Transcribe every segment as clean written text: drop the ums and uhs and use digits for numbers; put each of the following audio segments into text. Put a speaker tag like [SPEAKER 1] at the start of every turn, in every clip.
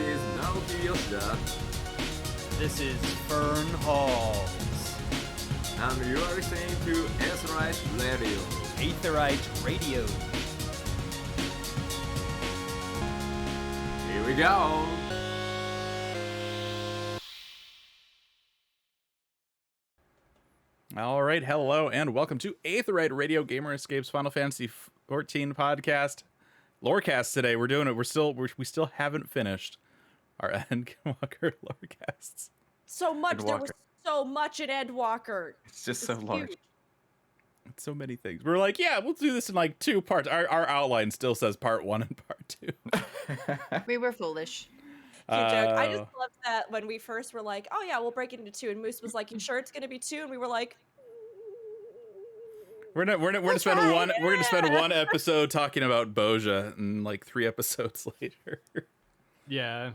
[SPEAKER 1] is Naoki Yoshida.
[SPEAKER 2] This is Fern Halls.
[SPEAKER 1] And you are listening to Aetheryte Radio.
[SPEAKER 2] Aetheryte Radio.
[SPEAKER 1] Here we go.
[SPEAKER 3] All right, hello and welcome to Aetheryte Radio, Gamer Escape's Final Fantasy XIV podcast. Lorecast today. We're doing it. We still haven't finished our Endwalker Lorecasts.
[SPEAKER 4] So much.
[SPEAKER 5] Endwalker.
[SPEAKER 4] There was so much in Endwalker.
[SPEAKER 5] It's just so large.
[SPEAKER 4] huge.
[SPEAKER 3] It's so many things. We're like, yeah, we'll do this in like 2 parts. Our outline still says part 1 and part 2.
[SPEAKER 6] We were foolish.
[SPEAKER 4] Cute joke. I just loved that when we first were like, oh yeah, we'll break it into 2, and Moose was like, you sure it's gonna be 2? And we were like,
[SPEAKER 3] We're gonna spend one episode talking about Boja, and like 3 episodes later.
[SPEAKER 2] Yeah.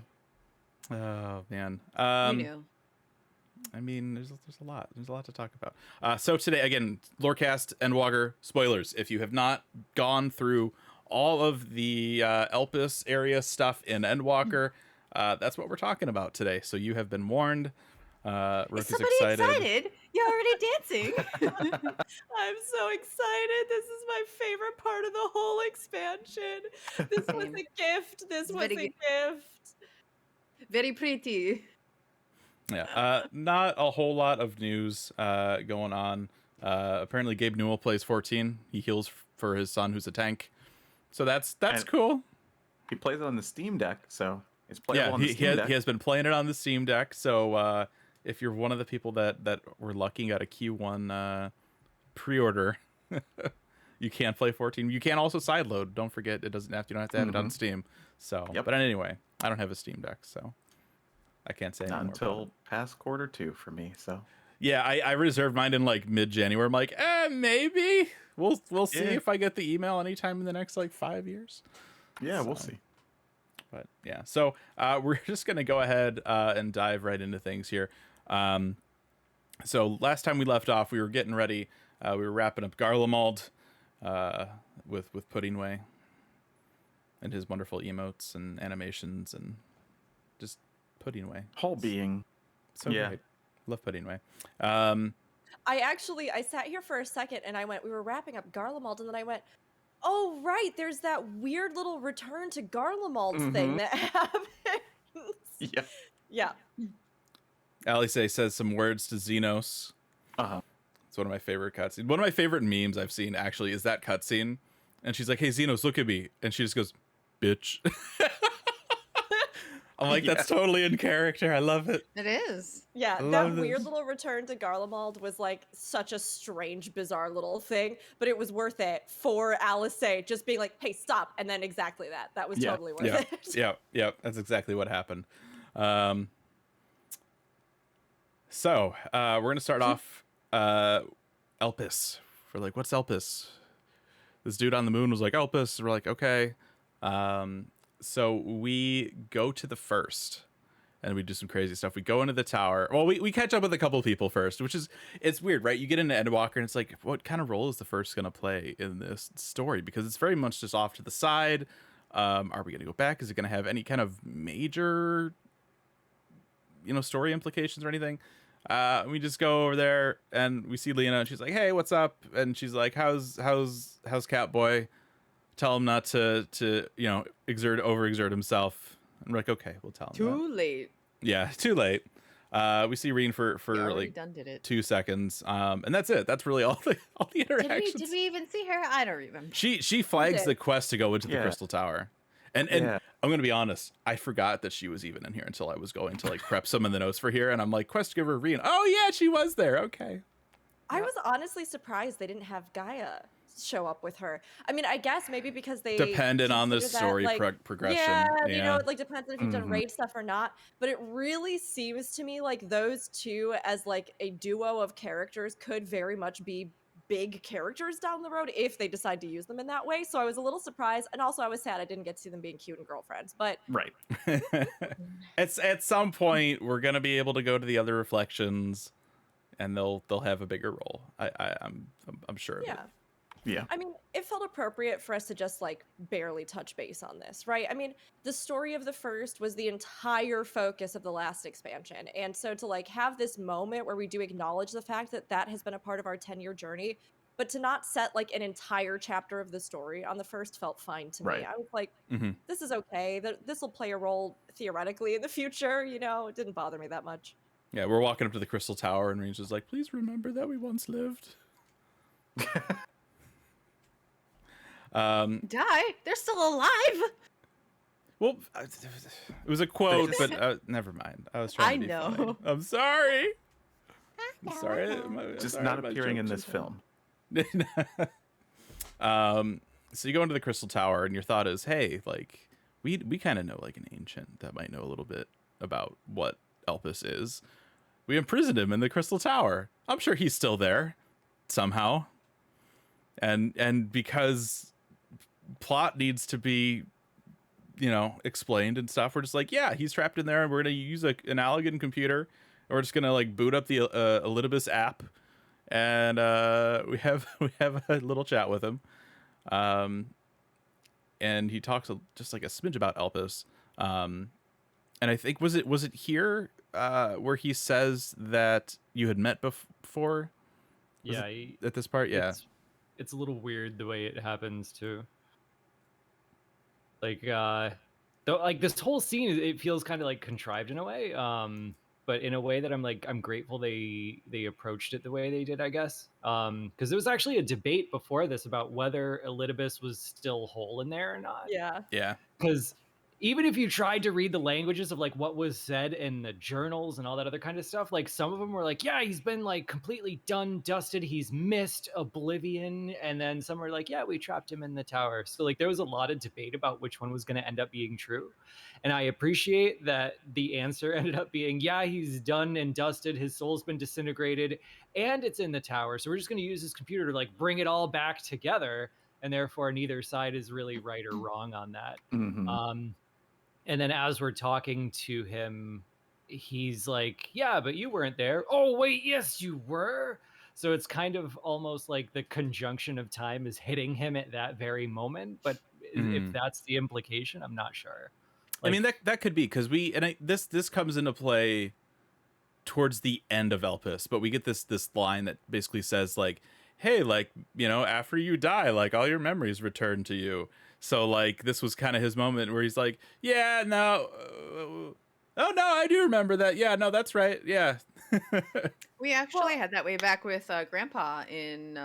[SPEAKER 3] Oh man.
[SPEAKER 6] We knew.
[SPEAKER 3] I mean, there's a lot to talk about. So today, again, Lorecast, Endwalker, spoilers. If you have not gone through all of the Elpis area stuff in Endwalker, that's what we're talking about today. So you have been warned. Rook
[SPEAKER 6] Is somebody excited? You're already dancing.
[SPEAKER 4] I'm so excited. This is my favorite part of the whole expansion. This was a gift. This was
[SPEAKER 6] Very
[SPEAKER 4] a
[SPEAKER 6] good.
[SPEAKER 4] gift.
[SPEAKER 6] Very pretty.
[SPEAKER 3] Yeah, not a whole lot of news going on. Apparently, Gabe Newell plays 14. He heals for his son, who's a tank. So that's
[SPEAKER 5] And-
[SPEAKER 3] cool.
[SPEAKER 5] He plays it on the Steam Deck, so it's playable
[SPEAKER 3] Yeah,
[SPEAKER 5] on the
[SPEAKER 3] he
[SPEAKER 5] Steam Deck.
[SPEAKER 3] has been playing it on the Steam Deck. So if you're one of the people that were lucky and got a Q1 pre-order, you can play 14. You can also sideload. Don't forget, you don't have to have it on Steam. So,
[SPEAKER 5] Yep.
[SPEAKER 3] but anyway, I don't have a Steam Deck, so I can't say
[SPEAKER 5] Not
[SPEAKER 3] anymore about it.
[SPEAKER 5] until past quarter 2 for me. So
[SPEAKER 3] Yeah, I reserved mine in like mid-January. I'm like, maybe we'll see
[SPEAKER 5] Yeah.
[SPEAKER 3] if I get the email anytime in the next like 5 years.
[SPEAKER 5] yeah, we'll
[SPEAKER 3] So-
[SPEAKER 5] see.
[SPEAKER 3] But yeah, so we're just gonna go ahead and dive right into things here. So last time we left off, we were getting ready. We were wrapping up Garlemald with Puddingway and his wonderful emotes and animations and just Puddingway.
[SPEAKER 5] Whole being.
[SPEAKER 3] So
[SPEAKER 5] Yeah.
[SPEAKER 3] great. Love Puddingway.
[SPEAKER 4] I sat here for a second and we were wrapping up Garlemald, and then I went, oh right, there's that weird little return to Garlemald thing that happens.
[SPEAKER 5] Yeah.
[SPEAKER 4] Yeah.
[SPEAKER 3] Alice says some words to Xenos.
[SPEAKER 5] Uh-huh.
[SPEAKER 3] It's one of my favorite cutscenes. One of my favorite memes I've seen actually is that cutscene. And she's like, hey, Xenos, look at me. And she just goes, bitch. I'm like, that's totally in character. I love it.
[SPEAKER 6] It is.
[SPEAKER 4] Yeah,
[SPEAKER 3] I
[SPEAKER 4] that
[SPEAKER 3] love
[SPEAKER 4] weird
[SPEAKER 3] this.
[SPEAKER 4] little return to Garlemald was like such a strange, bizarre little thing, but it was worth it for Alice just being like, hey, stop. And then exactly that. That was totally worth
[SPEAKER 3] Yeah,
[SPEAKER 4] it.
[SPEAKER 3] yeah. That's exactly what happened. So we're going to start off Elpis. We're like, what's Elpis? This dude on the moon was like, Elpis. We're like, okay. So we go to the first and we do some crazy stuff. We go into the tower. Well, we catch up with a couple people first, which is, it's weird, right? You get into Endwalker and it's like, what kind of role is the first going to play in this story? Because it's very much just off to the side. Are we going to go back? Is it going to have any kind of major, story implications or anything? We just go over there and we see Lena and she's like, hey, what's up? And she's like, how's Catboy? Tell him not to overexert himself. And we're like, okay, we'll tell him.
[SPEAKER 6] Too late.
[SPEAKER 3] Yeah, too late. We see Reen for
[SPEAKER 6] already
[SPEAKER 3] like
[SPEAKER 6] done did it.
[SPEAKER 3] 2 seconds. And that's it. That's really all the interactions.
[SPEAKER 6] Did we even see her? I don't remember.
[SPEAKER 3] She flags
[SPEAKER 4] Okay.
[SPEAKER 3] the quest to go into the
[SPEAKER 5] Yeah.
[SPEAKER 3] Crystal Tower. And
[SPEAKER 5] Yeah.
[SPEAKER 3] I'm going to be honest, I forgot that she was even in here until I was going to like prep some of the notes for here. And I'm like, quest giver Reen. Oh yeah, she was there. Okay.
[SPEAKER 4] I was honestly surprised they didn't have Gaia show up with her. I mean, I guess maybe because they
[SPEAKER 3] Dependent on the
[SPEAKER 4] consider
[SPEAKER 3] story
[SPEAKER 4] like,
[SPEAKER 3] progression.
[SPEAKER 4] Yeah, it like depends on if you've done raid stuff or not. But it really seems to me like those two as like a duo of characters could very much be big characters down the road if they decide to use them in that way. So I was a little surprised, and also I was sad I didn't get to see them being cute and girlfriends. But
[SPEAKER 5] Right.
[SPEAKER 3] At some point, we're gonna be able to go to the other reflections, and they'll have a bigger role. I'm sure. Of
[SPEAKER 4] yeah.
[SPEAKER 3] it.
[SPEAKER 5] Yeah.
[SPEAKER 4] I mean, it felt appropriate for us to just like barely touch base on this, right? I mean, the story of the first was the entire focus of the last expansion. And so to like have this moment where we do acknowledge the fact that that has been a part of our 10-year journey, but to not set like an entire chapter of the story on the first felt fine to me.
[SPEAKER 5] Right.
[SPEAKER 4] I was like,
[SPEAKER 3] Mm-hmm.
[SPEAKER 4] this is okay. This will play a role theoretically in the future, you know? It didn't bother me that much.
[SPEAKER 3] Yeah, we're walking up to the Crystal Tower, and Range is like, "Please remember that we once lived."
[SPEAKER 6] Die? They're still alive.
[SPEAKER 3] Well, it was a quote,
[SPEAKER 5] just-
[SPEAKER 3] but never mind. I was trying
[SPEAKER 6] I
[SPEAKER 3] to be
[SPEAKER 6] know.
[SPEAKER 3] funny. I'm sorry. I'm sorry. I'm
[SPEAKER 5] Just
[SPEAKER 3] sorry,
[SPEAKER 5] not
[SPEAKER 3] my
[SPEAKER 5] appearing in
[SPEAKER 3] joke
[SPEAKER 5] this
[SPEAKER 3] just
[SPEAKER 5] film.
[SPEAKER 3] So you go into the Crystal Tower, and your thought is, hey, like we kind of know like an ancient that might know a little bit about what Elpis is. We imprisoned him in the Crystal Tower. I'm sure he's still there somehow. And because plot needs to be, you know, explained and stuff, we're just like, yeah, he's trapped in there, and we're gonna use an Allergan computer, and we're just gonna like boot up the Elpis app, and we have a little chat with him, and he talks just like a smidge about Elpis, and I think was it here where he says that you had met before? Was
[SPEAKER 2] Yeah,
[SPEAKER 3] At this part, yeah.
[SPEAKER 2] It's a little weird the way it happens too. Like, though, like this whole scene, it feels kind of like contrived in a way. But in a way that I'm grateful they approached it the way they did, I guess. Because there was actually a debate before this about whether Elidibus was still whole in there or not.
[SPEAKER 4] Yeah.
[SPEAKER 3] Yeah.
[SPEAKER 2] Because even if you tried to read the languages of like what was said in the journals and all that other kind of stuff, like some of them were like, yeah, he's been like completely done, dusted, he's missed oblivion, and then some were like, yeah, we trapped him in the tower. So like there was a lot of debate about which one was going to end up being true, and I appreciate that the answer ended up being, yeah, he's done and dusted, his soul's been disintegrated, and it's in the tower. So we're just going to use his computer to like bring it all back together, and therefore neither side is really right or wrong on that.
[SPEAKER 5] Mhm.
[SPEAKER 2] And then as we're talking to him, he's like, yeah, but you weren't there. Oh, wait, yes, you were. So it's kind of almost like the conjunction of time is hitting him at that very moment. But if that's the implication, I'm not sure.
[SPEAKER 3] I mean, that could be because this comes into play towards the end of Elpis, but we get this line that basically says like, hey, like, you know, after you die, like all your memories return to you. So like this was kind of his moment where he's like, yeah, no, oh no, I do remember that. Yeah, no, that's right. Yeah.
[SPEAKER 6] We actually had that way back with Grandpa in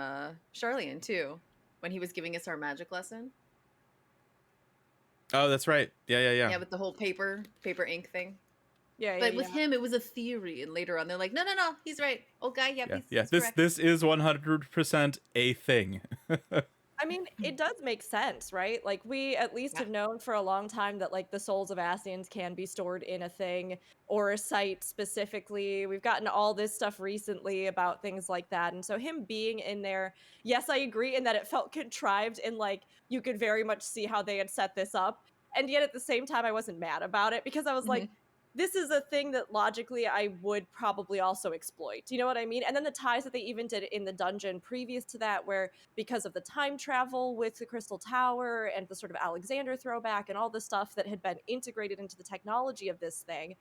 [SPEAKER 6] Charlian too, when he was giving us our magic lesson.
[SPEAKER 3] Oh, that's right. Yeah.
[SPEAKER 6] Yeah, with the whole paper ink thing.
[SPEAKER 4] Yeah,
[SPEAKER 6] But with him, it was a theory, and later on, they're like, no, he's right. Old guy,
[SPEAKER 3] yeah.
[SPEAKER 6] he's
[SPEAKER 3] This
[SPEAKER 6] correct.
[SPEAKER 3] this is 100% a thing.
[SPEAKER 4] I mean, it does make sense, right? Like, we at least have known for a long time that, like, the souls of Ascians can be stored in a thing or a site specifically. We've gotten all this stuff recently about things like that. And so him being in there, yes, I agree in that it felt contrived and, like, you could very much see how they had set this up. And yet at the same time, I wasn't mad about it because I was like, this is a thing that logically I would probably also exploit. You know what I mean? And then the ties that they even did in the dungeon previous to that, where because of the time travel with the Crystal Tower and the sort of Alexander throwback and all the stuff that had been integrated into the technology of this thing,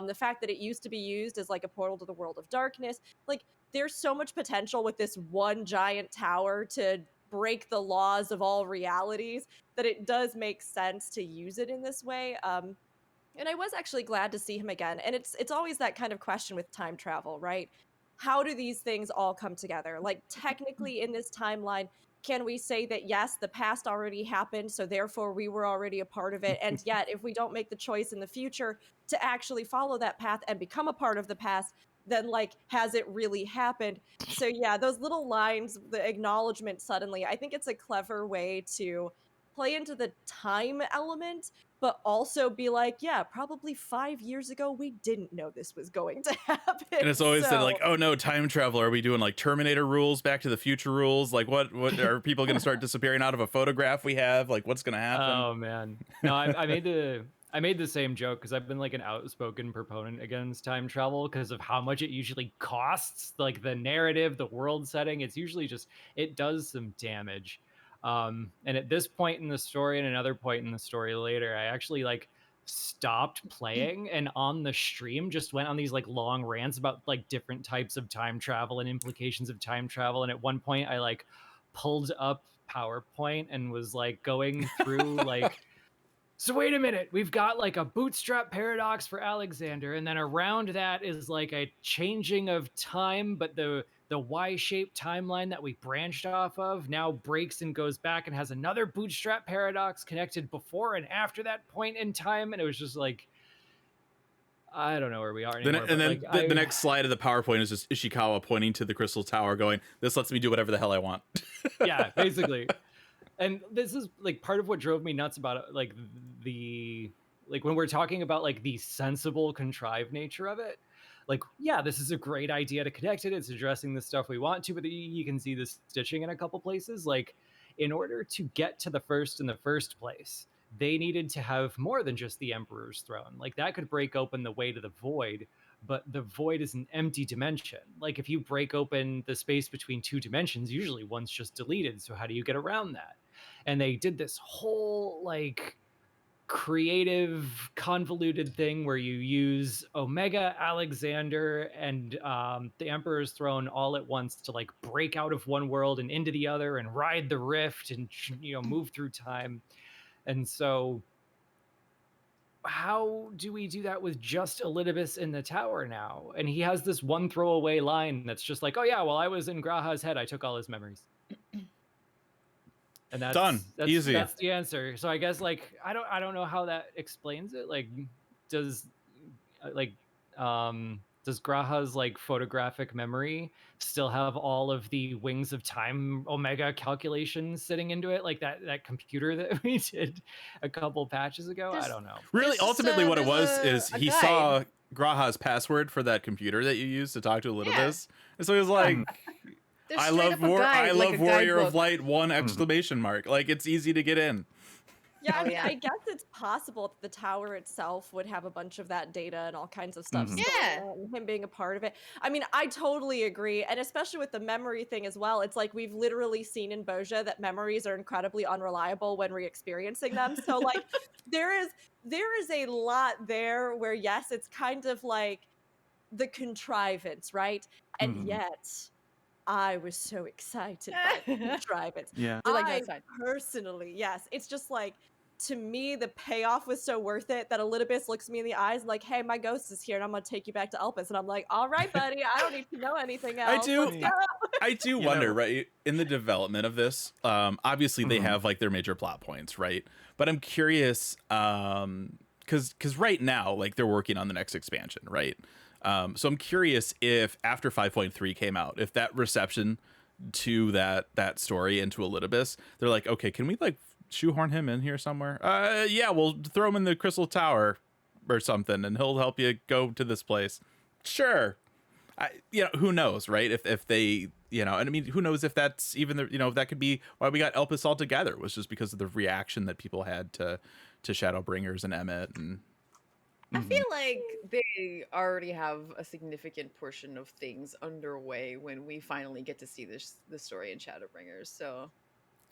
[SPEAKER 4] the fact that it used to be used as like a portal to the world of darkness, like there's so much potential with this one giant tower to break the laws of all realities that it does make sense to use it in this way. And I was actually glad to see him again. And it's always that kind of question with time travel, right? How do these things all come together? Like, technically in this timeline, can we say that, yes, the past already happened, so therefore we were already a part of it? And yet, if we don't make the choice in the future to actually follow that path and become a part of the past, then, like, has it really happened? So, yeah, those little lines, the acknowledgement suddenly, I think it's a clever way to play into the time element, but also be like, yeah, probably 5 years ago, we didn't know this was going to happen.
[SPEAKER 3] And it's always said
[SPEAKER 4] So-
[SPEAKER 3] like, oh no, time travel. Are we doing like Terminator rules, Back to the Future rules? Like what are people going to start disappearing out of a photograph we have? Like what's going to happen?
[SPEAKER 2] Oh man, no, I made the same joke because I've been like an outspoken proponent against time travel because of how much it usually costs, like the narrative, the world setting. It's usually just, it does some damage. And at this point in the story and another point in the story later, I actually like stopped playing and on the stream just went on these like long rants about like different types of time travel and implications of time travel. And at one point I like pulled up PowerPoint and was like going through like, so wait a minute, we've got like a bootstrap paradox for Alexander, and then around that is like a changing of time, but the Y-shaped timeline that we branched off of now breaks and goes back and has another bootstrap paradox connected before and after that point in time. And it was just like, I don't know where we are anymore.
[SPEAKER 3] And then
[SPEAKER 2] like,
[SPEAKER 3] the next slide of the PowerPoint is just Ishikawa pointing to the crystal tower going, this lets me do whatever the hell I want.
[SPEAKER 2] Yeah, basically. And this is like part of what drove me nuts about it, like when we're talking about like the sensible contrived nature of it, like, yeah, this is a great idea to connect it, it's addressing the stuff we want to, but you can see the stitching in a couple places. Like, in order to get to the first in the first place, they needed to have more than just the Emperor's Throne. Like, that could break open the way to the void, but the void is an empty dimension. Like, if you break open the space between two dimensions, usually one's just deleted, so how do you get around that? And they did this whole like creative convoluted thing where you use Omega, Alexander, and the Emperor's Throne all at once to like break out of one world and into the other and ride the rift and, you know, move through time. And so how do we do that with just Elidibus in the tower now? And he has this one throwaway line that's just like, oh yeah, well, I was in Graha's head, I took all his memories. And that's
[SPEAKER 3] Done. Easy.
[SPEAKER 2] That's the answer. So I guess like I don't know how that explains it. Like, does Graha's like photographic memory still have all of the Wings of Time Omega calculations sitting into it, like that computer that we did a couple patches ago? I don't know.
[SPEAKER 3] Really, ultimately, what it was is he
[SPEAKER 6] guide.
[SPEAKER 3] saw Graha's password for that computer that you used to talk to Elidibus, and so he was like,
[SPEAKER 6] There's
[SPEAKER 3] I
[SPEAKER 6] straight
[SPEAKER 3] love
[SPEAKER 6] up a guide,
[SPEAKER 3] I
[SPEAKER 6] like
[SPEAKER 3] love
[SPEAKER 6] a
[SPEAKER 3] Warrior of
[SPEAKER 6] guidebook.
[SPEAKER 3] Light, one exclamation mark. Like, it's easy to get in.
[SPEAKER 4] Yeah, I
[SPEAKER 6] Oh,
[SPEAKER 4] mean,
[SPEAKER 6] yeah.
[SPEAKER 4] I guess it's possible that the tower itself would have a bunch of that data and all kinds of stuff.
[SPEAKER 5] Mhm.
[SPEAKER 4] stored
[SPEAKER 6] Yeah.
[SPEAKER 4] in it, and him being a part of it. I mean, I totally agree, and especially with the memory thing as well. It's like we've literally seen in Boja that memories are incredibly unreliable when re-experiencing them. So like, there is a lot there where yes, it's kind of like the contrivance, right? And
[SPEAKER 5] Mhm.
[SPEAKER 4] yet, I was so excited by the contrivance.
[SPEAKER 5] Yeah.
[SPEAKER 6] You're like, no,
[SPEAKER 4] I
[SPEAKER 6] it's fine.
[SPEAKER 4] personally, yes, it's just like, to me, the payoff was so worth it that Elidibus looks me in the eyes and like, hey, my ghost is here and I'm gonna take you back to Elpis. And I'm like, all right, buddy, I don't need to know anything
[SPEAKER 3] I
[SPEAKER 4] else.
[SPEAKER 3] do.
[SPEAKER 4] Let's go.
[SPEAKER 3] I do
[SPEAKER 5] You
[SPEAKER 3] wonder,
[SPEAKER 5] know-
[SPEAKER 3] right, in the development of this, obviously they
[SPEAKER 5] Mhm.
[SPEAKER 3] have like their major plot points, right? But I'm curious, because right now, like, they're working on the next expansion, right? So I'm curious if after 5.3 came out, if that reception to that story into Elidibus, they're like, okay, can we like shoehorn him in here somewhere? Yeah, we'll throw him in the Crystal Tower or something, and he'll help you go to this place. Sure. Who knows, right? If they, and I mean, who knows if that's even that could be why we got Elpis all together, was just because of the reaction that people had to Shadowbringers and Emmet. And
[SPEAKER 6] I feel like they already have a significant portion of things underway when we finally get to see the story in Shadowbringers. So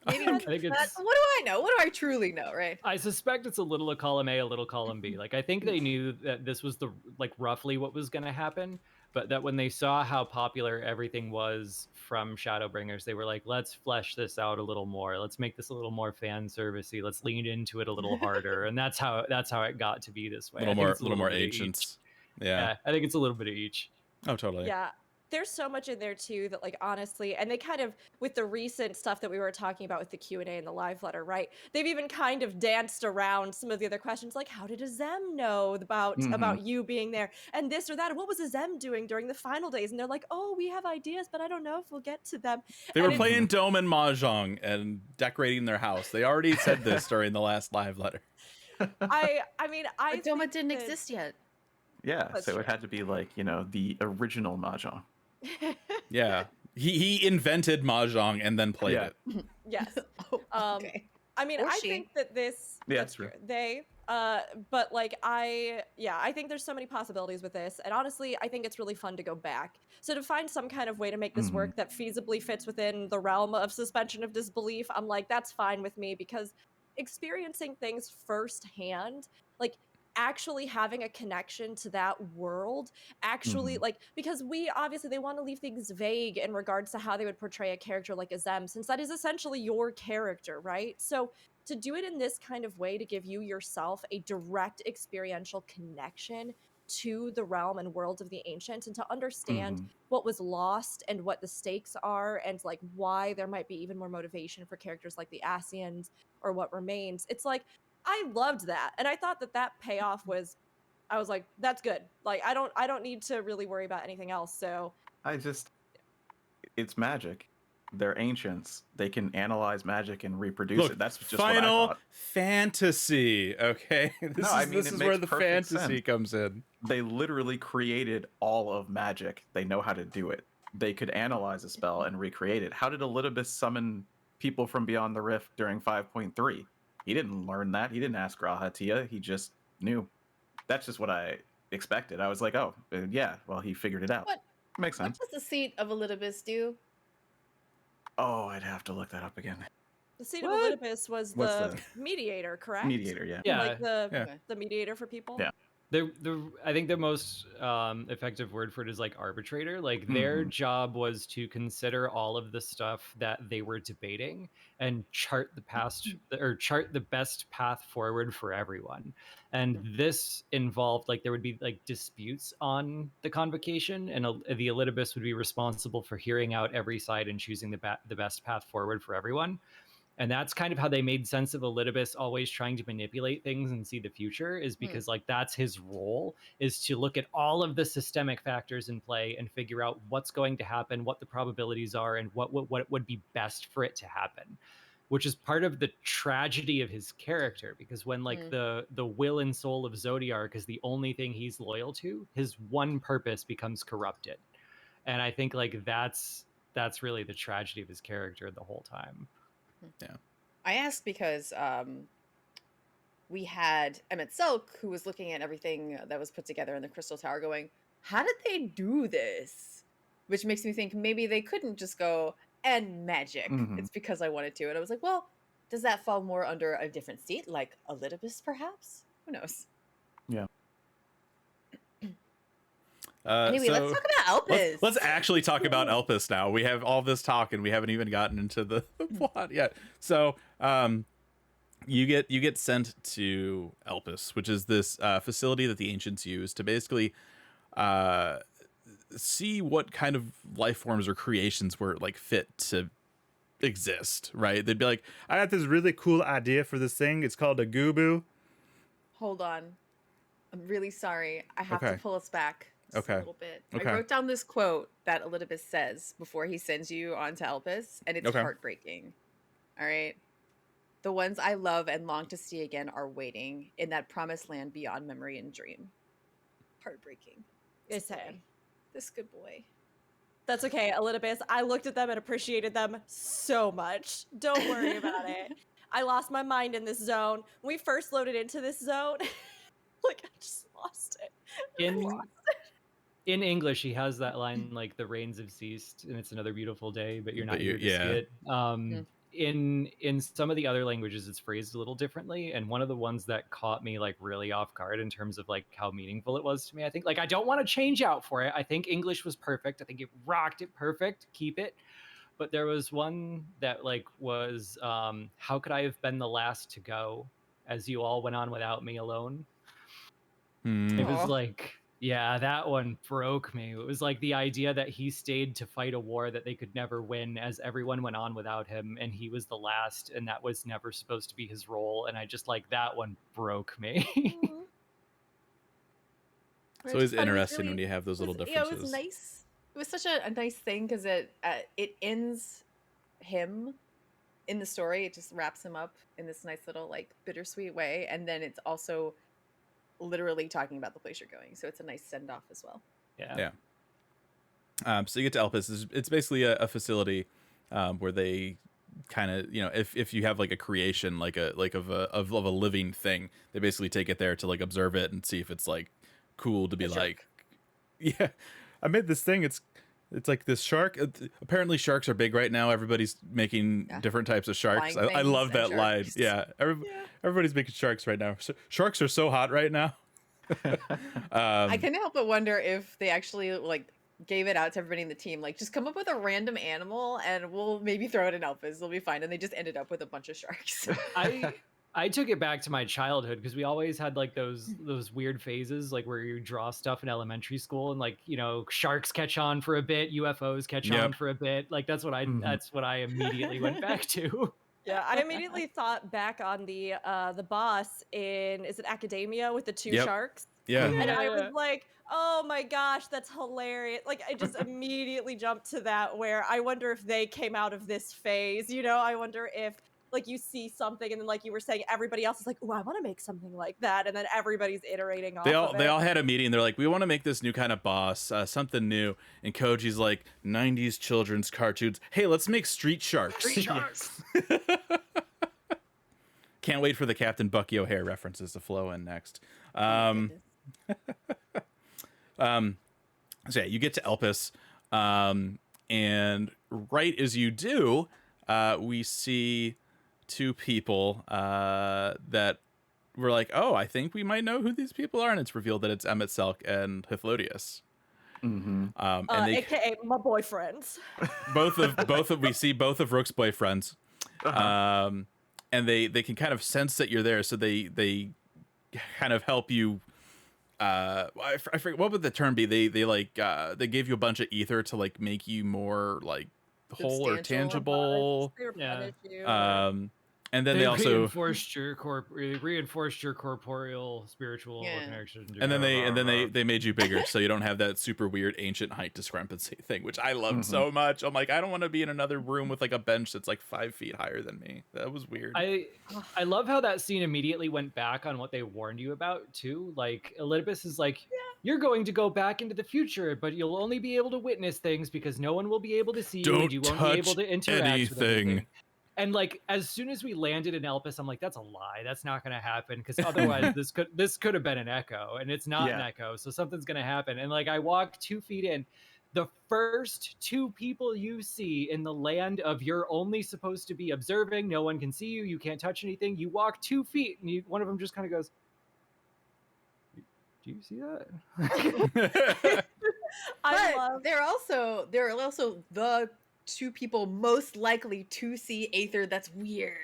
[SPEAKER 6] maybe
[SPEAKER 2] I think it's.
[SPEAKER 6] what do I know? What do I truly know, right?
[SPEAKER 2] I suspect it's a little of column A, a little column B. Like, I think they knew that this was roughly what was going to happen, but that when they saw how popular everything was from Shadowbringers, they were like, let's flesh this out a little more. Let's make this a little more fan servicey. Let's lean into it a little harder. And that's how it got to be this way.
[SPEAKER 3] a
[SPEAKER 2] I think it's
[SPEAKER 3] little more
[SPEAKER 2] bit of each.
[SPEAKER 3] ancients.
[SPEAKER 2] Yeah, I think it's a little bit of each.
[SPEAKER 3] Oh, totally.
[SPEAKER 4] Yeah. There's so much in there too that, like, honestly, and they kind of, with the recent stuff that we were talking about with the Q&A and the live letter, right? They've even kind of danced around some of the other questions, like, how did Azem know about you being there, and this or that, and what was Azem doing during the final days? And they're like, oh, we have ideas, but I don't know if we'll get to them.
[SPEAKER 3] They
[SPEAKER 4] And
[SPEAKER 3] were
[SPEAKER 4] it's-
[SPEAKER 3] playing Dome and Mahjong and decorating their house. They already said this during the last live letter.
[SPEAKER 4] I mean, I
[SPEAKER 6] But Doma
[SPEAKER 4] think
[SPEAKER 6] didn't
[SPEAKER 4] that-
[SPEAKER 6] exist yet.
[SPEAKER 5] Yeah,
[SPEAKER 4] That's
[SPEAKER 5] so
[SPEAKER 4] true.
[SPEAKER 5] it had to be like, the original Mahjong.
[SPEAKER 3] Yeah. He invented Mahjong and then played
[SPEAKER 5] Yeah.
[SPEAKER 3] it.
[SPEAKER 4] Yes.
[SPEAKER 6] Oh, okay.
[SPEAKER 4] I mean,
[SPEAKER 6] Or
[SPEAKER 4] I
[SPEAKER 6] she.
[SPEAKER 4] think that this
[SPEAKER 5] Yeah,
[SPEAKER 4] that's
[SPEAKER 5] true.
[SPEAKER 4] true. They but like I think there's so many possibilities with this. And honestly, I think it's really fun to go back. So to find some kind of way to make this work that feasibly fits within the realm of suspension of disbelief, I'm like, that's fine with me because experiencing things firsthand, like actually having a connection to that world, actually like because we obviously they want to leave things vague in regards to how they would portray a character like Azem, since that is essentially your character, right? So to do it in this kind of way to give you yourself a direct experiential connection to the realm and world of the ancients and to understand what was lost and what the stakes are and like why there might be even more motivation for characters like the Asians or what remains, it's like I loved that and I thought that that payoff was, I was like, that's good. Like I don't need to really worry about anything else. So
[SPEAKER 5] It's magic. They're ancients. They can analyze magic and reproduce
[SPEAKER 3] Look,
[SPEAKER 5] it. That's just what I
[SPEAKER 3] Final
[SPEAKER 5] thought.
[SPEAKER 3] Fantasy. Okay,
[SPEAKER 5] No, I mean,
[SPEAKER 3] this
[SPEAKER 5] it
[SPEAKER 3] is where
[SPEAKER 5] makes
[SPEAKER 3] the
[SPEAKER 5] perfect
[SPEAKER 3] fantasy
[SPEAKER 5] sense.
[SPEAKER 3] comes in.
[SPEAKER 5] They literally created all of magic. They know how to do it. They could analyze a spell and recreate it. How did Elidibus summon people from beyond the rift during 5.3? He didn't learn that. He didn't ask Rahatia. He just knew. That's just what I expected. I was like, oh, yeah, well, he figured it out.
[SPEAKER 6] What
[SPEAKER 5] Makes
[SPEAKER 6] what
[SPEAKER 5] sense.
[SPEAKER 6] does the seat of Elidibus do?
[SPEAKER 5] Oh, I'd have to look that up again.
[SPEAKER 4] the seat
[SPEAKER 2] What?
[SPEAKER 4] of Elidibus was
[SPEAKER 5] What's
[SPEAKER 4] the mediator, correct?
[SPEAKER 5] Mediator, yeah.
[SPEAKER 2] Yeah.
[SPEAKER 4] Like the
[SPEAKER 3] Yeah.
[SPEAKER 6] Okay.
[SPEAKER 4] the mediator for people.
[SPEAKER 5] Yeah.
[SPEAKER 2] I think the most effective word for it is like arbitrator. Like their job was to consider all of the stuff that they were debating and chart the best path forward for everyone. And this involved like there would be like disputes on the convocation, and the Elidibus would be responsible for hearing out every side and choosing the best path forward for everyone. And that's kind of how they made sense of Elidibus always trying to manipulate things and see the future, is because like that's his role, is to look at all of the systemic factors in play and figure out what's going to happen, what the probabilities are, and what would be best for it to happen, which is part of the tragedy of his character, because when like the will and soul of Zodiark is the only thing he's loyal to, his one purpose becomes corrupted. And I think like that's really the tragedy of his character the whole time.
[SPEAKER 3] Yeah.
[SPEAKER 6] I asked because we had Emet-Selch, who was looking at everything that was put together in the Crystal Tower, going, how did they do this? Which makes me think maybe they couldn't just go, and magic. It's because I wanted to. And I was like, well, does that fall more under a different seat, like Elidibus, perhaps? Who knows?
[SPEAKER 5] Yeah.
[SPEAKER 6] Anyway, let's talk about Elpis.
[SPEAKER 3] Let's actually talk about Elpis now. We have all this talk and we haven't even gotten into the plot yet. So you get sent to Elpis, which is this facility that the ancients use to basically see what kind of life forms or creations were like fit to exist, right? They'd be like, I got this really cool idea for this thing. It's called a Goobu.
[SPEAKER 6] Hold on. I'm really sorry. I have
[SPEAKER 3] Okay.
[SPEAKER 6] to pull us back just a little bit.
[SPEAKER 3] Okay.
[SPEAKER 6] I wrote down this quote that Elidibus says before he sends you onto Elpis, and it's heartbreaking. All right. The ones I love and long to see again are waiting in that promised land beyond memory and dream. Heartbreaking.
[SPEAKER 4] It's sad.
[SPEAKER 6] This good boy.
[SPEAKER 4] That's okay, Elidibus. I looked at them and appreciated them so much. Don't worry about it. I lost my mind in this zone. When we first loaded into this zone, like I just lost it.
[SPEAKER 2] In English, he has that line like "the rains have ceased and it's another beautiful day, but you're not here to see it." In some of the other languages, it's phrased a little differently, and one of the ones that caught me like really off guard in terms of like how meaningful it was to me, I think, like, I don't want to change out for it. I think English was perfect. I think it rocked it perfect. Keep it. But there was one that like was, how could I have been the last to go, as you all went on without me alone? It was like, yeah, that one broke me. It was like the idea that he stayed to fight a war that they could never win, as everyone went on without him, and he was the last, and that was never supposed to be his role. And I just like, that one broke me.
[SPEAKER 3] So it's interesting when you have those little differences.
[SPEAKER 6] Yeah, it was nice. It was such a nice thing because it ends him in the story. It just wraps him up in this nice little like bittersweet way, and then it's also literally talking about the place you're going, so it's a nice send off as well.
[SPEAKER 3] Yeah. So you get to Elpis. It's basically a facility where they kind of, if you have like a creation like of a living thing, they basically take it there to like observe it and see if it's like cool to be like, yeah, I made this thing. It's like this shark. Apparently sharks are big right now. Everybody's making different types of sharks. I love that line. Yeah, everybody's making sharks right now. Sharks are so hot right now.
[SPEAKER 6] I couldn't help but wonder if they actually like gave it out to everybody in the team, like just come up with a random animal and we'll maybe throw it in Elpis. It'll be fine. And they just ended up with a bunch of sharks.
[SPEAKER 2] I took it back to my childhood because we always had like those weird phases, like where you draw stuff in elementary school and like, sharks catch on for a bit, UFOs catch on for a bit. Like that's what I immediately went back to.
[SPEAKER 4] Yeah, I immediately thought back on the boss in, is it Academia with the two sharks?
[SPEAKER 3] Yeah.
[SPEAKER 4] And I was like, oh my gosh, that's hilarious. Like I just immediately jumped to that, where I wonder if they came out of this phase, I wonder if like you see something and then like you were saying, everybody else is like, oh, I want to make something like that. And then everybody's iterating off of it.
[SPEAKER 3] They all had a meeting. They're like, we want to make this new kind of boss, something new. And Koji's like, 90s children's cartoons. Hey, let's make street sharks.
[SPEAKER 2] Street sharks.
[SPEAKER 3] Can't wait for the Captain Bucky O'Hare references to flow in next. So yeah, you get to Elpis, and right as you do, we see two people that we're like, oh, I think we might know who these people are, and it's revealed that it's Emet-Selch and Hythlodaeus. And they,
[SPEAKER 4] AKA my boyfriends.
[SPEAKER 3] we see both of Rook's boyfriends, and they can kind of sense that you're there, so they kind of help you. I forget what would the term be. They gave you a bunch of ether to like make you more like whole or tangible. And then they also
[SPEAKER 2] reinforced your corporeal spiritual connection.
[SPEAKER 3] And then they made you bigger, so you don't have that super weird ancient height discrepancy thing, which I loved so much. I'm like, I don't want to be in another room with like a bench that's like 5 feet higher than me. That was weird.
[SPEAKER 2] I love how that scene immediately went back on what they warned you about too. Like Elpis is like, you're going to go back into the future, but you'll only be able to witness things because no one will be able to see you, and you won't be able to interact with anything. And like as soon as we landed in Elpis, I'm like, that's a lie. That's not going to happen, because otherwise this could have been an echo, and it's not an echo. So something's going to happen. And like I walk 2 feet in, the first 2 people you see in the land of you're only supposed to be observing. No one can see you. You can't touch anything. You walk 2 feet, and one of them just kind of goes, "Do you see that?"
[SPEAKER 6] They're also the 2 people most likely to see Aether. That's weird.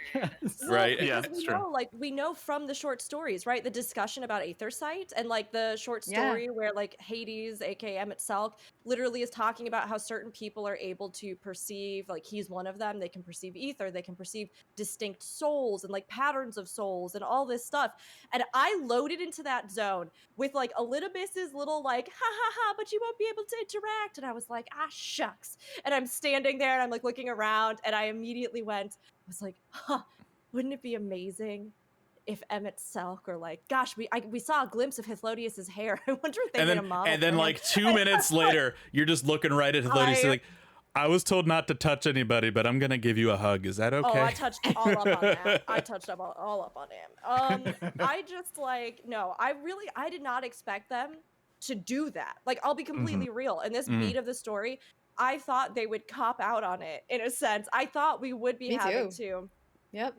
[SPEAKER 3] Right.
[SPEAKER 4] Yeah, that's true. Like we know from the short stories, right? The discussion about Aetheryte and like the short story where like Hades, aka Emet-Selch, literally is talking about how certain people are able to perceive, like he's one of them, they can perceive ether, they can perceive distinct souls and like patterns of souls and all this stuff. And I loaded into that zone with like Elpis' little like, ha ha ha, but you won't be able to interact. And I was like, ah, shucks. And I'm standing there and I'm like looking around, and I immediately I was like, huh, wouldn't it be amazing if Emet-Selch, or like, gosh, we saw a glimpse of Hythlodaeus' hair. I wonder if they made a model.
[SPEAKER 3] And then like 2 minutes later, you're just looking right at Hythlodaeus, like, I was told not to touch anybody, but I'm gonna give you a hug. Is that okay?
[SPEAKER 4] Oh, I touched all up on that. I touched all up on him. I just like, no, I did not expect them to do that. Like, I'll be completely real. In this beat of the story, I thought they would cop out on it in a sense. I thought we would be having to,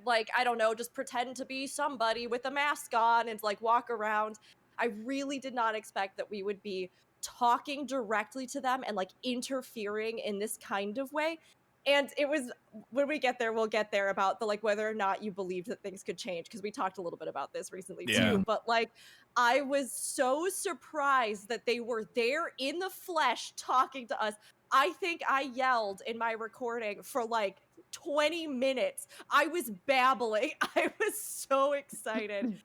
[SPEAKER 4] like, I don't know, just pretend to be somebody with a mask on and like walk around. I really did not expect that we would be talking directly to them and like interfering in this kind of way. And it was, when we get there, we'll get there about the like whether or not you believed that things could change, because we talked a little bit about this recently too. But like, I was so surprised that they were there in the flesh talking to us. I think I yelled in my recording for like 20 minutes. I was babbling. I was so excited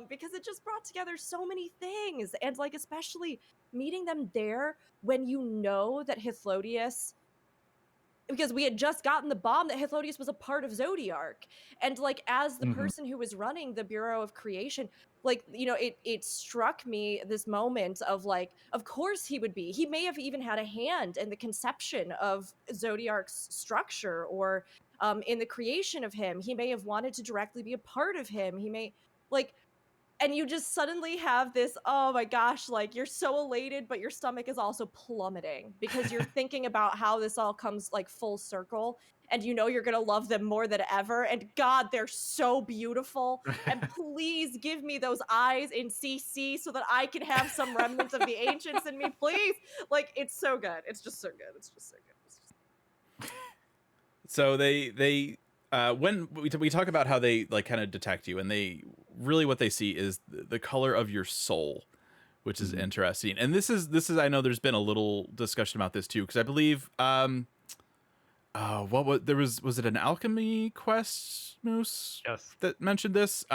[SPEAKER 4] because it just brought together so many things. And like, especially meeting them there when you know that Hythlodaeus because we had just gotten the bomb that Hythlodaeus was a part of Zodiark. And like, as the person who was running the Bureau of Creation, like, you know, it struck me this moment of like, of course he would be. He may have even had a hand in the conception of Zodiark's structure, or in the creation of him. He may have wanted to directly be a part of him. He may, like, and you just suddenly have this, oh my gosh, like, you're so elated, but your stomach is also plummeting because you're thinking about how this all comes like full circle, and you know you're gonna love them more than ever. And God, they're so beautiful. And please give me those eyes in CC so that I can have some remnants of the ancients in me, please. Like, it's so good. It's just so good. It's just so good. It's just...
[SPEAKER 3] So they when we talk about how they like kind of detect you, and they really what they see is the color of your soul, which is interesting. And this is I know there's been a little discussion about this too, because I believe what was it an alchemy quest, Moose?
[SPEAKER 2] Yes.
[SPEAKER 3] That mentioned this,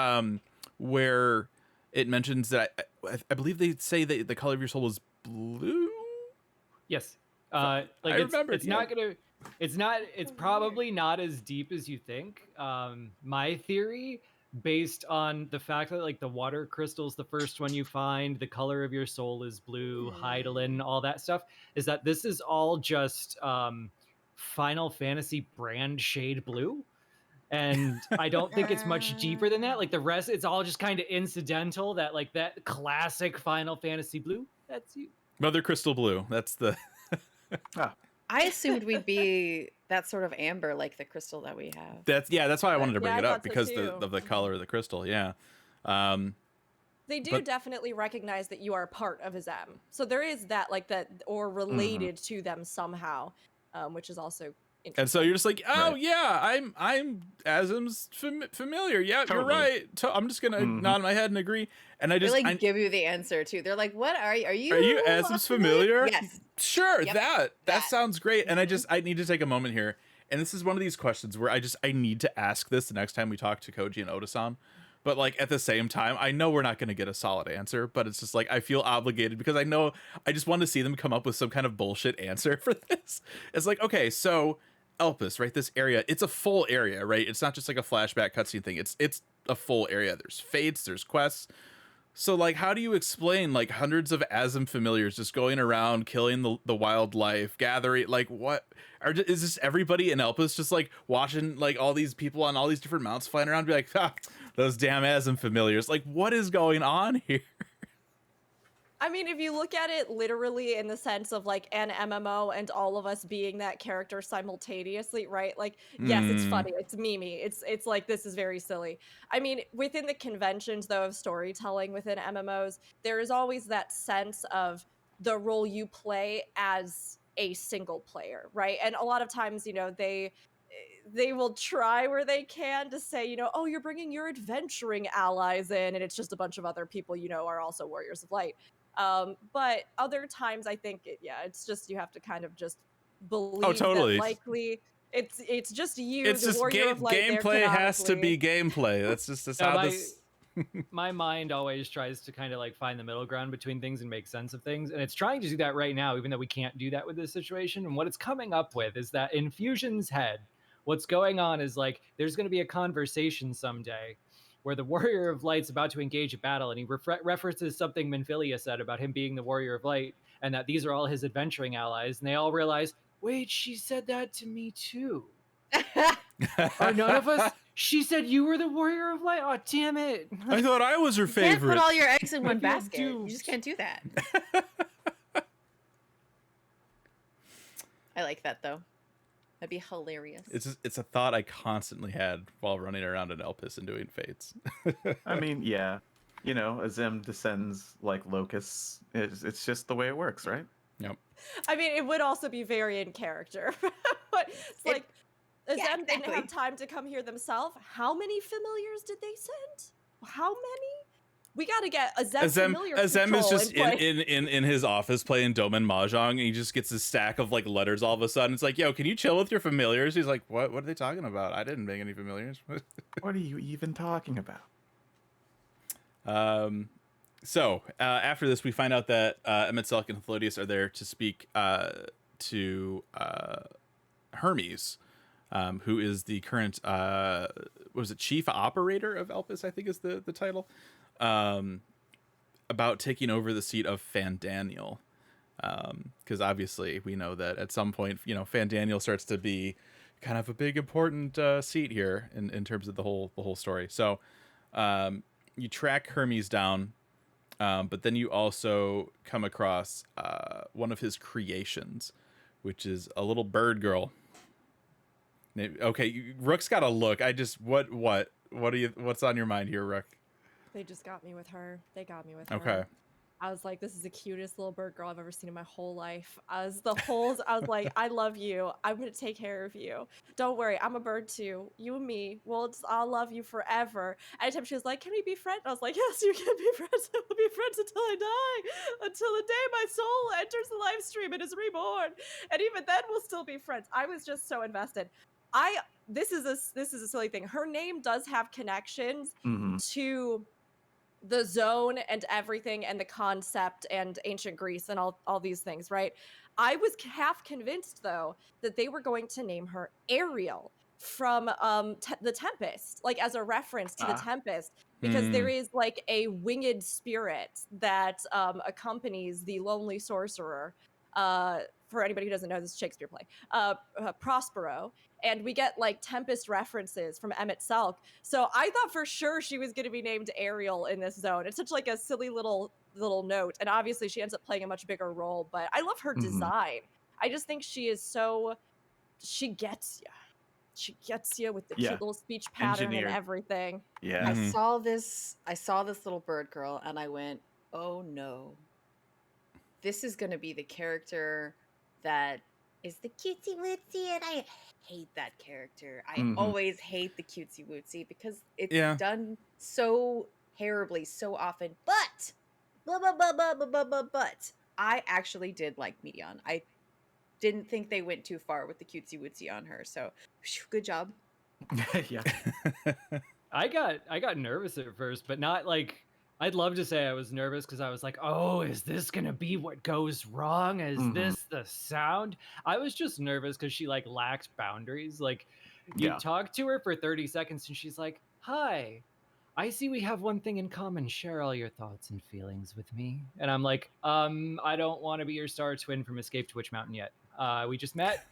[SPEAKER 3] where it mentions that I believe they say that the color of your soul is blue.
[SPEAKER 2] Yes.
[SPEAKER 3] I remember.
[SPEAKER 2] It's probably not as deep as you think. My theory, based on the fact that like the water crystal's the first one you find, the color of your soul is blue, Hydaelyn, all that stuff, is that this is all just Final Fantasy brand shade blue. And I don't think it's much deeper than that. Like the rest, it's all just kind of incidental, that like that classic Final Fantasy blue. That's you.
[SPEAKER 3] Mother Crystal Blue. That's the
[SPEAKER 6] I assumed we'd be that sort of amber, like the crystal that we have.
[SPEAKER 3] That's why I wanted to bring
[SPEAKER 4] Yeah,
[SPEAKER 3] it
[SPEAKER 4] I
[SPEAKER 3] up,
[SPEAKER 4] thought so
[SPEAKER 3] because
[SPEAKER 4] too.
[SPEAKER 3] of the color of the crystal. Yeah.
[SPEAKER 4] They do
[SPEAKER 3] But-
[SPEAKER 4] definitely recognize that you are a part of Azem. So there is that, like, that, or related to them somehow, which is also interesting.
[SPEAKER 3] And so you're just like, oh
[SPEAKER 5] Right.
[SPEAKER 3] yeah, I'm Azim's familiar. Yeah,
[SPEAKER 5] Totally.
[SPEAKER 3] you're right. I'm just gonna nod my head and agree. And I
[SPEAKER 6] They
[SPEAKER 3] just
[SPEAKER 6] like give you the answer too. They're like, "What are you? Are you
[SPEAKER 3] Azim's familiar?
[SPEAKER 6] Yes.
[SPEAKER 3] Sure,
[SPEAKER 6] Yep,
[SPEAKER 3] that
[SPEAKER 6] that.
[SPEAKER 3] sounds great. And I need to take a moment here. And this is one of these questions where I need to ask this the next time we talk to Koji and Oda-san. But like at the same time, I know we're not going to get a solid answer, but it's just like I feel obligated because I know I just want to see them come up with some kind of bullshit answer for this. It's like, okay, so Elpis, right? This area, it's a full area, right? It's not just like a flashback cutscene thing. It's a full area. There's fates, there's quests. So like, how do you explain like hundreds of Azim familiars just going around killing the wildlife, gathering, like what is this, everybody in Elpis just like watching like all these people on all these different mounts flying around, be like, those damn Azim familiars. Like, what is going on here?
[SPEAKER 4] I mean, if you look at it literally in the sense of like an MMO and all of us being that character simultaneously, right? Like, yes, it's funny, it's memey, it's like, this is very silly. I mean, within the conventions though of storytelling within MMOs, there is always that sense of the role you play as a single player, right? And a lot of times, you know, they will try where they can to say, you know, oh, you're bringing your adventuring allies in, and it's just a bunch of other people, you know, are also warriors of light. But other times I think it's just, you have to kind of just believe
[SPEAKER 3] totally.
[SPEAKER 4] that likely it's just you,
[SPEAKER 3] It's
[SPEAKER 4] the
[SPEAKER 3] just
[SPEAKER 4] warrior of light there
[SPEAKER 3] gameplay has to be
[SPEAKER 4] canonically.
[SPEAKER 3] gameplay. That's
[SPEAKER 2] No,
[SPEAKER 3] how this.
[SPEAKER 2] my mind always tries to kind of like find the middle ground between things and make sense of things, and it's trying to do that right now, even though we can't do that with this situation. And what it's coming up with is that in Fusion's head, what's going on is like there's going to be a conversation someday where the warrior of light's about to engage a battle, and he references something Minfilia said about him being the warrior of light, and that these are all his adventuring allies, and they all realize, wait, she said that to me too. Are none of us? She said you were the warrior of light. Oh, damn it!
[SPEAKER 3] I thought I was her
[SPEAKER 6] You can't
[SPEAKER 3] favorite.
[SPEAKER 6] put all your eggs in one
[SPEAKER 2] I feel
[SPEAKER 6] basket. You
[SPEAKER 2] duped.
[SPEAKER 6] just can't do that. I like that though. That'd be hilarious.
[SPEAKER 3] It's a thought I constantly had while running around in Elpis and doing fates.
[SPEAKER 5] I mean, yeah, you know, Azem descends like locusts. It's just the way it works, right?
[SPEAKER 3] Yep.
[SPEAKER 4] I mean, it would also be very in character. But it's like, Azem
[SPEAKER 6] yeah,
[SPEAKER 4] didn't
[SPEAKER 6] exactly.
[SPEAKER 4] have time to come here themselves. How many familiars did they send? How many? We got to get Azem familiar
[SPEAKER 3] Azem is
[SPEAKER 4] control
[SPEAKER 3] just
[SPEAKER 4] in play.
[SPEAKER 3] in his office playing Domen Mahjong, and he just gets a stack of like letters all of a sudden. It's like, yo, can you chill with your familiars? He's like, what are they talking about? I didn't make any familiars.
[SPEAKER 5] What are you even talking about?
[SPEAKER 3] So after this, we find out that Emet-Selch and Hythlodaeus are there to speak to Hermes, who is the current was it chief operator of Elpis, I think is the title, about taking over the seat of Fandaniel. Because obviously we know that at some point, Fandaniel starts to be kind of a big important seat here in terms of the whole story. So you track Hermes down, but then you also come across one of his creations, which is a little bird girl. Okay, Rook's got a look. What's on your mind here, Rook?
[SPEAKER 4] They just got me with her. They got me with her.
[SPEAKER 3] Okay.
[SPEAKER 4] I was like, this is the cutest little bird girl I've ever seen in my whole life. I was like, I love you. I'm going to take care of you. Don't worry. I'm a bird too. You and me. I'll love you forever. Anytime she was like, can we be friends? I was like, yes, you can be friends. We'll be friends until I die. Until the day my soul enters the live stream and is reborn. And even then we'll still be friends. I was just so invested. This is a silly thing. Her name does have connections to the zone and everything and the concept and ancient Greece and all these things, right? I was half convinced though that they were going to name her Ariel from the Tempest, like as a reference to the Tempest, because there is like a winged spirit that accompanies the lonely sorcerer. For anybody who doesn't know, this Shakespeare play, Prospero, and we get like Tempest references from Emet-Selch. So I thought for sure she was going to be named Ariel in this zone. It's such like a silly little note, and obviously she ends up playing a much bigger role. But I love her design. I just think she is she gets you. She gets you with the cute little speech pattern and everything.
[SPEAKER 5] Yeah.
[SPEAKER 6] I saw this little bird girl, and I went, oh no. This is going to be the character that is the cutesy wootsy, and I hate that character. I always hate the cutesy wootsy because it's done so terribly so often. But I actually did like Meteion. I didn't think they went too far with the cutesy wootsy on her. So good job.
[SPEAKER 5] Yeah.
[SPEAKER 2] I got nervous at first, but not like. I'd love to say I was nervous because I was like, oh, is this going to be what goes wrong? Is this the sound? I was just nervous because she like lacked boundaries. Like you talk to her for 30 seconds and she's like, hi, I see we have one thing in common. Share all your thoughts and feelings with me. And I'm like, I don't want to be your star twin from Escape to Witch Mountain yet. We just met.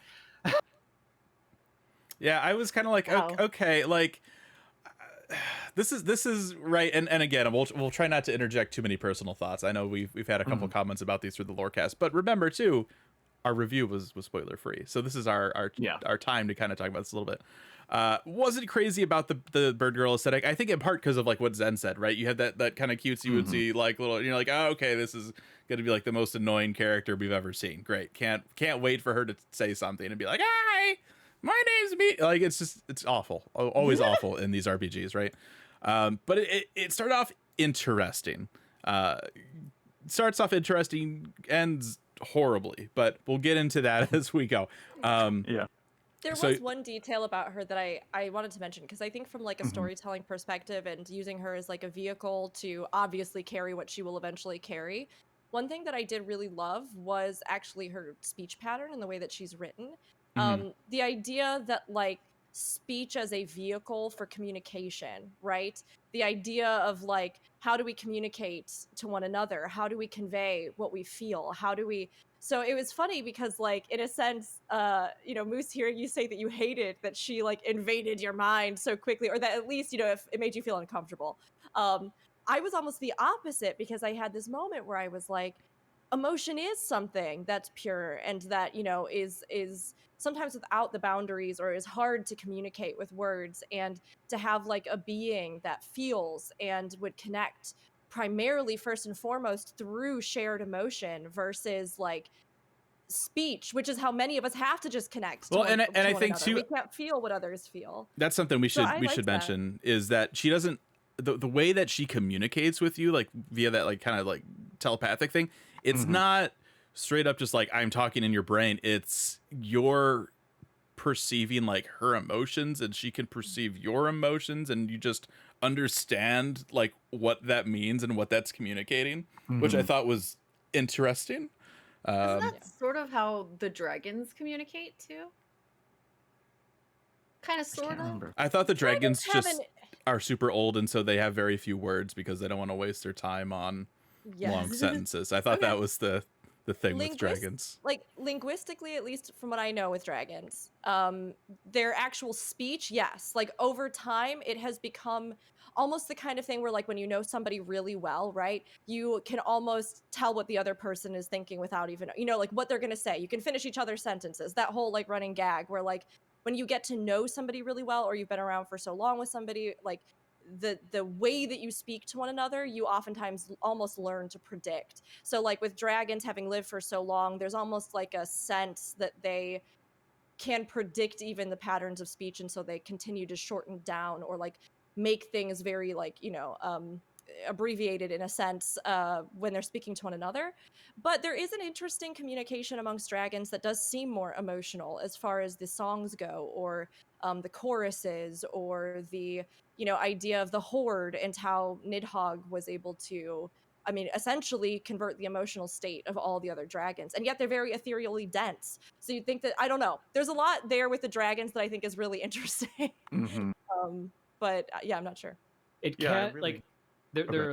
[SPEAKER 3] Yeah, I was kind of like, okay, like... This is right, and again, we'll try not to interject too many personal thoughts. I know we've had a couple comments about these through the Lorecast, but remember too, our review was spoiler free, so this is our time to kind of talk about this a little bit. Wasn't crazy about the bird girl aesthetic. I think in part because of like what Zen said, right? You had that kind of cutesy wootsy like little, you're like, oh, okay, this is gonna be like the most annoying character we've ever seen. Great, can't wait for her to say something and be like, hi, my name's me. Like it's awful, always awful in these RPGs, right? But it started off interesting. Starts off interesting, ends horribly, but we'll get into that as we go.
[SPEAKER 4] There was one detail about her that I wanted to mention, because I think from like a storytelling perspective and using her as like a vehicle to obviously carry what she will eventually carry, one thing that I did really love was actually her speech pattern and the way that she's written. The idea that like speech as a vehicle for communication, right? The idea of like, how do we communicate to one another? How do we convey what we feel? So it was funny because like, in a sense, Moose, hearing you say that you hated that she like invaded your mind so quickly, or that at least, if it made you feel uncomfortable. I was almost the opposite, because I had this moment where I was like, emotion is something that's pure and that, is sometimes without the boundaries, or is hard to communicate with words, and to have like a being that feels and would connect primarily first and foremost through shared emotion versus like speech, which is how many of us have to just connect to
[SPEAKER 3] and I think
[SPEAKER 4] another.
[SPEAKER 3] too,
[SPEAKER 4] we can't feel what others feel.
[SPEAKER 3] That's something we should mention is that she doesn't, the way that she communicates with you, like via that like kind of like telepathic thing, it's not straight up just like I'm talking in your brain. It's you're perceiving like her emotions and she can perceive your emotions, and you just understand like what that means and what that's communicating, which I thought was interesting.
[SPEAKER 6] Isn't that sort of how the dragons communicate too? Kind of,
[SPEAKER 5] I
[SPEAKER 6] sort
[SPEAKER 5] can't
[SPEAKER 6] of.
[SPEAKER 5] remember.
[SPEAKER 3] I thought the dragons
[SPEAKER 4] have
[SPEAKER 3] just
[SPEAKER 4] an-
[SPEAKER 3] are super old, and so they have very few words because they don't want to waste their time on long
[SPEAKER 4] Yes.
[SPEAKER 3] sentences. I thought
[SPEAKER 6] Okay.
[SPEAKER 3] that was the thing with
[SPEAKER 4] Linguist-
[SPEAKER 3] dragons.
[SPEAKER 4] Like linguistically, at least from what I know with dragons, their actual speech, yes, like over time it has become almost the kind of thing where, like, when you know somebody really well, right, you can almost tell what the other person is thinking without even, like, what they're going to say. You can finish each other's sentences. That whole like running gag where, like, when you get to know somebody really well, or you've been around for so long with somebody, like, the way that you speak to one another, you oftentimes almost learn to predict. So, like, with dragons having lived for so long, there's almost like a sense that they can predict even the patterns of speech, and so they continue to shorten down or like make things very, like, abbreviated in a sense when they're speaking to one another. But there is an interesting communication amongst dragons that does seem more emotional as far as the songs go, or the choruses, or the idea of the horde, and how Nidhogg was able to, I mean, essentially convert the emotional state of all the other dragons. And yet they're very ethereally dense. So you'd think that, I don't know, there's a lot there with the dragons that I think is really interesting.
[SPEAKER 5] Mm-hmm.
[SPEAKER 4] But yeah, I'm not sure.
[SPEAKER 2] It
[SPEAKER 5] Yeah, I
[SPEAKER 2] can't
[SPEAKER 5] really-
[SPEAKER 2] like there
[SPEAKER 5] Okay.
[SPEAKER 2] there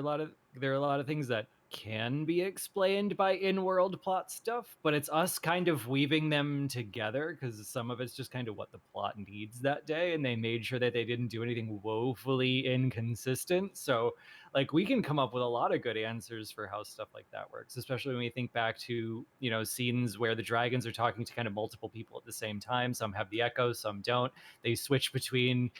[SPEAKER 2] are a lot of things that can be explained by in-world plot stuff, but it's us kind of weaving them together because some of it's just kind of what the plot needs that day, and they made sure that they didn't do anything woefully inconsistent. So like we can come up with a lot of good answers for how stuff like that works, especially when we think back to, scenes where the dragons are talking to kind of multiple people at the same time. Some have the echo, some don't. They switch between,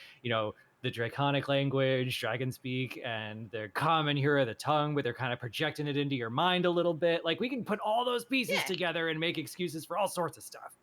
[SPEAKER 2] the draconic language, dragon speak, and their common here, the tongue, but they're kind of projecting it into your mind a little bit. Like we can put all those pieces
[SPEAKER 6] Yeah.
[SPEAKER 2] together and make excuses for all sorts of stuff.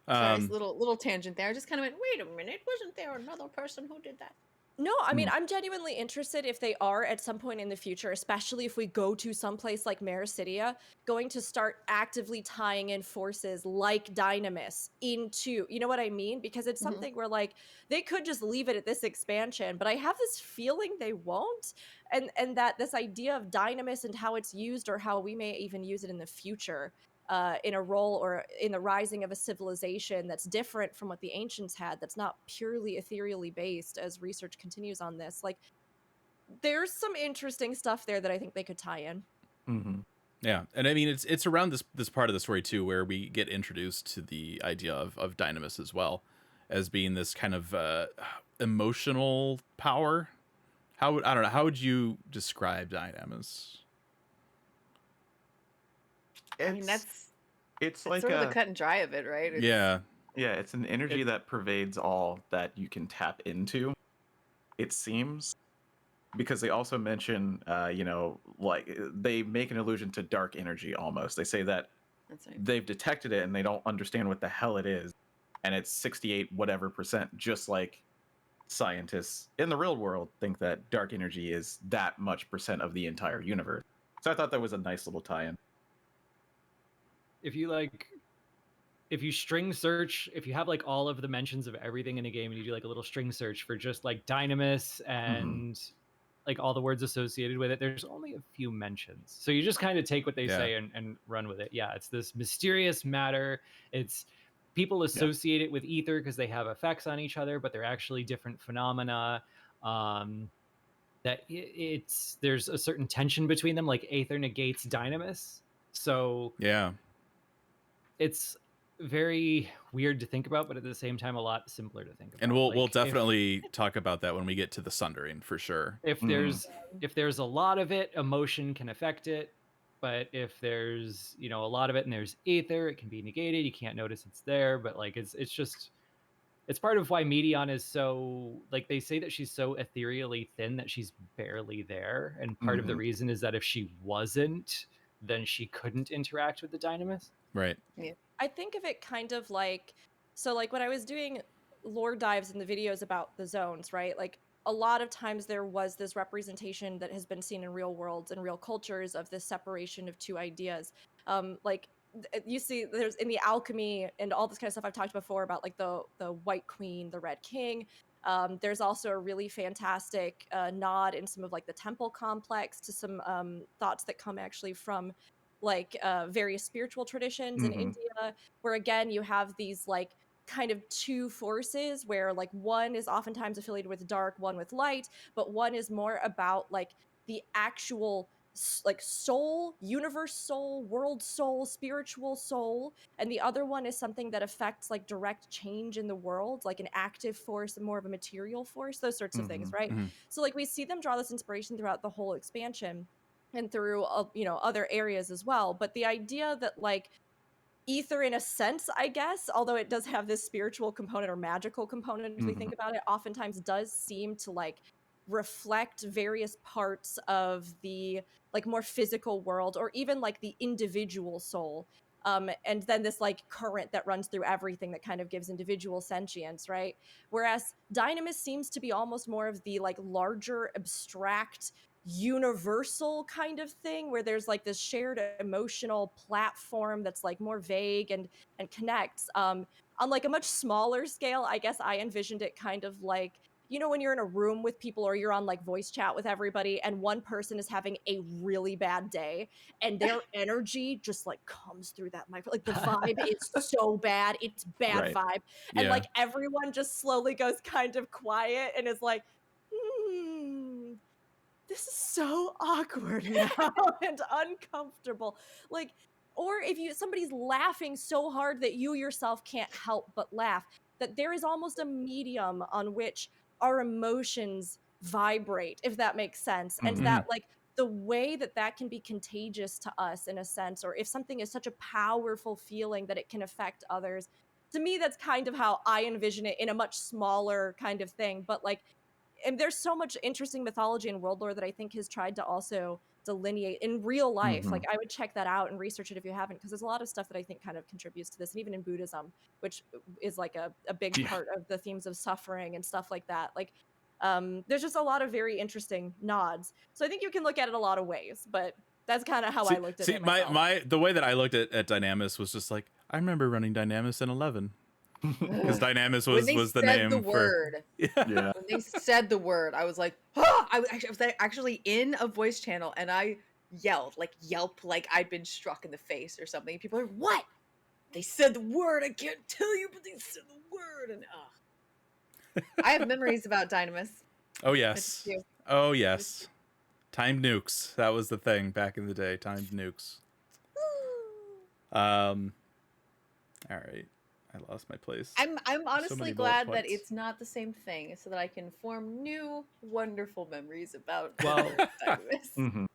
[SPEAKER 6] Sorry,
[SPEAKER 3] Um,
[SPEAKER 6] little tangent there. I just kind of went, wait a minute, wasn't there another person who did that?
[SPEAKER 4] No, I mean, I'm genuinely interested if they are at some point in the future, especially if we go to someplace like Mericidia, going to start actively tying in forces like Dynamis into, you know what I mean? Because it's
[SPEAKER 6] Mhm.
[SPEAKER 4] something where, like, they could just leave it at this expansion, but I have this feeling they won't. And that this idea of Dynamis and how it's used, or how we may even use it in the future, in a role or in the rising of a civilization that's different from what the ancients had, that's not purely ethereally based, as research continues on this. Like, there's some interesting stuff there that I think they could tie in.
[SPEAKER 5] Mm-hmm.
[SPEAKER 3] yeah, and I mean it's around this part of the story too where we get introduced to the idea of dynamis as well as being this kind of emotional power. I don't know, how would you describe dynamis?
[SPEAKER 6] I mean, that's
[SPEAKER 5] It's like
[SPEAKER 6] sort of the cut and dry of it, right? It's,
[SPEAKER 3] Yeah,
[SPEAKER 5] yeah, it's an energy that pervades all that you can tap into, it seems. Because they also mention, like they make an allusion to dark energy almost. They say that
[SPEAKER 6] that's right.
[SPEAKER 5] they've detected it and they don't understand what the hell it is. And it's 68 whatever percent, just like scientists in the real world think that dark energy is that much percent of the entire universe. So I thought that was a nice little tie-in.
[SPEAKER 2] If you string search, if you have like all of the mentions of everything in a game and you do like a little string search for just like dynamis and like all the words associated with it, there's only a few mentions. So you just kind of take what they
[SPEAKER 3] Yeah.
[SPEAKER 2] say and run with it. Yeah, it's this mysterious matter. It's people associate it with ether because they have effects on each other, but they're actually different phenomena. That it's there's a certain tension between them, like aether negates dynamis. So
[SPEAKER 3] yeah.
[SPEAKER 2] it's very weird to think about, but at the same time a lot simpler to think about.
[SPEAKER 3] And we'll
[SPEAKER 2] Like, if-
[SPEAKER 3] definitely talk about that when we get to the sundering for sure.
[SPEAKER 2] if there's a lot of it, emotion can affect it. But if there's a lot of it and there's ether, it can be negated. You can't notice it's there, but like it's just it's part of why Meteion is so, like, they say that she's so ethereally thin that she's barely there, and part of the reason is that if she wasn't, then she couldn't interact with the dynamis.
[SPEAKER 3] Right.
[SPEAKER 4] I think of it kind of like, so like when I was doing lore dives in the videos about the zones, right? Like, a lot of times there was this representation that has been seen in real worlds and real cultures of this separation of two ideas. Like, you see there's in the alchemy and all this kind of stuff I've talked before about, like the white queen, the red king. There's also a really fantastic nod in some of like the temple complex to some thoughts that come actually from like various spiritual traditions in India, where again you have these like kind of two forces where like one is oftentimes affiliated with dark, one with light, but one is more about like the actual like soul, universe soul, world soul, spiritual soul, and the other one is something that affects like direct change in the world, like an active force, more of a material force, those sorts of things, right? So like we see them draw this inspiration throughout the whole expansion and through you know, other areas as well, but the idea that like ether in a sense, I guess, although it does have this spiritual component or magical component as we think about it, oftentimes does seem to like reflect various parts of the like more physical world or even like the individual soul. And then this like current that runs through everything that kind of gives individual sentience, right? Whereas dynamis seems to be almost more of the like larger abstract universal kind of thing where there's like this shared emotional platform that's like more vague and connects on like a much smaller scale. I guess I envisioned it kind of like, you know, when you're in a room with people or you're on like voice chat with everybody and one person is having a really bad day and their energy just like comes through that microphone, like the vibe is so bad, it's bad vibe, and like everyone just slowly goes kind of quiet and is like, this is so awkward now and uncomfortable. Like, or if somebody's laughing so hard that you yourself can't help but laugh, that there is almost a medium on which our emotions vibrate, if that makes sense. And that like the way that that can be contagious to us in a sense, or if something is such a powerful feeling that it can affect others, to me, that's kind of how I envision it in a much smaller kind of thing. But like, and there's so much interesting mythology and world lore that I think has tried to also delineate in real life. Like I would check that out and research it if you haven't, because there's a lot of stuff that I think kind of contributes to this, and even in Buddhism, which is like a big part of the themes of suffering and stuff like that. Like there's just a lot of very interesting nods. So I think you can look at it a lot of ways, but that's kind of how I looked at it myself.
[SPEAKER 3] The way that I looked at dynamis was just like, I remember running dynamis in 11. Because dynamis was the name
[SPEAKER 6] the
[SPEAKER 3] for
[SPEAKER 6] word.
[SPEAKER 3] Yeah.
[SPEAKER 6] When they said the word, I was like, oh! I was actually in a voice channel and I yelled, like yelp, like I'd been struck in the face or something. People are like, what? They said the word. I can't tell you, but they said the word. And I have memories about dynamis.
[SPEAKER 3] Oh yes. Oh yes. Timed nukes. That was the thing back in the day. Timed nukes. All right. I lost my place.
[SPEAKER 6] I'm honestly glad that it's not the same thing, so that I can form new wonderful memories about dynamis.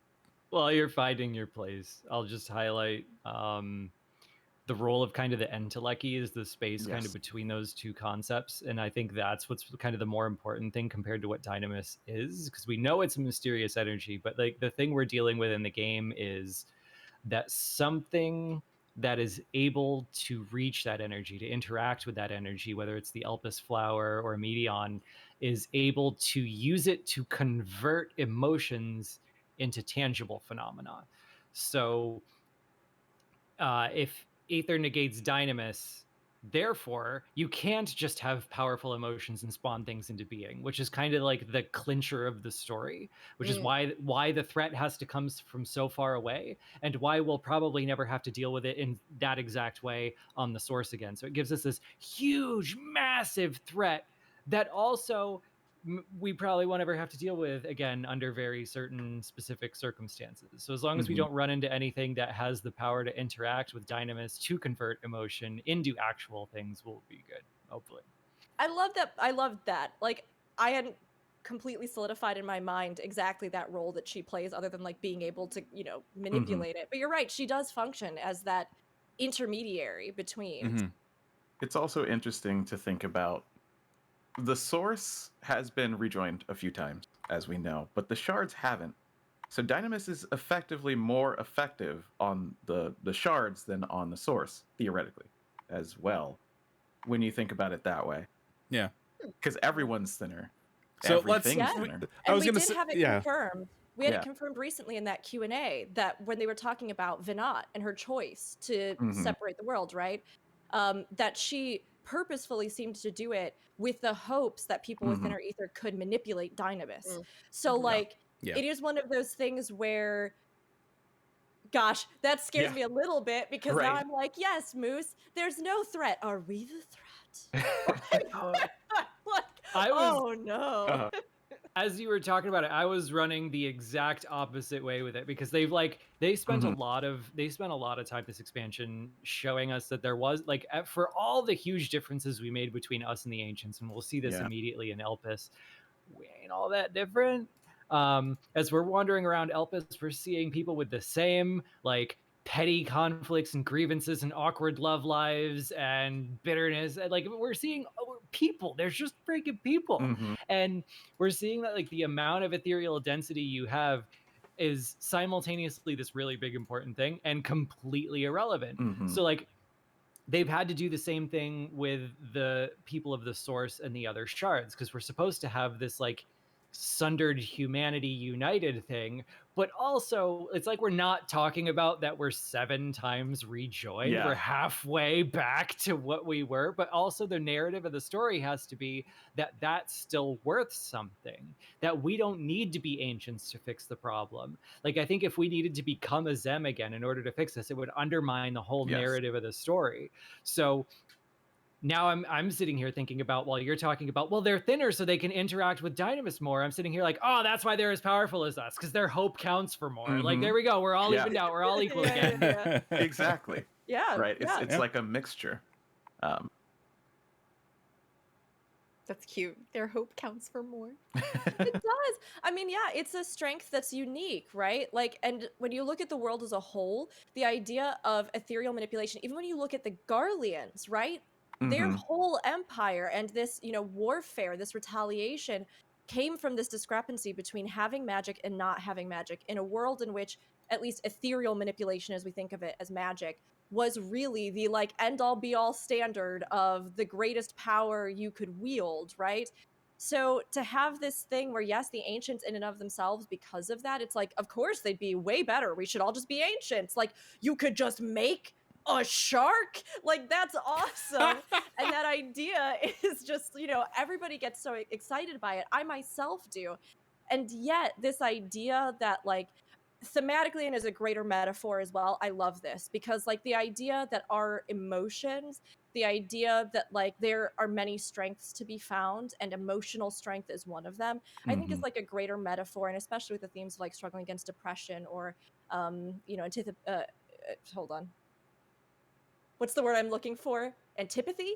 [SPEAKER 2] While you're finding your place, I'll just highlight the role of kind of the entelechy is the space kind of between those two concepts. And I think that's what's kind of the more important thing compared to what dynamis is, because we know it's a mysterious energy, but like the thing we're dealing with in the game is that something that is able to reach that energy, to interact with that energy, whether it's the Elpis flower or Meteion, is able to use it to convert emotions into tangible phenomena. So if Aether negates dynamis, therefore you can't just have powerful emotions and spawn things into being, which is kind of like the clincher of the story, which is why the threat has to come from so far away, and why we'll probably never have to deal with it in that exact way on the source again. So it gives us this huge, massive threat that also we probably won't ever have to deal with again under very certain specific circumstances. So as long as we don't run into anything that has the power to interact with dynamis to convert emotion into actual things, we'll be good, hopefully.
[SPEAKER 4] I love that. I loved that. Like, I hadn't completely solidified in my mind exactly that role that she plays, other than like being able to, you know, manipulate it. But you're right, she does function as that intermediary between.
[SPEAKER 5] It's also interesting to think about. The source has been rejoined a few times, as we know, but the shards haven't. So dynamis is effectively more effective on the shards than on the source, theoretically, as well, when you think about it that way.
[SPEAKER 3] Yeah.
[SPEAKER 5] Because everyone's thinner.
[SPEAKER 3] So
[SPEAKER 4] Thinner. And we did have it confirmed. We had it confirmed recently in that Q&A that when they were talking about Vinat and her choice to separate the world, right? That she purposefully seemed to do it with the hopes that people with thinner ether could manipulate dynamis. So like it is one of those things where Gosh, that scares
[SPEAKER 5] Yeah.
[SPEAKER 4] me a little bit because now
[SPEAKER 5] Right.
[SPEAKER 4] I'm like, yes, Moose, there's no threat. Are we the threat? Like,
[SPEAKER 2] I was
[SPEAKER 4] oh no.
[SPEAKER 5] Uh-huh.
[SPEAKER 2] as you were talking about it, I was running the exact opposite way with it because they spent
[SPEAKER 5] Mhm.
[SPEAKER 2] a lot of time this expansion showing us that there was like for all the huge differences we made between us and the ancients, and we'll see this
[SPEAKER 5] Yeah.
[SPEAKER 2] immediately in Elpis. We ain't all that different. As we're wandering around Elpis, we're seeing people with the same like petty conflicts and grievances and awkward love lives and bitterness. And like we're seeing people. There's just freaking people.
[SPEAKER 5] Mhm.
[SPEAKER 2] And we're seeing that like the amount of ethereal density you have is simultaneously this really big important thing and completely irrelevant.
[SPEAKER 5] Mhm.
[SPEAKER 2] So like they've had to do the same thing with the people of the source and the other shards because we're supposed to have this like sundered humanity united thing, but also it's like we're not talking about that we're 7 times rejoined.
[SPEAKER 5] Yeah.
[SPEAKER 2] We're halfway back to what we were, but also the narrative of the story has to be that that's still worth something, that we don't need to be ancients to fix the problem. Like I think if we needed to become a Zem again in order to fix this, it would undermine the whole
[SPEAKER 5] Yes.
[SPEAKER 2] narrative of the story. So now I'm sitting here thinking about, while you're talking about, well, they're thinner so they can interact with dynamis more. I'm sitting here like, oh, that's why they're as powerful as us, because their hope counts for more. Like,
[SPEAKER 5] Mhm.
[SPEAKER 2] there we go. We're all
[SPEAKER 5] Yeah.
[SPEAKER 2] evened out. We're all equal
[SPEAKER 4] Yeah,
[SPEAKER 2] again.
[SPEAKER 4] yeah.
[SPEAKER 5] Exactly.
[SPEAKER 4] Yeah.
[SPEAKER 5] Right.
[SPEAKER 4] Yeah.
[SPEAKER 5] It's
[SPEAKER 3] Yeah.
[SPEAKER 5] like a mixture.
[SPEAKER 6] That's cute. Their hope counts for more.
[SPEAKER 4] It does. I mean, yeah, it's a strength that's unique, right? Like, and when you look at the world as a whole, the idea of ethereal manipulation, even when you look at the Garleans, right? Their
[SPEAKER 5] Mhm.
[SPEAKER 4] whole empire and this, warfare, this retaliation came from this discrepancy between having magic and not having magic in a world in which at least ethereal manipulation, as we think of it as magic, was really the like end all be all standard of the greatest power you could wield, right? So to have this thing where, yes, the ancients in and of themselves, because of that, it's like, of course they'd be way better. We should all just be ancients. Like, you could just make a shark. Like, that's awesome. And that idea is just, everybody gets so excited by it. I myself do. And yet, this idea that, like, thematically and as a greater metaphor as well, I love this because, like, the idea that our emotions, the idea that like there are many strengths to be found and emotional strength is one of them, I think is
[SPEAKER 5] Mhm.
[SPEAKER 4] like a greater metaphor, and especially with the themes of like struggling against depression or hold on, what's the word I'm looking for? Antipathy.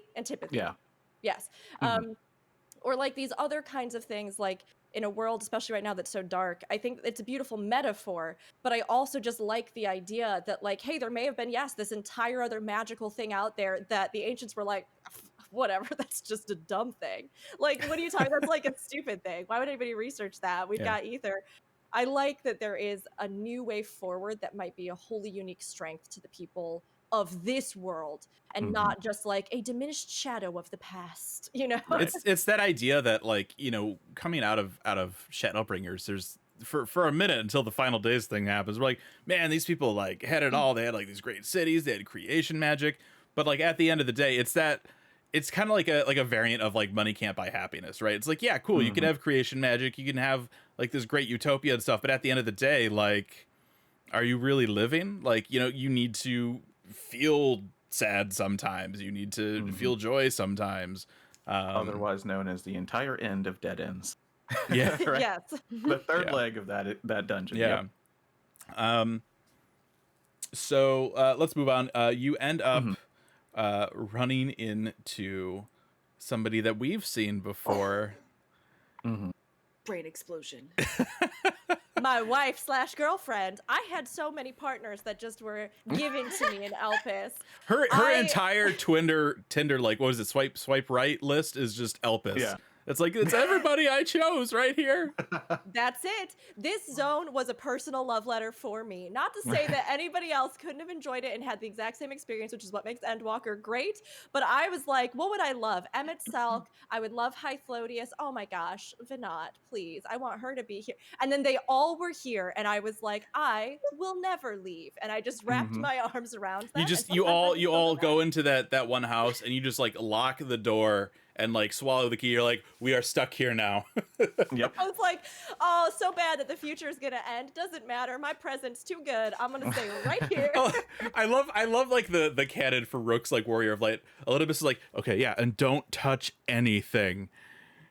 [SPEAKER 5] Yeah.
[SPEAKER 4] Yes.
[SPEAKER 5] Mhm.
[SPEAKER 4] Or like these other kinds of things, like in a world, especially right now, that's so dark. I think it's a beautiful metaphor, but I also just like the idea that, like, hey, there may have been, yes, this entire other magical thing out there that the ancients were like, whatever, that's just a dumb thing. Like, what are you talking? That's like a stupid thing. Why would anybody research that? We've
[SPEAKER 3] Yeah.
[SPEAKER 4] got ether. I like that there is a new way forward that might be a wholly unique strength to the people of this world and
[SPEAKER 5] Mhm.
[SPEAKER 4] not just like a diminished shadow of the past,
[SPEAKER 5] Right.
[SPEAKER 3] It's that idea that, like, coming out of Shadowbringers, there's for a minute until the final days thing happens, we're like, man, these people like had it all. They had like these great cities, they had creation magic, but like at the end of the day, it's kind of like a variant of like money can't buy happiness, right? It's like, yeah, cool, you can
[SPEAKER 5] Mhm.
[SPEAKER 3] have creation magic, you can have like this great utopia and stuff, but at the end of the day, like, are you really living? Like, you need to feel sad sometimes, you need to
[SPEAKER 5] Mhm.
[SPEAKER 3] feel joy sometimes.
[SPEAKER 5] Otherwise known as the entire end of Dead Ends.
[SPEAKER 3] Yeah.
[SPEAKER 5] Right.
[SPEAKER 4] Yes.
[SPEAKER 5] The third
[SPEAKER 3] Yeah.
[SPEAKER 5] leg of that dungeon.
[SPEAKER 3] Yeah.
[SPEAKER 5] Yep.
[SPEAKER 3] So let's move on. You end up
[SPEAKER 5] Mhm.
[SPEAKER 3] running into somebody that we've seen before.
[SPEAKER 5] Mhm.
[SPEAKER 6] Brain explosion.
[SPEAKER 4] My wife / girlfriend. I had so many partners that just were given to me in Elpis.
[SPEAKER 3] Her
[SPEAKER 4] I-
[SPEAKER 3] entire Tinder, like, what is it, swipe right list is just Elpis.
[SPEAKER 5] Yeah.
[SPEAKER 3] It's like, it's everybody I chose right here.
[SPEAKER 4] That's it. This zone was a personal love letter for me. Not to say that anybody else couldn't have enjoyed it and had the exact same experience, which is what makes Endwalker great. But I was like, what would I love? Emet-Selch. I would love Hythlodaeus. Oh my gosh, Vinat, please. I want her to be here. And then they all were here, and I was like, I will never leave. And I just wrapped
[SPEAKER 5] Mhm.
[SPEAKER 4] my arms around them.
[SPEAKER 3] You
[SPEAKER 4] and
[SPEAKER 3] all
[SPEAKER 4] sometimes I just
[SPEAKER 3] you
[SPEAKER 4] go
[SPEAKER 3] all
[SPEAKER 4] back.
[SPEAKER 3] go into that one house and you just like lock the door and like swallow the key. You're like, we are stuck here now.
[SPEAKER 5] Yep.
[SPEAKER 4] I was like, oh, so bad that the future is gonna end. Doesn't matter. My present's too good. I'm gonna stay right here.
[SPEAKER 3] Oh, I love like the canon for Rook's like Warrior of Light. Elpis is like, okay, yeah, and don't touch anything.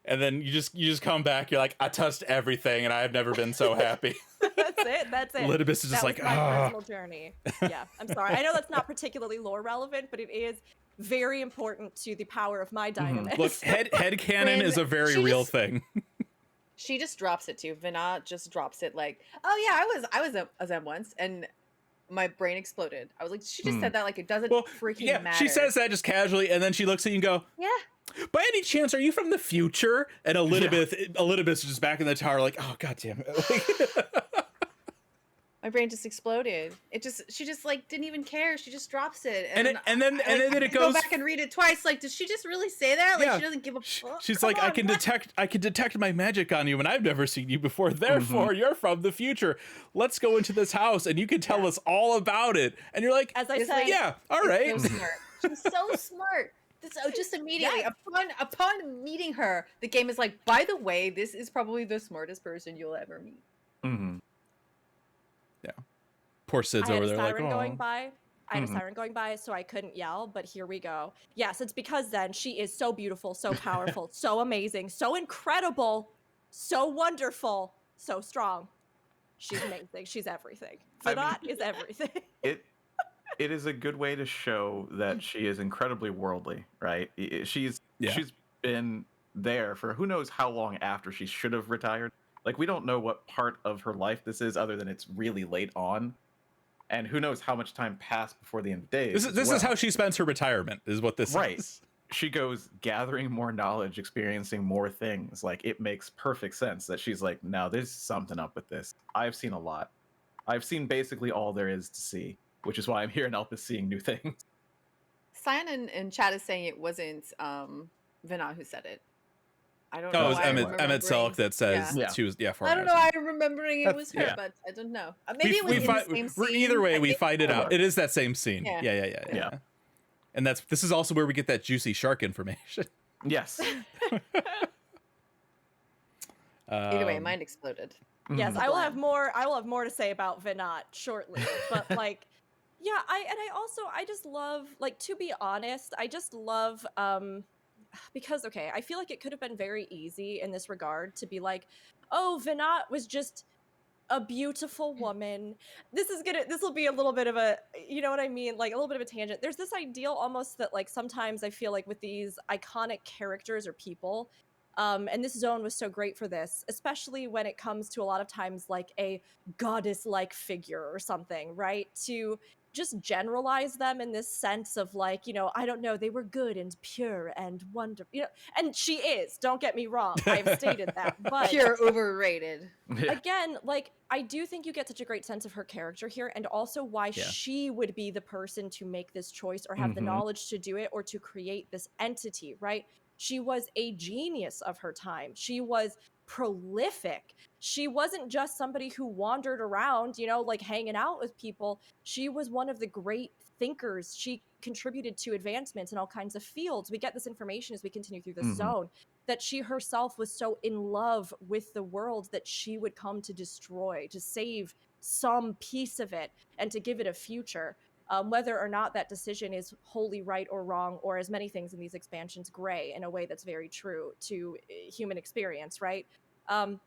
[SPEAKER 3] And then you just come back. You're like, I touched everything, and I have never been so happy.
[SPEAKER 4] That's it.
[SPEAKER 3] Elpis is just
[SPEAKER 4] that
[SPEAKER 3] like,
[SPEAKER 4] was my personal journey. Yeah, I'm sorry. I know that's not particularly lore relevant, but it is very important to the power of my dynamis.
[SPEAKER 3] Look, head canon is a very real thing.
[SPEAKER 6] She just drops it too. Vina just drops it like, oh yeah, I was a Zem once, and my brain exploded. I was like, she just said that like it doesn't freaking matter.
[SPEAKER 3] She says that just casually, and then she looks at you and go,
[SPEAKER 6] yeah.
[SPEAKER 3] By any chance, are you from the future? And Elpis is just back in the tower, like, oh god damn it.
[SPEAKER 6] My brain just exploded. She just like didn't even care. She just drops it,
[SPEAKER 3] and then it goes.
[SPEAKER 6] Go back and read it twice. Like, did she just really say that? Like, she doesn't give a fuck.
[SPEAKER 3] She's like, I can detect my magic on you, and I've never seen you before. Therefore, you're from the future. Let's go into this house, and you can tell us all about it. And you're like,
[SPEAKER 4] as I said,
[SPEAKER 3] yeah, all right.
[SPEAKER 6] So smart. She's so smart. So just immediately upon meeting her, the game is like, by the way, this is probably the smartest person you'll ever meet.
[SPEAKER 5] Mm-hmm.
[SPEAKER 3] Yeah. Poor Sid's over there like,
[SPEAKER 4] going by. I had a siren going by, so I couldn't yell, but here we go. Yes, it's because then she is so beautiful, so powerful, so amazing, so incredible, so wonderful, so strong. She's amazing. She's everything. That is everything.
[SPEAKER 5] It is a good way to show that she is incredibly worldly, right? She's been there for who knows how long after she should have retired. Like, we don't know what part of her life this is other than it's really late on. And who knows how much time passed before the end of days.
[SPEAKER 3] This is how she spends her retirement, is what this is.
[SPEAKER 5] She goes gathering more knowledge, experiencing more things. Like, it makes perfect sense that she's like, no, there's something up with this. I've seen a lot. I've seen basically all there is to see, which is why I'm here in Elpis seeing new things.
[SPEAKER 6] Cyan in chat is saying it wasn't Vina who said it. I don't know.
[SPEAKER 3] Oh, it was Emet-Selch that says she was,
[SPEAKER 6] I don't know. I'm remembering it was her, but I don't know. Maybe it was in the same scene.
[SPEAKER 3] Either way, we find it out. It is that same scene. Yeah. And this is also where we get that juicy shark information.
[SPEAKER 5] Yes.
[SPEAKER 6] Either way, mine exploded.
[SPEAKER 4] Yes, I will have more to say about Vinat shortly. But like, yeah, I just love, like, to be honest, I just love because okay, I feel like it could have been very easy in this regard to be like, oh, Vinat was just a beautiful woman. This will be a little bit of a, you know what I mean, like a little bit of a tangent. There's this ideal almost that like sometimes I feel like with these iconic characters or people, and this zone was so great for this, especially when it comes to a lot of times like a goddess-like figure or something, right? To just generalize them in this sense of like, you know, I don't know, they were good and pure and wonderful, you know, and she is, don't get me wrong, I've stated that, but
[SPEAKER 6] pure overrated.
[SPEAKER 4] Again, like, I do think you get such a great sense of her character here, and also why she would be the person to make this choice or have the knowledge to do it or to create this entity, right? She was a genius of her time. She was prolific. She wasn't just somebody who wandered around, you know, like hanging out with people. She was one of the great thinkers. She contributed to advancements in all kinds of fields. We get this information as we continue through the zone, that she herself was so in love with the world that she would come to destroy, to save some piece of it and to give it a future. Whether or not that decision is wholly right or wrong, or as many things in these expansions, gray in a way that's very true to human experience, right? And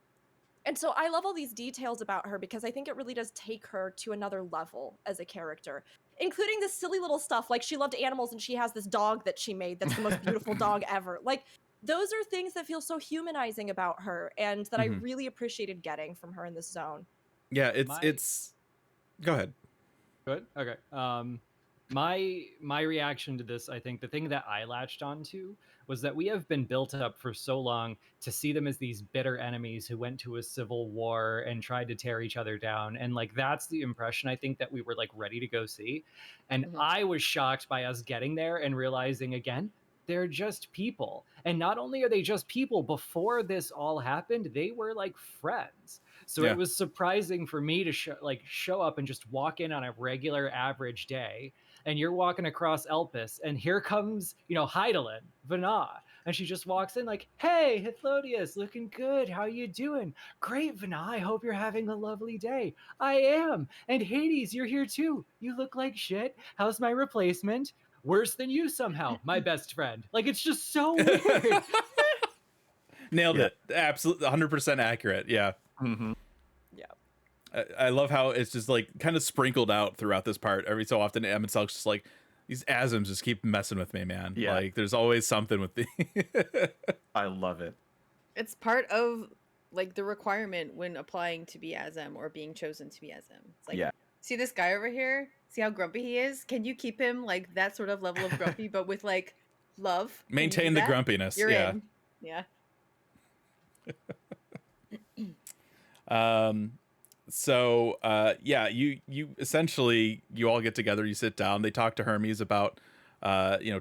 [SPEAKER 4] so I love all these details about her because I think it really does take her to another level as a character, including this silly little stuff like she loved animals and she has this dog that she made that's the most beautiful dog ever. Like, those are things that feel so humanizing about her and that I really appreciated getting from her in this zone.
[SPEAKER 3] Yeah, it's go ahead.
[SPEAKER 2] Good. Okay. My reaction to this, I think the thing that I latched onto was that we have been built up for so long to see them as these bitter enemies who went to a civil war and tried to tear each other down. And like, that's the impression I think that we were like ready to go see. And I was shocked by us getting there and realizing again, they're just people. And not only are they just people, before this all happened, they were like friends. So it was surprising for me to show up and just walk in on a regular average day, and you're walking across Elpis, and here comes, you know, Hythlodaeus, Vina, And she just walks in like, hey, Hythlodaeus, looking good. How you doing? Great, Vana. I hope you're having a lovely day. I am. And Hades, you're here too. You look like shit. How's my replacement? Worse than you somehow, my best friend. Like, it's just so weird.
[SPEAKER 3] Nailed it. Absolutely 100% accurate. Yeah.
[SPEAKER 5] Mm-hmm.
[SPEAKER 3] I love how it's just like kind of sprinkled out throughout this part. Every so often, Emet-Selch's just like, these asms just keep messing with me, man.
[SPEAKER 5] Yeah.
[SPEAKER 3] Like, there's always something with the.
[SPEAKER 5] I love it.
[SPEAKER 6] It's part of like the requirement when applying to be ASM or being chosen to be ASM. It's like, see this guy over here? See how grumpy he is? Can you keep him like that sort of level of grumpy, but with like love? Can you
[SPEAKER 3] Maintain
[SPEAKER 6] do
[SPEAKER 3] the
[SPEAKER 6] that?
[SPEAKER 3] grumpiness.
[SPEAKER 6] You're
[SPEAKER 3] yeah.
[SPEAKER 6] in. Yeah.
[SPEAKER 3] So yeah, you essentially, you all get together, you sit down, they talk to Hermes about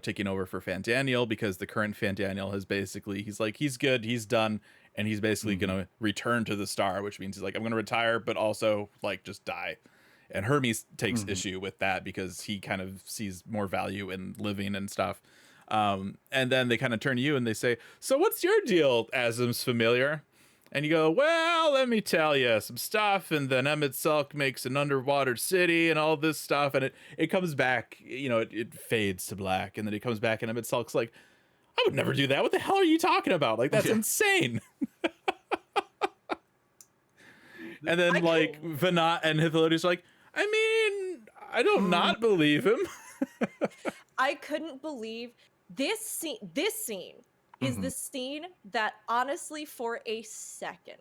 [SPEAKER 3] taking over for Fandaniel, because the current Fandaniel has basically, he's like, he's good, he's done, and he's basically gonna return to the star, which means he's like, I'm gonna retire, but also like just die. And Hermes takes issue with that because he kind of sees more value in living and stuff. And then they kind of turn to you and they say, so what's your deal, Asm's familiar? And you go, well, let me tell you some stuff. And then Emet-Selch makes an underwater city and all this stuff. And it comes back, it fades to black. And then it comes back and Emet-Selch's like, I would never do that. What the hell are you talking about? Like, that's insane. And then Vana and Hythlodaeus are like, I mean, I don't not believe him.
[SPEAKER 4] I couldn't believe this scene. This scene is the scene that honestly, for a second,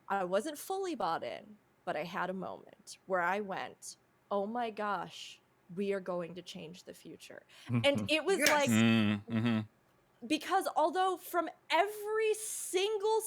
[SPEAKER 4] I wasn't fully bought in, but I had a moment where I went, oh my gosh, we are going to change the future. And it was like, because although from every single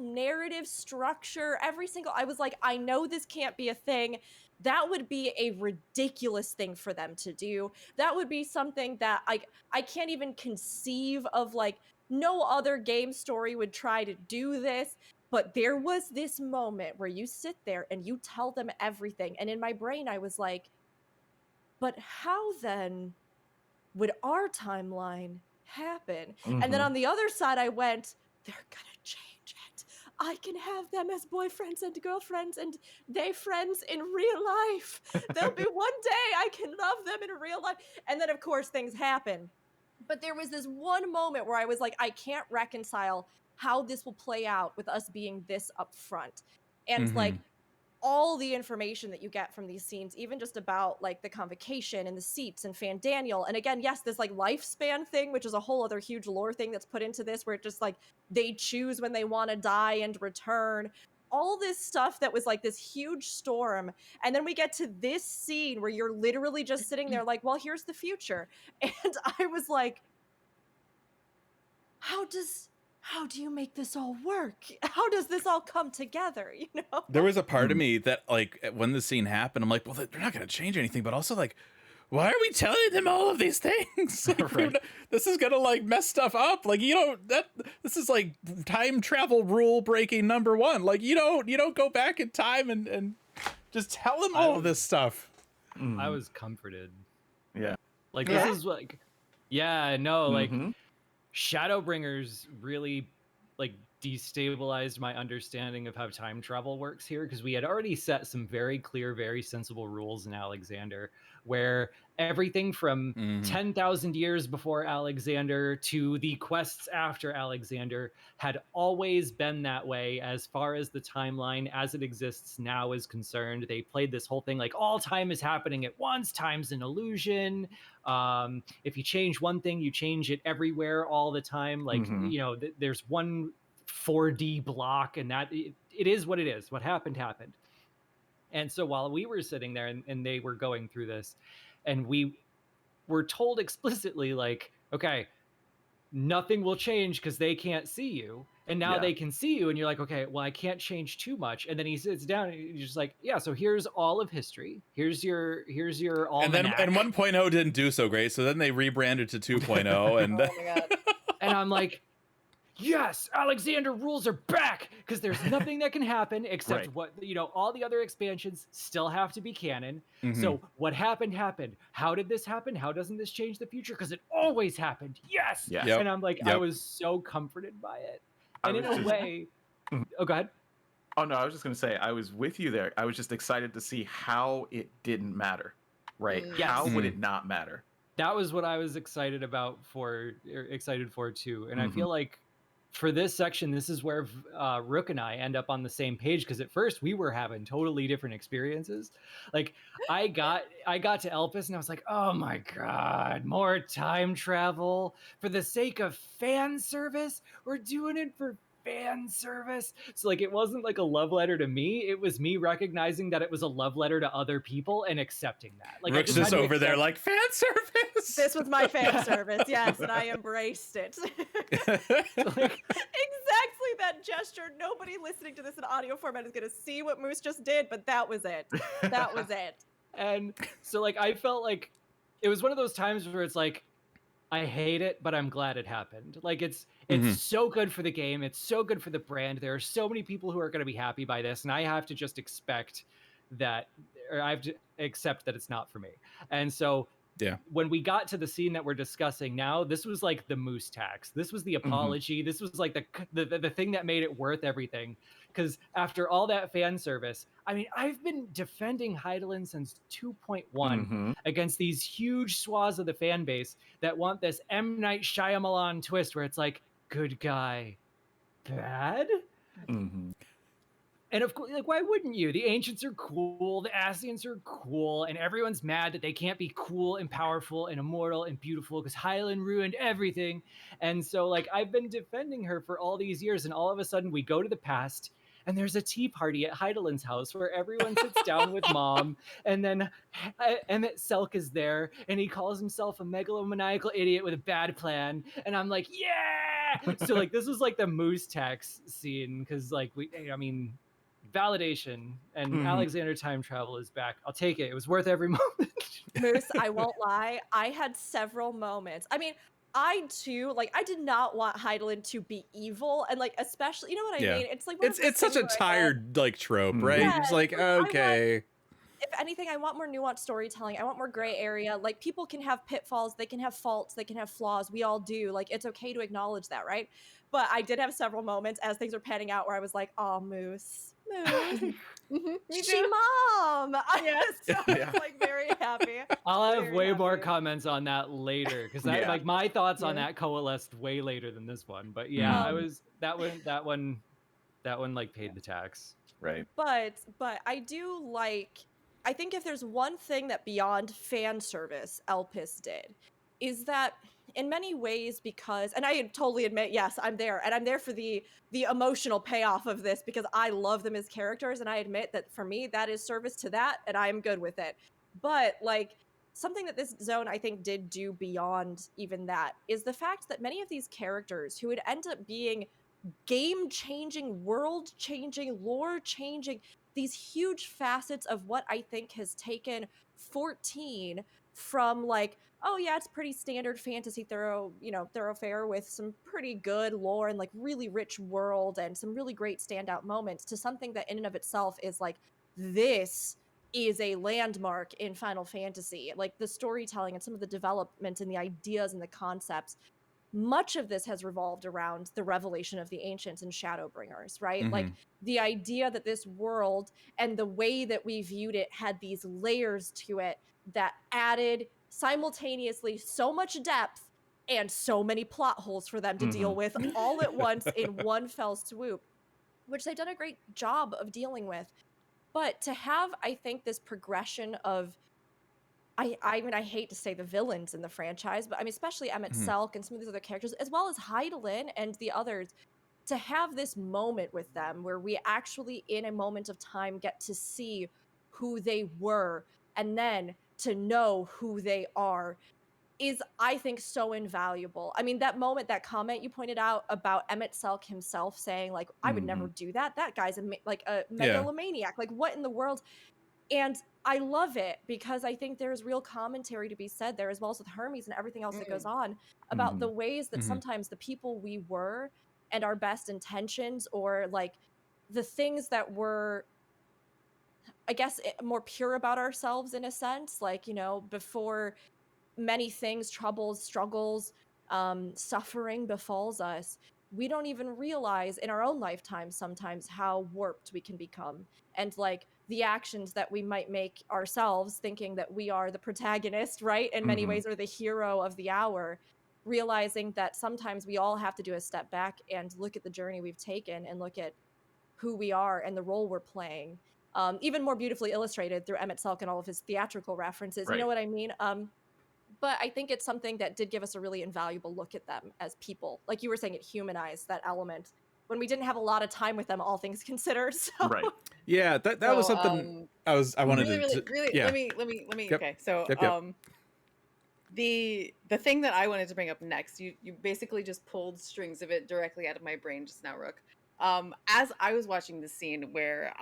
[SPEAKER 4] narrative structure, I was like, I know this can't be a thing. That would be a ridiculous thing for them to do. That would be something that I can't even conceive of. Like, no other game story would try to do this. But there was this moment where you sit there and you tell them everything. And in my brain, I was like, but how then would our timeline happen? And then on the other side, I went, they're gonna change it. I can have them as boyfriends and girlfriends and they friends in real life. There'll be one day I can love them in real life. And then of course things happen. But there was this one moment where I was like, I can't reconcile how this will play out with us being this upfront. And like all the information that you get from these scenes, even just about like the convocation and the seats and Fandaniel. And again, yes, this like lifespan thing, which is a whole other huge lore thing that's put into this, where it just like they choose when they want to die and return. All this stuff that was like this huge storm. And then we get to this scene where you're literally just sitting there like, well, here's the future. And I was like, how do you make this all work? How does this all come together? You know?
[SPEAKER 3] There was a part of me that, like, when the scene happened, I'm like, well, they're not going to change anything, but also, like, why are we telling them all of these things? Like, this is going to, like, mess stuff up. Like, this is, like, time travel rule breaking #1. Like, you don't go back in time and just tell them all of this stuff.
[SPEAKER 2] I was comforted.
[SPEAKER 5] Yeah.
[SPEAKER 2] Like, this is, like, like, Shadowbringers really like destabilized my understanding of how time travel works here, because we had already set some very clear, very sensible rules in Alexander, where everything from 10,000 years before Alexander to the quests after Alexander had always been that way as far as the timeline as it exists now is concerned. They played this whole thing like all time is happening at once, time's an illusion. If you change one thing, you change it everywhere all the time. Like, there's one 4D block, and that it is what it is. What happened. And so while we were sitting there and they were going through this, and we were told explicitly, like, okay, nothing will change because they can't see you. And now they can see you, and you're like, okay, well, I can't change too much. And then he sits down and he's just like, yeah, so here's all of history. Here's your almanac.
[SPEAKER 3] And 1.0 didn't do so great, so then they rebranded to 2.0. And
[SPEAKER 6] Oh my God.
[SPEAKER 2] And I'm like, yes, Alexander rules are back, because there's nothing that can happen except
[SPEAKER 5] Right.
[SPEAKER 2] what, all the other expansions still have to be canon.
[SPEAKER 3] Mhm.
[SPEAKER 2] So what happened. How did this happen? How doesn't this change the future? Because it always happened. Yes.
[SPEAKER 5] Yeah.
[SPEAKER 3] Yep.
[SPEAKER 2] And I'm like, I
[SPEAKER 3] Yep.
[SPEAKER 2] was so comforted by it.
[SPEAKER 5] I
[SPEAKER 2] And in
[SPEAKER 5] was
[SPEAKER 2] a
[SPEAKER 5] just-
[SPEAKER 2] way, oh, go ahead.
[SPEAKER 5] Oh no, I was just gonna say I was with you there. I was just excited to see how it didn't matter. Right?
[SPEAKER 6] Mm.
[SPEAKER 5] How
[SPEAKER 3] Yes.
[SPEAKER 5] would it not matter?
[SPEAKER 2] That was what I was excited for too. And I
[SPEAKER 5] Mhm.
[SPEAKER 2] feel like for this section, this is where Rook and I end up on the same page, because at first we were having totally different experiences. Like I got to Elpis and I was like, oh my god, more time travel for the sake of fan service. We're doing it for fan service. So like, it wasn't like a love letter to me. It was me recognizing that it was a love letter to other people and accepting that. Like, I
[SPEAKER 3] Rook's
[SPEAKER 2] had
[SPEAKER 3] just
[SPEAKER 2] to
[SPEAKER 3] over there
[SPEAKER 2] accept-
[SPEAKER 3] like fan service.
[SPEAKER 4] This was my fan service, yes, and I embraced it.
[SPEAKER 2] like,
[SPEAKER 4] Exactly that gesture. Nobody listening to this in audio format is going to see what Moose just did, but that was it. That was it.
[SPEAKER 2] and so like, I felt like it was one of those times where it's like, I hate it, but I'm glad it happened. Like, it's
[SPEAKER 3] Mhm.
[SPEAKER 2] so good for the game. It's so good for the brand. There are so many people who are going to be happy by this, and I have to just expect that, or I have to accept that it's not for me. And so
[SPEAKER 3] Yeah.
[SPEAKER 2] when we got to the scene that we're discussing now, this was like the moose tax. This was the apology. This was like the thing that made it worth everything. Because after all that fan service, I mean, I've been defending Hythlodaeus since 2.1
[SPEAKER 5] Mhm.
[SPEAKER 2] against these huge swaths of the fan base that want this M. Night Shyamalan twist where it's like, good guy, bad?
[SPEAKER 5] Mhm.
[SPEAKER 2] And of course, like, why wouldn't you? The ancients are cool, the Ascians are cool, and everyone's mad that they can't be cool and powerful and immortal and beautiful because Hyland ruined everything. And so, like, I've been defending her for all these years, and all of a sudden we go to the past, and there's a tea party at Hydalin's house where everyone sits down with mom, and then Emet-Selch is there, and he calls himself a megalomaniacal idiot with a bad plan, and I'm like, yeah! So, like, this was like the moose tax scene, because, like, validation and
[SPEAKER 5] Mhm.
[SPEAKER 2] Alexander time travel is back. I'll take it. It was worth every moment.
[SPEAKER 4] Moose, I won't lie. I had several moments. I mean, I too, like, I did not want Hydaelyn to be evil, and like, especially, you know what I
[SPEAKER 3] Yeah.
[SPEAKER 4] mean? It's like one of
[SPEAKER 3] It's
[SPEAKER 4] those
[SPEAKER 3] such a
[SPEAKER 4] things where I thought,
[SPEAKER 3] tired like trope,
[SPEAKER 5] Mhm.
[SPEAKER 3] right?
[SPEAKER 4] Yeah,
[SPEAKER 3] It's like,
[SPEAKER 4] like, I want-
[SPEAKER 3] okay.
[SPEAKER 4] if anything, I want more nuanced storytelling. I want more gray area. Like, people can have pitfalls, they can have faults, they can have flaws. We all do. Like, it's okay to acknowledge that, right? But I did have several moments as things were panning out where I was like, oh, Moose.
[SPEAKER 6] Me
[SPEAKER 4] She
[SPEAKER 6] too.
[SPEAKER 4] mom.
[SPEAKER 6] Yeah.
[SPEAKER 4] So I was like very happy.
[SPEAKER 2] I'll have
[SPEAKER 4] Very
[SPEAKER 2] way more
[SPEAKER 4] happy.
[SPEAKER 2] comments on that later, because
[SPEAKER 5] Yeah.
[SPEAKER 2] like, my thoughts on
[SPEAKER 6] Yeah.
[SPEAKER 2] that coalesced way later than this one. But yeah, I
[SPEAKER 4] Um,
[SPEAKER 2] was that one like paid the tax.
[SPEAKER 5] Right.
[SPEAKER 4] But I do like, I think if there's one thing that beyond fan service Elpis did, is that in many ways, because, and I totally admit, yes, I'm there, and I'm there for the emotional payoff of this because I love them as characters, and I admit that for me that is service to that, and I'm good with it. But like, something that this zone I think did do beyond even that is the fact that many of these characters who would end up being game-changing, world-changing, lore-changing, these huge facets of what I think has taken 14 from like, oh yeah, it's pretty standard fantasy thoroughfare with some pretty good lore and like really rich world and some really great standout moments, to something that in and of itself is like, this is a landmark in Final Fantasy. Like, the storytelling and some of the development and the ideas and the concepts, much of this has revolved around the revelation of the ancients and Shadowbringers, right? Like, the idea that this world and the way that we viewed it had these layers to it that added simultaneously so much depth and so many plot holes for them to deal with all at once in one fell swoop, which they've done a great job of dealing with. But to have, I think, this progression of, I mean, I hate to say the villains in the franchise, but I mean, especially Emet-Selch and some of these other characters, as well as Hydaelyn and the others, to have this moment with them where we actually, in a moment of time, get to see who they were and then to know who they are is, I think, so invaluable. I mean, that moment, that comment you pointed out about Emet-Selch himself saying, like, I would never do that. That guy's like a megalomaniac. Like, what in the world? And I love it because I think there's real commentary to be said there, as well as with Hermes and everything else that goes on, about the ways that sometimes the people we were and our best intentions, or like the things that were, I guess, more pure about ourselves in a sense, like, you know, before many things, troubles, struggles, suffering befalls us, we don't even realize in our own lifetime sometimes how warped we can become. And like the actions that we might make ourselves, thinking that we are the protagonist, right? In many ways, or the hero of the hour, realizing that sometimes we all have to do a step back and look at the journey we've taken and look at who we are and the role we're playing. Even more beautifully illustrated through Emet-Selch and all of his theatrical references. You know
[SPEAKER 5] Right.
[SPEAKER 4] what I mean? But I think it's something that did give us a really invaluable look at them as people. Like you were saying, it humanized that element when we didn't have a lot of time with them, all things considered. So
[SPEAKER 5] Right.
[SPEAKER 3] Yeah, that was
[SPEAKER 6] So,
[SPEAKER 3] something I wanted
[SPEAKER 6] really,
[SPEAKER 3] yeah.
[SPEAKER 6] let me.
[SPEAKER 3] Yep.
[SPEAKER 6] Okay, so
[SPEAKER 3] Yep.
[SPEAKER 6] the thing that I wanted to bring up next, you basically just pulled strings of it directly out of my brain just now, Rook. As I was watching the scene where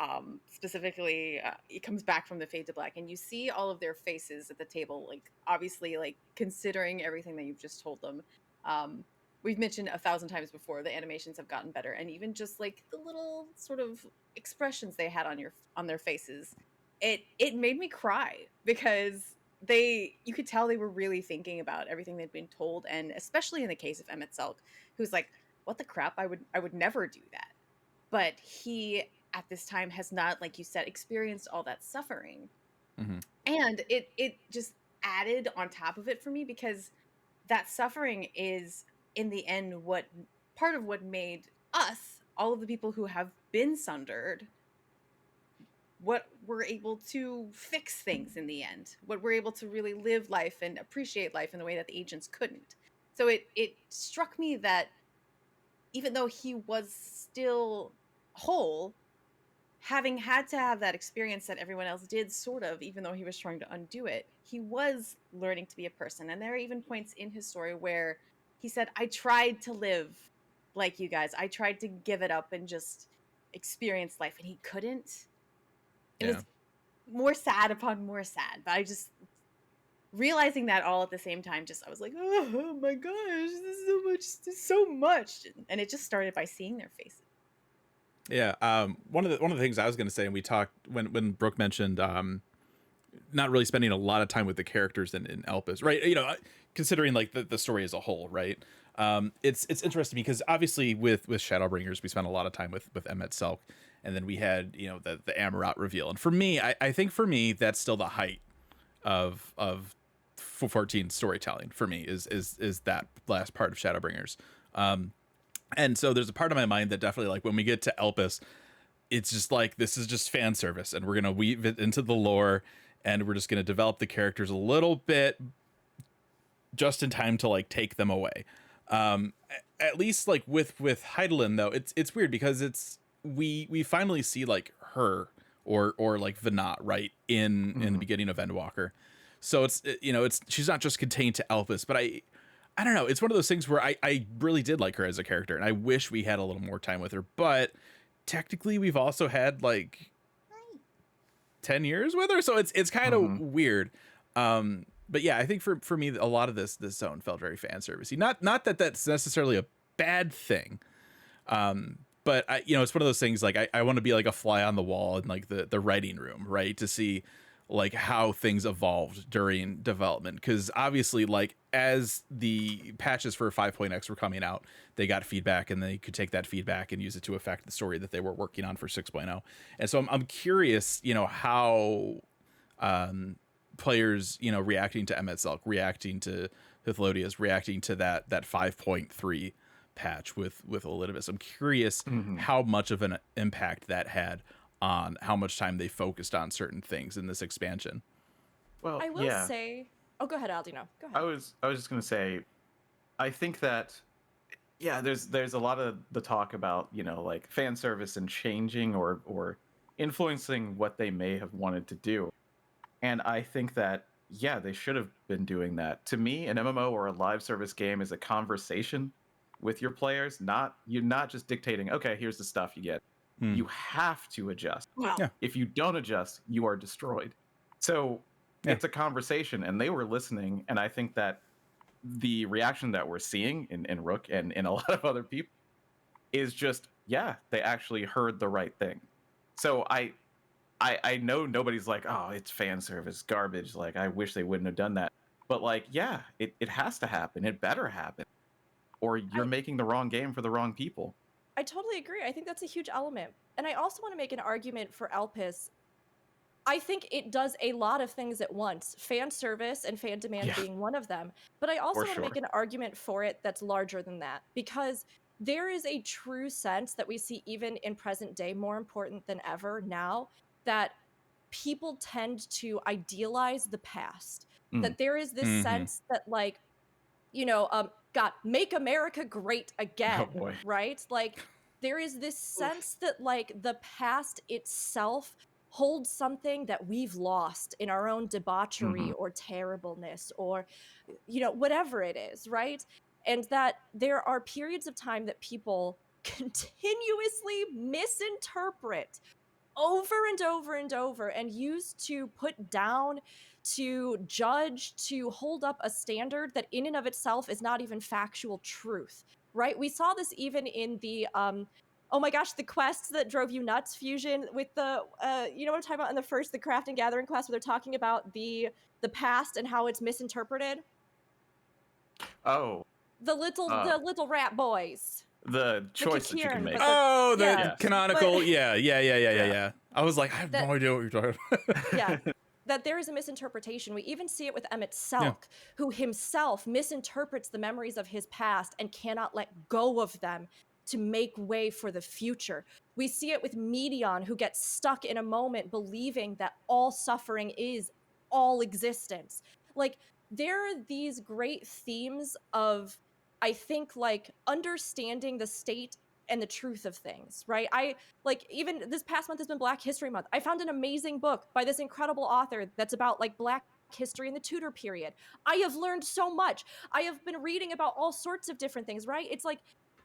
[SPEAKER 6] specifically it comes back from the fade to black, and you see all of their faces at the table, like obviously like considering everything that you've just told them. We've mentioned 1,000 times before, the animations have gotten better, and even just like the little sort of expressions they had on their faces, it made me cry because you could tell they were really thinking about everything they'd been told, and especially in the case of Emet-Selch, who's like, what the crap, I would never do that. But he at this time has not, like you said, experienced all that suffering.
[SPEAKER 3] Mhm.
[SPEAKER 6] And it just added on top of it for me, because that suffering is in the end part of what made us, all of the people who have been sundered, what we're able to fix things in the end, what we're able to really live life and appreciate life in the way that the agents couldn't. So it struck me that even though he was still whole, having had to have that experience that everyone else did, sort of, even though he was trying to undo it, he was learning to be a person. And there are even points in his story where he said, I tried to live like you guys. I tried to give it up and just experience life, and he couldn't. It
[SPEAKER 3] Yeah.
[SPEAKER 6] was more sad upon more sad. But I just realizing that all at the same time, I was like, oh my gosh, this is so much. And it just started by seeing their faces.
[SPEAKER 3] Yeah. One of the things I was going to say, and we talked when Brooke mentioned not really spending a lot of time with the characters in Elpis, right? You know, considering like the story as a whole, right? It's interesting because obviously with Shadowbringers we spent a lot of time with Emet-Selch, and then we had, you know, the Amarot reveal, and for me, I think for me that's still the height of 14 storytelling for me is that last part of Shadowbringers. And so there's a part of my mind that definitely, like, when we get to Elpis, it's just like, this is just fan service, and we're going to weave it into the lore, and we're just going to develop the characters a little bit just in time to like take them away. At least like with Hythlodaeus, though, it's weird because we finally see like her or like Venat, right, in the beginning of Endwalker. So it's, you know, she's not just contained to Elpis, but I don't know. It's one of those things where I really did like her as a character, and I wish we had a little more time with her. But technically, we've also had like 10 years with her, so it's kind of weird. But yeah, I think for me, a lot of this zone felt very fan servicey. Not that that's necessarily a bad thing. But I, you know, it's one of those things like I want to be like a fly on the wall in like the writing room, right, to see like how things evolved during development, because obviously like as the patches for 5.x were coming out, they got feedback, and they could take that feedback and use it to affect the story that they were working on for 6.0. And so I'm curious, you know, how players, you know, reacting to Emet-Selch, reacting to Hythlodaeus, reacting to that 5.3 patch with Elpis. I'm curious how much of an impact that had on how much time they focused on certain things in this expansion.
[SPEAKER 5] Well,
[SPEAKER 4] I will say, oh, go ahead, Aldino. Go ahead.
[SPEAKER 5] I was just gonna say, I think that, yeah, there's a lot of the talk about, you know, like fan service and changing or influencing what they may have wanted to do, and I think that, yeah, they should have been doing that. To me, an MMO or a live service game is a conversation with your players. You're not just dictating, okay, here's the stuff you get. You have to adjust.
[SPEAKER 6] Well,
[SPEAKER 3] Yeah.
[SPEAKER 5] If you don't adjust, you are destroyed. So it's a conversation, and they were listening. And I think that the reaction that we're seeing in Rook and in a lot of other people is just, yeah, they actually heard the right thing. So I know nobody's like, oh, it's fan service garbage. Like, I wish they wouldn't have done that. But like, yeah, it has to happen. It better happen. Or you're making the wrong game for the wrong people.
[SPEAKER 4] I totally agree. I think that's a huge element. And I also want to make an argument for Elpis. I think it does a lot of things at once, fan service and fan demand being one of them. But I also want to make an argument for it that's larger than that, because there is a true sense that we see even in present day, more important than ever now, that people tend to idealize the past. That there is this sense that, like, you know, God, make America great again, right? Like, there is this sense that, like, the past itself holds something that we've lost in our own debauchery or terribleness or, you know, whatever it is, right? And that there are periods of time that people continuously misinterpret over and over and over and use to put down, to judge, to hold up a standard that in and of itself is not even factual truth, right? We saw this even in the oh my gosh, the quests that drove you nuts, Fusion, with the you know what I'm talking about in the Craft and Gathering quest, where they're talking about the past and how it's misinterpreted.
[SPEAKER 5] Oh,
[SPEAKER 4] the little rat boys.
[SPEAKER 5] The choice that you can make.
[SPEAKER 3] Oh, the canonical.
[SPEAKER 4] But,
[SPEAKER 3] yeah. I was like, I have no idea what you're talking about.
[SPEAKER 4] Yeah. That there is a misinterpretation. We even see it with Emet-Selch, who himself misinterprets the memories of his past and cannot let go of them to make way for the future. We see it with Meteion, who gets stuck in a moment believing that all suffering is all existence. Like, there are these great themes of, I think, like, understanding the state and the truth of things, right? I, like, even this past month has been Black History Month. I found an amazing book by this incredible author that's about, like, Black history in the Tudor period. I have learned so much. I have been reading about all sorts of different things, right? It's like,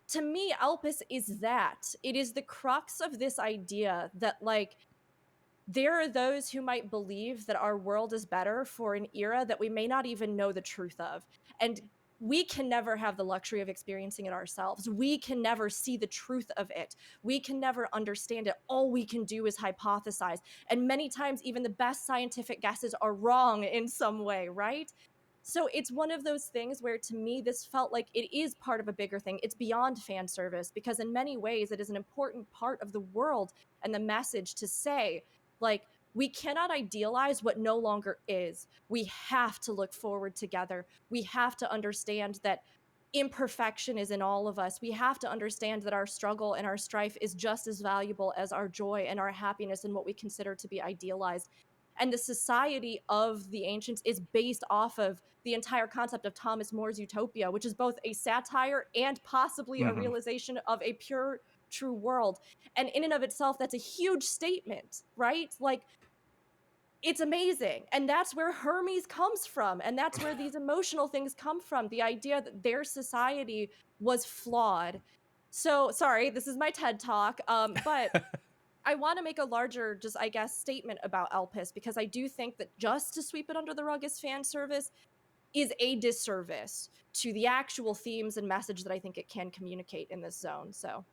[SPEAKER 4] to me, Elpis is that. It is the crux of this idea that, like, there are those who might believe that our world is better for an era that we may not even know the truth of. And we can never have the luxury of experiencing it ourselves. We can never see the truth of it. We can never understand it. All we can do is hypothesize. And many times, even the best scientific guesses are wrong in some way, right? So it's one of those things where, to me, this felt like it is part of a bigger thing. It's beyond fan service, because in many ways, it is an important part of the world and the message to say, like, we cannot idealize what no longer is. We have to look forward together. We have to understand that imperfection is in all of us. We have to understand that our struggle and our strife is just as valuable as our joy and our happiness and what we consider to be idealized. And the society of the ancients is based off of the entire concept of Thomas More's utopia, which is both a satire and possibly a realization of a pure, true world. And in and of itself, that's a huge statement, right? Like, it's amazing. And that's where Hermes comes from. And that's where these emotional things come from. The idea that their society was flawed. So, sorry, this is my TED Talk. But I want to make a larger, just, I guess, statement about Elpis, because I do think that just to sweep it under the rug as fan service is a disservice to the actual themes and message that I think it can communicate in this zone. So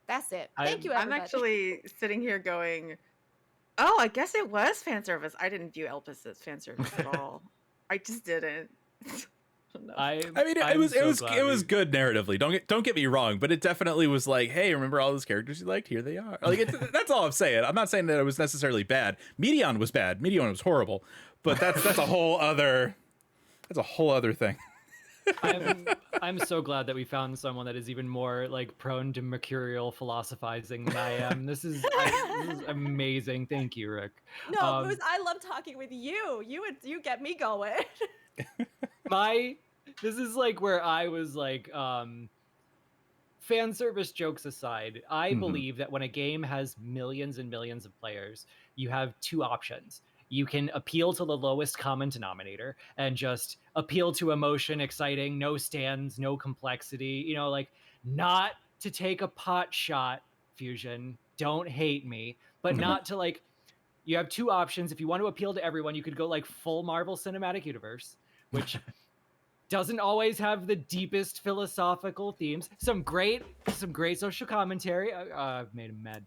[SPEAKER 4] that's it. Thank you, everybody.
[SPEAKER 6] I'm actually sitting here going, oh, I guess it was fan service. I didn't view Elpis as fan service at all. I just didn't.
[SPEAKER 3] I mean, it was good narratively. Don't get me wrong, but it definitely was like, hey, remember all those characters you liked? Here they are. Like, that's all I'm saying. I'm not saying that it was necessarily bad. Meteion was bad. Meteion was horrible. But that's a whole other thing.
[SPEAKER 2] I'm so glad that we found someone that is even more, like, prone to mercurial philosophizing than I am. This is amazing. Thank you, Rick.
[SPEAKER 4] No, Moose, I love talking with you. You get me going.
[SPEAKER 2] This is like where I was like, fan service jokes aside, I believe that when a game has millions and millions of players, you have two options. You can appeal to the lowest common denominator and just appeal to emotion, exciting, no stands, no complexity, you know, like, not to take a pot shot, Fusion, don't hate me, but not to, like, you have two options. If you want to appeal to everyone, you could go like full Marvel Cinematic Universe, which doesn't always have the deepest philosophical themes. Some great social commentary. I've made him mad.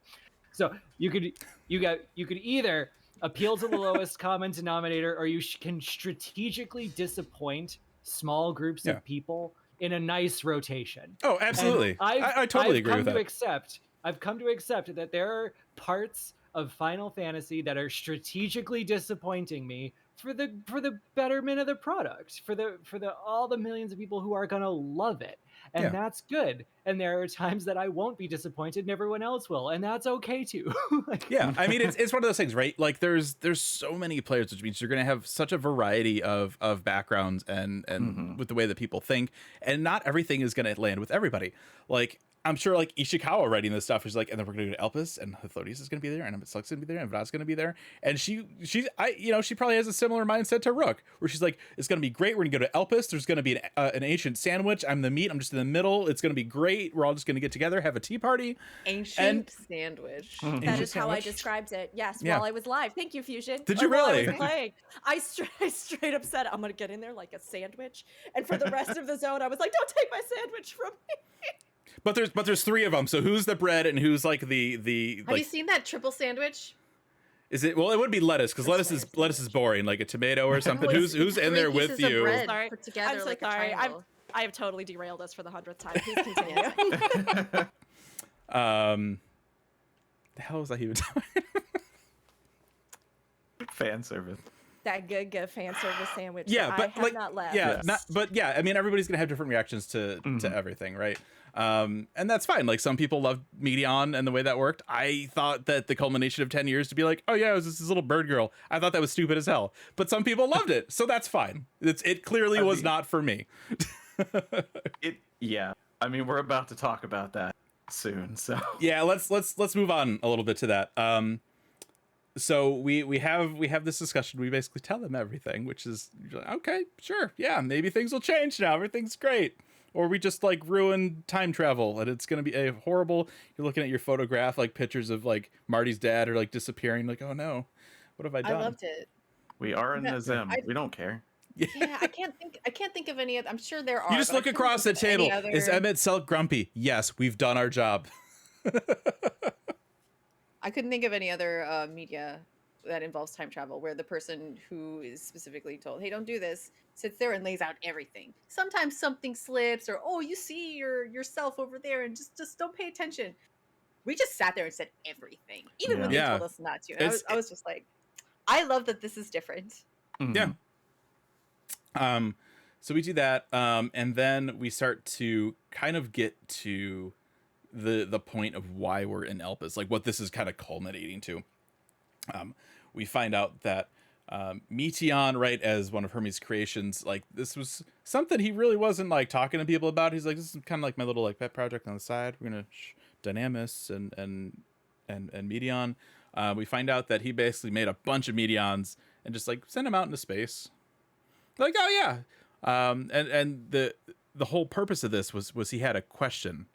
[SPEAKER 2] So you could either appeal to the lowest common denominator, or you can strategically disappoint small groups of people in a nice rotation.
[SPEAKER 3] Oh, absolutely. I totally agree with that. I've come to accept that there are parts of Final Fantasy that are strategically disappointing me for the betterment of the product, for the all the millions of people who are gonna love it, and that's good. And there are times that I won't be disappointed, and everyone else will, and that's okay too. Yeah, I mean, it's one of those things, right? Like there's so many players, which means you're gonna have such a variety of backgrounds and with the way that people think, and not everything is gonna land with everybody. Like, I'm sure like Ishikawa writing this stuff is like, and then we're gonna go to Elpis, and Hythlodaeus is gonna be there, and Emet-Selch gonna be there, and Vrad's gonna be there, and she probably has a similar mindset to Rook, where she's like, it's gonna be great. We're gonna go to Elpis. There's gonna be an ancient sandwich. I'm the meat. I'm just in the middle. It's gonna be great. We're all just gonna get together, have a tea party.
[SPEAKER 6] Ancient sandwich.
[SPEAKER 4] That is how I described it. Yes, while I was live. Thank you, Fusion.
[SPEAKER 3] Did you really?
[SPEAKER 4] While I was playing, I straight up said, I'm gonna get in there like a sandwich, and for the rest of the zone, I was like, don't take my sandwich from me.
[SPEAKER 3] But there's three of them. So who's the bread and who's like the
[SPEAKER 6] Have you seen that triple sandwich?
[SPEAKER 3] Is it? Well, it would be lettuce, because lettuce is boring, like a tomato or something. Who's in there with you?
[SPEAKER 4] Sorry.
[SPEAKER 6] Put together
[SPEAKER 4] I'm so
[SPEAKER 6] like
[SPEAKER 4] sorry.
[SPEAKER 6] A triangle.
[SPEAKER 4] I have totally derailed us for the 100th time. Please continue.
[SPEAKER 3] The hell was I even doing?
[SPEAKER 5] Fan service.
[SPEAKER 4] That good fan service sandwich.
[SPEAKER 3] Yeah,
[SPEAKER 4] that
[SPEAKER 3] but
[SPEAKER 4] I have
[SPEAKER 3] like,
[SPEAKER 4] not left.
[SPEAKER 3] yeah,
[SPEAKER 5] Yes.
[SPEAKER 3] I mean, everybody's gonna have different reactions to everything, right? And that's fine. Like, some people love Meteion and the way that worked. I thought that the culmination of 10 years to be like, oh yeah, it was this little bird girl. I thought that was stupid as hell. But some people loved it, so that's fine. It clearly was not for me.
[SPEAKER 5] Yeah. I mean, we're about to talk about that soon, so
[SPEAKER 3] Yeah, let's move on a little bit to that. So we have this discussion. We basically tell them everything, which is okay, sure, yeah, maybe things will change now. Everything's great. Or we just like ruin time travel, and it's gonna be a horrible. You're looking at your photograph, like pictures of like Marty's dad are like disappearing. Like, oh no, what have I done?
[SPEAKER 6] I loved it.
[SPEAKER 5] we are in the Zim. We don't care.
[SPEAKER 6] Yeah, I can't think of any other. I'm sure there are.
[SPEAKER 3] You just
[SPEAKER 6] but I
[SPEAKER 3] look
[SPEAKER 6] couldn't
[SPEAKER 3] across the
[SPEAKER 6] think of any
[SPEAKER 3] table.
[SPEAKER 6] other-
[SPEAKER 3] Is Emet-Selch grumpy? Yes, we've done our job.
[SPEAKER 6] I couldn't think of any other media that involves time travel where the person who is specifically told, "Hey, don't do this," sits there and lays out everything. Sometimes something slips, or "Oh, you see yourself over there, and just don't pay attention." We just sat there and said everything, even when they
[SPEAKER 3] Yeah.
[SPEAKER 6] told us not to. And I was just like, I love that this is different.
[SPEAKER 3] Yeah. So we do that, and then we start to kind of get to the point of why we're in Elpis, like what this is kind of culminating to. We find out that Meteion, right, as one of Hermes' creations, like this was something he really wasn't like talking to people about. He's like, this is kind of like my little like pet project on the side. We're gonna dynamis and Meteion. We find out that he basically made a bunch of Meteions and just like sent them out into space. Like, oh yeah, and the whole purpose of this was he had a question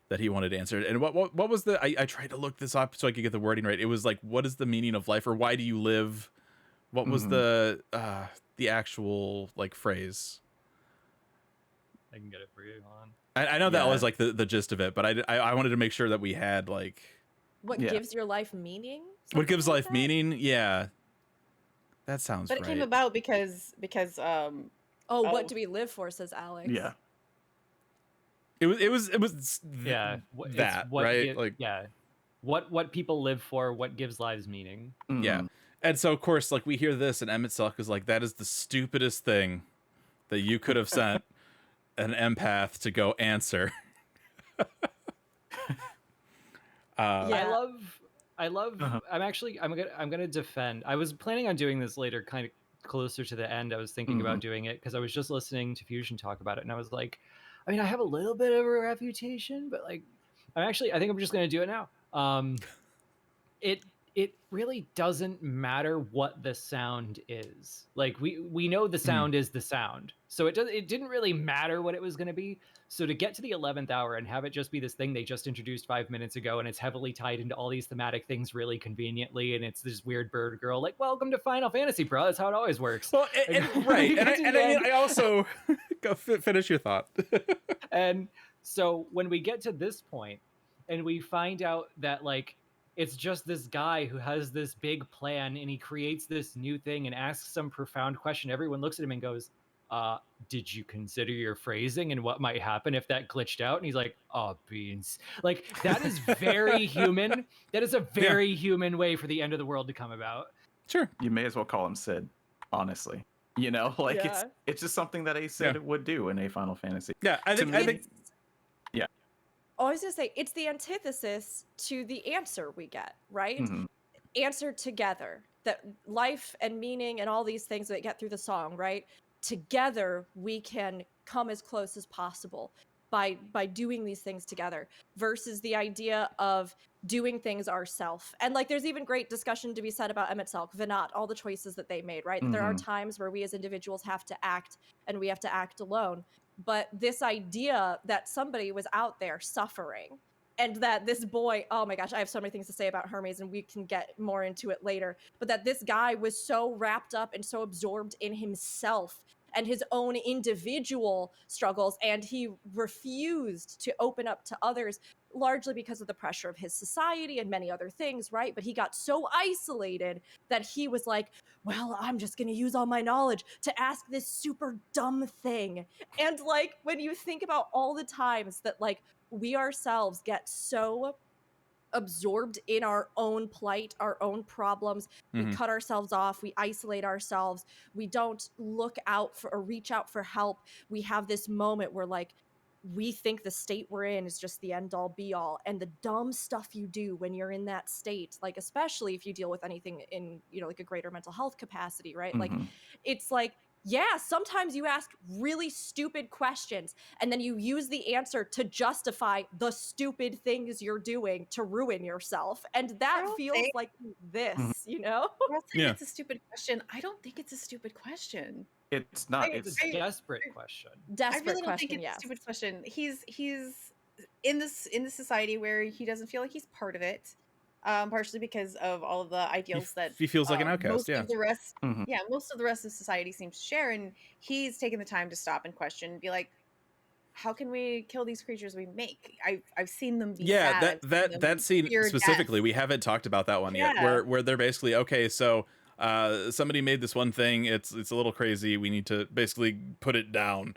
[SPEAKER 3] that he wanted answered. And what was the? I tried to look this up so I could get the wording right. It was like, what is the meaning of life, or why do you live? What was the actual like phrase?
[SPEAKER 2] I can get it for you. Hold on.
[SPEAKER 3] I know that was like the gist of it, but I wanted to make sure that we had like
[SPEAKER 4] What gives your life meaning?
[SPEAKER 3] what gives
[SPEAKER 4] Something like
[SPEAKER 3] life
[SPEAKER 4] that?
[SPEAKER 3] meaning. Yeah, that sounds
[SPEAKER 6] But
[SPEAKER 3] right.
[SPEAKER 6] it came about because
[SPEAKER 4] what do we live for? Says Alex.
[SPEAKER 5] Yeah.
[SPEAKER 3] It was
[SPEAKER 2] Yeah,
[SPEAKER 3] that right, like
[SPEAKER 2] yeah, what people live for, what gives lives meaning.
[SPEAKER 3] yeah. And so of course, like we hear this, and Emet-Selch is like, that is the stupidest thing that you could have sent an empath to go answer.
[SPEAKER 2] I love. I'm gonna defend. I was planning on doing this later, kind of closer to the end. I was thinking about doing it because I was just listening to Fusion talk about it, and I was like, I mean, I have a little bit of a reputation, but like, I think I'm just gonna do it now. It really doesn't matter what the sound is. Like we know the sound is the sound, so it didn't really matter what it was gonna be. So to get to the 11th hour and have it just be this thing they just introduced 5 minutes ago, and it's heavily tied into all these thematic things really conveniently, and it's this weird bird girl like, welcome to Final Fantasy, bro. That's how it always works.
[SPEAKER 3] Well, right, and I also Go finish your thought.
[SPEAKER 2] And so when we get to this point and we find out that like it's just this guy who has this big plan and he creates this new thing and asks some profound question, everyone looks at him and goes, did you consider your phrasing and what might happen if that glitched out? And he's like, oh, beans. Like, that is very human. That is a very human way for the end of the world to come about.
[SPEAKER 3] Sure.
[SPEAKER 5] You may as well call him Sid, honestly. You know, like it's just something that a Sid would do in a Final Fantasy.
[SPEAKER 3] Yeah, I think
[SPEAKER 4] Oh, I was gonna say it's the antithesis to the answer we get, right?
[SPEAKER 5] Mhm.
[SPEAKER 4] Answer together. That life and meaning and all these things that get through the song, right? Together we can come as close as possible by doing these things together, versus the idea of doing things ourselves. And like there's even great discussion to be said about Emet-Selch, Venat, all the choices that they made, right? There are times where we as individuals have to act and we have to act alone. But this idea that somebody was out there suffering and that this boy, oh my gosh, I have so many things to say about Hermes and we can get more into it later, but that this guy was so wrapped up and so absorbed in himself and his own individual struggles, and he refused to open up to others, largely because of the pressure of his society and many other things, right? But he got so isolated that he was like, well, I'm just going to use all my knowledge to ask this super dumb thing. And like, when you think about all the times that like we ourselves get so absorbed in our own plight, our own problems, we cut ourselves off, we isolate ourselves, we don't look out for or reach out for help. We have this moment where like we think the state we're in is just the end all be all, and the dumb stuff you do when you're in that state, like especially if you deal with anything in, you know, like a greater mental health capacity, right? Like it's like, yeah, sometimes you ask really stupid questions and then you use the answer to justify the stupid things you're doing to ruin yourself. And that feels like this, you know?
[SPEAKER 6] It's a stupid question. I don't think it's a stupid question.
[SPEAKER 5] It's not.
[SPEAKER 2] It's a desperate question.
[SPEAKER 4] Desperate
[SPEAKER 6] I really don't
[SPEAKER 4] question,
[SPEAKER 6] think it's
[SPEAKER 4] yes.
[SPEAKER 6] a stupid question. He's in this society where he doesn't feel like he's part of it. Partially because of all of the ideals that
[SPEAKER 3] he feels like an outcast.
[SPEAKER 6] Most of the rest,
[SPEAKER 5] Mhm.
[SPEAKER 6] most of the rest of society seems to share, and he's taken the time to stop and question, and be like, "How can we kill these creatures we make? I've seen them be sad.
[SPEAKER 3] that scene specifically,
[SPEAKER 6] death.
[SPEAKER 3] we haven't talked about that one yet.
[SPEAKER 6] Yeah.
[SPEAKER 3] Where they're basically okay. So somebody made this one thing. It's a little crazy. We need to basically put it down.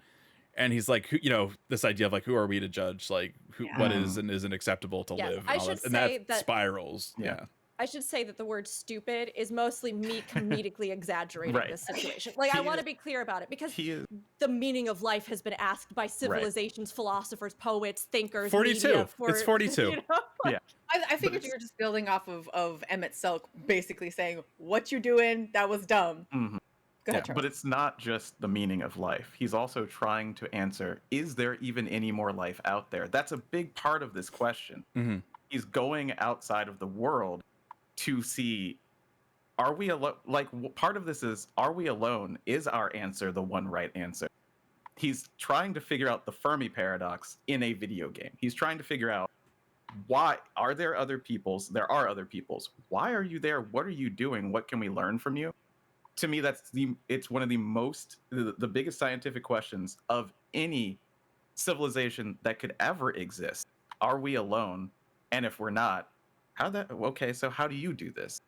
[SPEAKER 3] And he's like, you know, this idea of like, who are we to judge? Like, what is and isn't acceptable to live? And,
[SPEAKER 4] I
[SPEAKER 3] all
[SPEAKER 4] should
[SPEAKER 3] that. And
[SPEAKER 4] say
[SPEAKER 3] that
[SPEAKER 4] that
[SPEAKER 3] spirals. Yeah.
[SPEAKER 4] I should say that the word stupid is mostly me comedically exaggerating
[SPEAKER 5] Right.
[SPEAKER 4] this situation. Like, I want to be clear about it because the meaning of life has been asked by civilizations, philosophers, poets, thinkers,
[SPEAKER 3] 42.
[SPEAKER 4] media for,
[SPEAKER 3] It's 42.
[SPEAKER 4] You know?
[SPEAKER 5] Yeah.
[SPEAKER 6] I figured you were just building off of Emet-Selch basically saying, "What you doing? That was dumb."
[SPEAKER 5] Mhm.
[SPEAKER 6] Go ahead, Charles.
[SPEAKER 5] But it's not just the meaning of life. He's also trying to answer, is there even any more life out there? That's a big part of this question. He's going outside of the world to see, are we alone? Like, part of this is, are we alone? Is our answer the one right answer? He's trying to figure out the Fermi paradox in a video game. He's trying to figure out, why are there other peoples? There are other peoples. Why are you there? What are you doing? What can we learn from you? To me, it's one of the biggest scientific questions of any civilization that could ever exist. Are we alone? And if we're not, so how do you do this?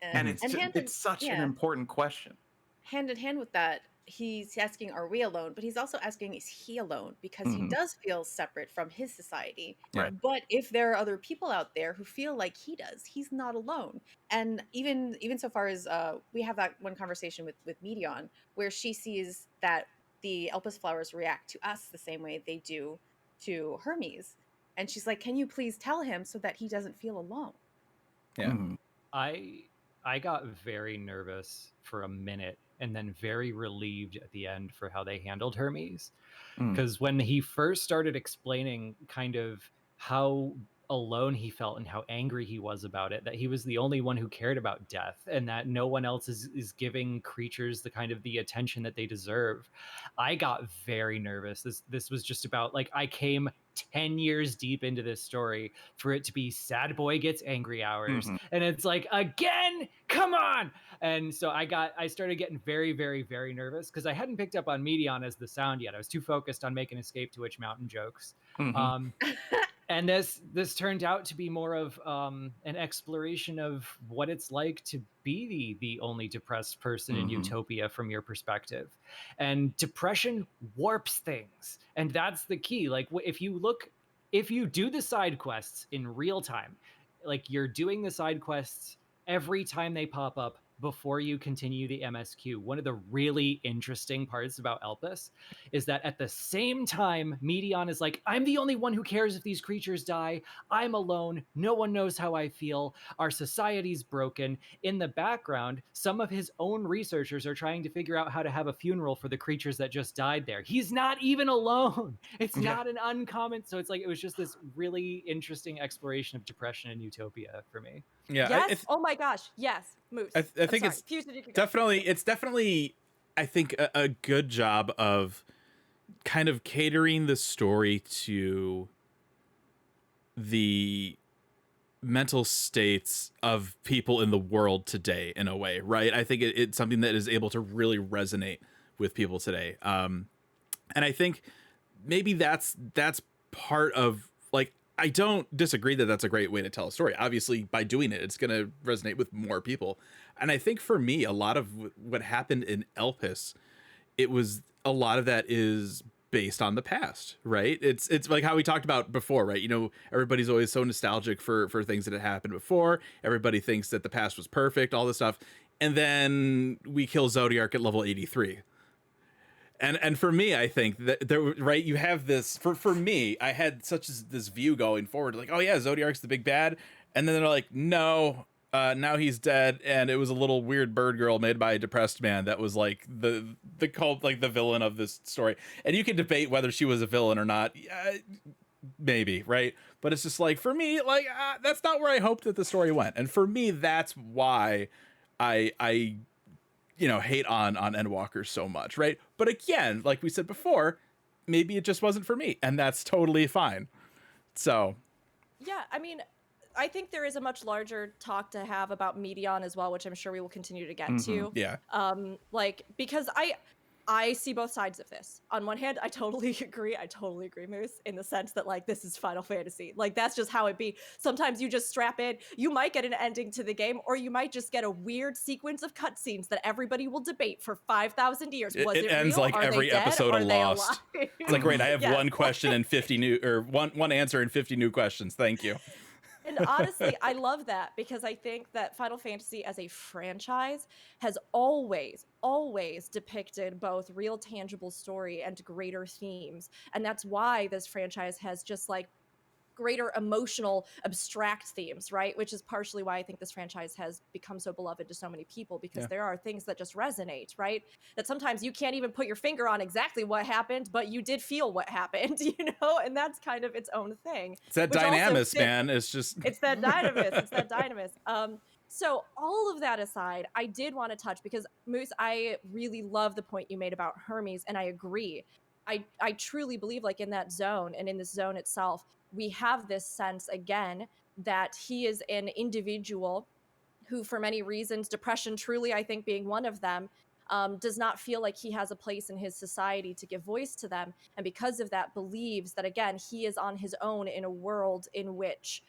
[SPEAKER 5] And it's such an important question.
[SPEAKER 6] Hand in hand with that, he's asking, are we alone? But he's also asking, is he alone? Because he does feel separate from his society.
[SPEAKER 5] Right.
[SPEAKER 6] But if there are other people out there who feel like he does, he's not alone. And even so far as we have that one conversation with Meteion, where she sees that the Elpis flowers react to us the same way they do to Hermes. And she's like, can you please tell him so that he doesn't feel alone?
[SPEAKER 3] Yeah.
[SPEAKER 2] I got very nervous for a minute and then very relieved at the end for how they handled Hermes. Because when he first started explaining kind of how alone he felt and how angry he was about it, that he was the only one who cared about death and that no one else is giving creatures the kind of the attention that they deserve, I got very nervous. This was just about like, I came 10 years deep into this story for it to be sad boy gets angry hours.
[SPEAKER 5] Mhm.
[SPEAKER 2] And it's like, again, come on. And so I started getting very, very, very nervous because I hadn't picked up on Meteion as the sound yet. I was too focused on making Escape to Witch Mountain jokes.
[SPEAKER 5] Mhm.
[SPEAKER 2] And this turned out to be more of an exploration of what it's like to be the only depressed person in
[SPEAKER 5] Mhm.
[SPEAKER 2] Utopia from your perspective. And depression warps things, and that's the key. Like if you do the side quests in real time, like you're doing the side quests every time they pop up before you continue the MSQ. One of the really interesting parts about Elpis is that at the same time, Meteion is like, I'm the only one who cares if these creatures die. I'm alone. No one knows how I feel. Our society's broken. In the background, some of his own researchers are trying to figure out how to have a funeral for the creatures that just died there. He's not even alone. It's
[SPEAKER 5] Yeah.
[SPEAKER 2] not an uncommon. So it's like, it was just this really interesting exploration of depression in Utopia for me.
[SPEAKER 3] Yeah,
[SPEAKER 4] Yes. Oh my gosh. Yes. Moose.
[SPEAKER 3] I
[SPEAKER 4] I'm
[SPEAKER 3] think
[SPEAKER 4] sorry.
[SPEAKER 3] it's
[SPEAKER 4] Fusion, you can go.
[SPEAKER 3] definitely I think a good job of kind of catering the story to the mental states of people in the world today in a way, right? I think it's something that is able to really resonate with people today. And I think maybe that's part of, like, I don't disagree that that's a great way to tell a story. Obviously, by doing it, it's going to resonate with more people. And I think for me, a lot of what happened in Elpis, it was a lot of that is based on the past, right? It's like how we talked about before, right? You know, everybody's always so nostalgic for things that had happened before. Everybody thinks that the past was perfect, all this stuff. And then we kill Zodiark at level 83. And for me, I think that there, right, you have this, for me, I had this view going forward, like, oh yeah, Zodiark's the big bad. And then they're like, no, now he's dead, and it was a little weird bird girl made by a depressed man that was like the cult, like the villain of this story. And you can debate whether she was a villain or not, maybe, right? But it's just like, for me, like, that's not where I hoped that the story went. And for me, that's why I hate on Endwalker so much, right? But again, like we said before, maybe it just wasn't for me, and that's totally fine. So
[SPEAKER 4] Yeah, I mean, I think there is a much larger talk to have about Meteion as well, which I'm sure we will continue to get to.
[SPEAKER 3] yeah,
[SPEAKER 4] Like, because I see both sides of this. On one hand, I totally agree, Moose, in the sense that, like, this is Final Fantasy. Like, that's just how it be. Sometimes you just strap in, you might get an ending to the game, or you might just get a weird sequence of cutscenes that everybody will debate for 5,000 years. Was it
[SPEAKER 3] ends
[SPEAKER 4] real?
[SPEAKER 3] like
[SPEAKER 4] Are
[SPEAKER 3] every
[SPEAKER 4] they dead?
[SPEAKER 3] episode
[SPEAKER 4] Are
[SPEAKER 3] of
[SPEAKER 4] they
[SPEAKER 3] Lost.
[SPEAKER 4] alive?
[SPEAKER 3] It's like, great, I have
[SPEAKER 4] Yeah.
[SPEAKER 3] one question and 50 new, or one answer and 50 new questions. Thank you.
[SPEAKER 4] And honestly, I love that because I think that Final Fantasy as a franchise has always depicted both real tangible story and greater themes. And that's why this franchise has just like greater emotional abstract themes, right? Which is partially why I think this franchise has become so beloved to so many people, because there are things that just resonate, right? That sometimes you can't even put your finger on exactly what happened, but you did feel what happened, and that's kind of its own thing.
[SPEAKER 3] It's that dynamis, man. It's
[SPEAKER 4] that dynamis. So all of that aside, I did want to touch, because Moose, I really love the point you made about Hermes, and I agree. I truly believe, like, in that zone and in this zone itself, we have this sense again that he is an individual who, for many reasons, depression truly, I think, being one of them, does not feel like he has a place in his society to give voice to them. And because of that, believes that, again, he is on his own in a world in which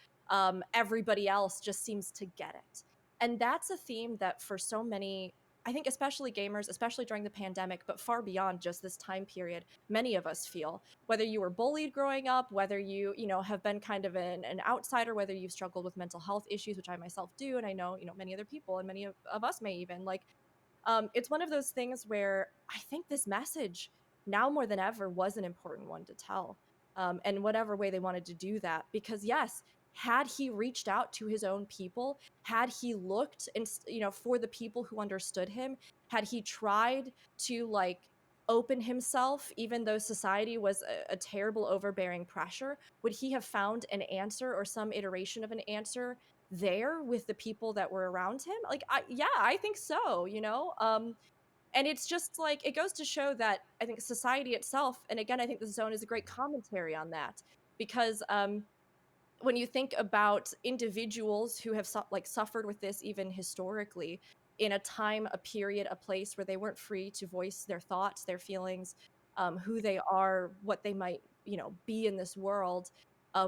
[SPEAKER 4] everybody else just seems to get it. And that's a theme that for so many, I think, especially gamers, especially during the pandemic, but far beyond just this time period, many of us feel. Whether you were bullied growing up, whether you have been kind of an outsider, whether you've struggled with mental health issues, which I myself do, and I know, many other people, and many of us may even, like, it's one of those things where I think this message, now more than ever, was an important one to tell. And whatever way they wanted to do that. Because yes, had he reached out to his own people, had he looked and for the people who understood him, had he tried to, like, open himself, even though society was a terrible overbearing pressure, would he have found an answer or some iteration of an answer there with the people that were around him? Like, I think so, and it's just like, it goes to show that I think society itself, and again, I think the zone is a great commentary on that, because when you think about individuals who have suffered with this even historically, in a time, a period, a place where they weren't free to voice their thoughts, their feelings, who they are, what they might, be in this world,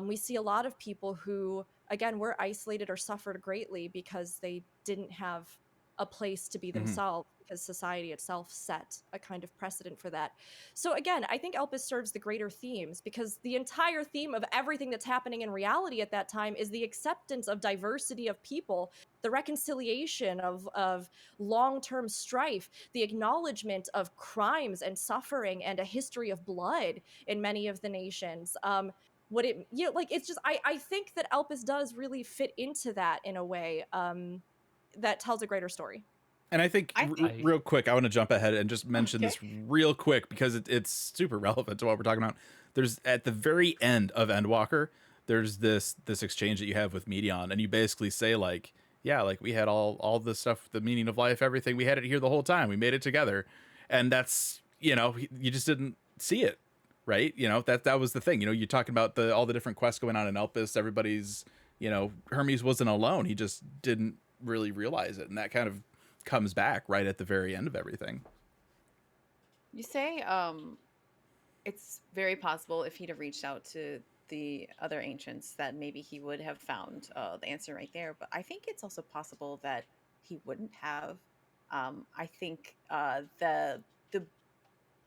[SPEAKER 4] we see a lot of people who, again, were isolated or suffered greatly because they didn't have a place to be themselves, because society itself set a kind of precedent for that. So again, I think Elpis serves the greater themes, because the entire theme of everything that's happening in reality at that time is the acceptance of diversity of people, the reconciliation of long-term strife, the acknowledgement of crimes and suffering and a history of blood in many of the nations. It's just, I think that Elpis does really fit into that in a way that tells a greater story.
[SPEAKER 3] And I think, real quick, I want to jump ahead and just mention this real quick, because it's super relevant to what we're talking about. There's, at the very end of Endwalker, there's this exchange that you have with Meteion, and you basically say, like, yeah, like, we had all this stuff, the meaning of life, everything, we had it here the whole time, we made it together. And that's, you just didn't see it, right? That was the thing. You're talking about all the different quests going on in Elpis, everybody's, Hermes wasn't alone, he just didn't really realize it, and that kind of comes back right at the very end of everything.
[SPEAKER 6] You say it's very possible, if he'd have reached out to the other ancients, that maybe he would have found the answer right there. But I think it's also possible that he wouldn't have. I think the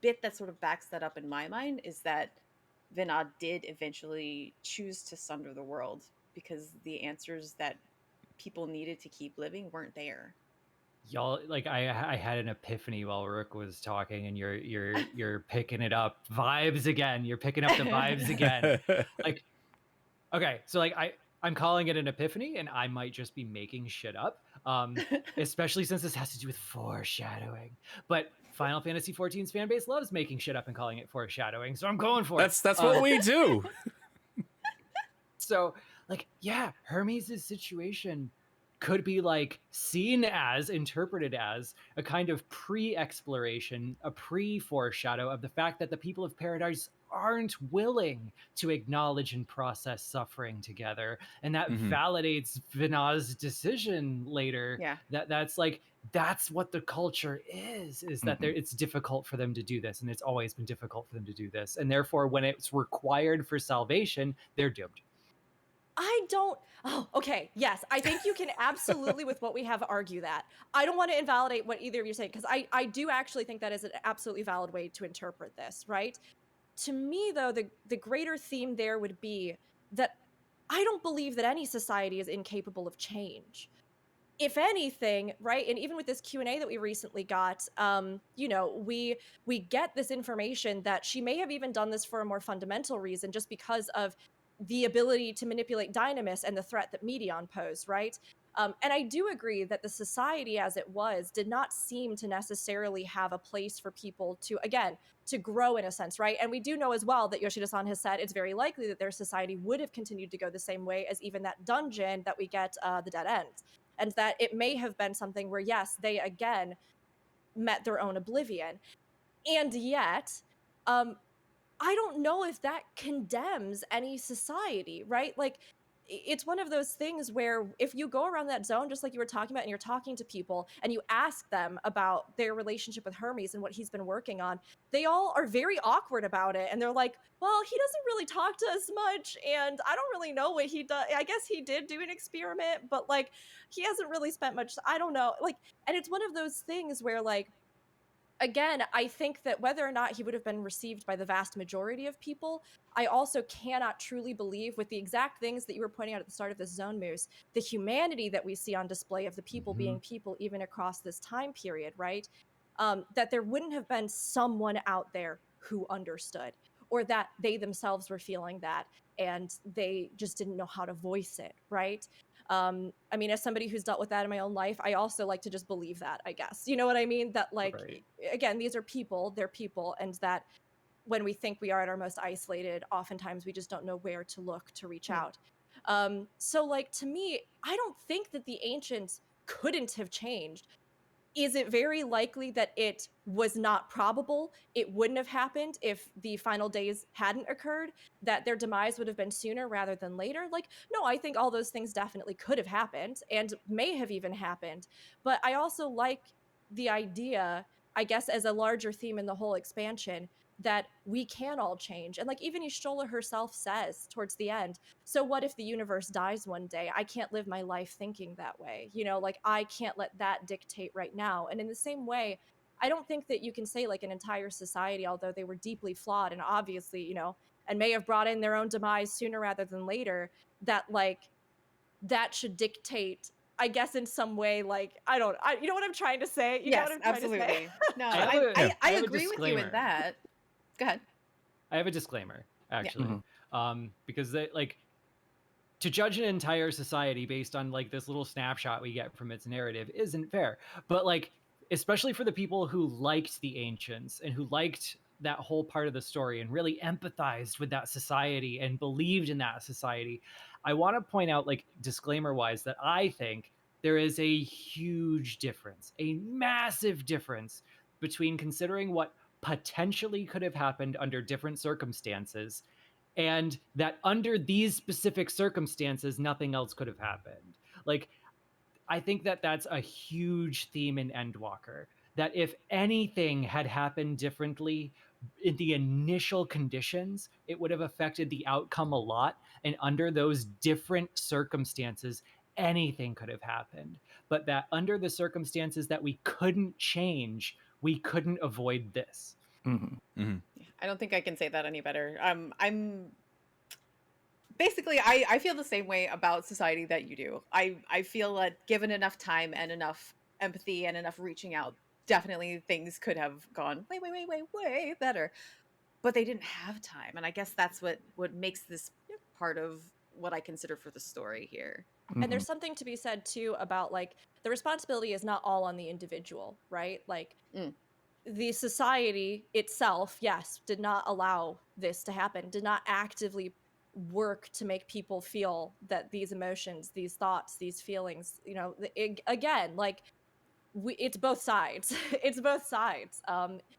[SPEAKER 6] bit that sort of backs that up in my mind is that Vinod did eventually choose to sunder the world, because the answers that people needed to keep living weren't there.
[SPEAKER 2] Y'all, like, I had an epiphany while Rook was talking, and you're picking it up. Vibes again. You're picking up the vibes again. Like, okay, so like I'm calling it an epiphany, and I might just be making shit up. Especially since this has to do with foreshadowing. But Final Fantasy XIV's fan base loves making shit up and calling it foreshadowing, so I'm going for it.
[SPEAKER 3] That's what we do.
[SPEAKER 2] So, like, yeah, Hermes' situation could be like interpreted as a kind of pre-exploration, a pre-foreshadow of the fact that the people of Paradise aren't willing to acknowledge and process suffering together, and that validates Vinod's decision later.
[SPEAKER 6] Yeah,
[SPEAKER 2] that's what the culture is that it's difficult for them to do this, and it's always been difficult for them to do this, and therefore when it's required for salvation, they're doomed.
[SPEAKER 4] Okay, yes, I think you can absolutely, with what we have, argue that. I don't want to invalidate what either of you say, because I do actually think that is an absolutely valid way to interpret this, right? To me, though, the greater theme there would be that I don't believe that any society is incapable of change. If anything, right, and even with this Q&A that we recently got, we get this information that she may have even done this for a more fundamental reason, just because of the ability to manipulate dynamis and the threat that Meteion posed, right? And I do agree that the society as it was did not seem to necessarily have a place for people to, again, to grow in a sense, right? And we do know as well that Yoshida-san has said it's very likely that their society would have continued to go the same way as even that dungeon that we get the Dead End. And that it may have been something where, yes, they again met their own oblivion. And yet, I don't know if that condemns any society, right? Like, it's one of those things where if you go around that zone, just like you were talking about, and you're talking to people and you ask them about their relationship with Hermes and what he's been working on, they all are very awkward about it. And they're like, well, he doesn't really talk to us much, and I don't really know what he does. I guess he did do an experiment, but like, he hasn't really spent much, I don't know. Like, and it's one of those things where, like, again, I think that whether or not he would have been received by the vast majority of people, I also cannot truly believe, with the exact things that you were pointing out at the start of this zone, Moose, the humanity that we see on display of the people being people even across this time period, right? That there wouldn't have been someone out there who understood, or that they themselves were feeling that and they just didn't know how to voice it, right? I mean, as somebody who's dealt with that in my own life, I also like to just believe that, I guess. You know what I mean? That, like,
[SPEAKER 2] Right.
[SPEAKER 4] Again, these are people, they're people, and that when we think we are at our most isolated, oftentimes we just don't know where to look to reach out. So, like, to me, I don't think that the ancients couldn't have changed. is it very likely that it was not probable, it wouldn't have happened if the final days hadn't occurred, that their demise would have been sooner rather than later? Like, no, I think all those things definitely could have happened and may have even happened. But I also like the idea, I guess, as a larger theme in the whole expansion, that we can all change. And like even Y'shtola herself says towards the end, so what if the universe dies one day? I can't live my life thinking that way. You know, like I can't let that dictate right now. And in the same way, I don't think that you can say like an entire society, although they were deeply flawed and obviously, you know, and may have brought in their own demise sooner rather than later, that like that should dictate, I guess, in some way, like you know what I'm trying to say? You know
[SPEAKER 6] Yes,
[SPEAKER 4] what I'm trying to say?
[SPEAKER 6] absolutely. No,
[SPEAKER 2] I have
[SPEAKER 6] I
[SPEAKER 2] a
[SPEAKER 6] agree with you in
[SPEAKER 2] disclaimer.
[SPEAKER 6] that. Go ahead.
[SPEAKER 2] I have a disclaimer, actually,
[SPEAKER 5] Mhm.
[SPEAKER 2] because they, like, to judge an entire society based on like this little snapshot we get from its narrative isn't fair. But like, especially for the people who liked the ancients and who liked that whole part of the story and really empathized with that society and believed in that society, I want to point out, like, disclaimer wise, that I think there is a huge difference, a massive difference between considering what potentially could have happened under different circumstances and that under these specific circumstances nothing else could have happened. Like, I think that that's a huge theme in Endwalker, that if anything had happened differently in the initial conditions, it would have affected the outcome a lot, and under those different circumstances anything could have happened, but that under the circumstances that we couldn't change, we couldn't avoid this.
[SPEAKER 5] Mhm.
[SPEAKER 6] I don't think I can say that any better. I'm basically I feel the same way about society that you do. I feel that given enough time and enough empathy and enough reaching out, definitely things could have gone way better. But they didn't have time, and I guess that's what makes this part of what I consider for the story here.
[SPEAKER 4] And there's
[SPEAKER 5] Mhm.
[SPEAKER 4] something to be said too about like the responsibility is not all on the individual, right? Like
[SPEAKER 6] Mm.
[SPEAKER 4] the society itself, yes, did not allow this to happen, did not actively work to make people feel that these emotions, these thoughts, these feelings, you know, again, like it's both sides. It's both sides.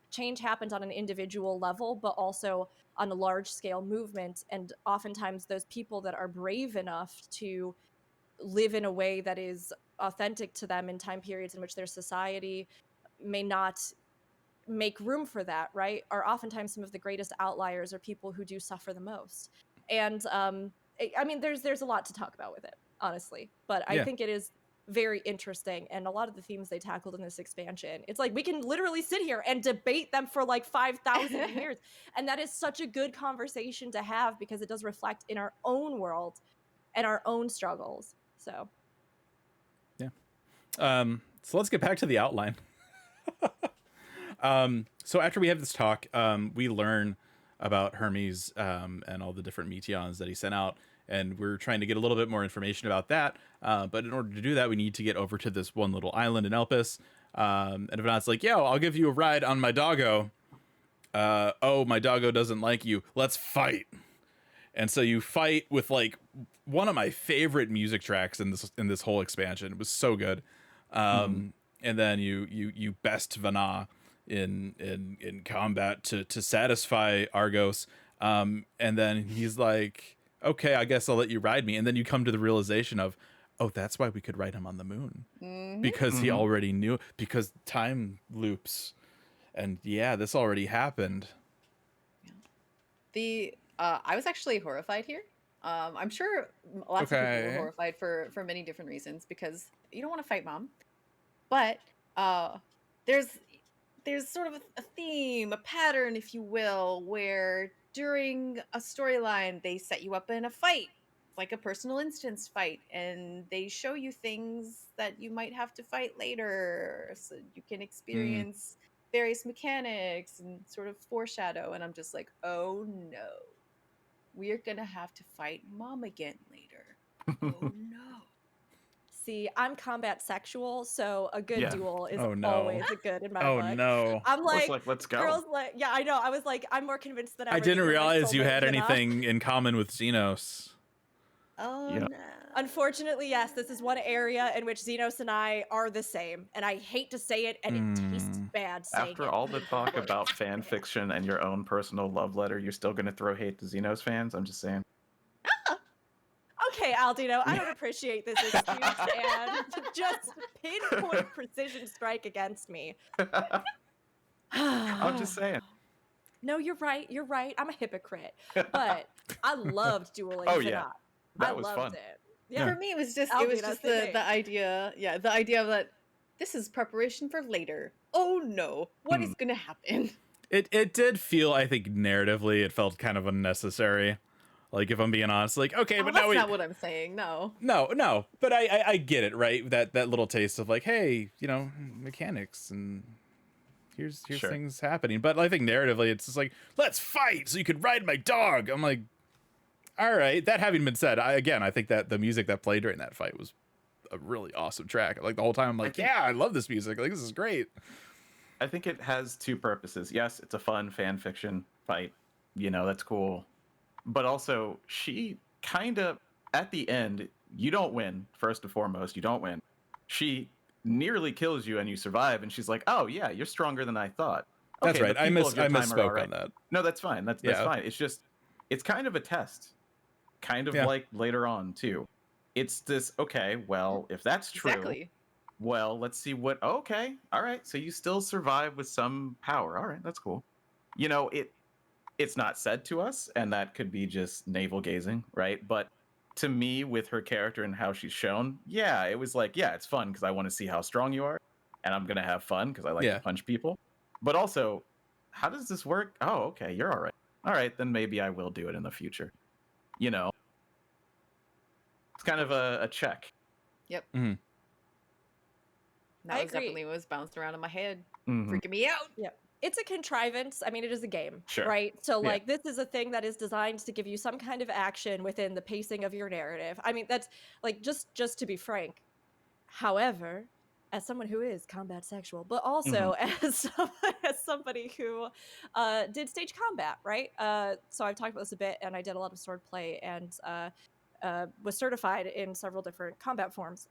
[SPEAKER 4] Change happens on an individual level, but also on a large scale movement. And oftentimes, those people that are brave enough to live in a way that is authentic to them in time periods in which their society may not make room for that, right, are oftentimes some of the greatest outliers or people who do suffer the most. And I mean, there's a lot to talk about with it, honestly, but I
[SPEAKER 3] Yeah.
[SPEAKER 4] think it is very interesting, and a lot of the themes they tackled in this expansion, it's like we can literally sit here and debate them for like 5,000 years, and that is such a good conversation to have because it does reflect in our own world and our own struggles. So
[SPEAKER 3] So let's get back to the outline. So after we have this talk, we learn about Hermes and all the different Meteions that he sent out, and we're trying to get a little bit more information about that. But in order to do that, we need to get over to this one little island in Elpis. And Venat's like, "Yo, I'll give you a ride on my doggo." Oh, my doggo doesn't like you. Let's fight. And so you fight with like one of my favorite music tracks in this whole expansion. It was so good. And then you best Vana in combat to satisfy Argos. And then he's like, "Okay, I guess I'll let you ride me." And then you come to the realization of, oh, that's why we could ride him on the moon, because he already knew, because time loops, and yeah, this already happened.
[SPEAKER 6] I was actually horrified here. I'm sure lots of people were horrified for many different reasons, because you don't want to fight mom. But there's sort of a theme, a pattern, if you will, where during a storyline they set you up in a fight, like a personal instance fight, and they show you things that you might have to fight later, so you can experience various mechanics and sort of foreshadow. And I'm just like, oh no, we're gonna have to fight mom again later. Oh no.
[SPEAKER 4] see, I'm combat sexual, so a good
[SPEAKER 5] Yeah.
[SPEAKER 4] duel is
[SPEAKER 3] Oh, no.
[SPEAKER 4] always a good in my
[SPEAKER 3] Oh
[SPEAKER 4] book.
[SPEAKER 3] no.
[SPEAKER 4] I'm like,
[SPEAKER 5] let's go.
[SPEAKER 4] girls, like, yeah, I know. I was like, I'm more convinced than ever.
[SPEAKER 3] I didn't
[SPEAKER 4] that you're my
[SPEAKER 3] realize you
[SPEAKER 4] soulmate,
[SPEAKER 3] had
[SPEAKER 4] Jenna.
[SPEAKER 3] anything in common with Xenos.
[SPEAKER 6] Oh
[SPEAKER 5] Yeah.
[SPEAKER 6] no.
[SPEAKER 4] Unfortunately, yes, this is one area in which Xenos and I are the same, and I hate to say it, and it tastes bad saying
[SPEAKER 5] After
[SPEAKER 4] it.
[SPEAKER 5] all the talk about fan fiction and your own personal love letter, you're still gonna throw hate to Xenos fans? I'm just saying.
[SPEAKER 4] Okay, Aldino, I don't appreciate this excuse and just pinpoint precision strike against me.
[SPEAKER 5] I'm just saying.
[SPEAKER 4] No, you're right. You're right. I'm a hypocrite. But I loved dueling
[SPEAKER 5] Oh,
[SPEAKER 4] Venat.
[SPEAKER 5] yeah. That
[SPEAKER 4] I
[SPEAKER 5] was
[SPEAKER 4] loved
[SPEAKER 5] fun.
[SPEAKER 4] it.
[SPEAKER 3] Yeah.
[SPEAKER 6] For me, it was just
[SPEAKER 4] Albino, same
[SPEAKER 6] the
[SPEAKER 4] thing.
[SPEAKER 6] idea, the idea of that this is preparation for later. Oh no, what is gonna happen?
[SPEAKER 3] It did feel, I think, narratively, it felt kind of unnecessary. Like, if I'm being honest, like, okay,
[SPEAKER 6] Oh,
[SPEAKER 3] but
[SPEAKER 6] that's
[SPEAKER 3] now we...
[SPEAKER 6] not what I'm saying. No.
[SPEAKER 3] No, but I get it, right? That little taste of like, hey, you know, mechanics and here's
[SPEAKER 5] Sure.
[SPEAKER 3] things happening. But I think narratively, it's just like, let's fight so you can ride my dog. I'm like, all right. That having been said, I think that the music that played during that fight was a really awesome track. Like the whole time, I'm like, yeah, I love this music. Like this is great.
[SPEAKER 5] I think it has two purposes. Yes, it's a fun fan fiction fight. You know, that's cool. But also, she kind of, at the end, you don't win, first and foremost. You don't win. She nearly kills you and you survive. And she's like, oh, yeah, you're stronger than I thought.
[SPEAKER 3] That's
[SPEAKER 5] Okay,
[SPEAKER 3] right.
[SPEAKER 5] the
[SPEAKER 3] I
[SPEAKER 5] people of your time are
[SPEAKER 3] misspoke
[SPEAKER 5] all right.
[SPEAKER 3] on that.
[SPEAKER 5] No, that's fine. That's
[SPEAKER 3] Yeah.
[SPEAKER 5] fine. It's just, it's kind of a test. Kind of
[SPEAKER 3] Yeah.
[SPEAKER 5] like later on, too. It's this, okay, well, if that's true,
[SPEAKER 6] Exactly.
[SPEAKER 5] well, let's see what, okay, all right. So you still survive with some power. All right, that's cool. You know, it's not said to us, and that could be just navel gazing, right? But to me, with her character and how she's shown, yeah, it was like, yeah, it's fun because I want to see how strong you are, and I'm gonna have fun because I like
[SPEAKER 3] Yeah.
[SPEAKER 5] to punch people. But also, how does this work? Oh, okay, you're all right. All right, then maybe I will do it in the future. You know, it's kind of a check.
[SPEAKER 6] Yep.
[SPEAKER 3] Mhm.
[SPEAKER 6] That
[SPEAKER 4] I
[SPEAKER 6] was
[SPEAKER 4] agree.
[SPEAKER 6] definitely what was bouncing around in my head,
[SPEAKER 5] Mhm.
[SPEAKER 6] freaking me out.
[SPEAKER 4] It's a contrivance. I mean, it is a game,
[SPEAKER 5] Sure.
[SPEAKER 4] right? So,
[SPEAKER 5] Yeah.
[SPEAKER 4] like, this is a thing that is designed to give you some kind of action within the pacing of your narrative. I mean, that's like just to be frank. However, as someone who is combat sexual, but also as somebody who did stage combat, right? So I've talked about this a bit, and I did a lot of swordplay and was certified in several different combat forms.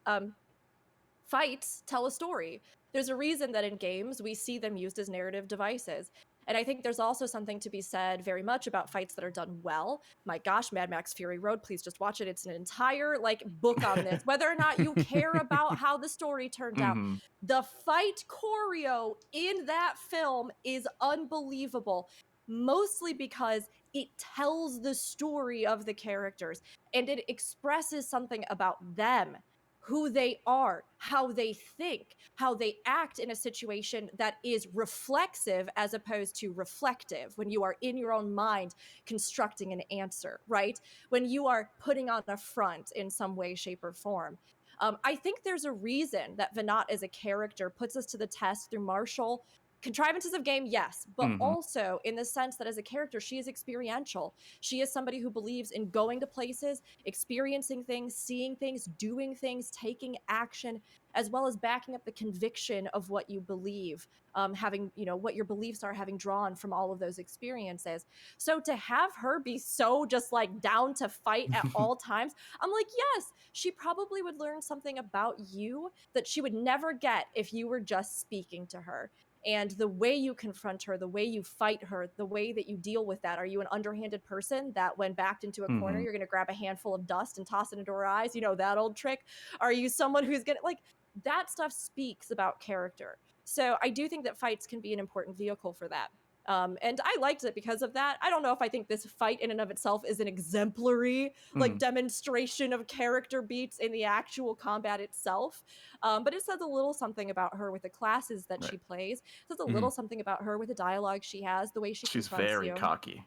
[SPEAKER 4] Fights tell a story. There's a reason that in games we see them used as narrative devices. And I think there's also something to be said very much about fights that are done well. My gosh, Mad Max Fury Road, please just watch it. It's an entire like book on this. Whether or not you care about how the story turned out,
[SPEAKER 5] Mhm.
[SPEAKER 4] the fight choreo in that film is unbelievable. Mostly because it tells the story of the characters and it expresses something about them, who they are, how they think, how they act in a situation that is reflexive as opposed to reflective, when you are in your own mind constructing an answer, right? When you are putting on a front in some way, shape, or form. I think there's a reason that Venat as a character puts us to the test through martial contrivances of game, yes, but also in the sense that as a character, she is experiential. She is somebody who believes in going to places, experiencing things, seeing things, doing things, taking action, as well as backing up the conviction of what you believe, having, you know, what your beliefs are, having drawn from all of those experiences. So to have her be so just like down to fight at all times, I'm like, yes, she probably would learn something about you that she would never get if you were just speaking to her. And the way you confront her, the way you fight her, the way that you deal with that. Are you an underhanded person that when backed into a corner, you're going to grab a handful of dust and toss it into her eyes? You know, that old trick. Are you someone who's going to, like, that stuff speaks about character. So I do think that fights can be an important vehicle for that. And I liked it because of that. I don't know if I think this fight in and of itself is an exemplary like demonstration of character beats in the actual combat itself. But it says a little something about her with the classes that she plays. It says a little something about her with the dialogue she has, the way she
[SPEAKER 5] She's
[SPEAKER 4] confronts
[SPEAKER 5] very
[SPEAKER 4] you.
[SPEAKER 5] cocky.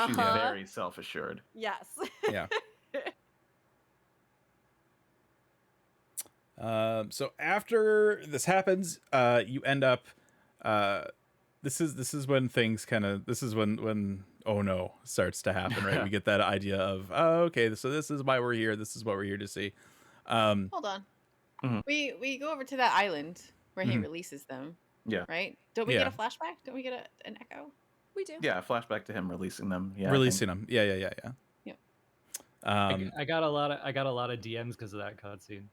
[SPEAKER 5] She's very self-assured.
[SPEAKER 4] Yes.
[SPEAKER 3] Yeah. So after this happens, you end up. This is when things kind of. This is when oh no starts to happen, right? We get that idea of, oh, okay, so this is why we're here. This is what we're here to see.
[SPEAKER 6] Hold on. We go over to that island where he releases them.
[SPEAKER 5] Yeah.
[SPEAKER 6] Right? Don't we get a flashback? Don't we get an echo?
[SPEAKER 4] We do.
[SPEAKER 5] Yeah, flashback to him releasing them. Yeah,
[SPEAKER 3] Releasing them. Yeah.
[SPEAKER 2] I got a lot of DMs because of that cutscene.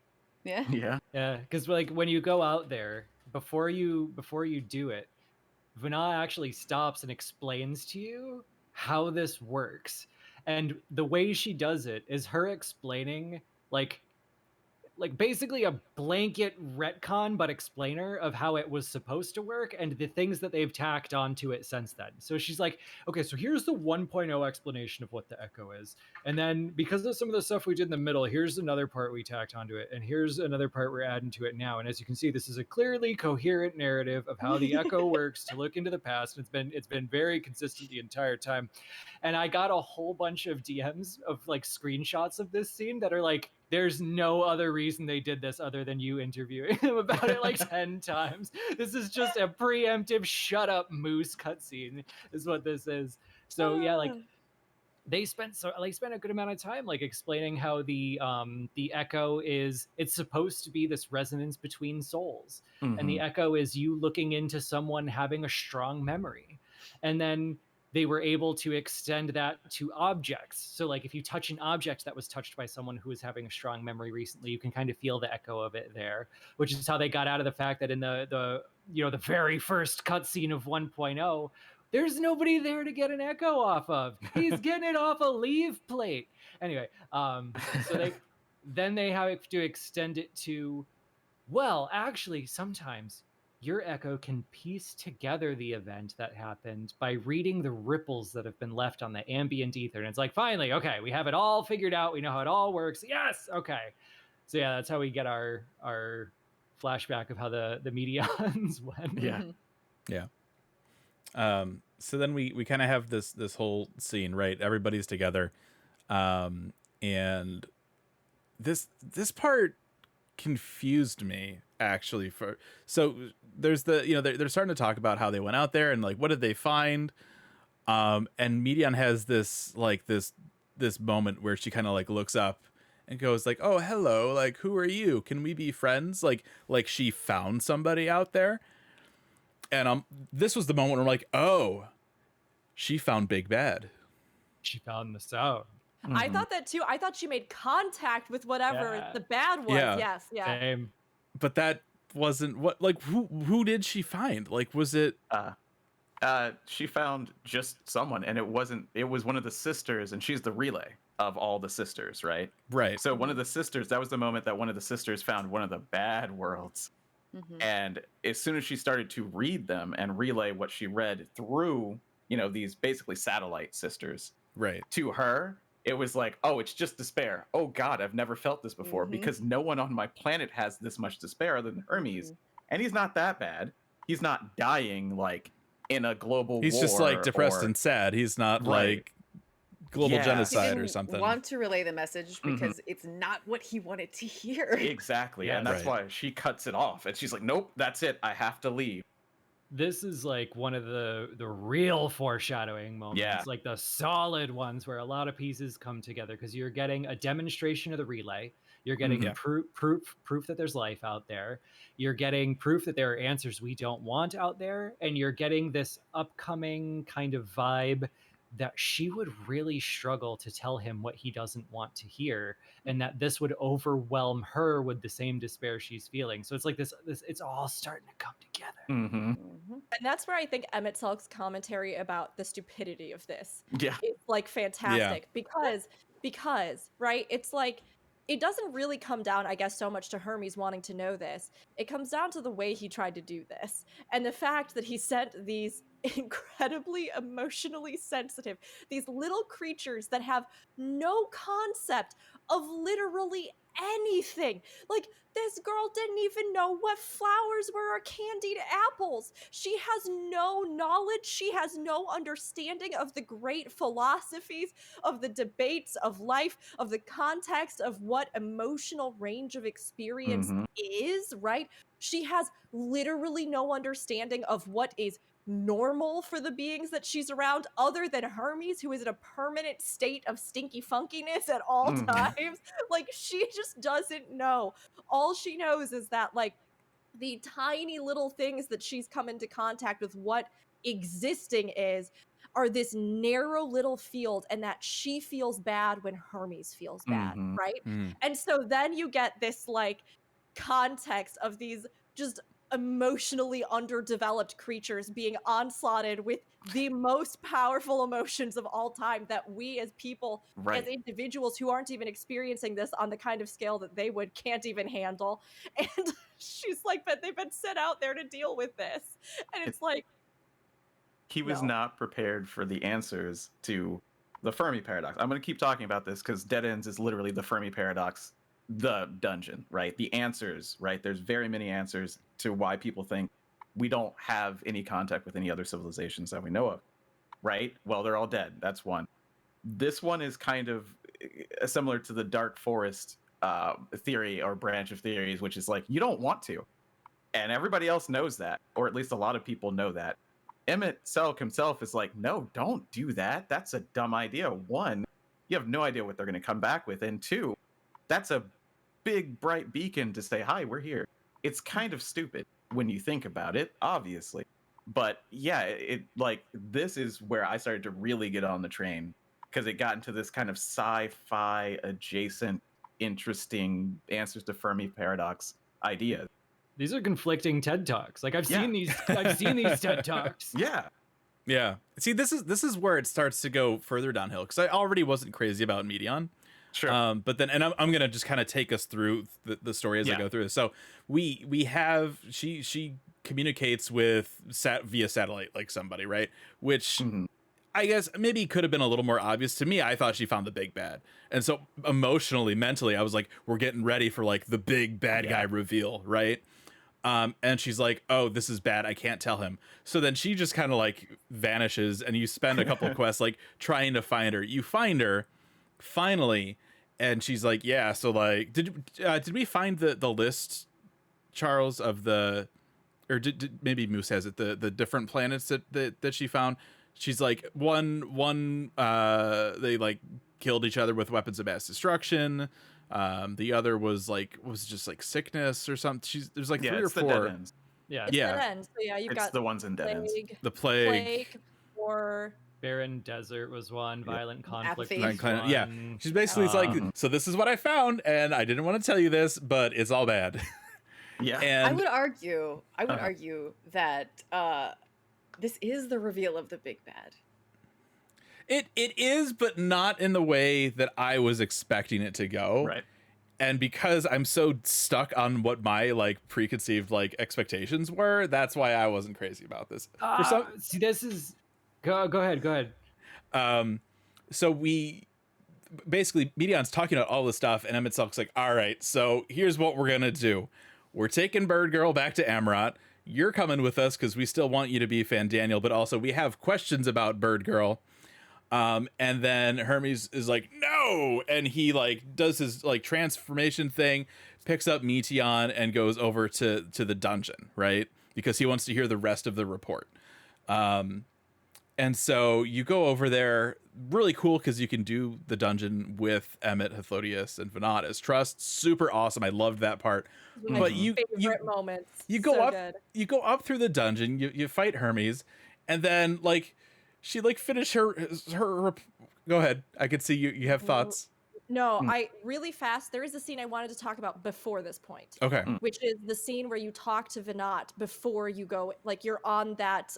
[SPEAKER 6] Yeah.
[SPEAKER 5] Yeah.
[SPEAKER 2] Yeah, because like when you go out there, before you do it, Vana actually stops and explains to you how this works. And the way she does it is her explaining like basically a blanket retcon but explainer of how it was supposed to work and the things that they've tacked onto it since then. So she's like, okay, so here's the 1.0 explanation of what the echo is. And then because of some of the stuff we did in the middle, here's another part we tacked onto it. And here's another part we're adding to it now. And as you can see, this is a clearly coherent narrative of how the echo works to look into the past. It's been very consistent the entire time. And I got a whole bunch of DMs of like screenshots of this scene that are like, there's no other reason they did this other than you interviewing him about it like 10 times. This is just a preemptive shut up moose cutscene is what this is. So yeah, like they spent a good amount of time like explaining how the echo is, it's supposed to be this resonance between souls. And the echo is you looking into someone having a strong memory. And then they were able to extend that to objects. So like if you touch an object that was touched by someone who was having a strong memory recently, you can kind of feel the echo of it there, which is how they got out of the fact that in the very first cutscene of 1.0, there's nobody there to get an echo off of. He's getting it off a leave plate. Anyway, so they have to extend it to, well, actually, sometimes your echo can piece together the event that happened by reading the ripples that have been left on the ambient ether. And it's like, finally, okay, we have it all figured out. We know how it all works. Yes, okay. So yeah, that's how we get our flashback of how the Meteions went.
[SPEAKER 5] Yeah.
[SPEAKER 3] Yeah. So then we kind of have this whole scene, right? Everybody's together. And this part confused me actually. So there's they're starting to talk about how they went out there and like what did they find, and Meteion has this moment where she kind of like looks up and goes like, oh hello, like who are you, can we be friends, like she found somebody out there. And this was the moment where I'm like, oh, she found Big Bad,
[SPEAKER 2] she found the sound.
[SPEAKER 4] I thought that too. I thought she made contact with whatever the bad was.
[SPEAKER 3] Yeah.
[SPEAKER 4] Yes, yeah.
[SPEAKER 2] Same.
[SPEAKER 3] But that wasn't what, like who did she find? Like was it
[SPEAKER 5] she found just someone, and it was one of the sisters, and she's the relay of all the sisters, right?
[SPEAKER 3] right?
[SPEAKER 5] So one of the sisters, that was the moment that one of the sisters found one of the bad worlds. And as soon as she started to read them and relay what she read through, these basically satellite sisters,
[SPEAKER 3] right,
[SPEAKER 5] to her, it was like, oh, it's just despair. Oh God, I've never felt this before, because no one on my planet has this much despair other than Hermes. And he's not that bad. He's not dying like in a global war.
[SPEAKER 3] He's just like depressed and sad. He's not like global genocide or something.
[SPEAKER 6] Want to relay the message because it's not what he wanted to hear.
[SPEAKER 5] Exactly. And that's why she cuts it off. And she's like, nope, that's it. I have to leave.
[SPEAKER 2] This is like one of the real foreshadowing moments, like the solid ones where a lot of pieces come together, because you're getting a demonstration of the relay. You're getting proof that there's life out there. You're getting proof that there are answers we don't want out there. And you're getting this upcoming kind of vibe that she would really struggle to tell him what he doesn't want to hear, and that this would overwhelm her with the same despair she's feeling. So it's like this it's all starting to come together.
[SPEAKER 4] And that's where I think Emet-Selch's commentary about the stupidity of this is like fantastic, because right, it's like it doesn't really come down, I guess, so much to Hermes wanting to know this. It comes down to the way he tried to do this, and the fact that he sent these incredibly emotionally sensitive, these little creatures that have no concept of literally anything. Like, this girl didn't even know what flowers were or candied apples. She has no knowledge. She has no understanding of the great philosophies, of the debates of life, of the context of what emotional range of experience is, right? She has literally no understanding of what is normal for the beings that she's around, other than Hermes, who is in a permanent state of stinky funkiness at all times. Like, she just doesn't know. All she knows is that, like, the tiny little things that she's come into contact with, what existing is, are this narrow little field, and that she feels bad when Hermes feels bad,
[SPEAKER 5] Mhm.
[SPEAKER 4] right?
[SPEAKER 3] Mm.
[SPEAKER 4] And so then you get this like context of these just emotionally underdeveloped creatures being onslaughted with the most powerful emotions of all time that we as people, as
[SPEAKER 5] Right.
[SPEAKER 4] individuals who aren't even experiencing this on the kind of scale that they would, can't even handle. And she's like, but they've been sent out there to deal with this. And
[SPEAKER 5] It-
[SPEAKER 4] it's like,
[SPEAKER 5] He was
[SPEAKER 4] No.
[SPEAKER 5] not prepared for the answers to the Fermi paradox. I'm going to keep talking about this because Dead Ends is literally the Fermi paradox, the dungeon, right? The answers, right? There's very many answers to why people think we don't have any contact with any other civilizations that we know of, right? Well, they're all dead. That's one. This one is kind of similar to the Dark Forest theory or branch of theories, which is like, you don't want to. And everybody else knows that, or at least a lot of people know that. Emet-Selch himself is like, no, don't do that. That's a dumb idea. One, you have no idea what they're going to come back with. And two, that's a big, bright beacon to say, hi, we're here. It's kind of stupid when you think about it, obviously. But yeah, it like, this is where I started to really get on the train because it got into this kind of sci-fi adjacent, interesting answers to Fermi paradox idea.
[SPEAKER 2] These are conflicting TED Talks. Like I've
[SPEAKER 5] Yeah.
[SPEAKER 2] seen these TED Talks.
[SPEAKER 5] Yeah.
[SPEAKER 3] Yeah. See, this is where it starts to go further downhill because I already wasn't crazy about Meteion.
[SPEAKER 5] Sure.
[SPEAKER 3] But then, and I'm gonna just kind of take us through the story as I
[SPEAKER 5] Yeah.
[SPEAKER 3] go through this. So we have she communicates with via satellite like somebody, right? Which
[SPEAKER 5] Mhm.
[SPEAKER 3] I guess maybe could have been a little more obvious to me. I thought she found the big bad, and so emotionally, mentally, I was like, we're getting ready for like the big bad guy reveal, right? And she's like, oh, this is bad. I can't tell him. So then she just kind of like vanishes, and you spend a couple quests like trying to find her. You find her finally, and she's like, yeah. So like, did we find the list, Charles, of the, or did maybe Moose has it, the different planets that she found? She's like one they like killed each other with weapons of mass destruction. The other was just like sickness or something. There's like
[SPEAKER 5] Yeah,
[SPEAKER 3] 3 or
[SPEAKER 5] it's the Dead
[SPEAKER 3] 4.
[SPEAKER 5] Ends.
[SPEAKER 2] Yeah.
[SPEAKER 4] it's
[SPEAKER 3] Yeah.
[SPEAKER 4] Dead End. So yeah, you've
[SPEAKER 5] It's
[SPEAKER 4] got
[SPEAKER 5] the ones in Dead Ends.
[SPEAKER 3] The plague.
[SPEAKER 4] or
[SPEAKER 2] Barren Desert was one. Violent conflict
[SPEAKER 6] Apathy.
[SPEAKER 2] was one.
[SPEAKER 3] Yeah. She's basically it's like, so this is what I found, and I didn't want to tell you this, but it's all bad.
[SPEAKER 5] Yeah.
[SPEAKER 3] And
[SPEAKER 6] I would argue
[SPEAKER 5] Uh-huh.
[SPEAKER 6] that this is the reveal of the big bad.
[SPEAKER 3] it is, but not in the way that I was expecting it to go.
[SPEAKER 5] Right.
[SPEAKER 3] And because I'm so stuck on what my like preconceived like expectations were, that's why I wasn't crazy about this. For some,
[SPEAKER 2] See, this is go ahead.
[SPEAKER 3] So we basically Meteion's talking about all this stuff, and Emet-Selch's like, all right, so here's what we're gonna do. We're taking Bird Girl back to Amrot. You're coming with us because we still want you to be Fandaniel, but also we have questions about Bird Girl. And then Hermes is like, no, and he like does his like transformation thing, picks up Meteion and goes over to the dungeon, right? Because he wants to hear the rest of the report. And so you go over there, really cool because you can do the dungeon with Emmet, Hythlodaeus, and Venat as Trust. Super awesome. I loved that part.
[SPEAKER 4] my
[SPEAKER 3] But
[SPEAKER 4] favorite moments.
[SPEAKER 3] you go
[SPEAKER 4] So
[SPEAKER 3] up
[SPEAKER 4] good.
[SPEAKER 3] you go up through the dungeon, you fight Hermes, and then like she like finished her go ahead. I could see you have thoughts.
[SPEAKER 4] No, I really fast. There is a scene I wanted to talk about before this point.
[SPEAKER 3] Okay.
[SPEAKER 4] Which is the scene where you talk to Venat before you go, like you're on that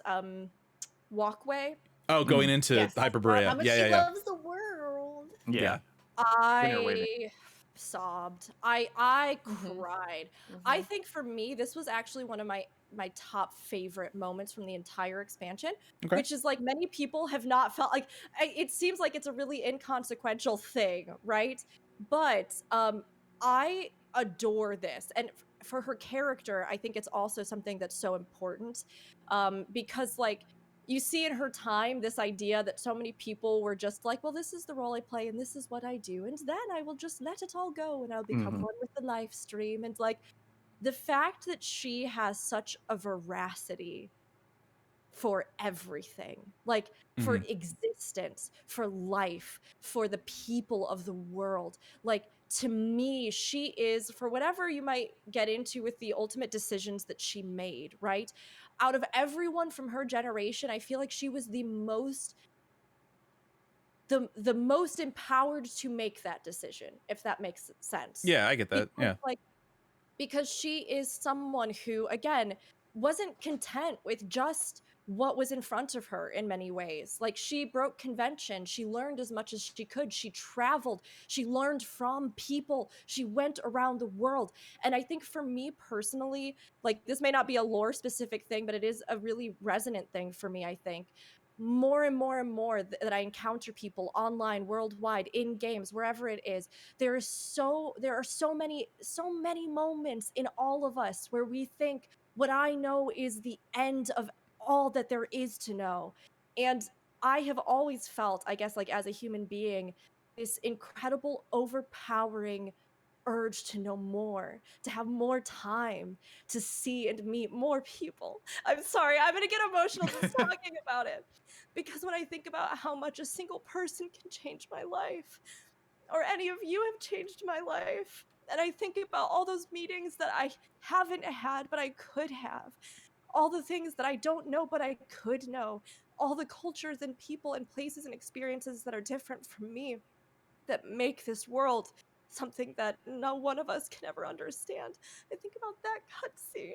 [SPEAKER 4] walkway.
[SPEAKER 3] Oh, going into
[SPEAKER 6] Yes.
[SPEAKER 3] Hyperborea.
[SPEAKER 6] How much
[SPEAKER 3] Yeah,
[SPEAKER 6] she
[SPEAKER 3] yeah, yeah.
[SPEAKER 6] loves the world.
[SPEAKER 5] Yeah.
[SPEAKER 4] I
[SPEAKER 5] waiting.
[SPEAKER 4] sobbed. I
[SPEAKER 6] Mhm.
[SPEAKER 4] cried. I
[SPEAKER 6] Mhm.
[SPEAKER 4] think for me, this was actually one of my top favorite moments from the entire expansion,
[SPEAKER 3] Okay.
[SPEAKER 4] which is like many people have not felt like it seems like it's a really inconsequential thing, right? But I adore this, and for her character, I think it's also something that's so important because like you see in her time this idea that so many people were just like, well, this is the role I play and this is what I do, and then I will just let it all go and I'll become
[SPEAKER 5] Mhm.
[SPEAKER 4] one with the live stream. And like the fact that she has such a veracity for everything, like for existence, for life, for the people of the world. Like to me, she is, for whatever you might get into with the ultimate decisions that she made, right? out of everyone from her generation, I feel like she was the most empowered to make that decision, if that makes sense.
[SPEAKER 3] Yeah, I get that.
[SPEAKER 4] Because,
[SPEAKER 3] Yeah.
[SPEAKER 4] because she is someone who, again, wasn't content with just what was in front of her in many ways. Like, she broke convention, she learned as much as she could, she traveled, she learned from people, she went around the world. And I think for me personally, like, this may not be a lore specific thing, but it is a really resonant thing for me. I think more and more and more that I encounter people online, worldwide, in games, wherever it is, there are so many moments in all of us where we think what I know is the end of all that there is to know. And I have always felt, I guess, like, as a human being, this incredible overpowering urge to know more, to have more time, to see and meet more people. I'm sorry, I'm gonna get emotional just talking about it, because when I think about how much a single person can change my life, or any of you have changed my life, and I think about all those meetings that I haven't had but I could have, all the things that I don't know but I could know, all the cultures and people and places and experiences that are different from me, that make this world something that no one of us can ever understand. I think about that cutscene.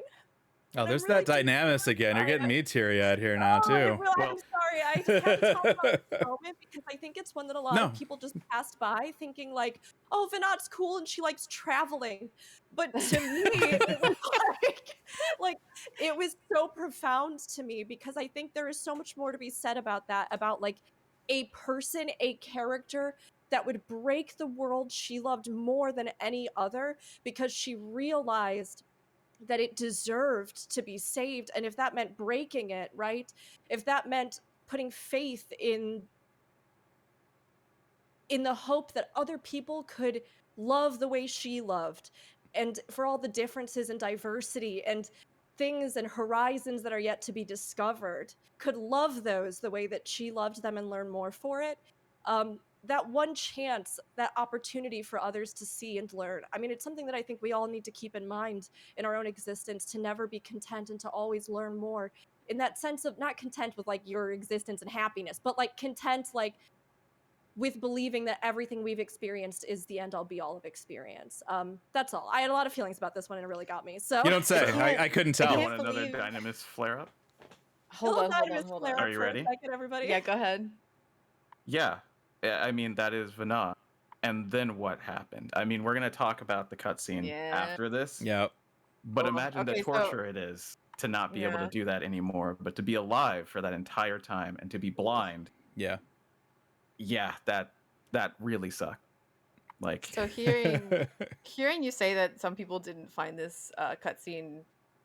[SPEAKER 3] Oh,
[SPEAKER 4] And I'm
[SPEAKER 3] there's
[SPEAKER 4] really
[SPEAKER 3] that dynamis again. You're
[SPEAKER 4] sorry.
[SPEAKER 3] getting me teary-eyed here now
[SPEAKER 4] Oh,
[SPEAKER 3] too.
[SPEAKER 4] I'm sorry. I can't talk about this moment because I think it's one that a lot
[SPEAKER 3] No.
[SPEAKER 4] of people just passed by, thinking like, "Oh, Vinat's cool and she likes traveling." But to me, it was like it was so profound to me, because I think there is so much more to be said about that, about like a person, a character that would break the world she loved more than any other, because she realized that it deserved to be saved. And if that meant breaking it, right? If that meant putting faith in the hope that other people could love the way she loved, and for all the differences and diversity and things and horizons that are yet to be discovered, could love those the way that she loved them and learn more for it, that one chance, that opportunity for others to see and learn. I mean, it's something that I think we all need to keep in mind in our own existence, to never be content and to always learn more, in that sense of not content with like your existence and happiness, but like content like with believing that everything we've experienced is the end all be all of experience. That's all. I had a lot of feelings about this one and it really got me. So
[SPEAKER 3] You don't say.
[SPEAKER 6] can't-
[SPEAKER 3] I couldn't
[SPEAKER 6] I
[SPEAKER 3] tell.
[SPEAKER 5] You
[SPEAKER 6] can't
[SPEAKER 5] want another
[SPEAKER 6] believe-
[SPEAKER 5] dynamis flare up?
[SPEAKER 6] Hold on.
[SPEAKER 5] Are you ready?
[SPEAKER 4] Second, everybody.
[SPEAKER 6] Yeah, go ahead.
[SPEAKER 5] Yeah. I mean, that is Vana. And then what happened? I mean, we're going to talk about the cutscene
[SPEAKER 6] Yeah.
[SPEAKER 5] after this.
[SPEAKER 3] Yeah.
[SPEAKER 5] But
[SPEAKER 6] Oh,
[SPEAKER 5] imagine
[SPEAKER 6] okay,
[SPEAKER 5] the
[SPEAKER 6] so-
[SPEAKER 5] torture it is to not be able
[SPEAKER 6] Yeah.
[SPEAKER 5] to do that anymore, but to be alive for that entire time and to be blind.
[SPEAKER 3] Yeah.
[SPEAKER 5] Yeah, that really sucked. Like,
[SPEAKER 6] So hearing you say that some people didn't find this cutscene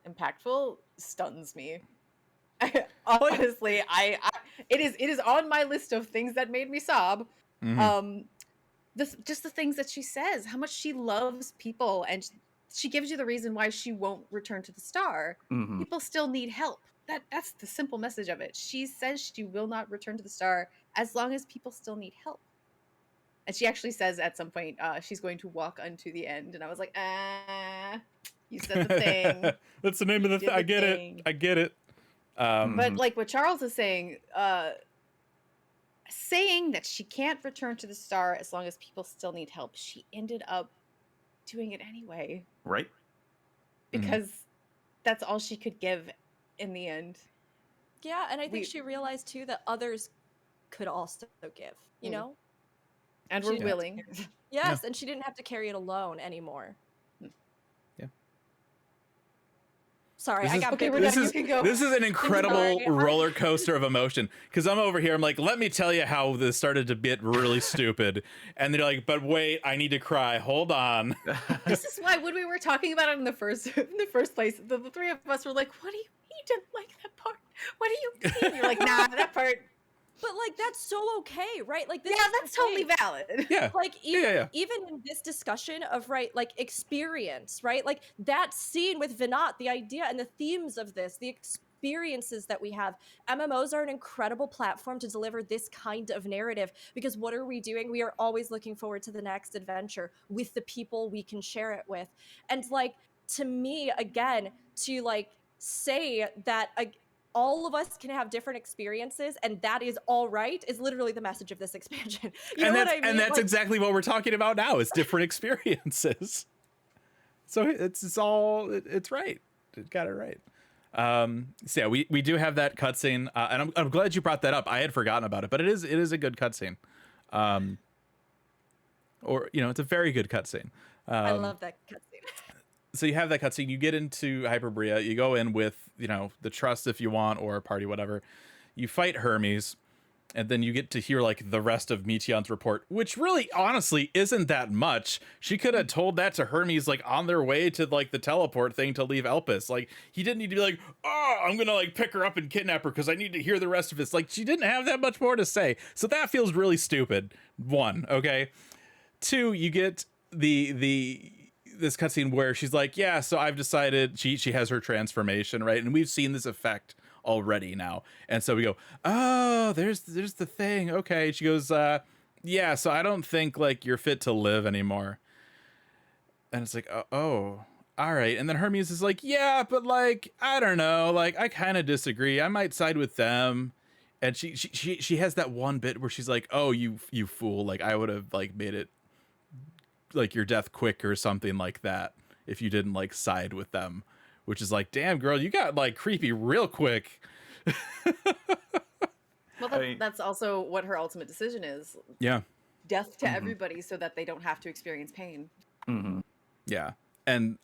[SPEAKER 6] impactful stuns me. Honestly, it is on my list of things that made me sob.
[SPEAKER 3] Mhm.
[SPEAKER 6] Just the things that she says, how much she loves people, and she gives you the reason why she won't return to the star.
[SPEAKER 5] mhm.
[SPEAKER 6] People still need help. That's the simple message of it. She says she will not return to the star as long as people still need help. And she actually says at some point she's going to walk unto the end, and I was like, you said the thing.
[SPEAKER 3] That's the name of the
[SPEAKER 6] You did
[SPEAKER 3] thing. I
[SPEAKER 6] the
[SPEAKER 3] get
[SPEAKER 6] thing.
[SPEAKER 3] it. I get it.
[SPEAKER 6] But
[SPEAKER 5] Mhm.
[SPEAKER 6] like what Charles is saying, saying that she can't return to the star as long as people still need help, she ended up doing it anyway
[SPEAKER 5] Right?
[SPEAKER 6] because that's all she could give in the end.
[SPEAKER 4] Yeah, and I think
[SPEAKER 6] We-
[SPEAKER 4] she realized too that others could also give, you
[SPEAKER 6] Mm.
[SPEAKER 4] know?
[SPEAKER 6] And
[SPEAKER 4] She
[SPEAKER 6] we're
[SPEAKER 4] didn't have to
[SPEAKER 6] willing.
[SPEAKER 4] carry- Yes, and she didn't have to carry it alone anymore.
[SPEAKER 3] Yeah.
[SPEAKER 4] Sorry,
[SPEAKER 3] This
[SPEAKER 4] I
[SPEAKER 3] is-
[SPEAKER 4] got
[SPEAKER 6] Okay,
[SPEAKER 4] big
[SPEAKER 6] we're
[SPEAKER 3] This
[SPEAKER 6] done.
[SPEAKER 3] is
[SPEAKER 6] You can go.
[SPEAKER 3] this is an incredible
[SPEAKER 4] sorry.
[SPEAKER 3] roller coaster of emotion, because I'm over here. I'm like, let me tell you how this started to get really stupid, and they're like, but wait, I need to cry. Hold on.
[SPEAKER 6] This is why when we were talking about it in the first place, the three of us were like, "What do you mean you didn't like that part? What do you mean?" You're like, "Nah, that part."
[SPEAKER 4] But like that's so okay, right? Like this
[SPEAKER 6] Yeah,
[SPEAKER 4] is
[SPEAKER 6] that's
[SPEAKER 4] the
[SPEAKER 6] totally
[SPEAKER 4] thing.
[SPEAKER 6] valid.
[SPEAKER 3] Yeah.
[SPEAKER 4] Like
[SPEAKER 3] Yeah.
[SPEAKER 4] even in this discussion of right, like experience, right? Like that scene with Vinat, the idea and the themes of this, the experiences that we have. MMOs are an incredible platform to deliver this kind of narrative, because what are we doing? We are always looking forward to the next adventure with the people we can share it with. And like to me, again, to like say that all of us can have different experiences, and that is all right, is literally the message of this expansion. You know what I mean?
[SPEAKER 3] And that's
[SPEAKER 4] Like,
[SPEAKER 3] exactly what we're talking about now, is different experiences. So it's right. It got it right. So yeah, we do have that cutscene, and I'm glad you brought that up. I had forgotten about it, but it is a good cutscene. Or it's a very good cutscene.
[SPEAKER 4] I love that cutscene.
[SPEAKER 3] So you have that cutscene. You get into Hyperbrea. You go in with the trust if you want, or party, whatever. You fight Hermes, and then you get to hear like the rest of Meteion's report, which really, honestly, isn't that much. She could have told that to Hermes like on their way to like the teleport thing to leave Elpis. Like he didn't need to be like, oh, I'm gonna like pick her up and kidnap her because I need to hear the rest of this. Like she didn't have that much more to say. So that feels really stupid. One, okay. Two, you get this cutscene where she's like, yeah, so I've decided she has her transformation, right? And we've seen this effect already now. And so we go, oh, there's the thing. Okay. She goes, yeah, so I don't think like you're fit to live anymore. And it's like, oh, all right. And then Hermes is like, yeah, but like, I don't know. Like, I kind of disagree. I might side with them. And she has that one bit where she's like, oh, you fool. Like I would have like made it like your death quick or something like that if you didn't like side with them, which is like, damn girl, you got like creepy real quick.
[SPEAKER 6] Well, that's also what her ultimate decision is.
[SPEAKER 3] Yeah.
[SPEAKER 6] Death to everybody so that they don't have to experience pain.
[SPEAKER 5] Mm-hmm.
[SPEAKER 3] Yeah. And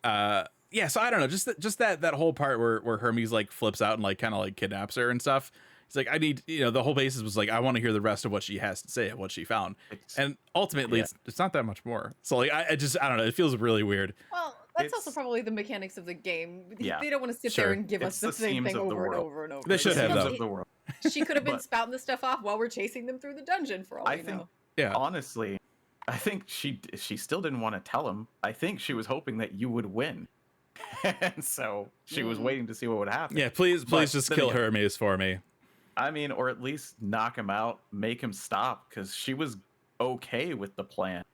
[SPEAKER 3] yeah, so I don't know, just that whole part where Hermes like flips out and like kind of like kidnaps her and stuff. It's like, I need, the whole basis was like, I want to hear the rest of what she has to say, what she found. And ultimately, it's not that much more. So like, I don't know. It feels really weird.
[SPEAKER 6] Well, that's also probably the mechanics of the game.
[SPEAKER 5] Yeah.
[SPEAKER 6] They don't want to sit there and give us the same thing over and over and over.
[SPEAKER 3] They should have, though.
[SPEAKER 5] Of the world.
[SPEAKER 6] She could have been spouting this stuff off while we're chasing them through the dungeon for all we know.
[SPEAKER 3] Yeah.
[SPEAKER 5] Honestly, I think she still didn't want to tell him. I think she was hoping that you would win. And so she was waiting to see what would happen.
[SPEAKER 3] Yeah, please just kill Hermes for me.
[SPEAKER 5] I mean, or at least knock him out, make him stop, because she was okay with the plan.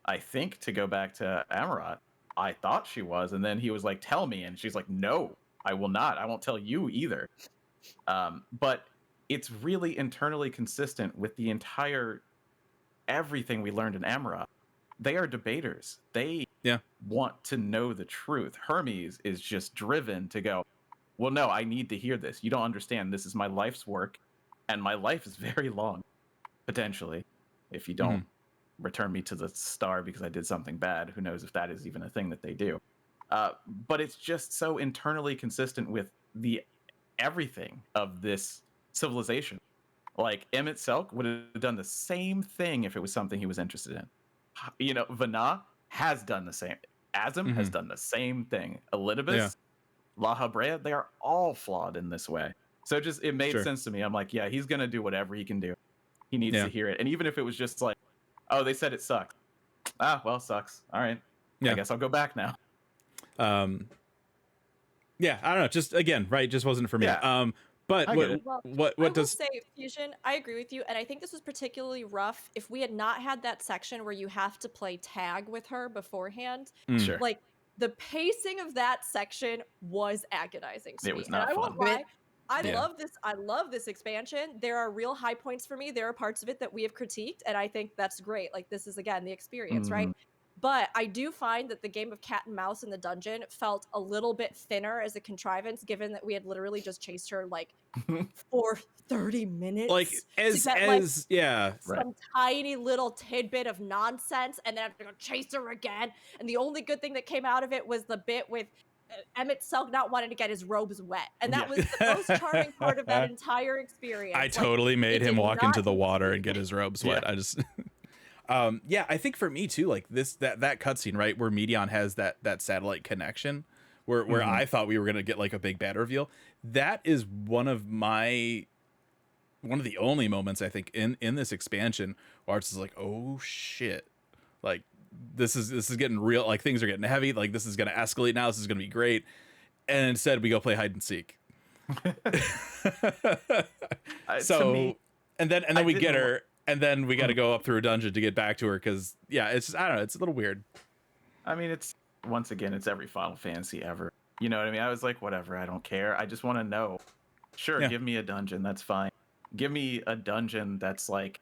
[SPEAKER 5] I think, to go back to Amarot, I thought she was, and then he was like, tell me, and she's like, no, I will not. I won't tell you either. But it's really internally consistent with the entire everything we learned in Amarot. They are debaters. They want to know the truth. Hermes is just driven to go, well, no, I need to hear this. You don't understand. This is my life's work, and my life is very long, potentially, if you don't return me to the star because I did something bad. Who knows if that is even a thing that they do. But it's just so internally consistent with the everything of this civilization. Like, Emet-Selch would have done the same thing if it was something he was interested in. Vana has done the same. Azim has done the same thing. Elidibus, La Habrea, they are all flawed in this way. So it made sense to me. I'm like, yeah, he's going to do whatever he can do. He needs to hear it. And even if it was just like, oh, they said it sucked. Ah, well, sucks. All right. Yeah. I guess I'll go back now.
[SPEAKER 3] Yeah, I don't know. Just again, right? Just wasn't for me.
[SPEAKER 5] Yeah.
[SPEAKER 3] But what does
[SPEAKER 4] say, Fusion? I agree with you, and I think this was particularly rough if we had not had that section where you have to play tag with her beforehand.
[SPEAKER 5] Sure.
[SPEAKER 4] Like, the pacing of that section was agonizing to me.
[SPEAKER 5] It was not
[SPEAKER 4] and I
[SPEAKER 5] fun.
[SPEAKER 4] won't lie, I love this expansion. There are real high points for me. There are parts of it that we have critiqued, and I think that's great. Like, this is, again, the experience, right? But I do find that the game of cat and mouse in the dungeon felt a little bit thinner as a contrivance, given that we had literally just chased her like for 30 minutes.
[SPEAKER 3] Like
[SPEAKER 4] some tiny little tidbit of nonsense, and then I'm gonna chase her again. And the only good thing that came out of it was the bit with Emet-Selch not wanting to get his robes wet, and that was the most charming part of that entire experience.
[SPEAKER 3] I totally made him walk into the water and get his robes wet. I just. I think for me too, like that cutscene, right, where Meteion has that satellite connection, where I thought we were gonna get like a big bad reveal. That is one of the only moments I think in this expansion where it's just like, oh shit, like this is getting real, like things are getting heavy, like this is gonna escalate now, this is gonna be great, and instead we go play hide and seek. And then we get her. And then we got to go up through a dungeon to get back to her because, it's just, I don't know, it's a little weird.
[SPEAKER 5] I mean, it's once again, it's every Final Fantasy ever. You know what I mean? I was like, whatever, I don't care. I just want to know. Sure,
[SPEAKER 3] Yeah.
[SPEAKER 5] give me a dungeon. That's fine. Give me a dungeon that's like,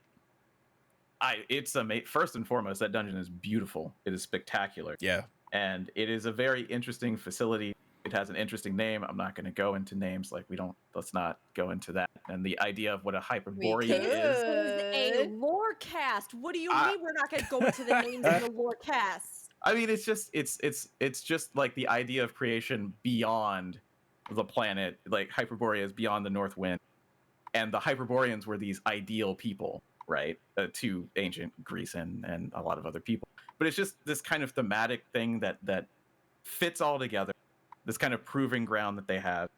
[SPEAKER 5] it's first and foremost, that dungeon is beautiful. It is spectacular.
[SPEAKER 3] Yeah.
[SPEAKER 5] And it is a very interesting facility. It has an interesting name. I'm not going to go into names. Like, let's not go into that. And the idea of what a Hyperborea
[SPEAKER 6] could.
[SPEAKER 5] is.
[SPEAKER 4] This is a lore cast. What do you
[SPEAKER 5] I-
[SPEAKER 4] mean we're not going to go into the names of the lore casts?
[SPEAKER 5] I mean, it's just like the idea of creation beyond the planet. Like, Hyperborea is beyond the North Wind. And the Hyperboreans were these ideal people, right? To ancient Greece and a lot of other people. But it's just this kind of thematic thing that fits all together. This kind of proving ground that they have.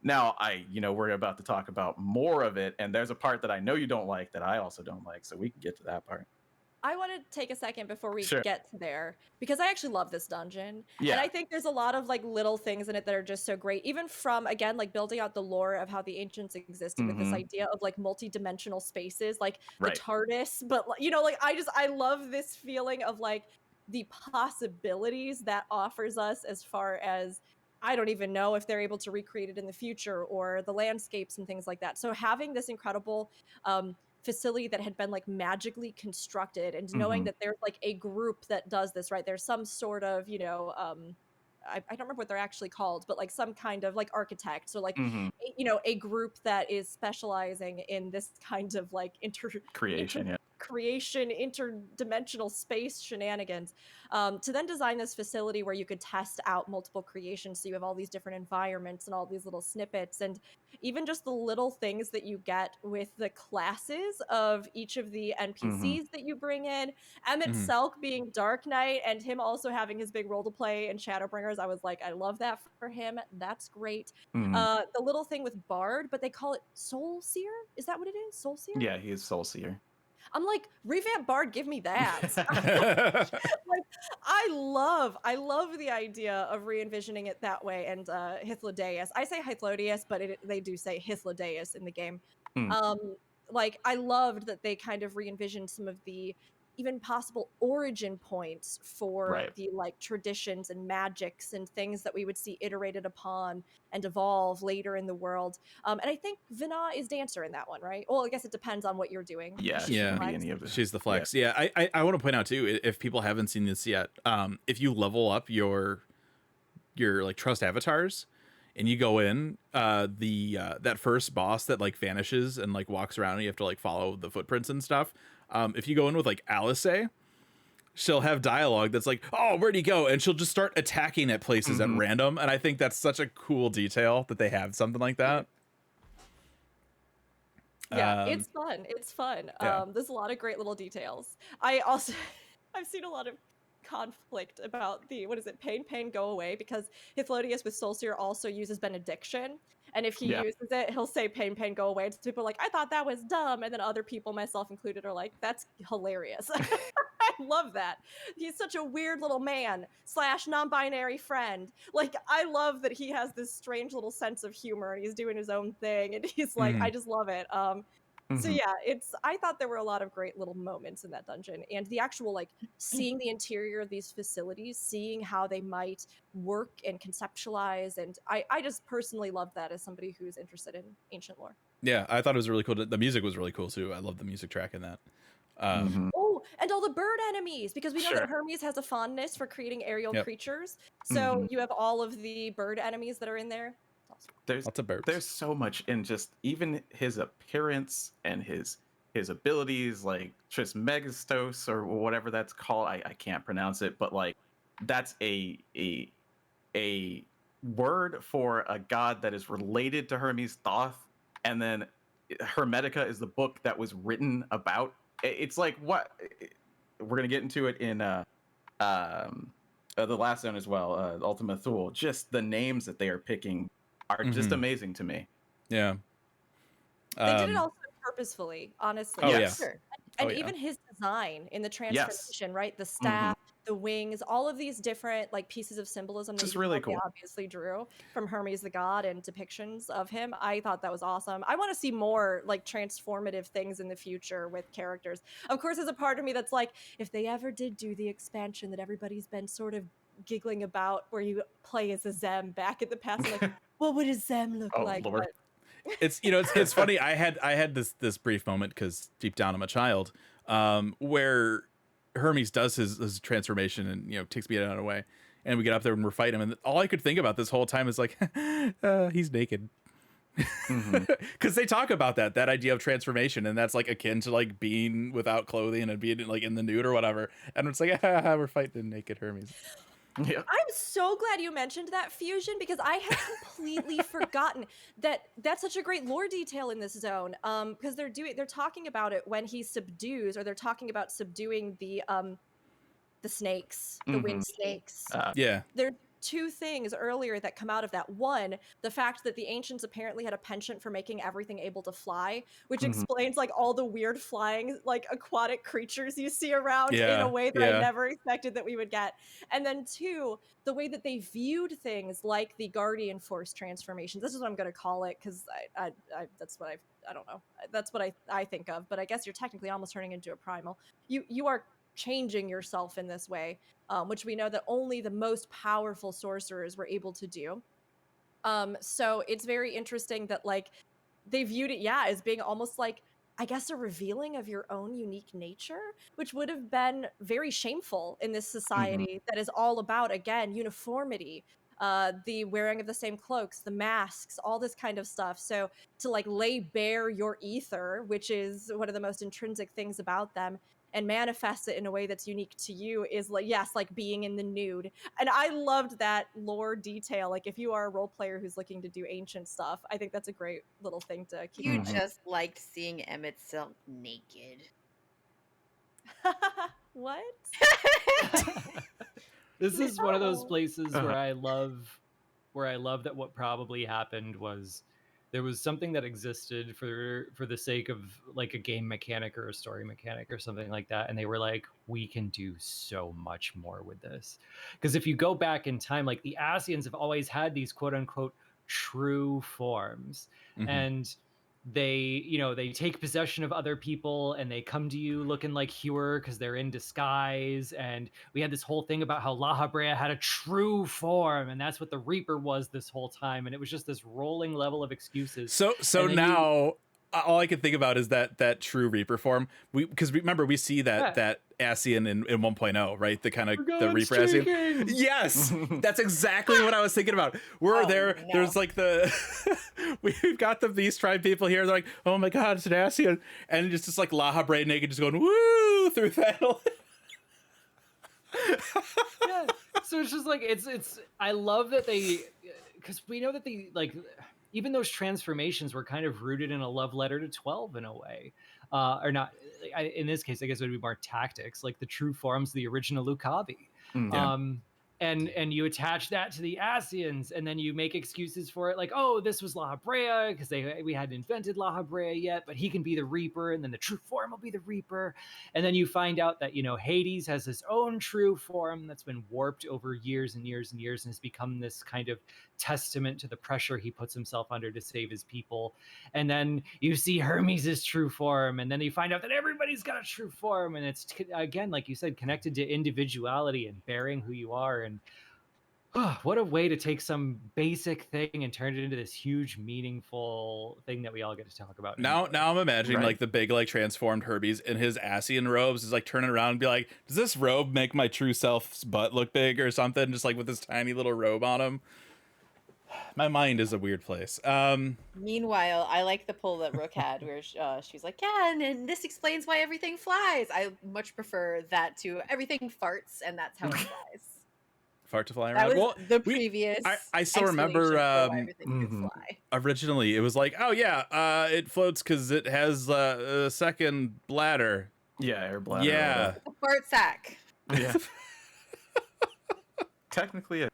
[SPEAKER 5] Now, we're about to talk about more of it, and there's a part that I know you don't like that I also don't like, so we can get to that part.
[SPEAKER 4] I want to take a second before we
[SPEAKER 5] Sure.
[SPEAKER 4] get to there because I actually love this dungeon.
[SPEAKER 5] Yeah.
[SPEAKER 4] And I think there's a lot of like little things in it that are just so great. Even from, again, like building out the lore of how the ancients existed with this
[SPEAKER 5] Mhm.
[SPEAKER 4] idea of like multi-dimensional spaces, like
[SPEAKER 5] Right.
[SPEAKER 4] the TARDIS. But like I love this feeling of like the possibilities that offers us as far as I don't even know if they're able to recreate it in the future or the landscapes and things like that. So having this incredible facility that had been like magically constructed and knowing
[SPEAKER 5] Mhm.
[SPEAKER 4] that there's like a group that does this, right? There's some sort of, I don't remember what they're actually called, but like some kind of like architects or like,
[SPEAKER 5] Mhm.
[SPEAKER 4] a group that is specializing in this kind of like
[SPEAKER 5] Creation, yeah.
[SPEAKER 4] creation, interdimensional space shenanigans, to then design this facility where you could test out multiple creations. So you have all these different environments and all these little snippets, and even just the little things that you get with the classes of each of the NPCs that you bring in. Emet-Selch being Dark Knight and him also having his big role to play in Shadowbringers. I was like, I love that for him. That's great.
[SPEAKER 5] Mhm.
[SPEAKER 4] The little thing with Bard, but they call it Soul Seer. Is that what it is? Soul Seer?
[SPEAKER 5] Yeah, he is Soul Seer.
[SPEAKER 4] I'm like, revamp Bard, give me that. Like, I love the idea of re-envisioning it that way. And Hythlodaeus, I say Hythlodaeus, but they do say Hythlodaeus in the game.
[SPEAKER 5] Hmm.
[SPEAKER 4] Like, I loved that they kind of re-envisioned some of the even possible origin points for
[SPEAKER 5] Right.
[SPEAKER 4] the like traditions and magics and things that we would see iterated upon and evolve later in the world. And I think Vina is Dancer in that one, right? Well, I guess it depends on what you're doing.
[SPEAKER 5] Yeah,
[SPEAKER 4] She's
[SPEAKER 5] she
[SPEAKER 3] Yeah.
[SPEAKER 5] can be
[SPEAKER 4] flex.
[SPEAKER 5] any of the.
[SPEAKER 3] She's the flex. Yeah. I want to point out too, if people haven't seen this yet, if you level up your like trust avatars and you go in, that first boss that like vanishes and like walks around and you have to like follow the footprints and stuff. If you go in with like Alice, she'll have dialogue that's like, oh, where'd he go? And she'll just start attacking at places at random. And I think that's such a cool detail that they have something like that.
[SPEAKER 4] Yeah, it's fun. It's fun.
[SPEAKER 3] Yeah.
[SPEAKER 4] There's a lot of great little details. I've seen a lot of conflict about what is it, pain, go away, because Hythlodaeus with Soulseer also uses benediction. And if he
[SPEAKER 5] Yeah.
[SPEAKER 4] uses it, he'll say pain, go away. And people are like, I thought that was dumb. And then other people, myself included, are like, that's hilarious. I love that. He's such a weird little man / non-binary friend. Like, I love that he has this strange little sense of humor and he's doing his own thing. And he's like, I just love it. So yeah, I thought there were a lot of great little moments in that dungeon, and the actual like seeing the interior of these facilities, seeing how they might work and conceptualize, and I just personally love that as somebody who's interested in ancient lore.
[SPEAKER 3] Yeah, I thought it was really cool. The music was really cool too. I love the music track in that.
[SPEAKER 4] Oh, and all the bird enemies, because we know
[SPEAKER 5] Sure.
[SPEAKER 4] that Hermes has a fondness for creating aerial
[SPEAKER 3] Yep.
[SPEAKER 4] creatures. So you have all of the bird enemies that are in there.
[SPEAKER 5] There's
[SPEAKER 3] Lots of birds.
[SPEAKER 5] there's so much in just even his appearance and his abilities, like Trismegistos or whatever that's called. I can't pronounce it, but like that's a word for a god that is related to Hermes Thoth, and then Hermetica is the book that was written about. It's like what we're gonna get into it in the last zone as well, Ultima Thule. Just the names that they are picking are just amazing to me.
[SPEAKER 3] Yeah.
[SPEAKER 4] They did it also purposefully, honestly.
[SPEAKER 3] Oh,
[SPEAKER 5] yeah.
[SPEAKER 6] Sure.
[SPEAKER 4] And
[SPEAKER 3] Oh, yeah.
[SPEAKER 4] even his design in the transformation, right? The
[SPEAKER 5] Mm-hmm.
[SPEAKER 4] staff, the wings, all of these different like pieces of symbolism that
[SPEAKER 5] Just
[SPEAKER 4] you
[SPEAKER 5] really
[SPEAKER 4] probably
[SPEAKER 5] cool.
[SPEAKER 4] obviously drew from Hermes the god and depictions of him. I thought that was awesome. I want to see more like transformative things in the future with characters. Of course, there's a part of me that's like, if they ever did do the expansion that everybody's been sort of giggling about where you play as a Zem back in the past. Like, what would a Zem look
[SPEAKER 5] Oh,
[SPEAKER 4] like?
[SPEAKER 5] Lord.
[SPEAKER 4] But
[SPEAKER 3] It's funny. I had this brief moment because deep down I'm a child, where Hermes does his transformation and takes me out of the way, and we get up there and we're fighting him, and all I could think about this whole time is like, he's naked. Because they talk about that idea of transformation, and that's like akin to like being without clothing and being like in the nude or whatever, and it's like we're fighting naked Hermes.
[SPEAKER 5] Yeah.
[SPEAKER 4] I'm so glad you mentioned that fusion because I had completely forgotten that that's such a great lore detail in this zone. Because they're talking about it when he subdues, or they're talking about subduing the snakes, the wind snakes.
[SPEAKER 3] Yeah.
[SPEAKER 4] There are two things earlier that come out of that. One, the fact that the ancients apparently had a penchant for making everything able to fly, which explains like all the weird flying like aquatic creatures you see around in a way that I never expected that we would get. And then two, the way that they viewed things like the Guardian Force transformations. This is what I'm going to call it because I that's what I don't know. That's what I think of. But I guess you're technically almost turning into a primal. You are changing yourself in this way, which we know that only the most powerful sorcerers were able to do. So it's very interesting that like they viewed it, as being almost like, I guess, a revealing of your own unique nature, which would have been very shameful in this society that is all about, again, uniformity, the wearing of the same cloaks, the masks, all this kind of stuff. So to like lay bare your ether, which is one of the most intrinsic things about them, and manifest it in a way that's unique to you is like, yes, like being in the nude. And I loved that lore detail. Like if you are a role player who's looking to do ancient stuff, I think that's a great little thing to keep in
[SPEAKER 6] You
[SPEAKER 4] mind.
[SPEAKER 6] just liked seeing Emet-Selch naked.
[SPEAKER 4] What?
[SPEAKER 2] This is one of those
[SPEAKER 4] No.
[SPEAKER 2] places where I love that what probably happened was there was something that existed for the sake of like a game mechanic or a story mechanic or something like that, and they were like, we can do so much more with this. Because if you go back in time, like the Asians have always had these quote unquote true forms, and they take possession of other people and they come to you looking like Hewer because they're in disguise. And we had this whole thing about how La Habrea had a true form, and that's what the Reaper was this whole time. And it was just this rolling level of excuses.
[SPEAKER 3] So now all I can think about is that true Reaper form. Because remember we see that Asian in 1.0, right? The kind of the Reaper Asian. Yes, that's exactly what I was thinking about. There's like we've got the Beast Tribe people here. They're like, oh my god, it's an Asian, and it's just like La Habrea naked, just going woo through that.
[SPEAKER 2] Yeah, so it's just like it's I love that because we know that they like even those transformations were kind of rooted in a love letter to 12 in a way, or not. In this case, I guess it would be more tactics, like the true forms of the original Lucavi. And you attach that to the Asians, and then you make excuses for it, like, oh, this was La Habrea because we hadn't invented La Habrea yet, but he can be the Reaper, and then the true form will be the Reaper. And then you find out that Hades has his own true form that's been warped over years and years and years, and has become this kind of testament to the pressure he puts himself under to save his people. And then you see Hermes' true form, and then you find out that everybody's got a true form, and it's again, like you said, connected to individuality and bearing who you are. And what a way to take some basic thing and turn it into this huge, meaningful thing that we all get to talk about.
[SPEAKER 3] Now I'm imagining like the big like transformed Hermes in his Asian robes is like turning around and be like, does this robe make my true self's butt look big or something? Just like with this tiny little robe on him. My mind is a weird place.
[SPEAKER 6] Meanwhile, I like the poll that Rook had where she's like, yeah, and this explains why everything flies. I much prefer that to everything farts, and that's how it flies.
[SPEAKER 3] Fart to fly
[SPEAKER 6] That
[SPEAKER 3] around.
[SPEAKER 6] was the previous.
[SPEAKER 3] I still remember
[SPEAKER 6] everything could fly.
[SPEAKER 3] originally it was like, oh yeah, it floats because it has a second bladder.
[SPEAKER 5] Yeah, air bladder.
[SPEAKER 3] Yeah,
[SPEAKER 6] A fart sack.
[SPEAKER 5] Yeah. Technically,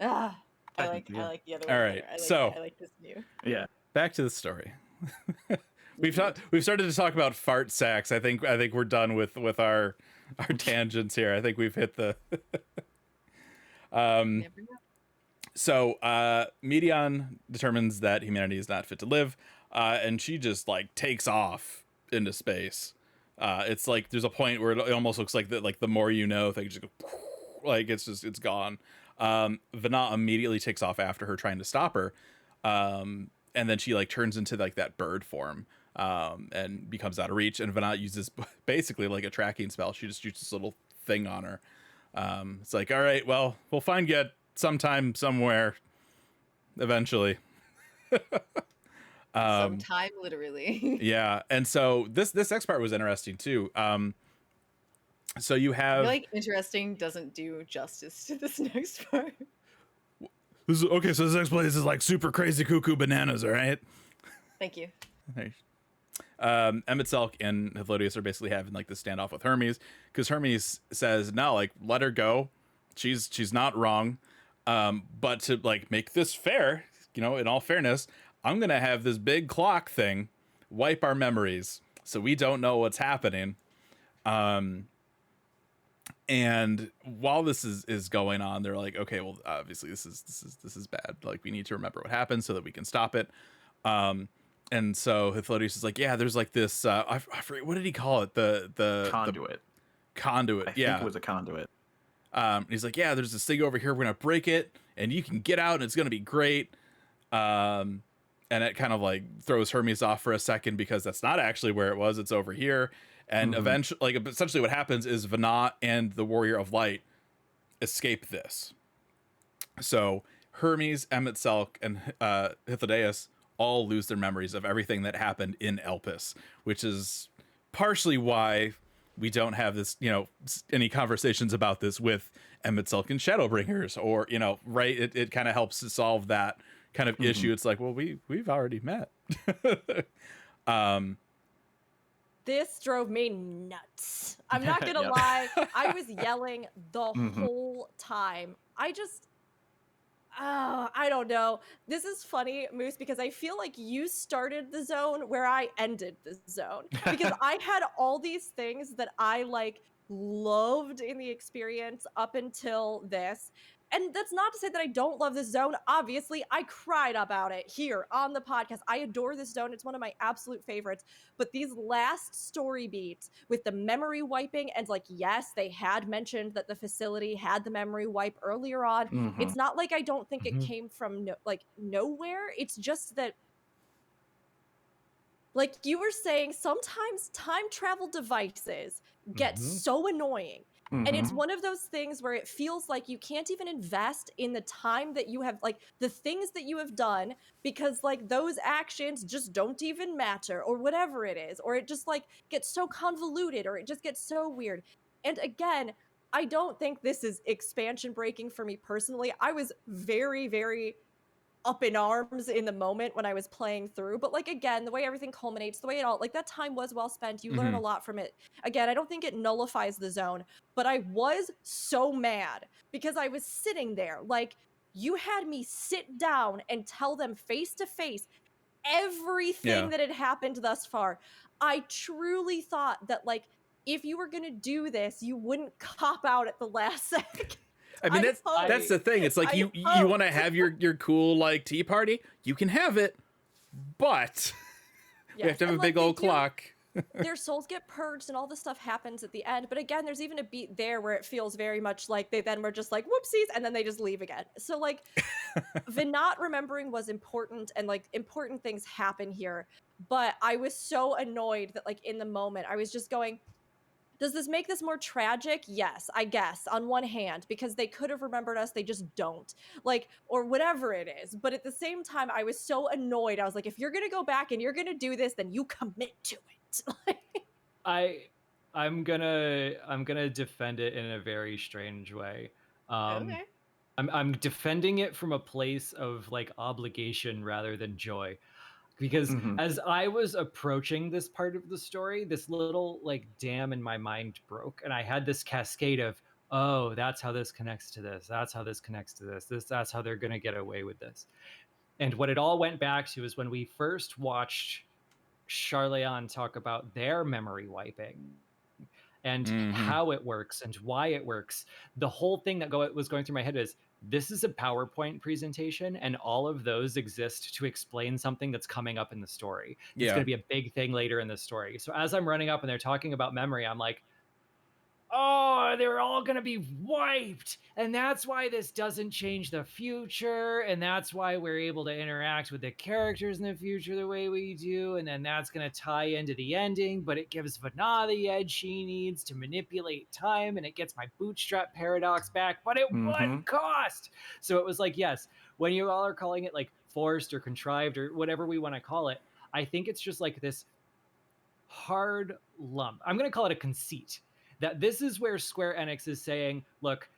[SPEAKER 6] I like the other one.
[SPEAKER 3] All right,
[SPEAKER 6] I like this new.
[SPEAKER 5] yeah.
[SPEAKER 3] back to the story. We've started to talk about fart sacks. I think we're done with our tangents here. I think we've hit the. So Meteion determines that humanity is not fit to live, and she just like takes off into space. It's like there's a point where it almost looks like the more you know thing, just go like it's gone. Venat immediately takes off after her, trying to stop her. And then she like turns into like that bird form, and becomes out of reach. And Venat uses basically like a tracking spell. She just shoots this little thing on her. It's like, all right, well, we'll find you sometime, somewhere, eventually.
[SPEAKER 6] Sometime, literally.
[SPEAKER 3] Yeah, and so this next part was interesting too. So you
[SPEAKER 6] I
[SPEAKER 3] have
[SPEAKER 6] feel like interesting doesn't do justice to this next part.
[SPEAKER 3] okay. So this next place is like super crazy cuckoo bananas, all right?
[SPEAKER 6] Thank you.
[SPEAKER 3] Emet-Selch and Hythlodaeus are basically having like this standoff with Hermes, because Hermes says, no, like, let her go. She's not wrong. But to like make this fair, in all fairness, I'm going to have this big clock thing wipe our memories so we don't know what's happening. And while this is going on, they're like, okay, well, obviously this is bad. Like, we need to remember what happened so that we can stop it. And so Hythlodaeus is like, yeah, there's like this, I forget, what did he call it? The
[SPEAKER 5] Conduit.
[SPEAKER 3] Conduit.
[SPEAKER 5] I
[SPEAKER 3] Yeah.
[SPEAKER 5] think it was a conduit.
[SPEAKER 3] He's like, yeah, there's this thing over here. We're going to break it and you can get out and it's going to be great. And it kind of like throws Hermes off for a second, because that's not actually where it was. It's over here. And eventually, like, essentially what happens is Venat and the Warrior of Light escape this. So Hermes, Emet-Selch, and Hythlodaeus all lose their memories of everything that happened in Elpis, which is partially why we don't have this, any conversations about this with Emet-Selch and Shadowbringers, or, right. It kind of helps to solve that kind of issue. It's like, well, we've already met.
[SPEAKER 4] This drove me nuts. I'm not gonna lie. I was yelling the whole time. I don't know. This is funny, Moose, because I feel like you started the zone where I ended the zone. Because I had all these things that I like loved in the experience up until this. And that's not to say that I don't love this zone. Obviously, I cried about it here on the podcast. I adore this zone. It's one of my absolute favorites. But these last story beats with the memory wiping, and like, yes, they had mentioned that the facility had the memory wipe earlier on. It's not like I don't think it came from nowhere. It's just that, like you were saying, sometimes time travel devices get so annoying. And it's one of those things where it feels like you can't even invest in the time that you have, like the things that you have done, because like those actions just don't even matter, or whatever it is, or it just like gets so convoluted, or it just gets so weird. And again, I don't think this is expansion breaking for me personally. I was very, very up in arms in the moment when I was playing through, but like, again, the way everything culminates, the way it all, like, that time was well spent. You learn a lot from it. Again, I don't think it nullifies the zone, but I was so mad because I was sitting there like, you had me sit down and tell them face to face everything that had happened thus far. I truly thought that, like, if you were gonna do this, you wouldn't cop out at the last second.
[SPEAKER 3] I mean, that's the thing. It's like, you want to have your cool like tea party, you can have it, but we have to have a big old clock.
[SPEAKER 4] Their souls get purged and all this stuff happens at the end. But again, there's even a beat there where it feels very much like they then were just like, whoopsies, and then they just leave again. So like, Venat remembering was important, and like important things happen here. But I was so annoyed that like in the moment I was just going, does this make this more tragic? Yes, I guess, on one hand, because they could have remembered us, they just don't. Like, or whatever it is. But at the same time, I was so annoyed. I was like, if you're gonna go back and you're gonna do this, then you commit to it.
[SPEAKER 2] I'm gonna defend it in a very strange way.
[SPEAKER 6] Okay.
[SPEAKER 2] I'm defending it from a place of like obligation rather than joy. Because as I was approaching this part of the story, this little like dam in my mind broke, and I had this cascade of, oh, that's how this connects to this. That's how this connects to this. That's how they're going to get away with this. And what it all went back to is when we first watched Charleon talk about their memory wiping and how it works and why it works. The whole thing that was going through my head is, this is a PowerPoint presentation, and all of those exist to explain something that's coming up in the story. It's going to be a big thing later in the story. So as I'm running up and they're talking about memory, I'm like, oh, they're all going to be wiped. And that's why this doesn't change the future. And that's why we're able to interact with the characters in the future the way we do. And then that's going to tie into the ending, but it gives Vana the edge she needs to manipulate time. And it gets my bootstrap paradox back, but at what cost? So it was like, yes, when you all are calling it like forced or contrived or whatever we want to call it, I think it's just like this hard lump. I'm going to call it a conceit. That this is where Square Enix is saying, look,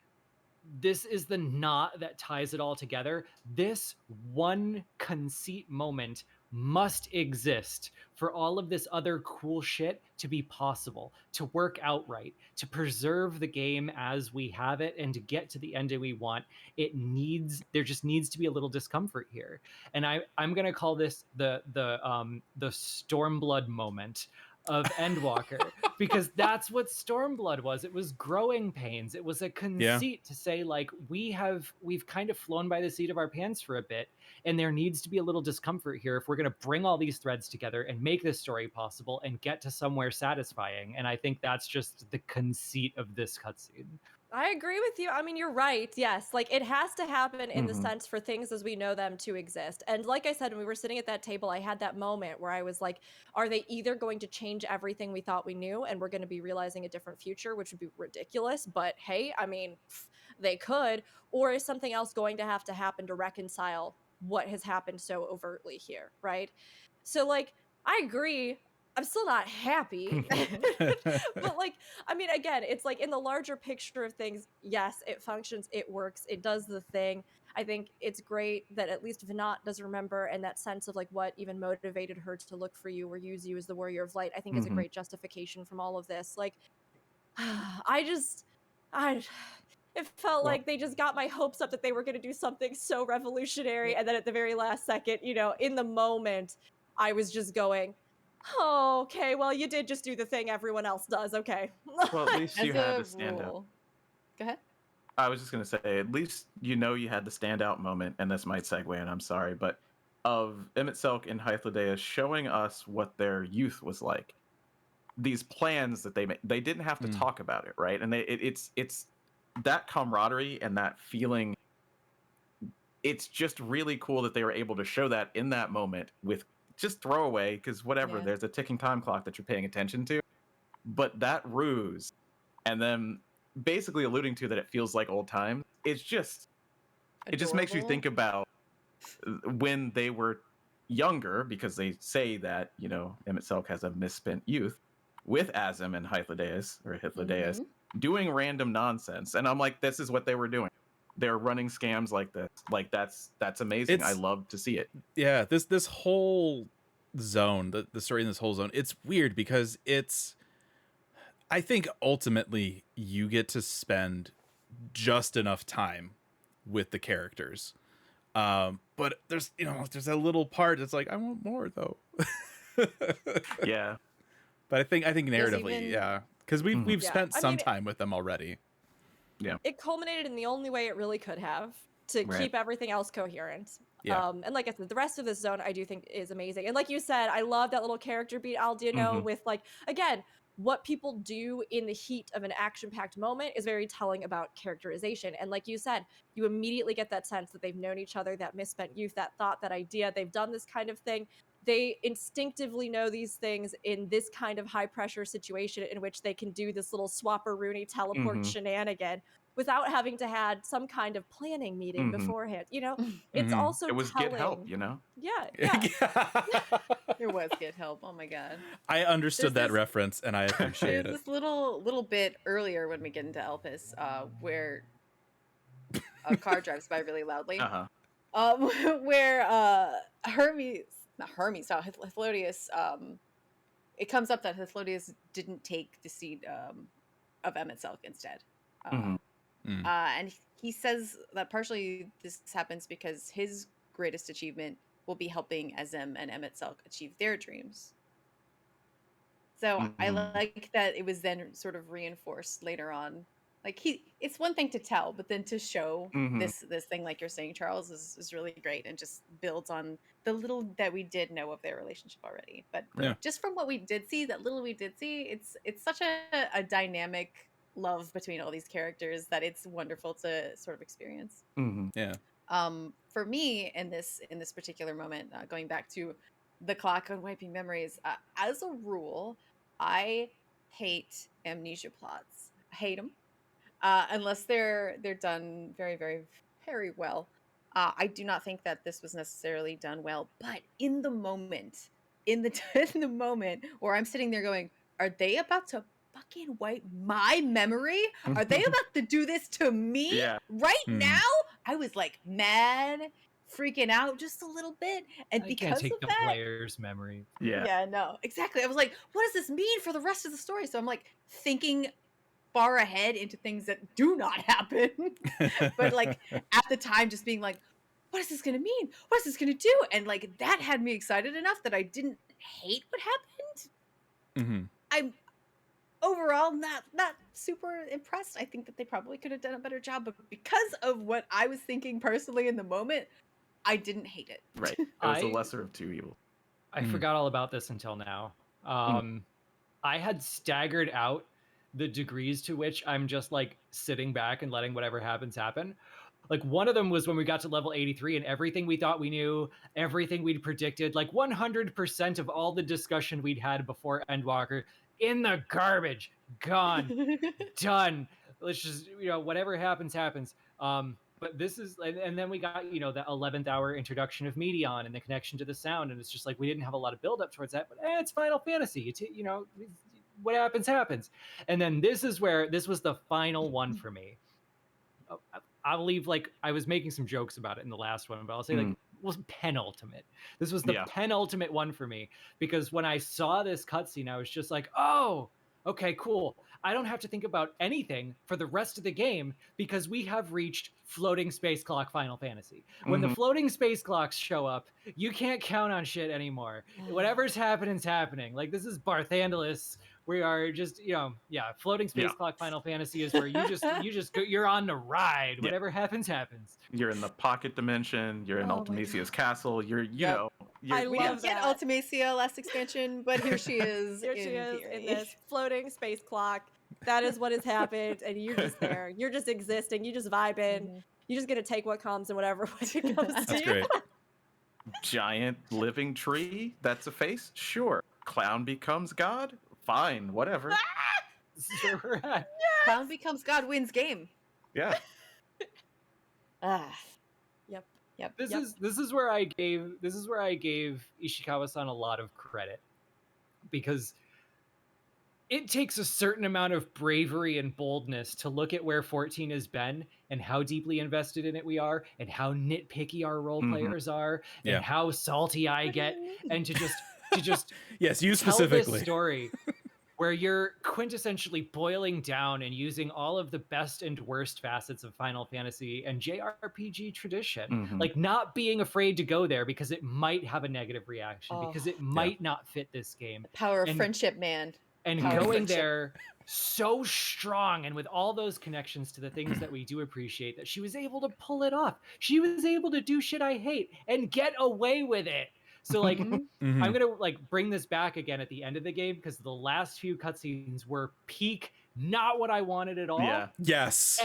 [SPEAKER 2] this is the knot that ties it all together. This one conceit moment must exist for all of this other cool shit to be possible, to work out right, to preserve the game as we have it, and to get to the ending we want. There just needs to be a little discomfort here. And I'm gonna call this the Stormblood moment of Endwalker, because that's what Stormblood was. It was growing pains. It was a conceit to say, like, we've kind of flown by the seat of our pants for a bit, and there needs to be a little discomfort here if we're going to bring all these threads together and make this story possible and get to somewhere satisfying. And I think that's just the conceit of this cutscene.
[SPEAKER 4] I agree with you. I mean, you're right. Yes. Like, it has to happen in the sense for things as we know them to exist. And like I said, when we were sitting at that table, I had that moment where I was like, are they either going to change everything we thought we knew and we're going to be realizing a different future, which would be ridiculous, but hey, I mean, they could, or is something else going to happen to reconcile what has happened so overtly here, right? So, like, I agree. I'm still not happy. But like, I mean, again, it's like in the larger picture of things, yes, it functions, it works, it does the thing. I think it's great that at least Vinat does remember, and that sense of like what even motivated her to look for you or use you as the warrior of light, I think is a great justification from all of this. Like, it felt like they just got my hopes up that they were going to do something so revolutionary. And then at the very last second, you know, in the moment, I was just going, oh, okay, well, you did just do the thing everyone else does. Okay.
[SPEAKER 5] Well, at least you
[SPEAKER 6] As
[SPEAKER 5] had
[SPEAKER 6] a
[SPEAKER 5] the standout.
[SPEAKER 6] rule. Go ahead.
[SPEAKER 5] I was just going to say, at least you know you had the standout moment, and this might segue, and I'm sorry, but of Emet-Selch and Hythlodaeus showing us what their youth was like. These plans that they made, they didn't have to talk about it, right? And it's that camaraderie and that feeling. It's just really cool that they were able to show that in that moment with just throwaway, because whatever, there's a ticking time clock that you're paying attention to. But that ruse, and then basically alluding to that it feels like old times, it's just it just makes you think about when they were younger, because they say that, you know, Emet-Selch has a misspent youth with Azim and Hythlodaeus doing random nonsense. And I'm like, this is what they were doing. They're running scams like this. Like, that's amazing. I love to see it.
[SPEAKER 3] Yeah, this whole zone, the story in this whole zone, it's weird because I think ultimately you get to spend just enough time with the characters. But there's a little part that's like, I want more though.
[SPEAKER 5] Yeah.
[SPEAKER 3] But I think narratively, because we've spent some time with them already.
[SPEAKER 5] Yeah.
[SPEAKER 4] It culminated in the only way it really could have to keep everything else coherent.
[SPEAKER 3] Yeah.
[SPEAKER 4] And like I said, the rest of this zone I do think is amazing. And like you said, I love that little character beat Aldino with, like, again, what people do in the heat of an action-packed moment is very telling about characterization. And like you said, you immediately get that sense that they've known each other, that misspent youth, that thought, that idea. They've done this kind of thing. They instinctively know these things in this kind of high-pressure situation in which they can do this little swapper-rooney teleport shenanigan without having to had some kind of planning meeting beforehand. You know, it's also
[SPEAKER 5] it was
[SPEAKER 4] telling.
[SPEAKER 5] get help, you know?
[SPEAKER 4] Yeah.
[SPEAKER 6] There was get help. Oh my god.
[SPEAKER 3] I understood that reference and I appreciate
[SPEAKER 6] There's
[SPEAKER 3] it.
[SPEAKER 6] this little bit earlier when we get into Elpis, where a car drives by really loudly. Where Hythlodaeus, it comes up that Hythlodaeus didn't take the seat of Emet-Selch instead. And he says that partially this happens because his greatest achievement will be helping Azim and Emet-Selch achieve their dreams. So I like that it was then sort of reinforced later on. Like, it's one thing to tell, but then to show this thing, like you're saying, Charles, is really great and just builds on the little that we did know of their relationship already. But just from what we did see, it's such a dynamic love between all these characters that it's wonderful to sort of experience.
[SPEAKER 3] Yeah.
[SPEAKER 6] For me, in this particular moment, going back to the clock on wiping memories, as a rule, I hate amnesia plots. I hate them unless they're done very, very, very well. I do not think that this was necessarily done well, but in the moment, in the in the moment where I'm sitting there going, "Are they about to fucking wipe my memory? Are they about to do this to me
[SPEAKER 5] Yeah.
[SPEAKER 6] right
[SPEAKER 3] Mhm.
[SPEAKER 6] now?" I was like mad, freaking out just a little bit, and
[SPEAKER 2] I can't
[SPEAKER 6] because
[SPEAKER 2] take
[SPEAKER 6] of
[SPEAKER 2] the
[SPEAKER 6] that,
[SPEAKER 2] player's memory.
[SPEAKER 5] Yeah.
[SPEAKER 6] no, exactly. I was like, "What does this mean for the rest of the story?" So I'm like thinking far ahead into things that do not happen. But like at the time just being like, what is this gonna mean? What is this gonna do? And like that had me excited enough that I didn't hate what happened. I'm overall not super impressed. I think that they probably could have done a better job, but because of what I was thinking personally in the moment, I didn't hate it.
[SPEAKER 5] Right. It was the
[SPEAKER 2] I-
[SPEAKER 5] lesser of two evils.
[SPEAKER 2] I forgot all about this until now. I had staggered out the degrees to which I'm just like sitting back and letting whatever happens happen. Like one of them was when we got to level 83 and everything we thought we knew, everything we'd predicted, like 100% of all the discussion we'd had before Endwalker in the garbage, gone, done. Let's just, whatever happens, happens. But this is, and then we got, the 11th hour introduction of Meteion and the connection to the sound. And it's just like, we didn't have a lot of build up towards that, but it's Final Fantasy. It's, what happens, happens. And then this was the final one for me. I'll leave, like, I was making some jokes about it in the last one, but I'll say, like, it was penultimate. This was the penultimate one for me, because when I saw this cutscene, I was just like, oh, okay, cool. I don't have to think about anything for the rest of the game because we have reached floating space clock Final Fantasy. When the floating space clocks show up, you can't count on shit anymore. Whatever's happening's happening. Like, this is Barthandelus. We are just, floating space clock Final Fantasy is where you're on the ride. Whatever happens, happens.
[SPEAKER 5] You're in the pocket dimension. You're in Ultimasia's castle. You're, you
[SPEAKER 4] Yep.
[SPEAKER 5] know.
[SPEAKER 4] I
[SPEAKER 6] We
[SPEAKER 4] love
[SPEAKER 6] didn't get
[SPEAKER 4] that.
[SPEAKER 6] Ultimacia last expansion, but here she is.
[SPEAKER 4] Here she is in
[SPEAKER 6] theory.
[SPEAKER 4] this floating space clock. That is what has happened, and you're just there. You're just existing. You just vibing. You're just gonna take what comes and whatever it comes to.
[SPEAKER 3] That's great.
[SPEAKER 5] Giant living tree. That's a face. Sure. Clown becomes God. Fine. Whatever.
[SPEAKER 2] This is where we're at.
[SPEAKER 6] Clown becomes God, wins game.
[SPEAKER 5] Yeah.
[SPEAKER 6] Yep.
[SPEAKER 2] This is where I gave Ishikawa-san a lot of credit, because it takes a certain amount of bravery and boldness to look at where 14 has been and how deeply invested in it we are and how nitpicky our role players are and how salty I get, and to just
[SPEAKER 3] yes, you
[SPEAKER 2] tell
[SPEAKER 3] specifically
[SPEAKER 2] this story where you're quintessentially boiling down and using all of the best and worst facets of Final Fantasy and JRPG tradition, like not being afraid to go there because it might have a negative reaction, because it might not fit this game.
[SPEAKER 6] The power of friendship, man.
[SPEAKER 2] And
[SPEAKER 6] Power of
[SPEAKER 2] going
[SPEAKER 6] friendship.
[SPEAKER 2] there so strong and with all those connections to the things that we do appreciate, that she was able to pull it off. She was able to do shit I hate and get away with it. So like, I'm gonna like bring this back again at the end of the game, because the last few cutscenes were peak, not what I wanted at all.
[SPEAKER 3] Yeah. Yes.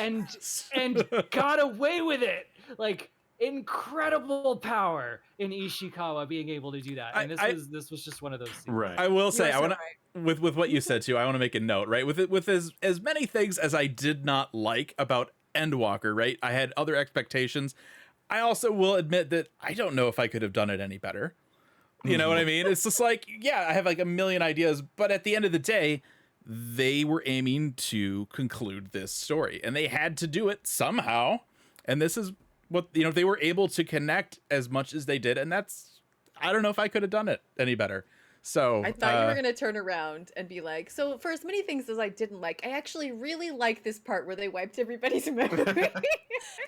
[SPEAKER 2] And got away with it. Like, incredible power in Ishikawa being able to do that. And this was just one of those scenes.
[SPEAKER 5] Right.
[SPEAKER 3] I will say, I want to,
[SPEAKER 4] right.
[SPEAKER 3] with what you said too, I want to make a note, right? With as many things as I did not like about Endwalker, right? I had other expectations. I also will admit that I don't know if I could have done it any better. You know what I mean? It's just like, I have like a million ideas, but at the end of the day, they were aiming to conclude this story and they had to do it somehow. And this is what, they were able to connect as much as they did. And I don't know if I could have done it any better. So
[SPEAKER 6] I thought you were going to turn around and be like, so for as many things as I didn't like, I actually really like this part where they wiped everybody's memory.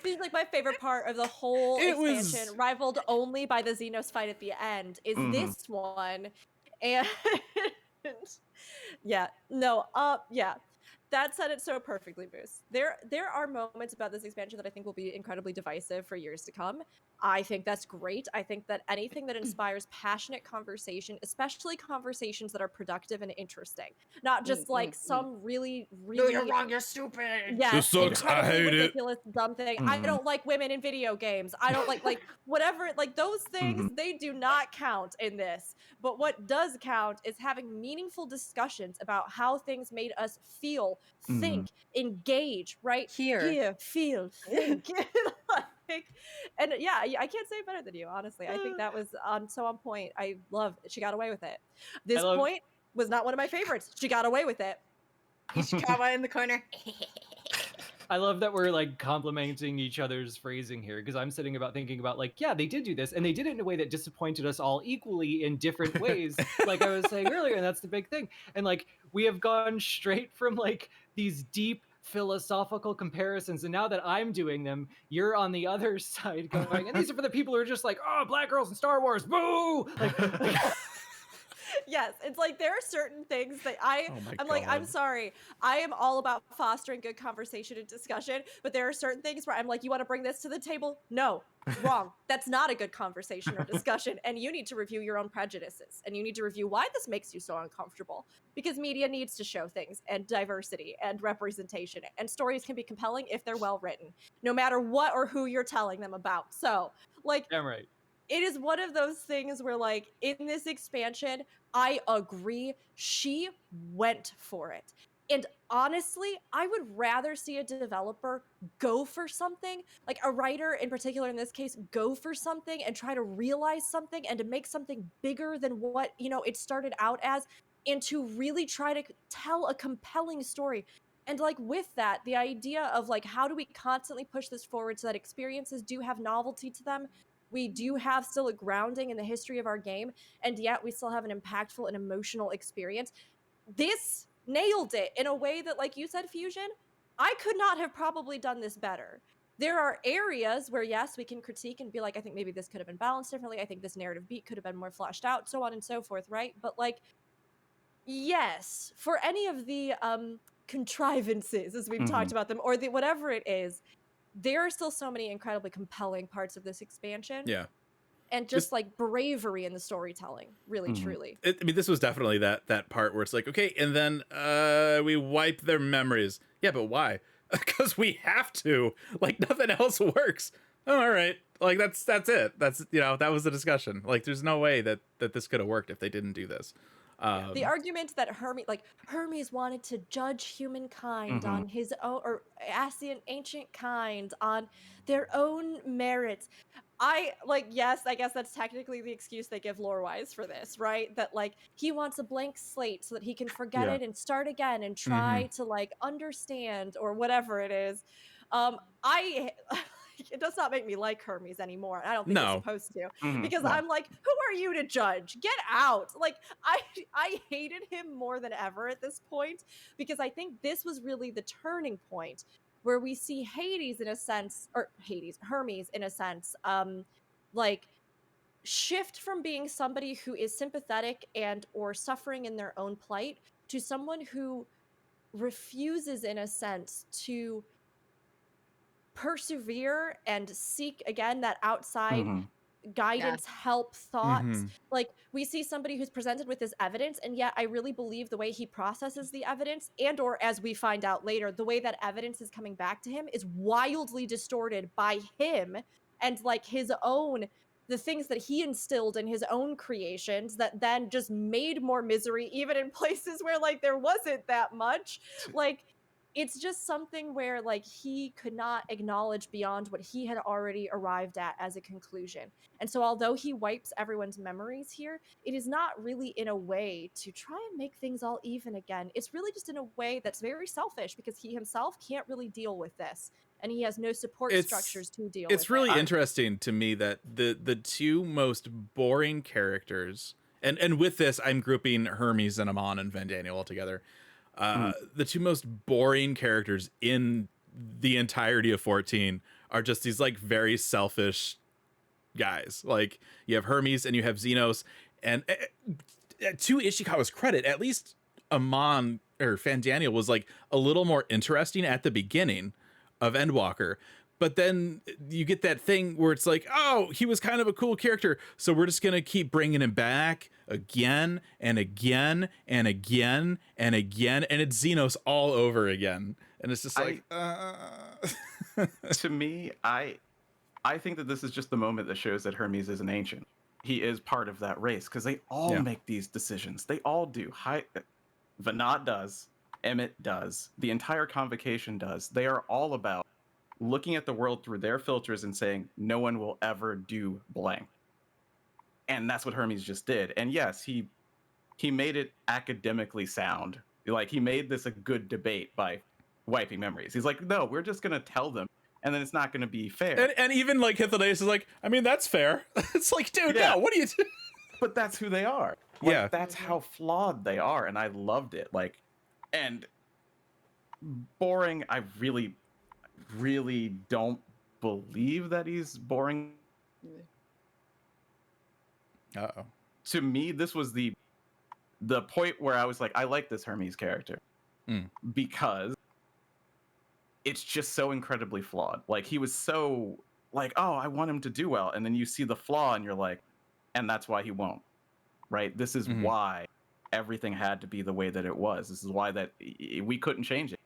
[SPEAKER 4] This is like my favorite part of the whole expansion, rivaled only by the Xenos fight at the end, is this one. And that said it so perfectly, Moose. There are moments about this expansion that I think will be incredibly divisive for years to come. I think that's great. I think that anything that inspires passionate conversation, especially conversations that are productive and interesting, not just like some really,
[SPEAKER 6] No,
[SPEAKER 4] really
[SPEAKER 6] you're wrong. You're stupid.
[SPEAKER 4] yes,
[SPEAKER 3] This sucks, I
[SPEAKER 4] incredibly
[SPEAKER 3] hate it.
[SPEAKER 4] ridiculous, dumb thing. I don't like women in video games. I don't like whatever, like those things, they do not count in this. But what does count is having meaningful discussions about how things made us feel, think, engage, right?
[SPEAKER 6] Hear.
[SPEAKER 4] Feel, think. Like, and yeah, I can't say it better than you, honestly. I think that was on point. I love she got away with it. This point was not one of my favorites. She got away with it.
[SPEAKER 6] Ishikawa in the corner.
[SPEAKER 2] I love that we're like complimenting each other's phrasing here, because I'm sitting about thinking about like, yeah, they did do this, and they did it in a way that disappointed us all equally in different ways, like I was saying earlier, and that's the big thing. And like we have gone straight from like these deep philosophical comparisons, and now that I'm doing them, you're on the other side going, and these are for the people who are just like, oh, black girls in Star Wars, boo! Like
[SPEAKER 4] yes, it's like there are certain things that I'm like, I'm sorry, I am all about fostering good conversation and discussion, but there are certain things where I'm like, you want to bring this to the table? No, wrong. That's not a good conversation or discussion, and you need to review your own prejudices, and you need to review why this makes you so uncomfortable, because media needs to show things, and diversity, and representation, and stories can be compelling if they're well written, no matter what or who you're telling them about. So, like,
[SPEAKER 2] damn right.
[SPEAKER 4] It is one of those things where, like, in this expansion, I agree, she went for it. And honestly, I would rather see a developer go for something, like a writer in particular in this case, go for something and try to realize something and to make something bigger than what, it started out as, and to really try to tell a compelling story. And like with that, the idea of like, how do we constantly push this forward so that experiences do have novelty to them? We do have still a grounding in the history of our game, and yet we still have an impactful and emotional experience. This nailed it in a way that, like you said, Fusion, I could not have probably done this better. There are areas where, yes, we can critique and be like, I think maybe this could have been balanced differently. I think this narrative beat could have been more fleshed out, so on and so forth, right? But like, yes, for any of the contrivances, as we've talked about them, or the whatever it is, there are still so many incredibly compelling parts of this expansion.
[SPEAKER 3] Yeah.
[SPEAKER 4] And just like bravery in the storytelling, really, truly.
[SPEAKER 3] I mean, this was definitely that part where it's like, okay, and then we wipe their memories. Yeah, but why? Because we have to. Like, nothing else works. Oh, all right. Like, that's it. That's, that was the discussion. Like, there's no way that this could have worked if they didn't do this.
[SPEAKER 4] The argument that Hermes wanted to judge humankind on his own, or ancient kind on their own merits. Yes, I guess that's technically the excuse they give lore-wise for this, right? That like he wants a blank slate so that he can forget it and start again and try to like understand or whatever it is. It does not make me like Hermes anymore. I don't think it's supposed to, because I'm like, who are you to judge? Get out! Like, I hated him more than ever at this point, because I think this was really the turning point where we see Hermes in a sense, like shift from being somebody who is sympathetic and or suffering in their own plight to someone who refuses, in a sense, to persevere and seek again that outside guidance, help, thoughts. Like, we see somebody who's presented with this evidence, and yet I really believe the way he processes the evidence, and or as we find out later, the way that evidence is coming back to him is wildly distorted by him and like his own, the things that he instilled in his own creations that then just made more misery even in places where like there wasn't that much. Like, it's just something where like he could not acknowledge beyond what he had already arrived at as a conclusion. And so although he wipes everyone's memories here, it is not really in a way to try and make things all even again. It's really just in a way that's very selfish, because he himself can't really deal with this, and he has no support structures to deal with it.
[SPEAKER 3] It's really interesting to me that the two most boring characters, and with this I'm grouping Hermes and Amon and Van Daniel all together. The two most boring characters in the entirety of 14 are just these like very selfish guys. Like, you have Hermes and you have Xenos, and to Ishikawa's credit, at least Amon or Van Daniel was like a little more interesting at the beginning of Endwalker, but then you get that thing where it's like, oh, he was kind of a cool character, so we're just gonna keep bringing him back again and again and again and again, and it's Xenos all over again, and it's just like,
[SPEAKER 5] To me, I think that this is just the moment that shows that Hermes is an ancient. He is part of that race because they all make these decisions. They all do. Vanat does. Emet does. The entire convocation does. They are all about looking at the world through their filters and saying, no one will ever do blank. And that's what Hermes just did. And yes, he made it academically sound. Like, he made this a good debate by wiping memories. He's like, no, we're just going to tell them. And then it's not going to be fair.
[SPEAKER 3] and even like Hythlodaeus is like, I mean, that's fair. It's like, dude, no, what do you do?
[SPEAKER 5] But that's who they are. Like, that's how flawed they are. And I loved it. Like, and boring, I really, really don't believe that he's boring.
[SPEAKER 3] Uh-oh.
[SPEAKER 5] To me, this was the point where I was like, I like this Hermes character because it's just so incredibly flawed. Like, he was so like, oh, I want him to do well, and then you see the flaw and you're like, and that's why he won't. Right? This is why everything had to be the way that it was. This is why that we couldn't change it.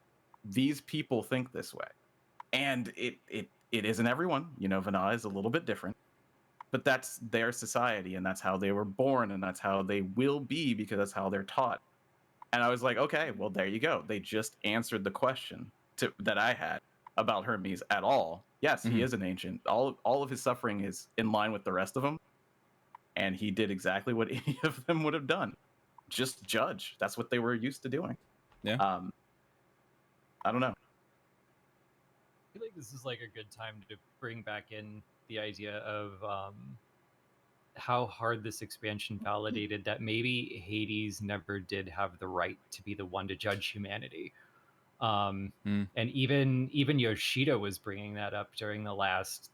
[SPEAKER 5] These people think this way. And it isn't everyone. You know, Vanna is a little bit different. But that's their society, and that's how they were born, and that's how they will be, because that's how they're taught. And I was like, okay, well, there you go. They just answered the question that I had about Hermes at all. Yes, he is an ancient. All of his suffering is in line with the rest of them. And he did exactly what any of them would have done. Just judge. That's what they were used to doing.
[SPEAKER 3] Yeah.
[SPEAKER 5] I don't know.
[SPEAKER 2] I feel like this is like a good time to bring back in the idea of how hard this expansion validated that maybe Hades never did have the right to be the one to judge humanity. And even Yoshida was bringing that up during the last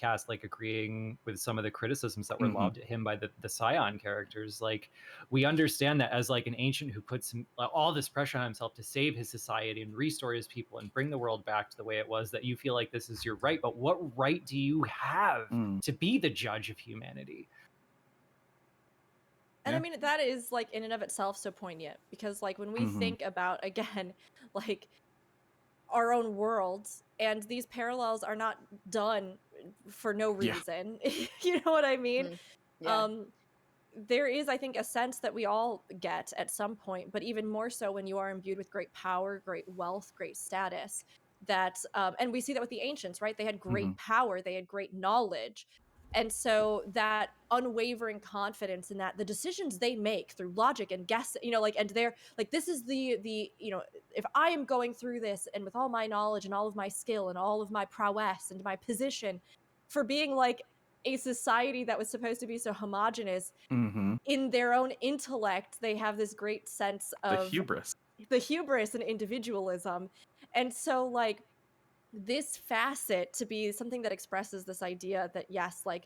[SPEAKER 2] cast, like agreeing with some of the criticisms that were lobbed at him by the Scion characters. Like, we understand that as like an ancient who puts all this pressure on himself to save his society and restore his people and bring the world back to the way it was, that you feel like this is your right. But what right do you have to be the judge of humanity?
[SPEAKER 4] And I mean, that is like in and of itself so poignant, because like when we think about, again, like our own worlds, and these parallels are not done for no reason. You know what I mean? There is, I think, a sense that we all get at some point, but even more so when you are imbued with great power, great wealth, great status, that and we see that with the ancients, right? They had great power, they had great knowledge. And so that unwavering confidence in that the decisions they make through logic and guess, you know, like, and they're like, this is the, you know, if I am going through this and with all my knowledge and all of my skill and all of my prowess and my position for being like a society that was supposed to be so homogenous, in their own intellect, they have this great sense of the hubris and individualism. And so like, this facet to be something that expresses this idea that yes, like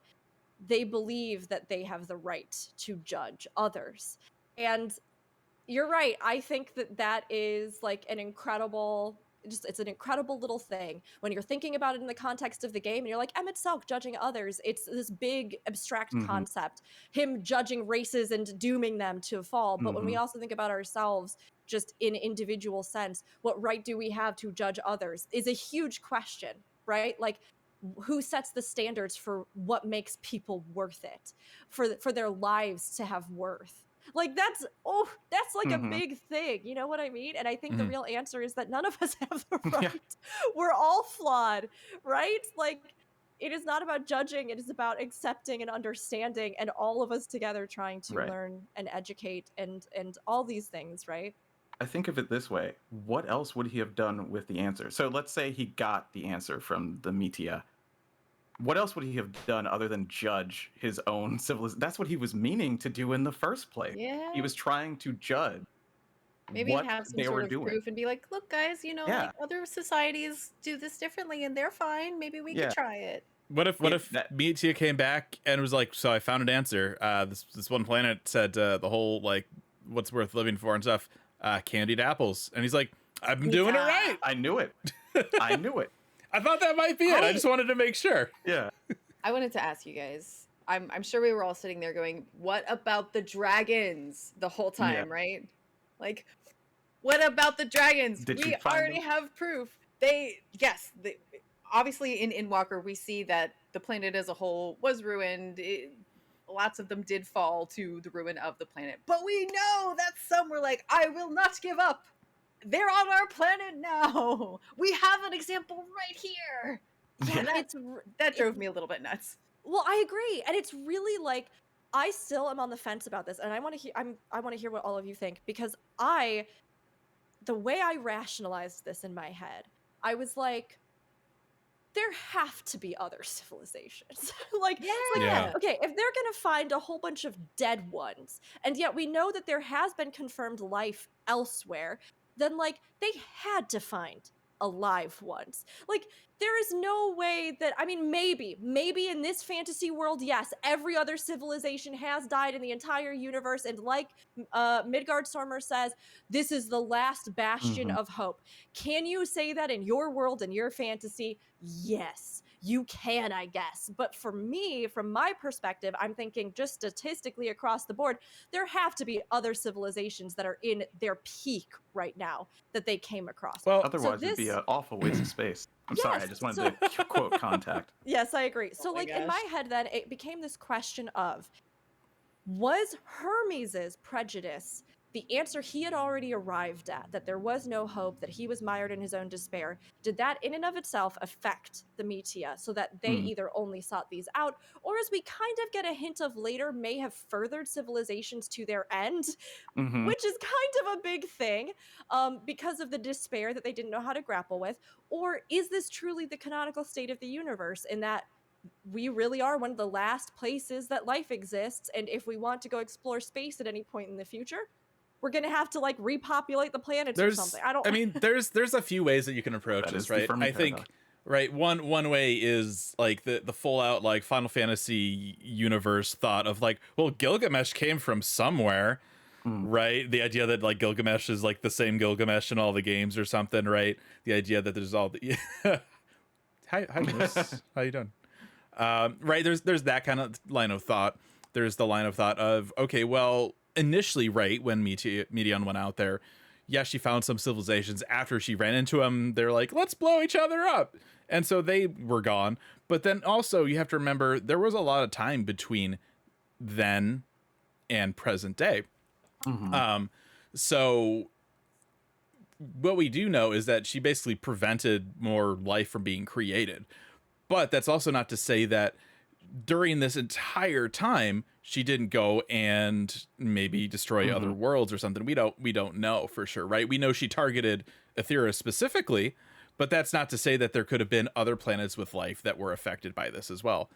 [SPEAKER 4] they believe that they have the right to judge others. And you're right. I think that is like an incredible, it's an incredible little thing when you're thinking about it in the context of the game and you're like, Emet-Selch judging others. It's this big abstract concept, him judging races and dooming them to fall. But when we also think about ourselves, just in individual sense, what right do we have to judge others is a huge question, right? Like, who sets the standards for what makes people worth it, for their lives to have worth? Like, that's like a big thing, you know what I mean? And I think the real answer is that none of us have the right. We're all flawed, right? Like, it is not about judging, it is about accepting and understanding, and all of us together trying to learn and educate and all these things, right?
[SPEAKER 5] I think of it this way. What else would he have done with the answer? So let's say he got the answer from the Meteion. What else would he have done other than judge his own civilization? That's what he was meaning to do in the first place.
[SPEAKER 6] Yeah.
[SPEAKER 5] He was trying to judge
[SPEAKER 6] maybe
[SPEAKER 5] what
[SPEAKER 6] have some
[SPEAKER 5] they
[SPEAKER 6] sort
[SPEAKER 5] were
[SPEAKER 6] of
[SPEAKER 5] doing.
[SPEAKER 6] proof and be like, look, guys, you know, like other societies do this differently and they're fine. Maybe we could try it.
[SPEAKER 3] What if Meteion came back and was like, so I found an answer. This one planet said the whole like what's worth living for and stuff. Candied apples, and he's like, I've been doing it right.
[SPEAKER 5] I knew it. I knew it.
[SPEAKER 3] I thought that might be it. I just wanted to make sure.
[SPEAKER 5] Yeah.
[SPEAKER 6] I wanted to ask you guys. I'm sure we were all sitting there going, "What about the dragons?" the whole time, right? Like, what about the dragons?
[SPEAKER 5] Did
[SPEAKER 6] We
[SPEAKER 5] you find
[SPEAKER 6] already
[SPEAKER 5] them?
[SPEAKER 6] have proof. Obviously in Endwalker we see that the planet as a whole was ruined. Lots of them did fall to the ruin of the planet, but we know that some were like, "I will not give up. They're on our planet now. We have an example right here."
[SPEAKER 5] Yeah.
[SPEAKER 6] That drove me a little bit nuts.
[SPEAKER 4] Well, I agree, and it's really like I still am on the fence about this, and I want to hear. I want to hear what all of you think, because the way I rationalized this in my head, I was like, there have to be other civilizations.
[SPEAKER 3] Yeah.
[SPEAKER 4] Okay, if they're gonna find a whole bunch of dead ones, and yet we know that there has been confirmed life elsewhere, then like they had to find alive ones. Like, there is no way that, I mean, maybe in this fantasy world, yes, every other civilization has died in the entire universe, and like Midgardstormer says, this is the last bastion of hope. Can you say that in your world and your fantasy? Yes, you can, I guess. But for me, from my perspective, I'm thinking just statistically across the board, there have to be other civilizations that are in their peak right now that they came across.
[SPEAKER 3] Well,
[SPEAKER 5] Otherwise, it'd be an awful waste of space. I'm sorry, I
[SPEAKER 4] Yes,
[SPEAKER 5] just wanted to quote Contact.
[SPEAKER 4] Yes, I agree. So,
[SPEAKER 6] my
[SPEAKER 4] like, in my head, then, it became this question of, was Hermes's prejudice the answer he had already arrived at, that there was no hope, that he was mired in his own despair? Did that in and of itself affect the Meteion so that they either only sought these out, or, as we kind of get a hint of later, may have furthered civilizations to their end, which is kind of a big thing, because of the despair that they didn't know how to grapple with? Or is this truly the canonical state of the universe, in that we really are one of the last places that life exists, and if we want to go explore space at any point in the future, we're gonna have to like repopulate the planets or something?
[SPEAKER 3] I mean, there's a few ways that you can approach
[SPEAKER 5] That
[SPEAKER 3] this,
[SPEAKER 5] is the
[SPEAKER 3] right?
[SPEAKER 5] Fermi
[SPEAKER 3] I think,
[SPEAKER 5] paradox.
[SPEAKER 3] right, one way is like the full out like Final Fantasy universe thought of like, well, Gilgamesh came from somewhere, right? The idea that like Gilgamesh is like the same Gilgamesh in all the games or something, right? The idea that there's all the hi Moose. How you doing? Right, there's that kind of line of thought. There's the line of thought of, okay, well, initially, right, when Meteion went out there, yeah, she found some civilizations. After she ran into them, they're like, let's blow each other up. And so they were gone. But then also, you have to remember, there was a lot of time between then and present day. So what we do know is that she basically prevented more life from being created. But that's also not to say that during this entire time she didn't go and maybe destroy other worlds or something. We don't know for sure, right? We know she targeted Aetheryte specifically, but that's not to say that there could have been other planets with life that were affected by this as well.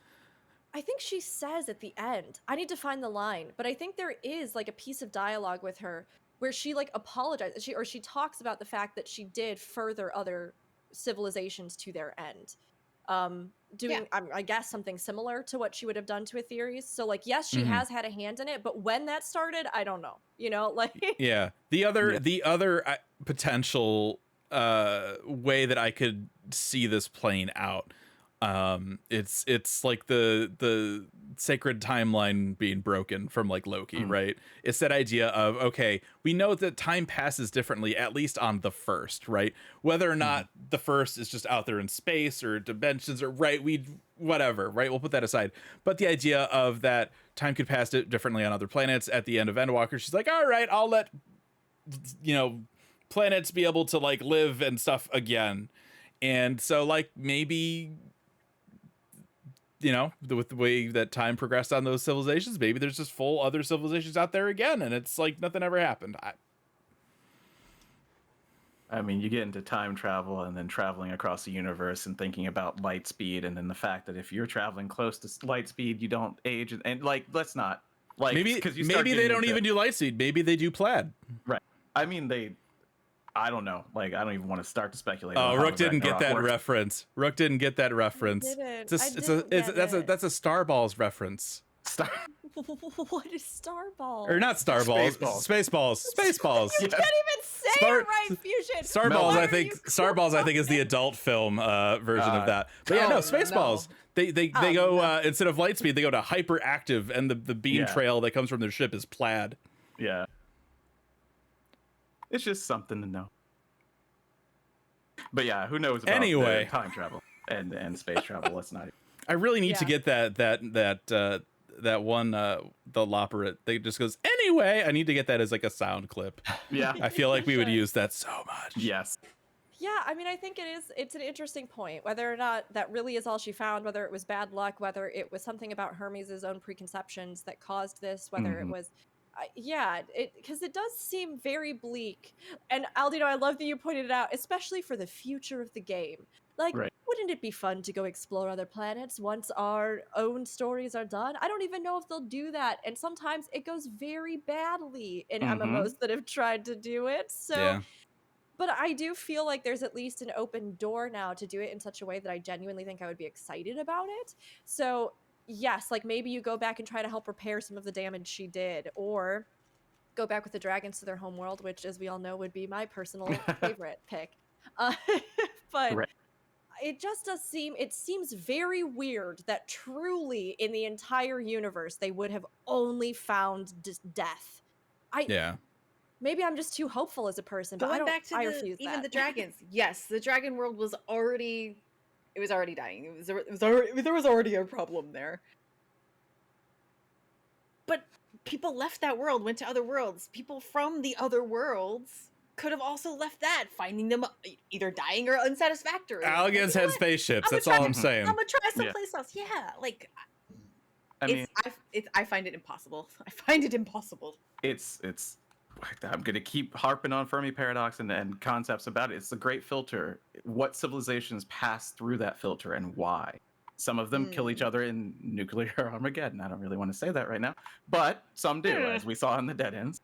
[SPEAKER 4] I think she says at the end, I need to find the line, but I think there is like a piece of dialogue with her where she like apologizes, she talks about the fact that she did further other civilizations to their end. Doing, I guess, something similar to what she would have done to Aetheryte. So like, yes, she has had a hand in it, but when that started, I don't know, you know, like.
[SPEAKER 3] Yeah. The other potential way that I could see this playing out, it's like the sacred timeline being broken from like Loki, right? It's that idea of, okay, we know that time passes differently, at least on the first, right? Whether or not the first is just out there in space or dimensions or right, whatever, right? We'll put that aside. But the idea of that time could pass differently on other planets at the end of Endwalker, she's like, all right, I'll let, you know, planets be able to like live and stuff again. And so like maybe, you know, with the way that time progressed on those civilizations, maybe there's just full other civilizations out there again, and it's like nothing ever happened.
[SPEAKER 5] I mean, you get into time travel and then traveling across the universe and thinking about light speed, and then the fact that if you're traveling close to light speed, you don't age. And like, let's not like
[SPEAKER 3] Maybe they don't even do light speed. Maybe they do plaid.
[SPEAKER 5] Right. I mean, I don't know. Like, I don't even want to start to speculate.
[SPEAKER 3] Oh,
[SPEAKER 5] on how
[SPEAKER 3] Rook didn't get that
[SPEAKER 5] works.
[SPEAKER 3] reference. Rook didn't get that reference.
[SPEAKER 4] Didn't.
[SPEAKER 3] That's a Star Balls reference.
[SPEAKER 4] What is Starballs?
[SPEAKER 3] Or not Star Balls.
[SPEAKER 5] Spaceballs.
[SPEAKER 3] Spaceballs. Spaceballs.
[SPEAKER 4] You can't even say
[SPEAKER 3] Star-
[SPEAKER 4] it right, Fusion.
[SPEAKER 3] Starballs,
[SPEAKER 4] Why
[SPEAKER 3] I
[SPEAKER 4] are
[SPEAKER 3] think
[SPEAKER 4] you
[SPEAKER 3] Starballs, I think, is the adult film version of that. But yeah, no, Spaceballs. They
[SPEAKER 4] Oh,
[SPEAKER 3] go
[SPEAKER 4] no.
[SPEAKER 3] instead of Lightspeed, they go to hyperactive, and the beam
[SPEAKER 5] Yeah.
[SPEAKER 3] trail that comes from their ship is plaid.
[SPEAKER 5] Yeah. It's just something to know. But yeah, who knows about
[SPEAKER 3] Anyway.
[SPEAKER 5] the time travel and space travel? Let's not.
[SPEAKER 3] I really need to
[SPEAKER 4] Yeah.
[SPEAKER 3] get that one the Loperate. They just goes anyway. I need to get that as like a sound clip.
[SPEAKER 5] Yeah.
[SPEAKER 3] I feel like we would
[SPEAKER 4] Sure.
[SPEAKER 3] use that so much.
[SPEAKER 5] Yes.
[SPEAKER 4] Yeah, I mean, I think it's an interesting point, whether or not that really is all she found, whether it was bad luck, whether it was something about Hermes' own preconceptions that caused this, whether it
[SPEAKER 5] Mhm.
[SPEAKER 4] was, yeah, because it does seem very bleak. And Aldino, I love that you pointed it out, especially for the future of the game. Like,
[SPEAKER 5] Right.
[SPEAKER 4] wouldn't it be fun to go explore other planets once our own stories are done? I don't even know if they'll do that. And sometimes it goes very badly in
[SPEAKER 5] Mhm.
[SPEAKER 4] MMOs that have tried to do it. So,
[SPEAKER 3] Yeah.
[SPEAKER 4] but I do feel like there's at least an open door now to do it in such a way that I genuinely think I would be excited about it. So, yes, like maybe you go back and try to help repair some of the damage she did, or go back with the dragons to their homeworld, which, as we all know, would be my personal favorite pick. Uh, but
[SPEAKER 5] Right.
[SPEAKER 4] it just does seem, it seems very weird that truly in the entire universe they would have only found death.
[SPEAKER 3] Yeah.
[SPEAKER 4] Maybe I'm just too hopeful as a person, but
[SPEAKER 6] Going back to
[SPEAKER 4] I
[SPEAKER 6] the,
[SPEAKER 4] refuse
[SPEAKER 6] even
[SPEAKER 4] that.
[SPEAKER 6] the dragons. Yes, the dragon world was already, it was already dying. There was already a problem there. But people left that world, went to other worlds. People from the other worlds could have also left that, finding them either dying or unsatisfactory.
[SPEAKER 3] Allagans
[SPEAKER 6] Like, you know
[SPEAKER 3] had
[SPEAKER 6] what?
[SPEAKER 3] spaceships.
[SPEAKER 6] I'm
[SPEAKER 3] That's
[SPEAKER 6] gonna
[SPEAKER 3] all
[SPEAKER 6] try
[SPEAKER 3] I'm
[SPEAKER 6] to-
[SPEAKER 3] saying.
[SPEAKER 6] I'm gonna try
[SPEAKER 5] Yeah.
[SPEAKER 6] someplace else. Yeah, like
[SPEAKER 5] I mean,
[SPEAKER 6] I find it impossible. I find it impossible.
[SPEAKER 5] it's I'm gonna keep harping on Fermi paradox and concepts about it. It's a great filter. What civilizations pass through that filter and why? Some of them kill each other in nuclear Armageddon. I don't really want to say that right now, but some do, as we saw in the Dead Ends.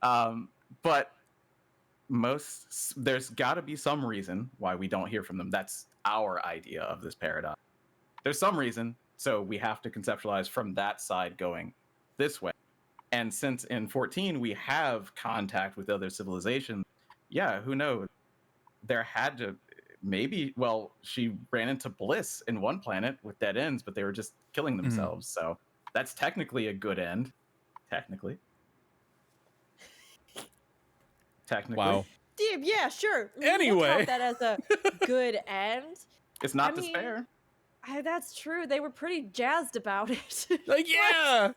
[SPEAKER 5] But there's got to be some reason why we don't hear from them. That's our idea of this paradox. There's some reason, so we have to conceptualize from that side going this way. And since in 14 we have contact with other civilizations, yeah, who knows? There had to she ran into bliss in one planet with dead ends, but they were just killing themselves. So that's technically a good end. Technically.
[SPEAKER 3] Wow.
[SPEAKER 4] Damn, yeah, sure.
[SPEAKER 3] Anyway.
[SPEAKER 4] We'll count that as a good end.
[SPEAKER 5] It's not
[SPEAKER 4] I mean,
[SPEAKER 5] despair.
[SPEAKER 4] That's true. They were pretty jazzed about it.
[SPEAKER 3] Like, yeah.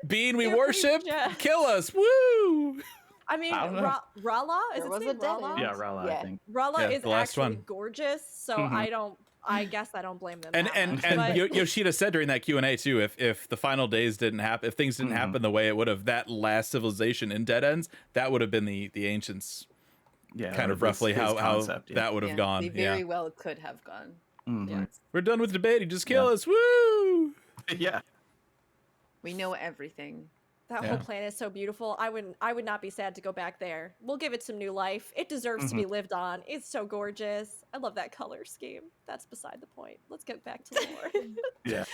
[SPEAKER 3] Being we
[SPEAKER 4] They're pretty
[SPEAKER 3] worship,
[SPEAKER 4] jazzed.
[SPEAKER 3] kill us. Woo!
[SPEAKER 4] I mean,
[SPEAKER 5] I don't know.
[SPEAKER 4] Rala is
[SPEAKER 6] There
[SPEAKER 4] it
[SPEAKER 6] was
[SPEAKER 4] name
[SPEAKER 6] a dead
[SPEAKER 4] Rala?
[SPEAKER 6] end.
[SPEAKER 5] Yeah, Rala,
[SPEAKER 6] Yeah.
[SPEAKER 5] I think.
[SPEAKER 4] Rala
[SPEAKER 3] Yeah,
[SPEAKER 4] is
[SPEAKER 3] the last
[SPEAKER 4] actually
[SPEAKER 3] one.
[SPEAKER 4] gorgeous, so
[SPEAKER 5] Mhm.
[SPEAKER 4] I guess I don't blame them.
[SPEAKER 3] And
[SPEAKER 4] that
[SPEAKER 3] and
[SPEAKER 4] much,
[SPEAKER 3] and
[SPEAKER 4] but-
[SPEAKER 3] Yoshida said during that Q&A too, if the final days didn't happen, if things didn't
[SPEAKER 5] Mhm.
[SPEAKER 3] happen the way it would have, that last civilization in Dead Ends, that would have been the ancients,
[SPEAKER 5] Yeah,
[SPEAKER 3] kind of
[SPEAKER 5] his
[SPEAKER 3] roughly how
[SPEAKER 5] concept, yeah.
[SPEAKER 3] that would have
[SPEAKER 6] Yeah,
[SPEAKER 3] gone.
[SPEAKER 6] They very well could have gone.
[SPEAKER 5] Mhm.
[SPEAKER 6] Yeah.
[SPEAKER 3] We're done with debating. Just kill
[SPEAKER 5] Yeah.
[SPEAKER 3] us. Woo!
[SPEAKER 5] Yeah.
[SPEAKER 6] We know everything.
[SPEAKER 4] That
[SPEAKER 3] Yeah.
[SPEAKER 4] whole planet is so beautiful. I would not be sad to go back there. We'll give it some new life. It deserves to be lived on. It's so gorgeous. I love that color scheme. That's beside the point. Let's get back to lore.
[SPEAKER 5] Yeah.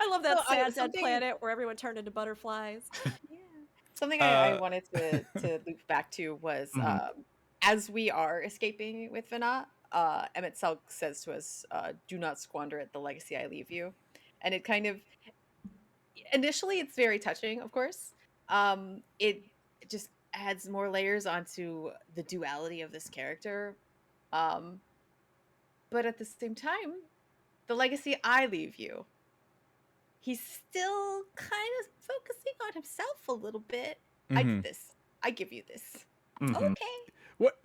[SPEAKER 4] I love that
[SPEAKER 6] So,
[SPEAKER 4] sad dead
[SPEAKER 6] something-
[SPEAKER 4] planet where everyone turned into butterflies.
[SPEAKER 6] Yeah. Something I
[SPEAKER 3] Uh,
[SPEAKER 6] wanted to loop back to was
[SPEAKER 5] Mhm.
[SPEAKER 6] as we are escaping with Vina, Emet-Selch says to us, "Do not squander it. The legacy I leave you," and it kind of initially it's very touching, of course. It just adds more layers onto the duality of this character, but at the same time, the legacy I leave you. He's still kind of focusing on himself a little bit. I
[SPEAKER 3] Mhm.
[SPEAKER 6] did this. I give you this.
[SPEAKER 5] Mhm.
[SPEAKER 6] Okay.
[SPEAKER 3] What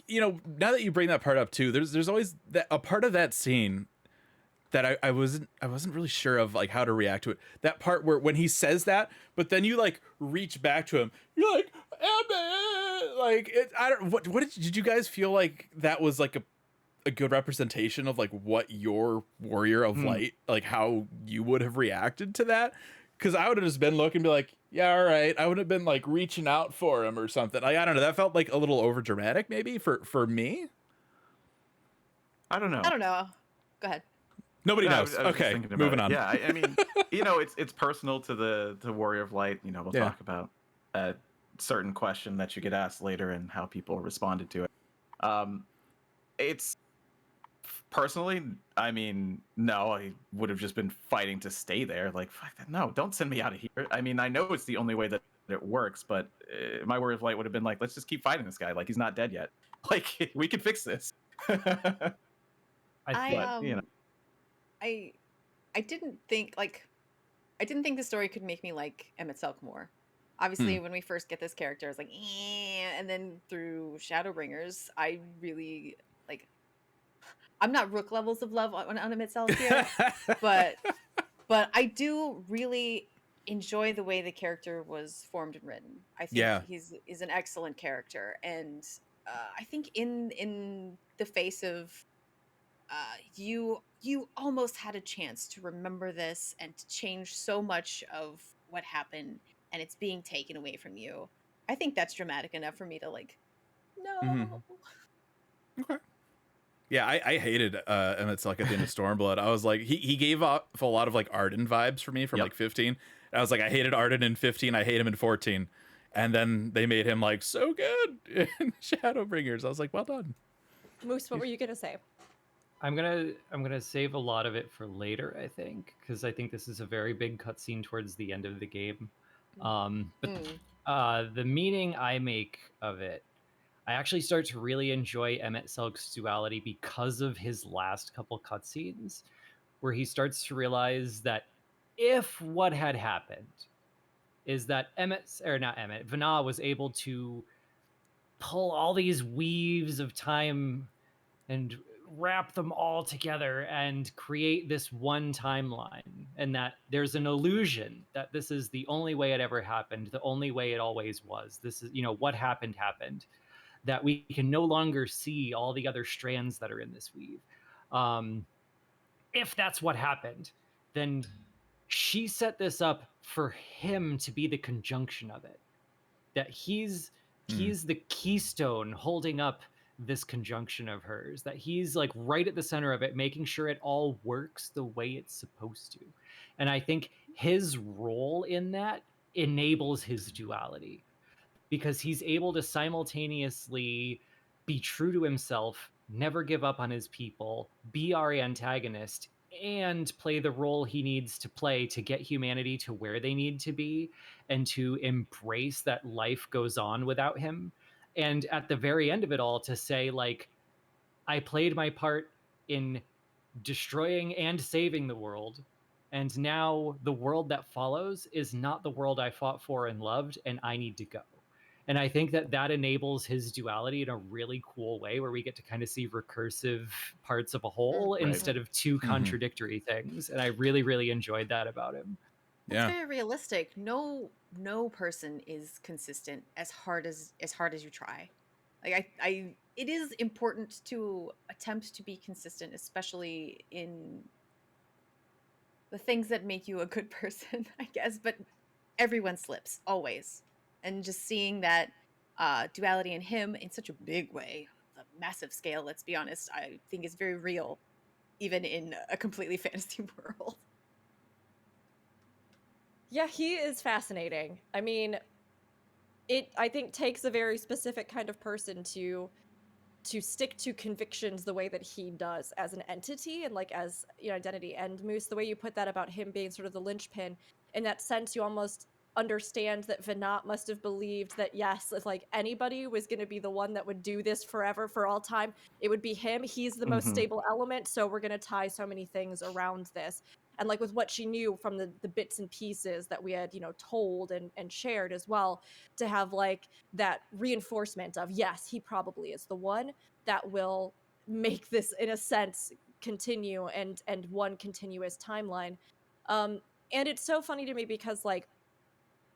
[SPEAKER 3] now that you bring that part up too, there's always a part of that scene that I wasn't really sure of, like, how to react to it. That part where when he says that, but then you like reach back to him, you're like, Emmett! Like I don't what did you guys feel like that was like a good representation of like what your warrior of light, like how you would have reacted to that? Because I would have just been looking and be like, yeah, all right. I would have been like reaching out for him or something. Like, I don't know. That felt like a little over dramatic, maybe for me.
[SPEAKER 5] I don't know.
[SPEAKER 6] I don't know. Go ahead.
[SPEAKER 3] Nobody
[SPEAKER 5] No, I
[SPEAKER 3] knows.
[SPEAKER 5] was just
[SPEAKER 3] Okay,
[SPEAKER 5] thinking about
[SPEAKER 3] moving
[SPEAKER 5] it.
[SPEAKER 3] on.
[SPEAKER 5] Yeah, I mean, it's personal to the Warrior of Light. We'll
[SPEAKER 3] Yeah.
[SPEAKER 5] talk about certain question that you get asked later and how people responded to it. It's personally, I mean, no, I would have just been fighting to stay there. Like, fuck that. No, don't send me out of here. I mean, I know it's the only way that it works, but my word of light would have been like, let's just keep fighting this guy. Like, he's not dead yet. Like, we can fix this.
[SPEAKER 2] I
[SPEAKER 6] I
[SPEAKER 2] think
[SPEAKER 5] you know.
[SPEAKER 6] I didn't think the story could make me like Emet-Selch more. Obviously, when we first get this character, I was like, and then through Shadowbringers, I really like. I'm not Rook levels of love on Emet-Selch here, but I do really enjoy the way the character was formed and written. I think
[SPEAKER 3] Yeah.
[SPEAKER 6] he's an excellent character, and I think in the face of you almost had a chance to remember this and to change so much of what happened, and it's being taken away from you. I think that's dramatic enough for me to like, no.
[SPEAKER 3] Okay. Yeah, I hated Emet-Selch at the end of Stormblood. I was like, he gave off a lot of like Arden vibes for me from like 15. I was like, I hated Arden in 15. I hate him in 14. And then they made him like so good in Shadowbringers. I was like, well done.
[SPEAKER 4] Moose, what were you gonna say?
[SPEAKER 2] I'm gonna save a lot of it for later, I think, because I think this is a very big cutscene towards the end of the game. But the meaning I make of it, I actually start to really enjoy Emet-Selch's duality because of his last couple cutscenes, where he starts to realize that if what had happened is that Vana was able to pull all these weaves of time and wrap them all together and create this one timeline, and that there's an illusion that this is the only way it ever happened, the only way it always was. This is, what happened, that we can no longer see all the other strands that are in this weave. If that's what happened, then she set this up for him to be the conjunction of it. That he's the keystone holding up this conjunction of hers, that he's like right at the center of it, making sure it all works the way it's supposed to. And I think his role in that enables his duality, because he's able to simultaneously be true to himself, never give up on his people, be our antagonist, and play the role he needs to play to get humanity to where they need to be, and to embrace that life goes on without him. And at the very end of it all, to say, like, I played my part in destroying and saving the world, and now the world that follows is not the world I fought for and loved, and I need to go. And I think that enables his duality in a really cool way, where we get to kind of see recursive parts of a whole instead of two contradictory things. And I really, really enjoyed that about him.
[SPEAKER 6] It's very realistic. No person is consistent as hard as you try. Like it is important to attempt to be consistent, especially in the things that make you a good person, I guess. But everyone slips always, and just seeing that duality in him in such a big way, a massive scale. Let's be honest, I think is very real, even in a completely fantasy world.
[SPEAKER 4] Yeah, he is fascinating. I mean, it, I think, takes a very specific kind of person to stick to convictions the way that he does as an entity and like as identity. And Moose, the way you put that about him being sort of the linchpin, in that sense, you almost understand that Venat must have believed that, yes, if like anybody was going to be the one that would do this forever, for all time, it would be him. He's the most stable element, so we're going to tie so many things around this. And like with what she knew from the bits and pieces that we had, told and shared as well, to have like that reinforcement of, yes, he probably is the one that will make this, in a sense, continue and one continuous timeline. And it's so funny to me because like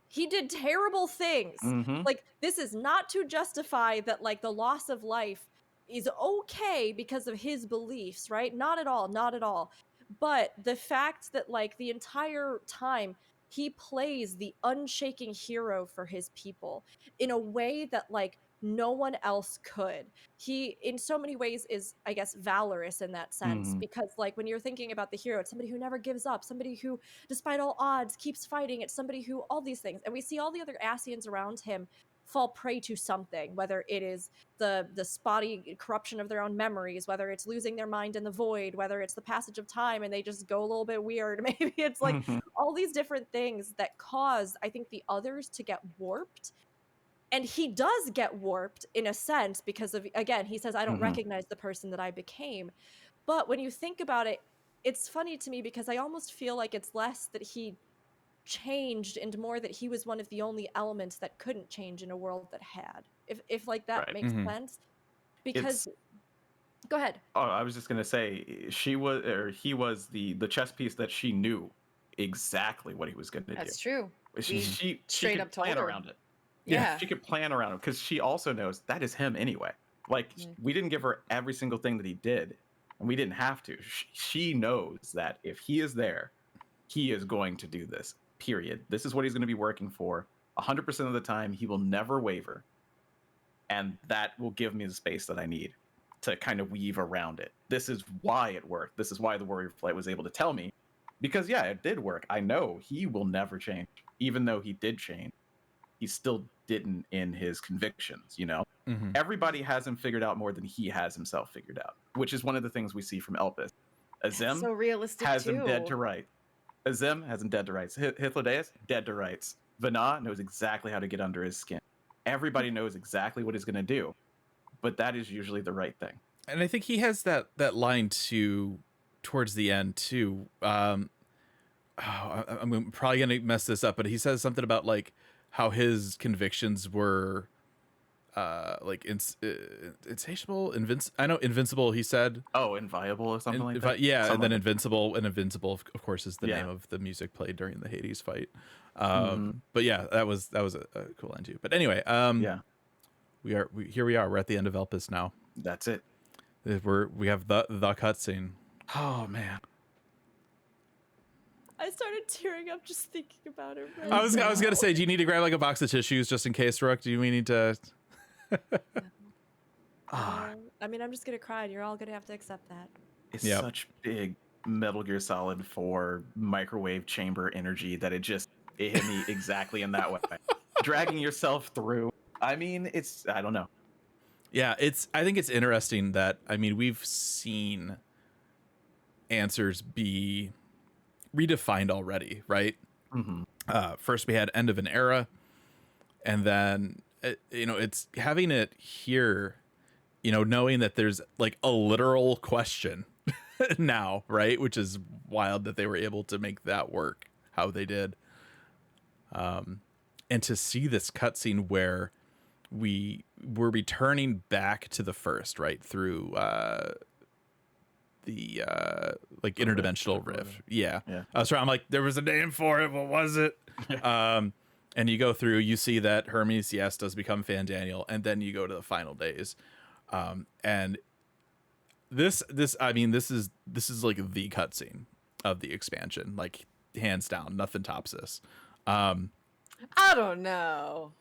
[SPEAKER 4] he did terrible things. Like, this is not to justify that like the loss of life is okay because of his beliefs, right? Not at all, not at all. But the fact that like the entire time he plays the unshaking hero for his people in a way that like no one else could. He, in so many ways, is, I guess, valorous in that sense,
[SPEAKER 5] Mhm.
[SPEAKER 4] because, like, when you're thinking about the hero, it's somebody who never gives up, somebody who, despite all odds, keeps fighting. It's somebody who, all these things. And we see all the other Ascians around him fall prey to something, whether it is the spotty corruption of their own memories, whether it's losing their mind in the void, whether it's the passage of time and they just go a little bit weird. Maybe it's like all these different things that cause, I think, the others to get warped. And he does get warped in a sense because of, again, he says, I don't
[SPEAKER 5] Mhm.
[SPEAKER 4] recognize the person that I became. But when you think about it, it's funny to me because I almost feel like it's less that he changed and more that he was one of the only elements that couldn't change in a world that had. If like that
[SPEAKER 5] Right.
[SPEAKER 4] makes
[SPEAKER 3] Mhm.
[SPEAKER 4] sense. Because
[SPEAKER 5] It's
[SPEAKER 4] go ahead.
[SPEAKER 5] Oh, I was just gonna say she was or he was the chess piece that she knew exactly what he was gonna do.
[SPEAKER 6] That's true.
[SPEAKER 5] She
[SPEAKER 6] We
[SPEAKER 5] she
[SPEAKER 6] straight
[SPEAKER 5] could
[SPEAKER 6] up told
[SPEAKER 5] plan
[SPEAKER 6] her.
[SPEAKER 5] around it.
[SPEAKER 6] Yeah.
[SPEAKER 5] She could plan around it because she also knows that is him anyway. Like
[SPEAKER 6] Mm.
[SPEAKER 5] we didn't give her every single thing that he did, and we didn't have to. She knows that if he is there, he is going to do this. Period. This is what he's going to be working for. 100% of the time, he will never waver, and that will give me the space that I need to kind of weave around it. This is why it worked. This is why the Warrior Flight was able to tell me, because yeah, it did work. I know he will never change, even though he did change. He still didn't in his convictions. You know,
[SPEAKER 3] Mhm.
[SPEAKER 5] everybody has him figured out more than he has himself figured out, which is one of the things we see from Elpis.
[SPEAKER 6] That's
[SPEAKER 5] Azim
[SPEAKER 6] so realistic
[SPEAKER 5] has
[SPEAKER 6] too.
[SPEAKER 5] him dead to rights. Azim has him dead to rights. Hythlodaeus, dead to rights. Vana knows exactly how to get under his skin. Everybody knows exactly what he's going to do, but that is usually the right thing.
[SPEAKER 3] And I think he has that line too towards the end too. I'm probably gonna mess this up, but he says something about like how his convictions were like insatiable, I know invincible. He said,
[SPEAKER 5] Oh, inviolable or something like that.
[SPEAKER 3] yeah,
[SPEAKER 5] Something
[SPEAKER 3] and then
[SPEAKER 5] like
[SPEAKER 3] invincible, and invincible, of course, is the
[SPEAKER 5] Yeah.
[SPEAKER 3] name of the music played during the Hades fight.
[SPEAKER 5] Mhm.
[SPEAKER 3] But yeah, that was a cool line too. But anyway,
[SPEAKER 5] Yeah,
[SPEAKER 3] here we are. We're at the end of Elpis now.
[SPEAKER 5] that's it.
[SPEAKER 3] We have the cutscene.
[SPEAKER 5] Oh man.
[SPEAKER 4] I started tearing up just thinking about it. Right
[SPEAKER 3] I was
[SPEAKER 4] now.
[SPEAKER 3] gonna say, do you need to grab like a box of tissues just in case, Rook? Do we need to?
[SPEAKER 5] Ah,
[SPEAKER 4] I mean, I'm just gonna cry, and you're all gonna have to accept that.
[SPEAKER 5] it's
[SPEAKER 3] Yep.
[SPEAKER 5] such big Metal Gear Solid 4 microwave chamber energy that it hit me exactly in that way. Dragging yourself through. I mean, I don't know.
[SPEAKER 3] Yeah, I think it's interesting that, I mean, we've seen answers be redefined already, right?
[SPEAKER 5] Mm-hmm.
[SPEAKER 3] First we had end of an era, and then it's having it here, knowing that there's like a literal question now, right? Which is wild that they were able to make that work how they did. And to see this cutscene where we were returning back to the first, right, through the like interdimensional rift. Yeah. I was trying. I'm like, there was a name for it. What was it? And you go through, you see that Hermes, yes, does become Fan Daniel, and then you go to the final days, and this I mean, this is like the cutscene of the expansion, like hands down, nothing tops this.
[SPEAKER 6] I don't know.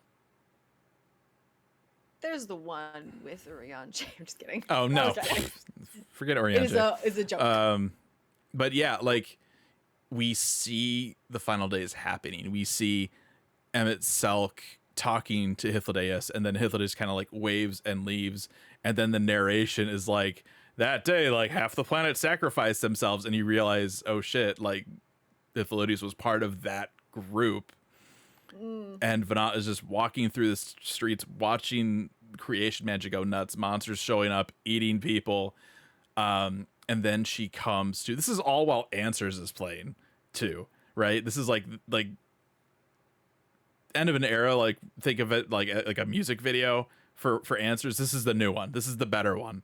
[SPEAKER 6] There's the one with Orion. I'm just kidding.
[SPEAKER 3] Oh no,
[SPEAKER 6] Okay.
[SPEAKER 3] forget
[SPEAKER 6] It
[SPEAKER 3] Orion.
[SPEAKER 6] is a joke.
[SPEAKER 3] But yeah, like we see the final days happening. We see Emet-Selch talking to Hythlodaeus, and then Hythlodaeus kind of like waves and leaves, and then the narration is like, that day, like half the planet sacrificed themselves, and you realize, oh shit, like Hythlodaeus was part of that group. And Vanat is just walking through the streets, watching creation magic go nuts, monsters showing up, eating people. And then she comes to, this is all while Answers is playing too, right? This is like end of an era. Like think of it like a music video for Answers. This is the new one. This is the better one.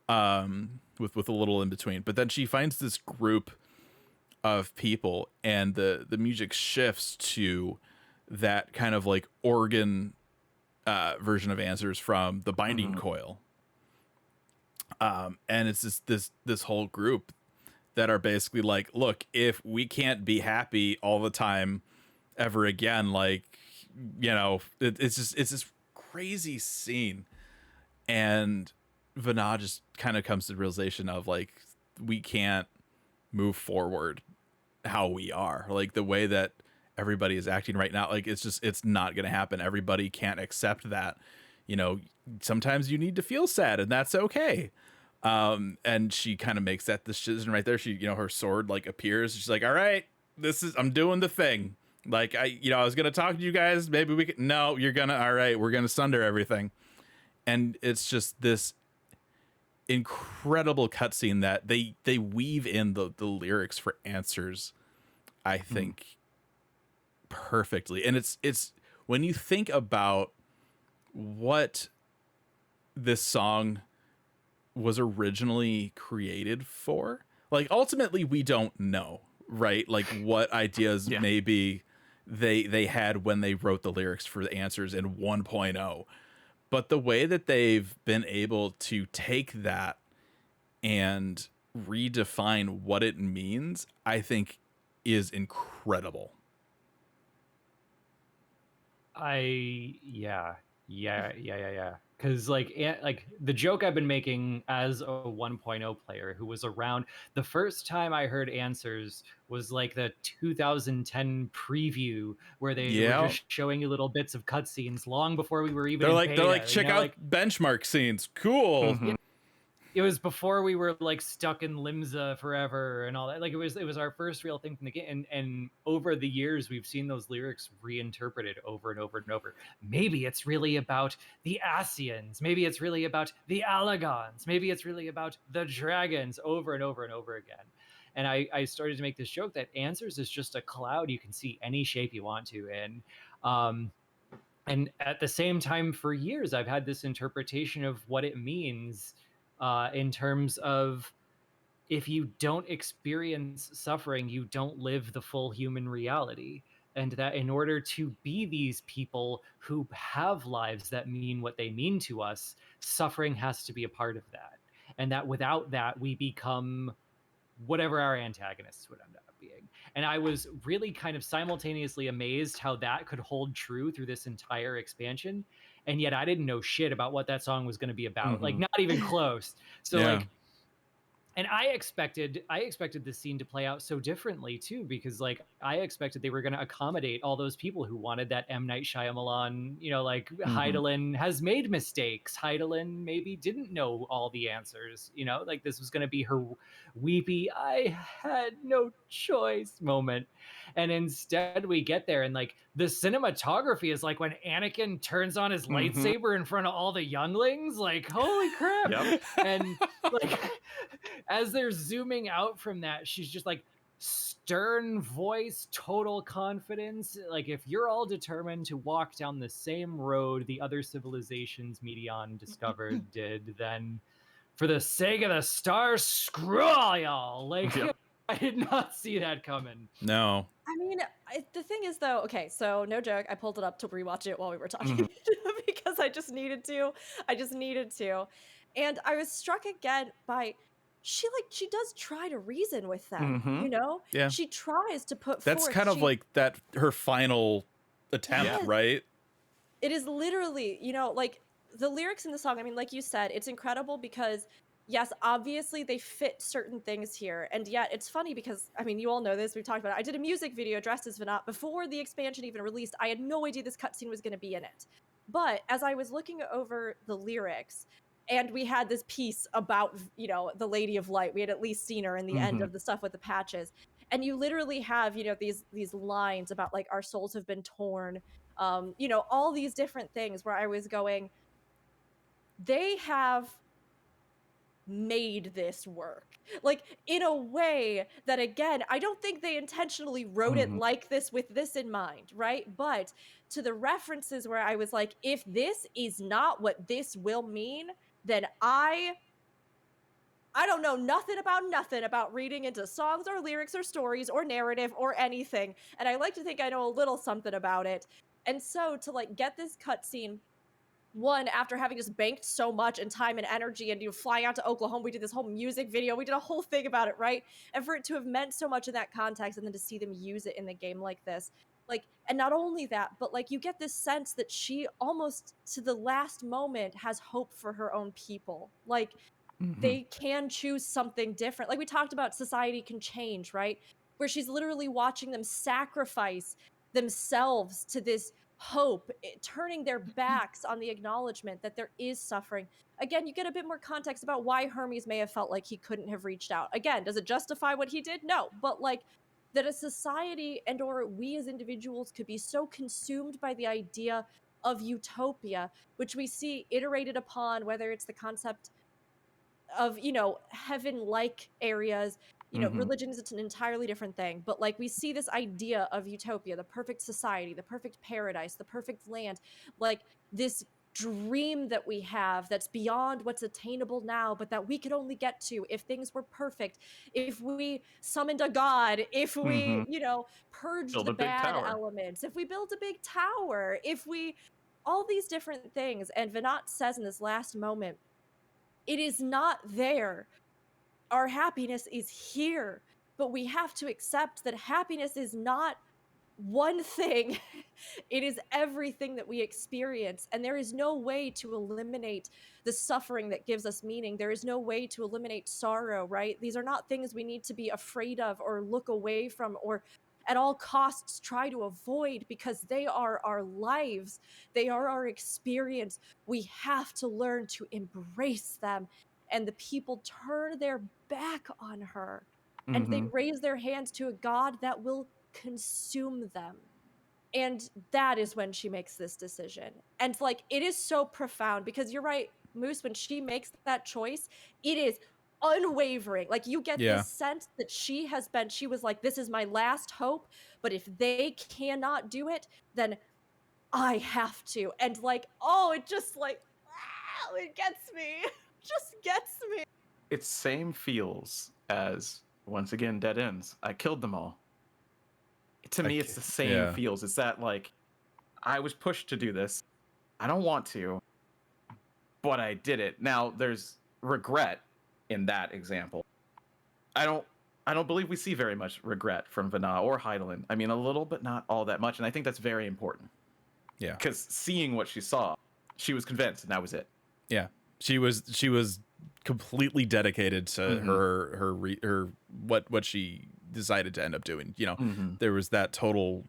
[SPEAKER 3] With a little in between. But then she finds this group of people, and the music shifts to that kind of like organ version of Answers from the Binding Coil. And it's this whole group that are basically like, look, if we can't be happy all the time ever again, like, it's this crazy scene, and Vana just kind of comes to the realization of like, we can't move forward how we are, like the way that everybody is acting right now. Like, it's not going to happen. Everybody can't accept that, you know, sometimes you need to feel sad, and that's okay. And she kind of makes that decision right there. She, you know, her sword like appears. She's like, all right, I'm doing the thing. Like, I was going to talk to you guys. Maybe we could, no, all right, we're going to sunder everything. And it's just this incredible cutscene that they weave in the lyrics for Answers, I think, perfectly. And it's when you think about what this song was originally created for, like, ultimately we don't know, right? Like, what ideas maybe they had when they wrote the lyrics for the Answers in 1.0. But the way that they've been able to take that and redefine what it means, I think, is incredible.
[SPEAKER 2] Yeah. Because like the joke I've been making as a 1.0 player who was around, the first time I heard Answers was like the 2010 preview where they were just showing you little bits of cutscenes long before we were even.
[SPEAKER 3] They're like, check out benchmark scenes. Cool.
[SPEAKER 2] It was before we were like stuck in Limsa forever and all that. Like, it was our first real thing from the game. And over the years, we've seen those lyrics reinterpreted over and over and over. Maybe it's really about the Asians. Maybe it's really about the Allagons. Maybe it's really about the dragons, over and over and over again. And I started to make this joke that Answers is just a cloud you can see any shape you want to. And at the same time, for years, I've had this interpretation of what it means, in terms of, if you don't experience suffering, you don't live the full human reality. And that in order to be these people who have lives that mean what they mean to us, suffering has to be a part of that. And that without that, we become whatever our antagonists would end up being. And I was really kind of simultaneously amazed how that could hold true through this entire expansion. And yet I didn't know shit about what that song was going to be about. Like, not even close. So like, and I expected this scene to play out so differently too, because like I expected they were going to accommodate all those people who wanted that M. Night Shyamalan, you know, like Hythlodaeus has made mistakes. Hythlodaeus maybe didn't know all the answers, you know, like this was going to be her weepy, I had no choice moment. And instead we get there and like the cinematography is like when Anakin turns on his lightsaber in front of all the younglings, like, holy crap. And like, as they're zooming out from that, she's just like stern voice, total confidence. Like, if you're all determined to walk down the same road the other civilizations Meteion discovered did, then for the sake of the stars, screw all y'all. Like, I did not see that coming.
[SPEAKER 3] No.
[SPEAKER 4] I mean, the thing is, though, okay, so no joke, I pulled it up to rewatch it while we were talking because I just needed to. And I was struck again by, she does try to reason with them, you know?
[SPEAKER 3] Yeah.
[SPEAKER 4] She tries to put
[SPEAKER 3] That's
[SPEAKER 4] forth.
[SPEAKER 3] kind of like that, her final attempt, right?
[SPEAKER 4] It is literally, you know, like the lyrics in the song, I mean, like you said, it's incredible because yes, obviously they fit certain things here. And yet it's funny because, I mean, you all know this, we've talked about it. I did a music video dressed as Venat before the expansion even released. I had no idea this cutscene was going to be in it. But as I was looking over the lyrics, and we had this piece about, you know, the Lady of Light. We had at least seen her in the end of the stuff with the patches. And you literally have, you know, these lines about like, our souls have been torn. You know, all these different things where I was going, they have made this work, like, in a way that, again, I don't think they intentionally wrote it like this with this in mind, right? But to the references where I was like, if this is not what this will mean, then I don't know nothing about reading into songs or lyrics or stories or narrative or anything. And I like to think I know a little something about it. And so to like get this cutscene, one, after having just banked so much and time and energy and, you know, flying out to Oklahoma, we did this whole music video, we did a whole thing about it, right? And for it to have meant so much in that context and then to see them use it in the game like this, like, And not only that, but like you get this sense that she almost to the last moment has hope for her own people. Like they can choose something different. Like we talked about, society can change, right? Where she's literally watching them sacrifice themselves to this hope, turning their backs on the acknowledgement that there is suffering. Again, you get a bit more context about why Hermes may have felt like he couldn't have reached out. Again, does it justify what he did? No, but like that a society and or we as individuals could be so consumed by the idea of utopia, which we see iterated upon, whether it's the concept of, you know, heaven-like areas. You know, religion is an entirely different thing, but like we see this idea of utopia, the perfect society, the perfect paradise, the perfect land, like this dream that we have that's beyond what's attainable now, but that we could only get to if things were perfect, if we summoned a god, if we, you know, purged
[SPEAKER 5] Build
[SPEAKER 4] the
[SPEAKER 5] a big
[SPEAKER 4] bad
[SPEAKER 5] tower.
[SPEAKER 4] elements, if we built a big tower, if we, all these different things. And Venat says in this last moment, it is not there. Our happiness is here, but we have to accept that happiness is not one thing. It is everything that we experience, and there is no way to eliminate the suffering that gives us meaning. There is no way to eliminate sorrow, right? These are not things we need to be afraid of or look away from or at all costs try to avoid, because they are our lives. They are our experience. We have to learn to embrace them. And the people turn their back on her and they raise their hands to a god that will consume them. And that is when she makes this decision. And like, it is so profound, because you're right, Moose, when she makes that choice, it is unwavering. Like you get this sense that she was like, this is my last hope, but if they cannot do it, then I have to. And like, oh, it just like, it gets me. Just gets me.
[SPEAKER 5] It same feels as, once again, Dead Ends. I killed them all. To me, it's the same feels. It's that, like, I was pushed to do this. I don't want to, but I did it. Now, there's regret in that example. I don't believe we see very much regret from Vana or Hydaelyn. I mean, a little, but not all that much. And I think that's very important.
[SPEAKER 3] Yeah.
[SPEAKER 5] Because seeing what she saw, she was convinced, and that was it.
[SPEAKER 3] Yeah. She was completely dedicated to her what she decided to end up doing. You know, there was that total,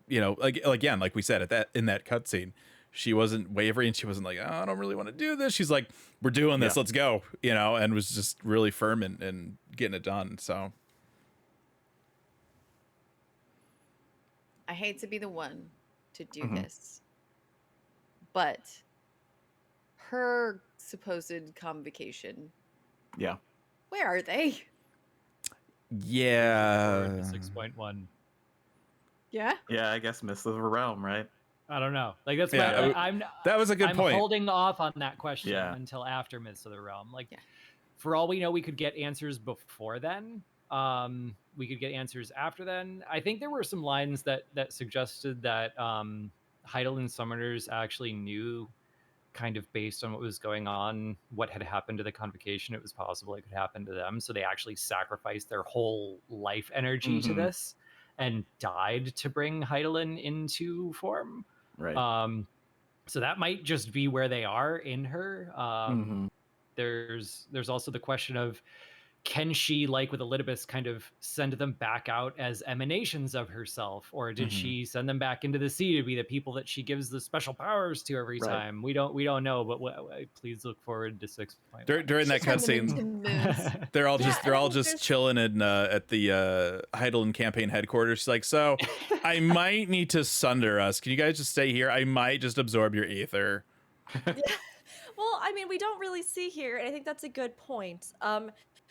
[SPEAKER 3] you know, like again, like we said in that cutscene, she wasn't wavering. She wasn't like, oh, I don't really want to do this. She's like, we're doing this. Let's go. You know, and was just really firm and getting it done. So
[SPEAKER 6] I hate to be the one to do this, but her supposed convocation.
[SPEAKER 5] Yeah.
[SPEAKER 6] Where are they?
[SPEAKER 3] Yeah.
[SPEAKER 2] 6.1.
[SPEAKER 6] Yeah.
[SPEAKER 5] Yeah, I guess Mists of the Realm, right?
[SPEAKER 2] I don't know. Like that's
[SPEAKER 3] that was a good point.
[SPEAKER 2] I'm holding off on that question until after Mists of the Realm. Like for all we know, we could get answers before then. We could get answers after then. I think there were some lines that suggested that Hydaelyn summoners actually knew, kind of based on what was going on, what had happened to the convocation. It was possible it could happen to them. So they actually sacrificed their whole life energy to this and died to bring Hydaelyn into form.
[SPEAKER 5] Right.
[SPEAKER 2] So that might just be where they are in her. There's also the question of, can she, like with Elpis, kind of send them back out as emanations of herself, or did she send them back into the sea to be the people that she gives the special powers to every time? We don't know, but please look forward to 6.1.
[SPEAKER 3] During that cutscene, they're all just chilling in at the Hydaelyn campaign headquarters. She's like, so I might need to sunder us. Can you guys just stay here? I might just absorb your ether.
[SPEAKER 4] Well, I mean, we don't really see here, and I think that's a good point.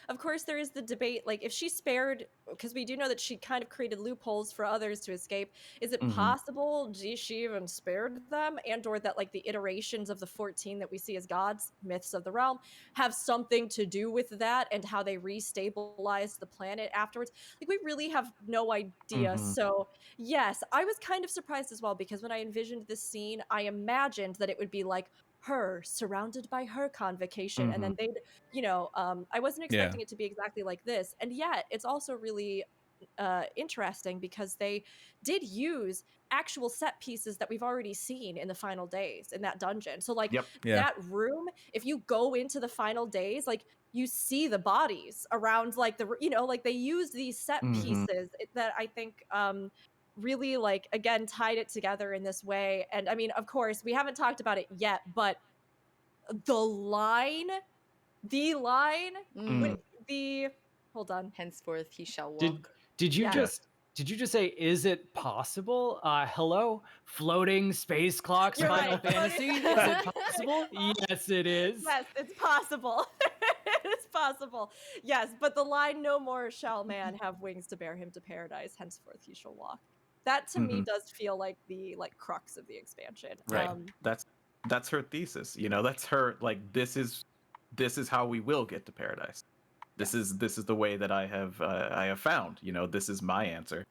[SPEAKER 4] Of course, there is the debate, like, if she spared, because we do know that she kind of created loopholes for others to escape. Is it possible she even spared them, and or that, like, the iterations of the 14 that we see as gods, Myths of the Realm, have something to do with that and how they restabilized the planet afterwards? Like, we really have no idea. So, yes, I was kind of surprised as well, because when I envisioned this scene, I imagined that it would be like her surrounded by her convocation, and then they'd, you know, I wasn't expecting it to be exactly like this. And yet it's also really interesting because they did use actual set pieces that we've already seen in the final days in that dungeon. So like
[SPEAKER 5] Yep.
[SPEAKER 3] Yeah.
[SPEAKER 4] that room, if you go into the final days, like you see the bodies around, like like they use these set
[SPEAKER 5] Mhm.
[SPEAKER 4] pieces that I think really like again tied it together in this way. And I mean, of course, we haven't talked about it yet, but the line when
[SPEAKER 6] Mm.
[SPEAKER 4] the hold on.
[SPEAKER 6] Henceforth he shall
[SPEAKER 2] Did
[SPEAKER 6] walk.
[SPEAKER 2] did you
[SPEAKER 4] Yeah.
[SPEAKER 2] just did you just say is it possible? Hello, floating space clocks,
[SPEAKER 4] You're
[SPEAKER 2] Final
[SPEAKER 4] right.
[SPEAKER 2] Fantasy. Is it possible? Yes, it is.
[SPEAKER 4] Yes, it's possible. It's possible. Yes, but the line "No more shall man have wings to bear him to paradise, henceforth he shall walk." That to me
[SPEAKER 5] Mhm.
[SPEAKER 4] does feel like the crux of the expansion.
[SPEAKER 5] Right. That's her thesis. That's her like this is how we will get to paradise. This is the way that I have found. This is my answer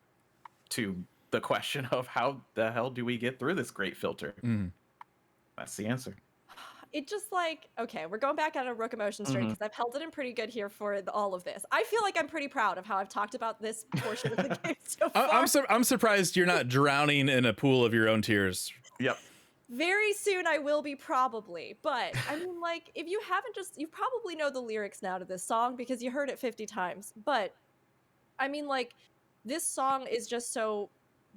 [SPEAKER 5] to the question of how the hell do we get through this great filter.
[SPEAKER 3] Mhm.
[SPEAKER 5] That's the answer.
[SPEAKER 4] It just like, okay, we're going back on a Rook emotion string because I've held it in pretty good here for all of this. I feel like I'm pretty proud of how I've talked about this portion of the game so far.
[SPEAKER 3] I'm surprised you're not drowning in a pool of your own tears.
[SPEAKER 5] Yep.
[SPEAKER 4] Very soon I will be, probably. But I mean, like, if you haven't you probably know the lyrics now to this song because you heard it 50 times. But I mean, like, this song is just so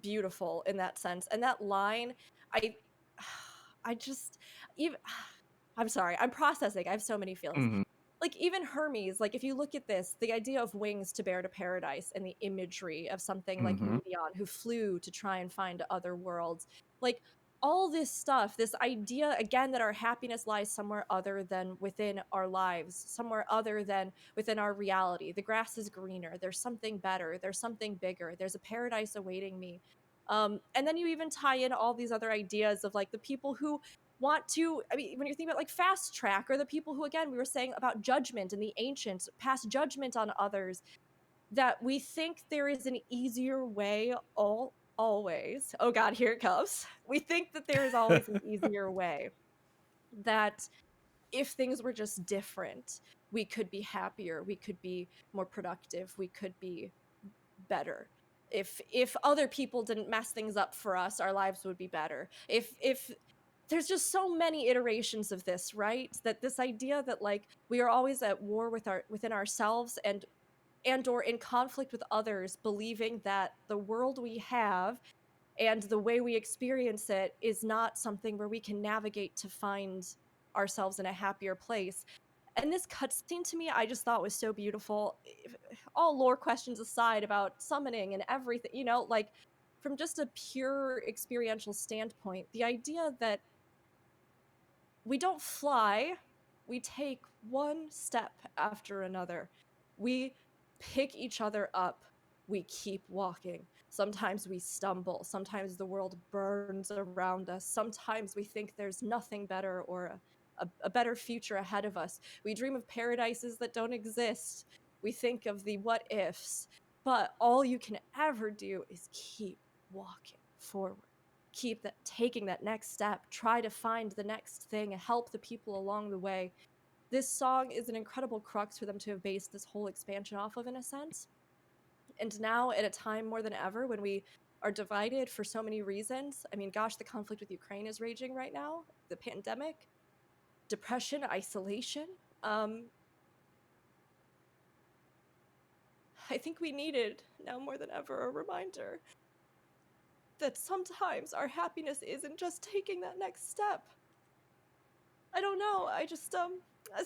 [SPEAKER 4] beautiful in that sense. And that line, I just, even, I'm sorry, I'm processing. I have so many feelings.
[SPEAKER 5] Mhm.
[SPEAKER 4] Like, even Hermes, like, if you look at this, the idea of wings to bear to paradise and the imagery of something like
[SPEAKER 5] Mhm.
[SPEAKER 4] Meteion, who flew to try and find other worlds, like, all this stuff, this idea, again, that our happiness lies somewhere other than within our lives, somewhere other than within our reality. The grass is greener. There's something better. There's something bigger. There's a paradise awaiting me. And then you even tie in all these other ideas of like the people who want to, I mean, when you think about like fast track, or the people who, again, we were saying about judgment and the ancients pass judgment on others, that we think there is an easier way always. Oh God, here it comes. We think that there is always an easier way, that if things were just different, we could be happier, we could be more productive, we could be better. If other people didn't mess things up for us, our lives would be better. If there's just so many iterations of this, right? That this idea that like we are always at war within ourselves and or in conflict with others, believing that the world we have and the way we experience it is not something where we can navigate to find ourselves in a happier place. And this cutscene to me, I just thought was so beautiful. All lore questions aside about summoning and everything, like from just a pure experiential standpoint, the idea that we don't fly, we take one step after another. We pick each other up. We keep walking. Sometimes we stumble. Sometimes the world burns around us. Sometimes we think there's nothing better or a better future ahead of us. We dream of paradises that don't exist. We think of the what ifs. But all you can ever do is keep walking forward. Keep taking that next step, try to find the next thing, help the people along the way. This song is an incredible crux for them to have based this whole expansion off of, in a sense. And now, at a time more than ever when we are divided for so many reasons, I mean, gosh, the conflict with Ukraine is raging right now, the pandemic, depression, isolation. I think we needed, now more than ever, a reminder that sometimes our happiness isn't just taking that next step. I don't know. I just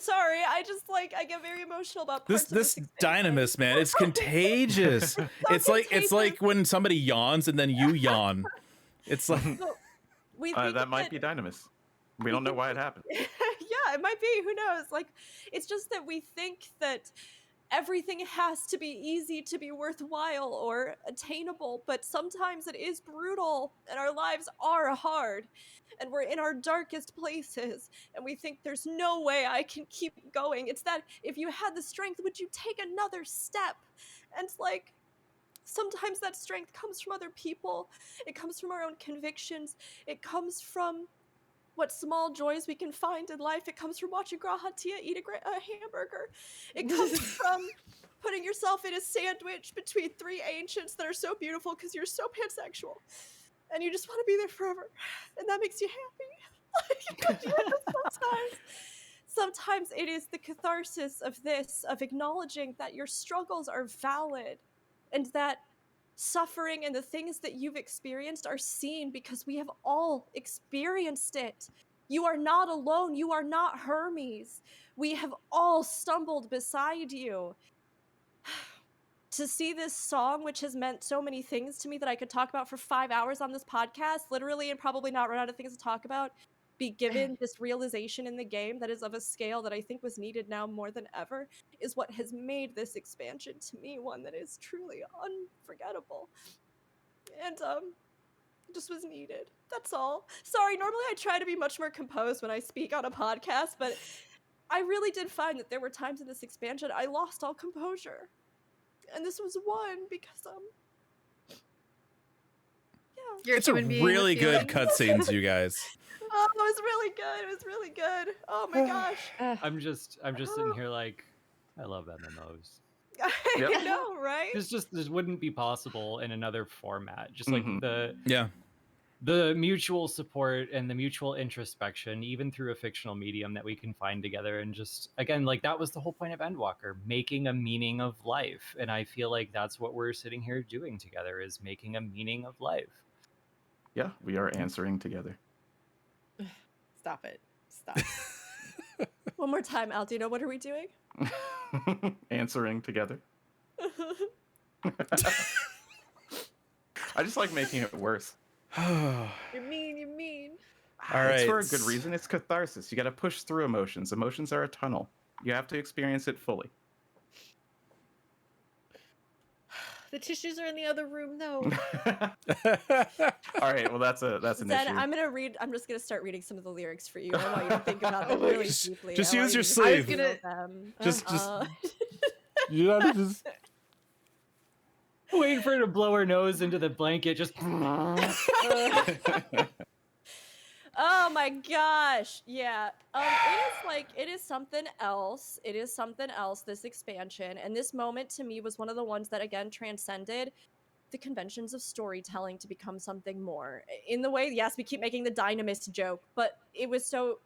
[SPEAKER 4] sorry. I just like I get very emotional about parts of
[SPEAKER 3] This
[SPEAKER 4] this expansion.
[SPEAKER 3] dynamis, man, it's contagious. It's like when somebody yawns and then you yawn. It's like
[SPEAKER 4] So, we think
[SPEAKER 5] That might be dynamis. We don't know why it happened.
[SPEAKER 4] Yeah, it might be. Who knows? Like, it's just that we think that everything has to be easy to be worthwhile or attainable, but sometimes it is brutal and our lives are hard and we're in our darkest places and we think there's no way I can keep going. It's that if you had the strength, would you take another step? And like, sometimes that strength comes from other people. It comes from our own convictions. It comes from what small joys we can find in life. It comes from watching Grahatia eat a hamburger. It comes from putting yourself in a sandwich between three ancients that are so beautiful because you're so pansexual. And you just want to be there forever. And that makes you happy. But sometimes it is the catharsis of this, of acknowledging that your struggles are valid and that suffering and the things that you've experienced are seen because we have all experienced it. You are not alone. You are not Hermes. We have all stumbled beside you. To see this song, which has meant so many things to me that I could talk about for 5 hours on this podcast, literally, and probably not run out of things to talk about, be given this realization in the game that is of a scale that I think was needed now more than ever, is what has made this expansion to me one that is truly unforgettable. And just was needed. That's all. Sorry, normally I try to be much more composed when I speak on a podcast, but I really did find that there were times in this expansion I lost all composure. And this was one because yeah.
[SPEAKER 6] You're a
[SPEAKER 3] It's a
[SPEAKER 6] human being with
[SPEAKER 3] really good
[SPEAKER 6] feelings.
[SPEAKER 3] cutscenes, you guys.
[SPEAKER 4] Oh, it was really good. It was really good. Oh my gosh.
[SPEAKER 2] I'm just sitting here like, I love MMOs.
[SPEAKER 5] Yep.
[SPEAKER 4] I know, right?
[SPEAKER 2] This wouldn't be possible in another format. Just like
[SPEAKER 5] Mhm.
[SPEAKER 2] the mutual support and the mutual introspection, even through a fictional medium that we can find together. And just, again, like that was the whole point of Endwalker, making a meaning of life. And I feel like that's what we're sitting here doing together, is making a meaning of life.
[SPEAKER 5] Yeah, we are answering together.
[SPEAKER 6] Stop it. Stop.
[SPEAKER 4] One more time, Aldino, what are we doing?
[SPEAKER 5] Answering together. I just like making it worse.
[SPEAKER 4] You're mean.
[SPEAKER 3] All
[SPEAKER 5] It's for a
[SPEAKER 3] right.
[SPEAKER 5] good reason. It's catharsis. You got to push through emotions. Emotions are a tunnel. You have to experience it fully.
[SPEAKER 6] The tissues are in the other room, though.
[SPEAKER 5] All right. Well, that's an
[SPEAKER 4] Zen,
[SPEAKER 5] issue.
[SPEAKER 4] I'm just gonna start reading some of the lyrics for you. I want you to think about them really deeply.
[SPEAKER 3] Just
[SPEAKER 4] I want
[SPEAKER 3] use your
[SPEAKER 4] you to
[SPEAKER 3] sleeve.
[SPEAKER 4] feel
[SPEAKER 6] I was
[SPEAKER 4] them.
[SPEAKER 3] Just-
[SPEAKER 2] You know, just waiting for her to blow her nose into the blanket. Just
[SPEAKER 4] Oh my gosh. Yeah. It is something else. It is something else, this expansion. And this moment to me was one of the ones that again transcended the conventions of storytelling to become something more. In the way, yes, we keep making the dynamis joke, but it was so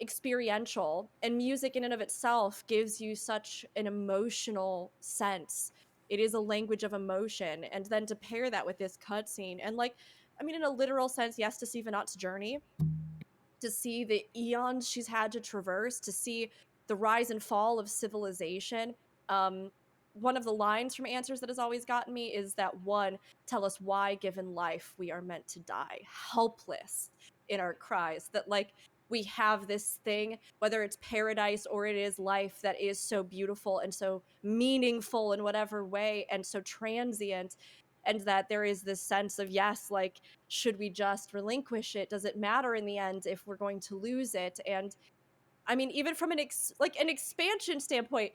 [SPEAKER 4] experiential, and music in and of itself gives you such an emotional sense. It is a language of emotion, and then to pair that with this cutscene, and like, I mean, in a literal sense, yes, to see Venat's journey, to see the eons she's had to traverse, to see the rise and fall of civilization. One of the lines from Answers that has always gotten me is that one, tell us why, given life, we are meant to die, helpless in our cries, that like, we have this thing, whether it's paradise or it is life, that is so beautiful and so meaningful in whatever way and so transient, and that there is this sense of, yes, like, should we just relinquish it? Does it matter in the end if we're going to lose it? And I mean, even from an expansion standpoint,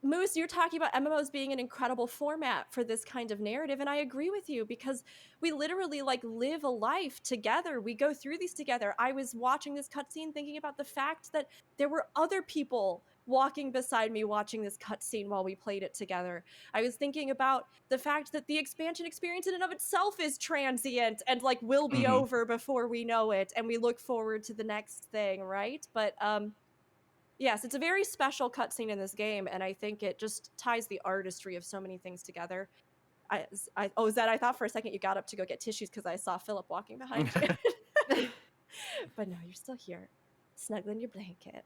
[SPEAKER 4] Moose, you're talking about MMOs being an incredible format for this kind of narrative, and I agree with you, because we literally like live a life together. We go through these together. I was watching this cutscene thinking about the fact that there were other people walking beside me watching this cutscene while we played it together. I was thinking about the fact that the expansion experience in and of itself is transient and like will be over before we know it, and we look forward to the next thing, right? But yes, it's a very special cutscene in this game, and I think it just ties the artistry of so many things together. Zed, I thought for a second you got up to go get tissues because I saw Philip walking behind you. But no, you're still here, snuggling your blanket.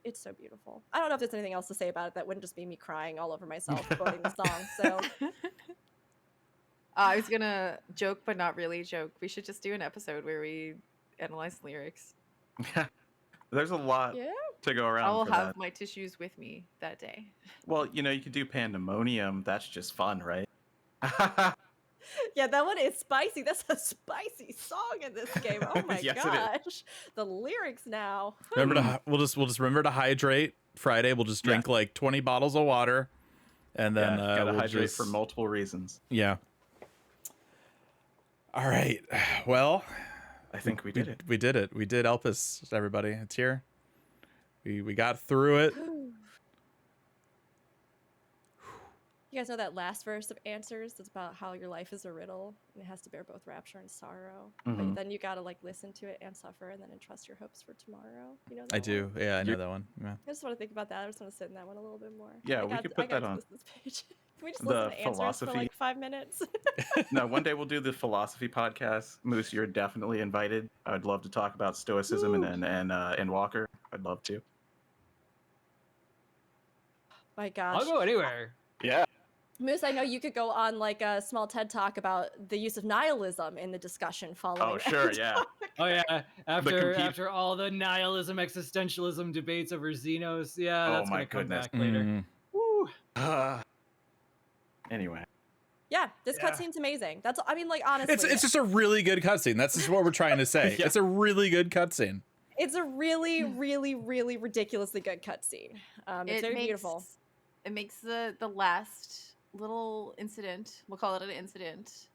[SPEAKER 4] It's so beautiful. I don't know if there's anything else to say about it that wouldn't just be me crying all over myself quoting the song. So
[SPEAKER 6] I was gonna joke, but not really joke. We should just do an episode where we analyze lyrics.
[SPEAKER 5] There's a lot
[SPEAKER 4] yeah.
[SPEAKER 5] to go around.
[SPEAKER 6] I will
[SPEAKER 5] for
[SPEAKER 6] have
[SPEAKER 5] that.
[SPEAKER 6] my tissues with me that day.
[SPEAKER 5] Well, you could do Pandemonium. That's just fun, right?
[SPEAKER 4] Yeah, that one is spicy. That's a spicy song in this game. Oh my
[SPEAKER 5] Yes, it is.
[SPEAKER 4] gosh. The lyrics now.
[SPEAKER 3] Remember we'll just remember to hydrate. Friday we'll just drink like 20 bottles of water, and then
[SPEAKER 5] gotta
[SPEAKER 3] we'll
[SPEAKER 5] hydrate
[SPEAKER 3] just
[SPEAKER 5] for multiple reasons.
[SPEAKER 3] yeah. All right. Well,
[SPEAKER 5] I think we did it.
[SPEAKER 3] We did it. We did Elpis, everybody. It's here. We got through it.
[SPEAKER 4] You guys know that last verse of Answers that's about how your life is a riddle and it has to bear both rapture and sorrow. But
[SPEAKER 5] Mhm.
[SPEAKER 4] then you gotta like listen to it and suffer and then entrust your hopes for tomorrow. You know that
[SPEAKER 3] I
[SPEAKER 4] one?
[SPEAKER 3] do. Yeah, I know
[SPEAKER 5] You're-
[SPEAKER 3] that one. Yeah.
[SPEAKER 4] I just want to think about that. I just want to sit in that one a little bit more.
[SPEAKER 5] Yeah,
[SPEAKER 4] I
[SPEAKER 5] we
[SPEAKER 4] got,
[SPEAKER 5] could
[SPEAKER 4] I
[SPEAKER 5] put
[SPEAKER 4] got
[SPEAKER 5] that on.
[SPEAKER 4] this page. Can we just
[SPEAKER 5] The
[SPEAKER 4] listen to Answers for
[SPEAKER 5] philosophy.
[SPEAKER 4] like 5 minutes?
[SPEAKER 5] No, one day we'll do the philosophy podcast. Moose, you're definitely invited. I'd love to talk about Stoicism and Endwalker. I'd love to.
[SPEAKER 4] My gosh.
[SPEAKER 2] I'll go anywhere.
[SPEAKER 5] Yeah.
[SPEAKER 4] Moose, I know you could go on like a small TED talk about the use of nihilism in the discussion following.
[SPEAKER 5] Oh, sure. Yeah.
[SPEAKER 2] Oh yeah, after
[SPEAKER 5] compete-
[SPEAKER 2] after all the nihilism, existentialism debates over Xenos, yeah,
[SPEAKER 5] Oh
[SPEAKER 2] that's
[SPEAKER 5] my
[SPEAKER 2] gonna come
[SPEAKER 5] goodness.
[SPEAKER 2] back later.
[SPEAKER 3] Mm.
[SPEAKER 2] Woo.
[SPEAKER 5] Anyway.
[SPEAKER 4] Yeah, this
[SPEAKER 2] Yeah.
[SPEAKER 4] cutscene's amazing. That's, I mean, like, honestly,
[SPEAKER 3] It's just a really good cutscene. That's just what we're trying to say.
[SPEAKER 5] Yeah.
[SPEAKER 3] It's a really good cutscene.
[SPEAKER 4] it's a really, really, really ridiculously good cutscene. It's very beautiful.
[SPEAKER 6] It makes the last little incident, we'll call it an incident,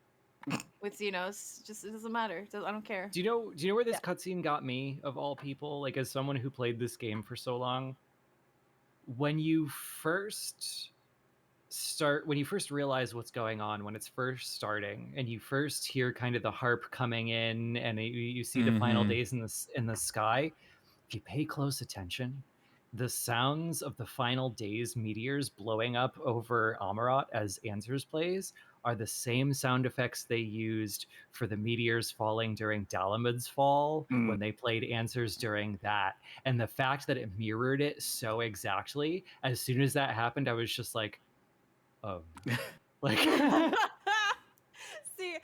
[SPEAKER 6] with Xenos, just it doesn't matter. I don't care.
[SPEAKER 2] Do you know where this cutscene got me, of all people? Like, as someone who played this game for so long, when you first realize what's going on, when it's first starting, and you first hear kind of the harp coming in, and you see the final days in the sky, if you pay close attention, the sounds of the final days meteors blowing up over Amarat as Answers plays are the same sound effects they used for the meteors falling during Dalamud's fall when they played Answers during that. And the fact that it mirrored it so exactly, as soon as that happened, I was just like, oh. Like,
[SPEAKER 4] See,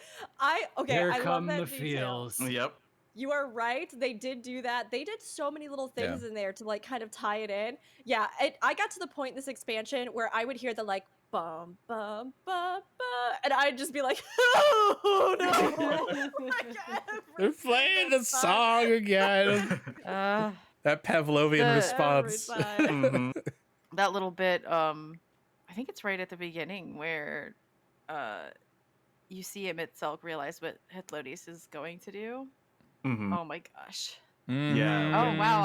[SPEAKER 2] here
[SPEAKER 4] I love
[SPEAKER 2] come
[SPEAKER 4] that
[SPEAKER 2] the
[SPEAKER 4] detail.
[SPEAKER 2] feels.
[SPEAKER 5] Yep.
[SPEAKER 4] You are right. They did do that. They did so many little things in there to like kind of tie it in. Yeah, I got to the point in this expansion where I would hear the like bum bum bum bum, and I'd just be like, oh no! Like,
[SPEAKER 3] They're playing the song again. That Pavlovian response.
[SPEAKER 5] Mhm.
[SPEAKER 6] That little bit, I think it's right at the beginning where you see Emet-Selch realize what Hythlodaeus is going to do.
[SPEAKER 5] Mhm.
[SPEAKER 6] Oh my gosh.
[SPEAKER 5] Yeah.
[SPEAKER 6] Oh
[SPEAKER 5] okay.
[SPEAKER 6] wow,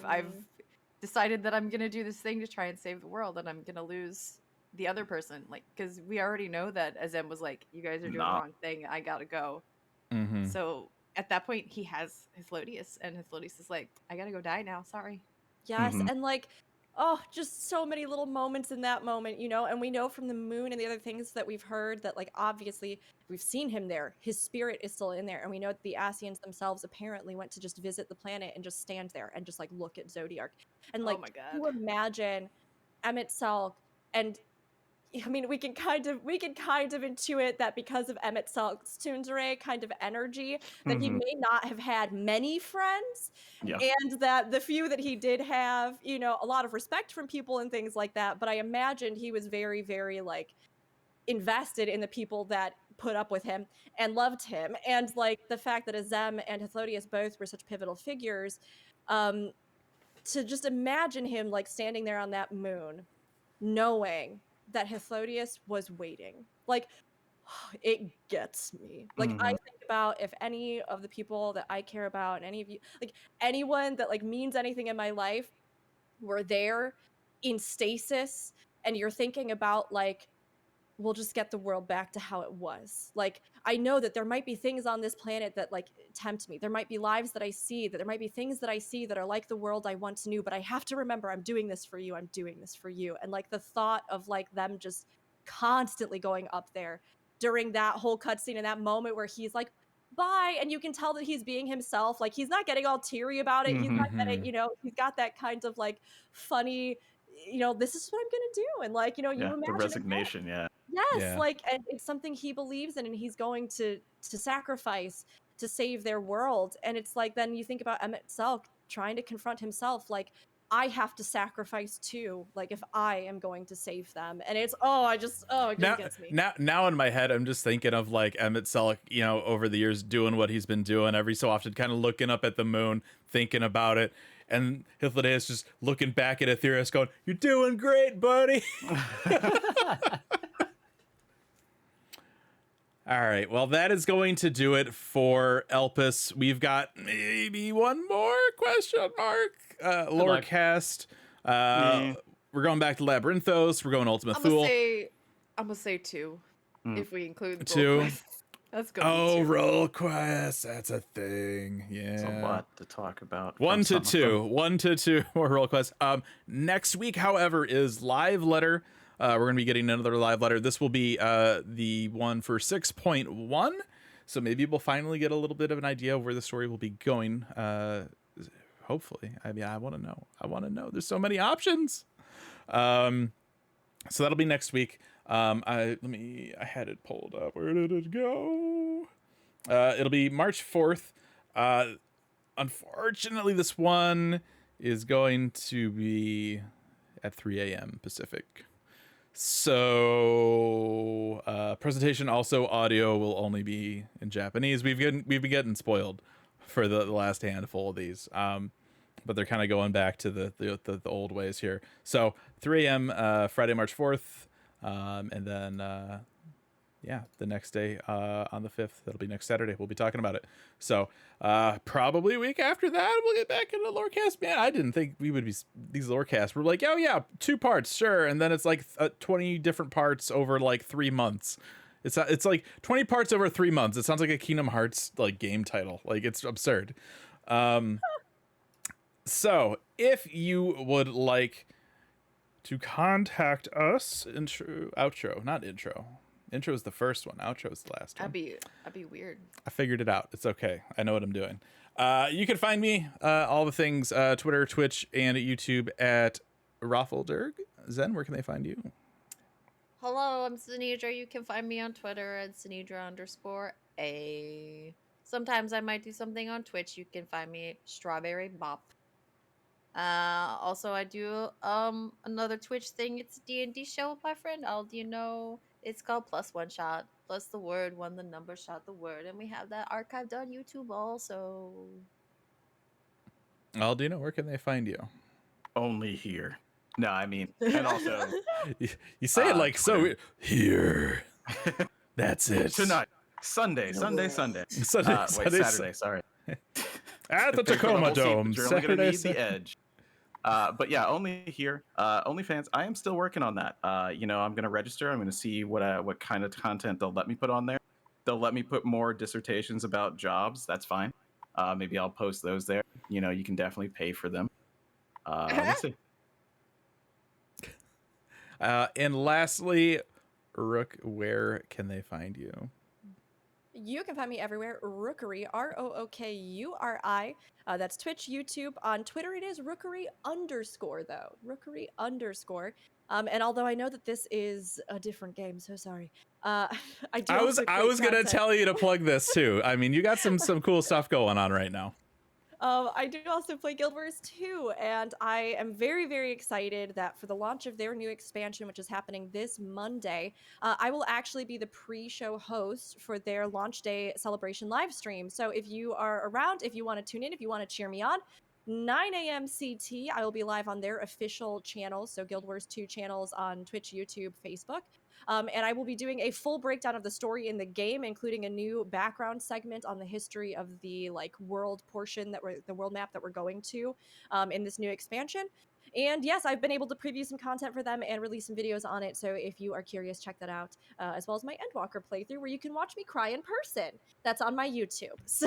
[SPEAKER 6] I've decided that I'm gonna do this thing to try and save the world, and I'm gonna lose the other person, like, because we already know that Azem was like, you guys are doing the wrong thing, I gotta go. So at that point he has Hythlodaeus, and Hythlodaeus is like, I gotta go die now, sorry.
[SPEAKER 4] Yes, and like, oh, just so many little moments in that moment, you know, and we know from the moon and the other things that we've heard that, like, obviously we've seen him there. His spirit is still in there, and we know that the Asians themselves apparently went to just visit the planet and just stand there and just like look at Zodiark. And like,
[SPEAKER 6] Oh my
[SPEAKER 4] you
[SPEAKER 6] god.
[SPEAKER 4] imagine Emet-Selch, and I mean, we can kind of intuit that because of Emet-Selch's Tsundere kind of energy, that he may not have had many friends,
[SPEAKER 5] Yeah.
[SPEAKER 4] and that the few that he did have, you know, a lot of respect from people and things like that. But I imagined he was very, very like invested in the people that put up with him and loved him, and like the fact that Azem and Hythlodaeus both were such pivotal figures. To just imagine him like standing there on that moon, knowing that Hythlodaeus was waiting. Like, it gets me. Like, I think about if any of the people that I care about, and any of you, like anyone that like means anything in my life, were there in stasis, and you're thinking about like, we'll just get the world back to how it was. Like, I know that there might be things on this planet that like tempt me. There might be lives that I see, that there might be things that I see that are like the world I once knew, but I have to remember I'm doing this for you. I'm doing this for you. And like the thought of like them just constantly going up there during that whole cutscene and that moment where he's like, bye. And you can tell that he's being himself. Like, he's not getting all teary about it. He's not getting, you know, he's got that kind of like funny, you know, this is what I'm gonna do. And like, you know, you imagine
[SPEAKER 5] the resignation. Yeah.
[SPEAKER 4] yes,
[SPEAKER 3] Yeah.
[SPEAKER 4] like, and it's something he believes in, and he's going to sacrifice to save their world. And it's like, then you think about Emet-Selch trying to confront himself, like, I have to sacrifice too, like, if I am going to save them. And it's, it just gets me.
[SPEAKER 3] Now in my head, I'm just thinking of like Emet-Selch, you know, over the years doing what he's been doing every so often, kind of looking up at the moon, thinking about it. And Hythlodaeus just looking back at Aetheryte going, you're doing great, buddy. All right, well, that is going to do it for Elpis. We've got maybe one more question mark. Lorecast. We're going back to Labyrinthos. We're going Ultima
[SPEAKER 6] I'm gonna
[SPEAKER 3] Thule.
[SPEAKER 6] say I'm gonna say 2, if we include
[SPEAKER 3] 2.
[SPEAKER 6] Roll Quest. Let's go.
[SPEAKER 3] Oh,
[SPEAKER 6] 2.
[SPEAKER 3] roll quest. That's a thing. Yeah.
[SPEAKER 5] It's a lot to talk about.
[SPEAKER 3] 1
[SPEAKER 5] from
[SPEAKER 3] to
[SPEAKER 5] some of
[SPEAKER 3] 2.
[SPEAKER 5] them.
[SPEAKER 3] 1 to 2 more roll quest. Next week, however, is live letter. We're gonna be getting another live letter. This will be the one for 6.1. So maybe we'll finally get a little bit of an idea of where the story will be going. Hopefully. I mean, I want to know. There's so many options. So that'll be next week. I had it pulled up. Where did it go? It'll be March 4th. Unfortunately, this one is going to be at 3 a.m. Pacific. So presentation, also audio, will only be in Japanese. We've been getting spoiled for the last handful of these, but they're kind of going back to the old ways here. So 3 a.m. Friday, March 4th, and then the next day on the 5th, that'll be next Saturday. We'll be talking about it. So probably a week after that, we'll get back into Lorecast. Man, I didn't think we would be these Lorecasts. We're like, oh yeah, 2 parts, sure, and then it's like 20 different parts over like 3 months. It's like 20 parts over 3 months. It sounds like a Kingdom Hearts like game title. Like, it's absurd. So if you would like to contact us, Intro is the first one. Outro is the last one.
[SPEAKER 6] That'd be weird.
[SPEAKER 3] I figured it out. It's okay. I know what I'm doing. You can find me, all the things, Twitter, Twitch, and YouTube at Raffledurg. Zen, where can they find you?
[SPEAKER 6] Hello, I'm Sinidra. You can find me on Twitter at Sinidra_A. Sometimes I might do something on Twitch. You can find me at Strawberry Bop. Also, I do another Twitch thing. It's a D&D show with my friend Aldino. It's called +1 shot, plus the word, 1 the number, shot the word, and we have that archived on YouTube also.
[SPEAKER 3] Aldino, where can they find you?
[SPEAKER 5] Only here. No, I mean, and also
[SPEAKER 3] You say it like so
[SPEAKER 5] Twitter.
[SPEAKER 3] here. That's it.
[SPEAKER 5] Tonight, Sunday.
[SPEAKER 3] Sunday.
[SPEAKER 5] Wait,
[SPEAKER 3] Saturday.
[SPEAKER 5] Saturday. Sorry.
[SPEAKER 3] At the
[SPEAKER 5] Pay for
[SPEAKER 3] Tacoma
[SPEAKER 5] whole season,
[SPEAKER 3] Dome.
[SPEAKER 5] but you're only gonna
[SPEAKER 3] Saturday.
[SPEAKER 5] need the edge. But yeah, only here. OnlyFans. I am still working on that. I'm gonna register. I'm gonna see what kind of content they'll let me put on there. They'll let me put more dissertations about jobs. That's fine. Maybe I'll post those there. You can definitely pay for them. We'll see.
[SPEAKER 3] And lastly, Rook, where can they find you?
[SPEAKER 4] You can find me everywhere. Rookery, ROOKURI. That's Twitch, YouTube. On Twitter, it is Rookery_, though. Rookery_. And although I know that this is a different game, so sorry. I
[SPEAKER 3] was gonna tell you to plug this too. I mean, you got some cool stuff going on right now.
[SPEAKER 4] I do also play Guild Wars 2, and I am very, very excited that for the launch of their new expansion, which is happening this Monday, I will actually be the pre-show host for their launch day celebration live stream. So if you are around, if you want to tune in, if you want to cheer me on, 9 a.m. CT, I will be live on their official channels, so Guild Wars 2 channels on Twitch, YouTube, Facebook. And I will be doing a full breakdown of the story in the game, including a new background segment on the history of the world portion the world map that we're going to in this new expansion. And yes, I've been able to preview some content for them and release some videos on it. So if you are curious, check that out, as well as my Endwalker playthrough, where you can watch me cry in person. That's on my YouTube. So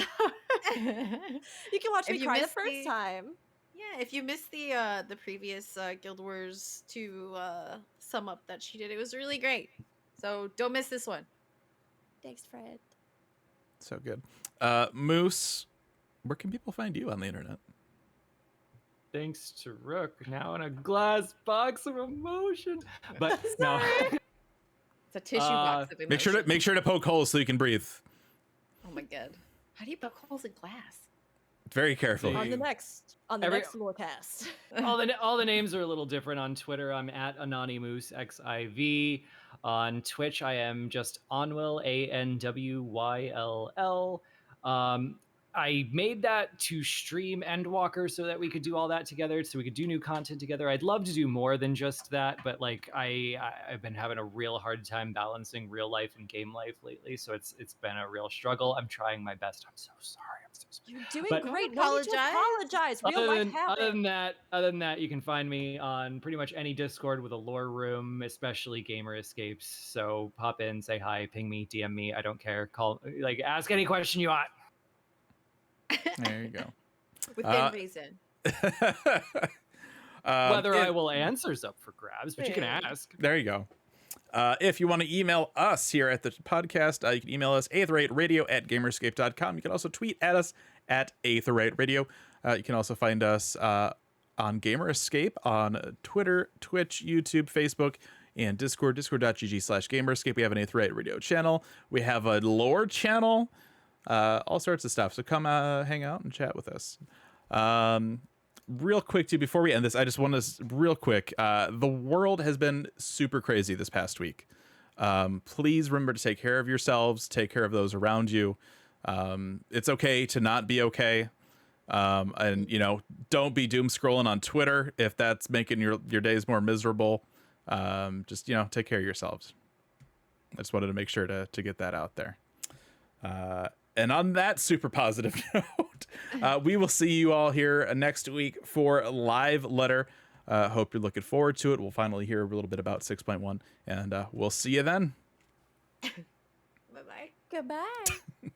[SPEAKER 4] you can watch me cry the first time.
[SPEAKER 6] Yeah, if you missed the previous Guild Wars 2 sum up that she did, it was really great. So don't miss this one.
[SPEAKER 4] Thanks, Fred.
[SPEAKER 3] So good. Moose, where can people find you on the internet?
[SPEAKER 2] Thanks to Rook, now in a glass box of emotion. But no.
[SPEAKER 6] It's a tissue box of emotion.
[SPEAKER 3] Make sure to poke holes so you can breathe.
[SPEAKER 6] Oh my god. How do you poke holes in glass?
[SPEAKER 3] Very careful.
[SPEAKER 4] On the next Lorecast.
[SPEAKER 2] all the names are a little different. On Twitter, I'm at Anonymoose XIV. On Twitch, I am just Onwyll, ANWYLL. I made that to stream Endwalker so that we could do all that together, so we could do new content together. I'd love to do more than just that, but I've been having a real hard time balancing real life and game life lately, so it's been a real struggle. I'm trying my best. I'm so sorry. I'm so sorry.
[SPEAKER 4] You're doing
[SPEAKER 2] But-
[SPEAKER 4] great.
[SPEAKER 6] Don't
[SPEAKER 4] No need to
[SPEAKER 6] apologize.
[SPEAKER 4] apologize. Real life
[SPEAKER 2] Other
[SPEAKER 4] happens.
[SPEAKER 2] than that, you can find me on pretty much any Discord with a lore room, especially Gamer Escapes. So pop in, say hi, ping me, DM me. I don't care. Call, like, ask any question you want.
[SPEAKER 3] There you go.
[SPEAKER 6] Within reason.
[SPEAKER 2] Whether I
[SPEAKER 3] if-
[SPEAKER 2] will answer's up for grabs, but you can
[SPEAKER 6] Hey.
[SPEAKER 2] ask.
[SPEAKER 3] There you go. If you want to email us here at the podcast, you can email us aetheryteradio@gamerscape.com. You can also tweet at us at aetheryteradio. You can also find us on Gamer Escape on Twitter, Twitch, YouTube, Facebook, and Discord, discord.gg/gamerescape. We have an Aetheryte Radio channel. We have a lore channel, all sorts of stuff. So come hang out and chat with us. Real quick, too, before we end this, I just want to, real quick, the world has been super crazy this past week. Please remember to take care of yourselves, take care of those around you. It's okay to not be okay. And, you know, don't be doom scrolling on Twitter if that's making your days more miserable. Just, you know, take care of yourselves. I just wanted to make sure to get that out there. And on that super positive note, we will see you all here next week for a live letter. Hope you're looking forward to it. We'll finally hear a little bit about 6.1, and we'll see you then.
[SPEAKER 6] Bye-bye.
[SPEAKER 4] Goodbye.